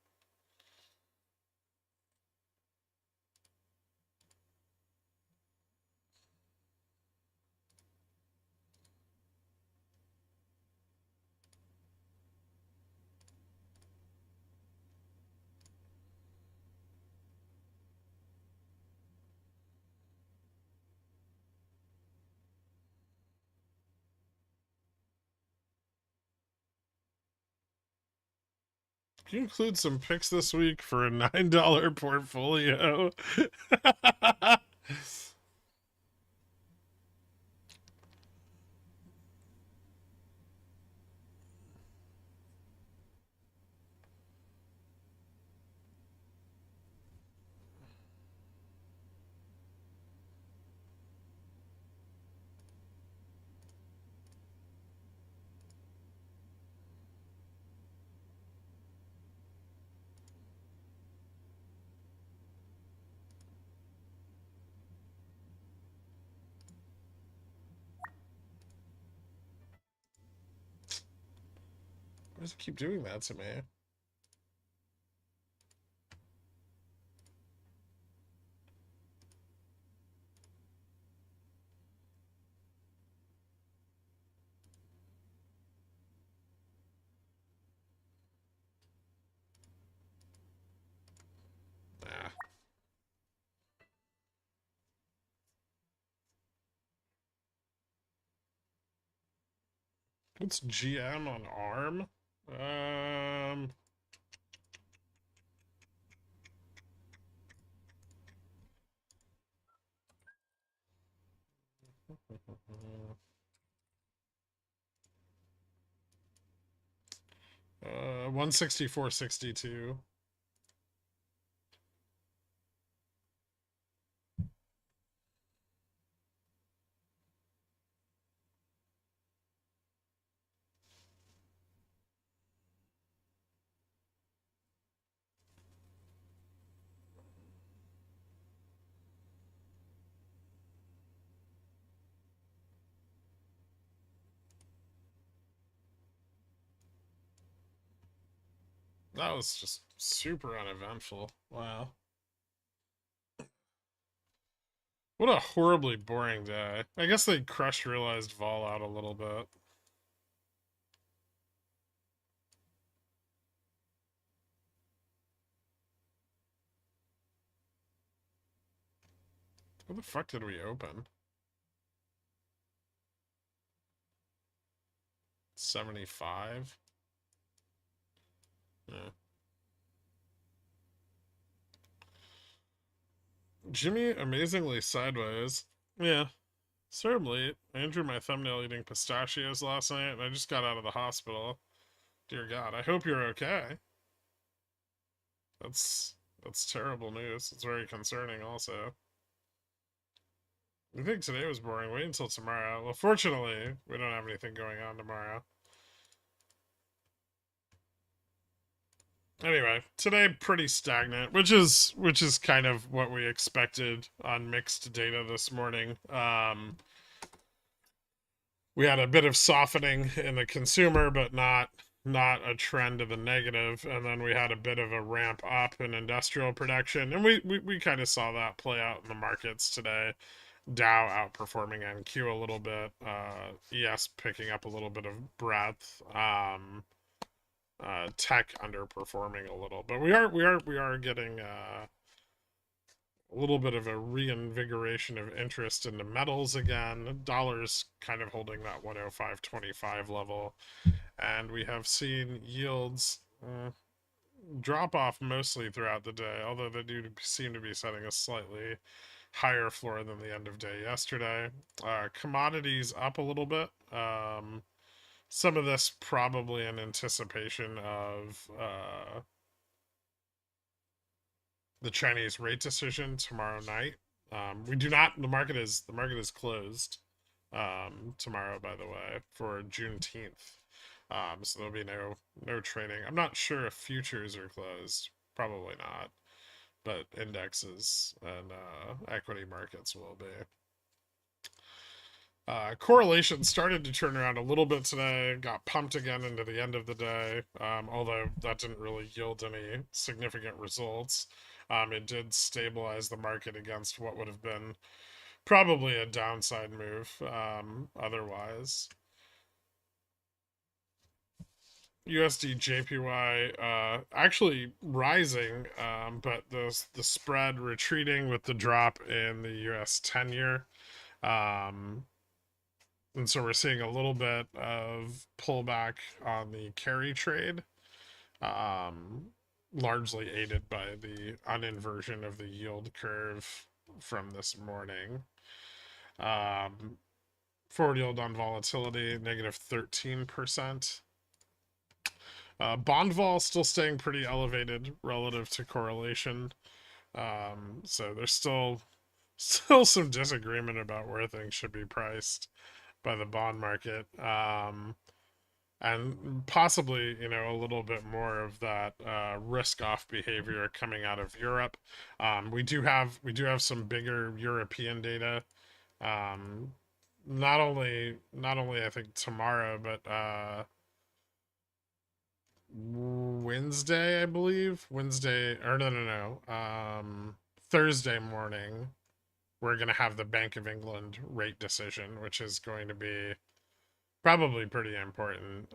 Can you include some picks this week for a $9 portfolio? Why does it keep doing that to me? Nah. What's GM on ARM? Um. Uh, 164.62. That was just super uneventful. Wow. What a horribly boring day. I guess they crushed realized vol out a little bit. What the fuck did we open? 75? Yeah. Jimmy amazingly sideways. Yeah. Certainly. I injured my thumbnail eating pistachios last night and I just got out of the hospital. Dear God, I hope you're okay. That's terrible news. It's very concerning also. I think today was boring. Wait until tomorrow. Well, fortunately, we don't have anything going on tomorrow. Anyway, today pretty stagnant, which is kind of what we expected on mixed data this morning. We had a bit of softening in the consumer, but not a trend to the negative. And then we had a bit of a ramp up in industrial production, and we kind of saw that play out in the markets today. Dow outperforming NQ a little bit, ES picking up a little bit of breadth, tech underperforming a little, but we are getting a little bit of a reinvigoration of interest in the metals again. Dollars kind of holding that 105.25 level, and we have seen yields drop off mostly throughout the day, although they do seem to be setting a slightly higher floor than the end of day yesterday. Commodities up a little bit. Some of this probably in anticipation of the Chinese rate decision tomorrow night. We do not. The market is closed tomorrow, by the way, for Juneteenth. So there'll be no trading. I'm not sure if futures are closed. Probably not, but indexes and equity markets will be. Correlation started to turn around a little bit today, got pumped again into the end of the day, although that didn't really yield any significant results. It did stabilize the market against what would have been probably a downside move otherwise. USD JPY actually rising, but the spread retreating with the drop in the US 10-year. And so we're seeing a little bit of pullback on the carry trade, largely aided by the uninversion of the yield curve from this morning. Forward yield on volatility, negative 13%. Bond vol still staying pretty elevated relative to correlation. So there's still some disagreement about where things should be priced by the bond market, and possibly a little bit more of that risk-off behavior coming out of Europe. We do have some bigger European data. Not only I think tomorrow, but Wednesday, I believe. Wednesday, or no. Thursday morning, we're going to have the Bank of England rate decision, which is going to be probably pretty important,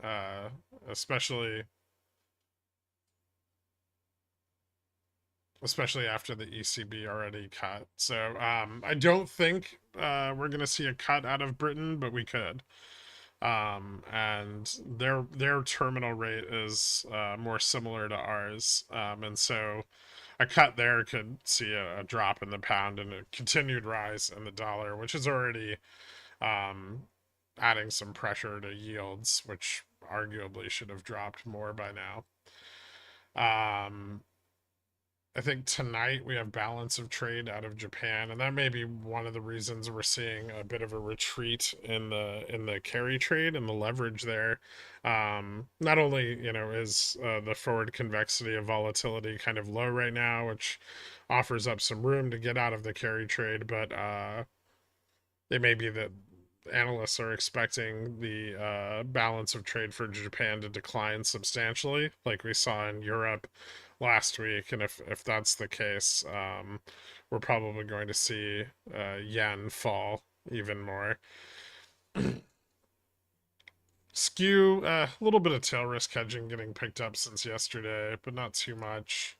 especially after the ECB already cut. So I don't think we're going to see a cut out of Britain, but we could. And their terminal rate is more similar to ours, and so a cut there could see a drop in the pound and a continued rise in the dollar, which is already adding some pressure to yields, which arguably should have dropped more by now. I think tonight we have balance of trade out of Japan, and that may be one of the reasons we're seeing a bit of a retreat in the carry trade and the leverage there. Not only is the forward convexity of volatility kind of low right now, which offers up some room to get out of the carry trade, but it may be that analysts are expecting the balance of trade for Japan to decline substantially, like we saw in Europe last week. And if that's the case, we're probably going to see yen fall even more. Skew, a little bit of tail risk hedging getting picked up since yesterday, but not too much.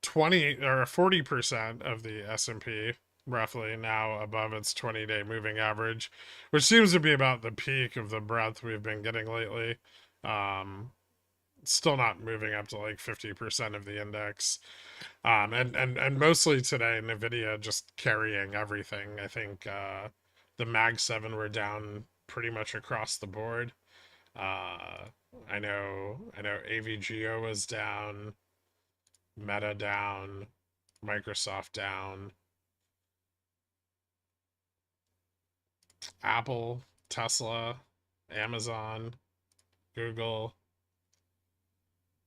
20 or 40% of the S&P roughly now above its 20-day moving average, which seems to be about the peak of the breadth we've been getting lately. Still not moving up to like 50% of the index. And mostly today, NVIDIA just carrying everything. I think the Mag 7 were down pretty much across the board. I know AVGO was down, Meta down, Microsoft down. Apple, Tesla, Amazon, Google.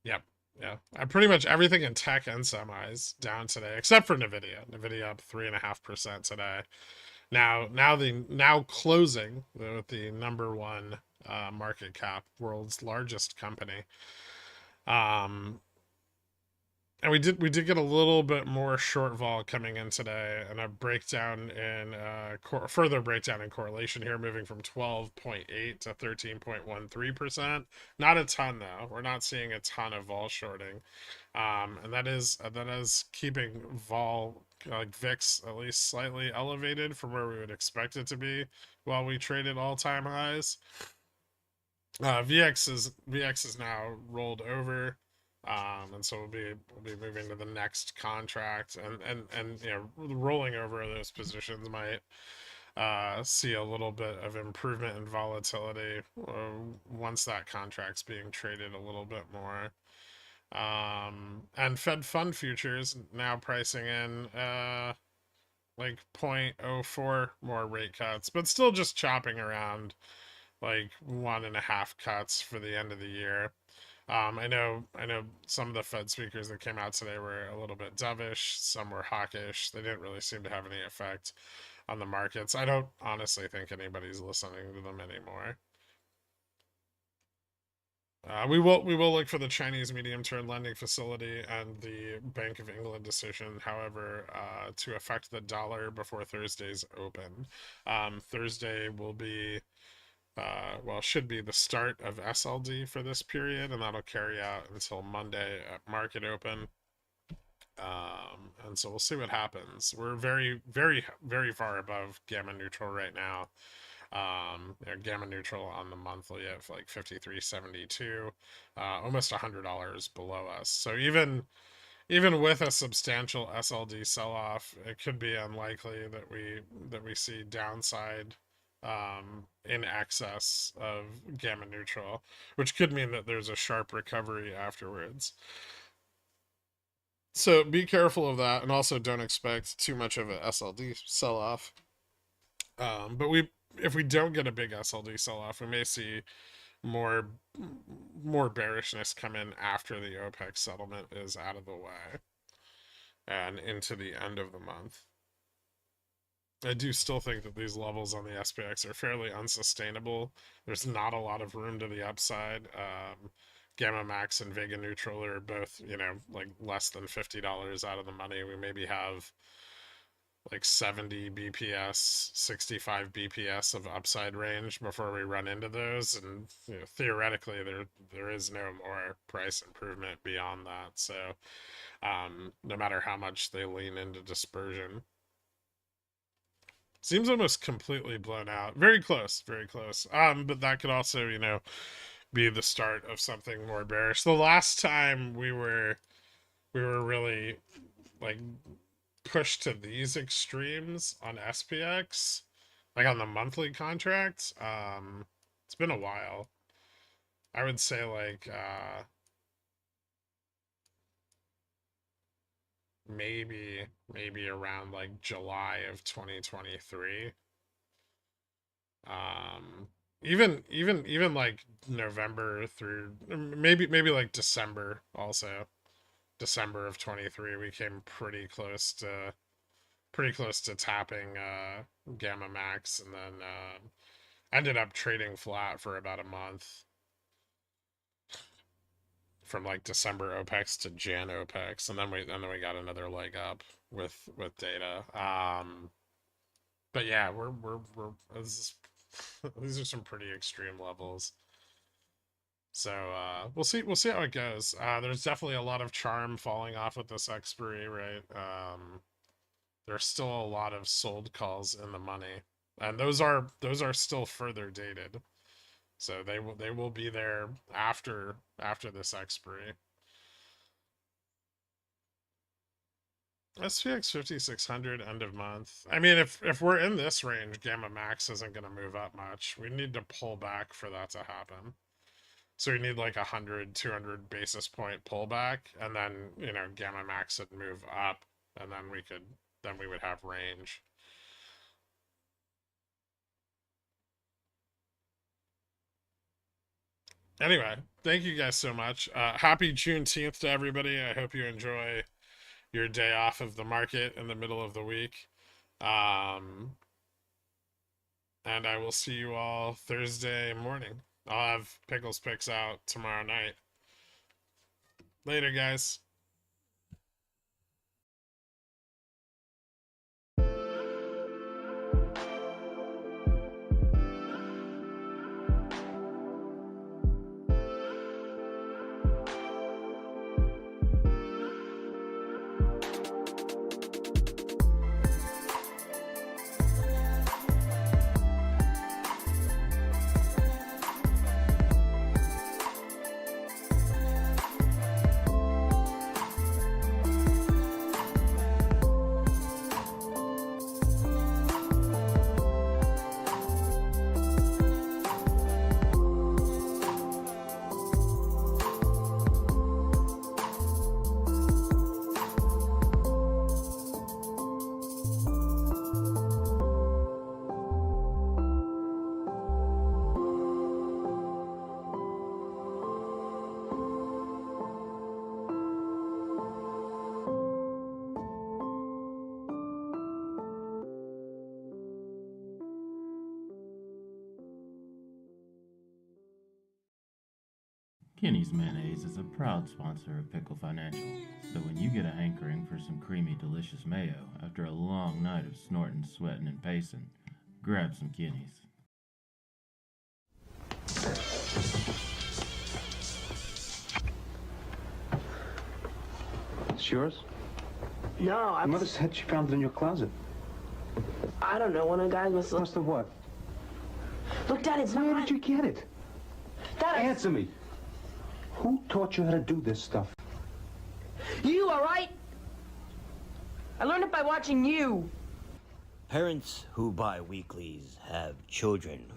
Yep. Yeah. Pretty much everything in tech and semis down today, except for Nvidia. Nvidia up 3.5% today. Now closing with the number one market cap, world's largest company. And we did get a little bit more short vol coming in today, and a breakdown in further breakdown in correlation here, moving from 12.8 to 13.13%. Not a ton though. We're not seeing a ton of vol shorting, and that is keeping vol like VIX at least slightly elevated from where we would expect it to be while we trade at all-time highs. VX is now rolled over, and so we'll be moving to the next contract, and rolling over those positions might see a little bit of improvement in volatility once that contract's being traded a little bit more. And Fed fund futures now pricing in like 0.04 more rate cuts, but still just chopping around like 1.5 cuts for the end of the year. I know some of the Fed speakers that came out today were a little bit dovish, some were hawkish. They didn't really seem to have any effect on the markets. I don't honestly think anybody's listening to them anymore. We will look for the Chinese medium-term lending facility and the Bank of England decision, however, to affect the dollar before Thursday's open. Thursday will be should be the start of SLD for this period, and that'll carry out until Monday at market open. And so we'll see what happens. We're very, very, very far above gamma neutral right now. Gamma neutral on the monthly at like 53.72, almost $100 below us. So even with a substantial SLD sell-off, it could be unlikely that we see downside in excess of gamma neutral, which could mean that there's a sharp recovery afterwards. So be careful of that, and also don't expect too much of a SLD sell-off. But if we don't get a big SLD sell-off, we may see more bearishness come in after the OPEC settlement is out of the way and into the end of the month. I do still think that these levels on the SPX are fairly unsustainable. There's not a lot of room to the upside. Gamma Max and Vega Neutral are both, like less than $50 out of the money. We maybe have like 70 BPS, 65 BPS of upside range before we run into those, and theoretically there is no more price improvement beyond that. So no matter how much they lean into dispersion, seems almost completely blown out. Very close, very close. But that could also, be the start of something more bearish. The last time we were really like pushed to these extremes on SPX, like on the monthly contract, it's been a while. I would say like maybe around like July of 2023. Even like November through maybe like December also. December of 23 we came pretty close to tapping Gamma Max, and then ended up trading flat for about a month from like December OPEX to Jan OPEX, and then we got another leg up with data. But yeah, we're these are some pretty extreme levels. So we'll see how it goes. There's definitely a lot of charm falling off with this expiry, right? There's still a lot of sold calls in the money, and those are still further dated. So they will be there after this expiry. SPX 5600 end of month. I mean, if we're in this range, Gamma Max isn't going to move up much. We need to pull back for that to happen. So we need like 100, 200 basis point pullback, and then Gamma Max would move up, and then we would have range. Anyway, thank you guys so much. Happy Juneteenth to everybody. I hope you enjoy your day off of the market in the middle of the week. And I will see you all Thursday morning. I'll have Pickles Picks out tomorrow night. Later, guys. Kenny's Mayonnaise is a proud sponsor of Pickle Financial, so when you get a hankering for some creamy, delicious mayo after a long night of snorting, sweating, and pacing, grab some Kenny's. It's yours? No, My mother said she found it in your closet. I don't know. One of the guys must Must have what? Look, Dad, it's Where not. did you get it? Dad, Answer me. Who taught you how to do this stuff? You, all right? I learned it by watching you. Parents who buy weeklies have children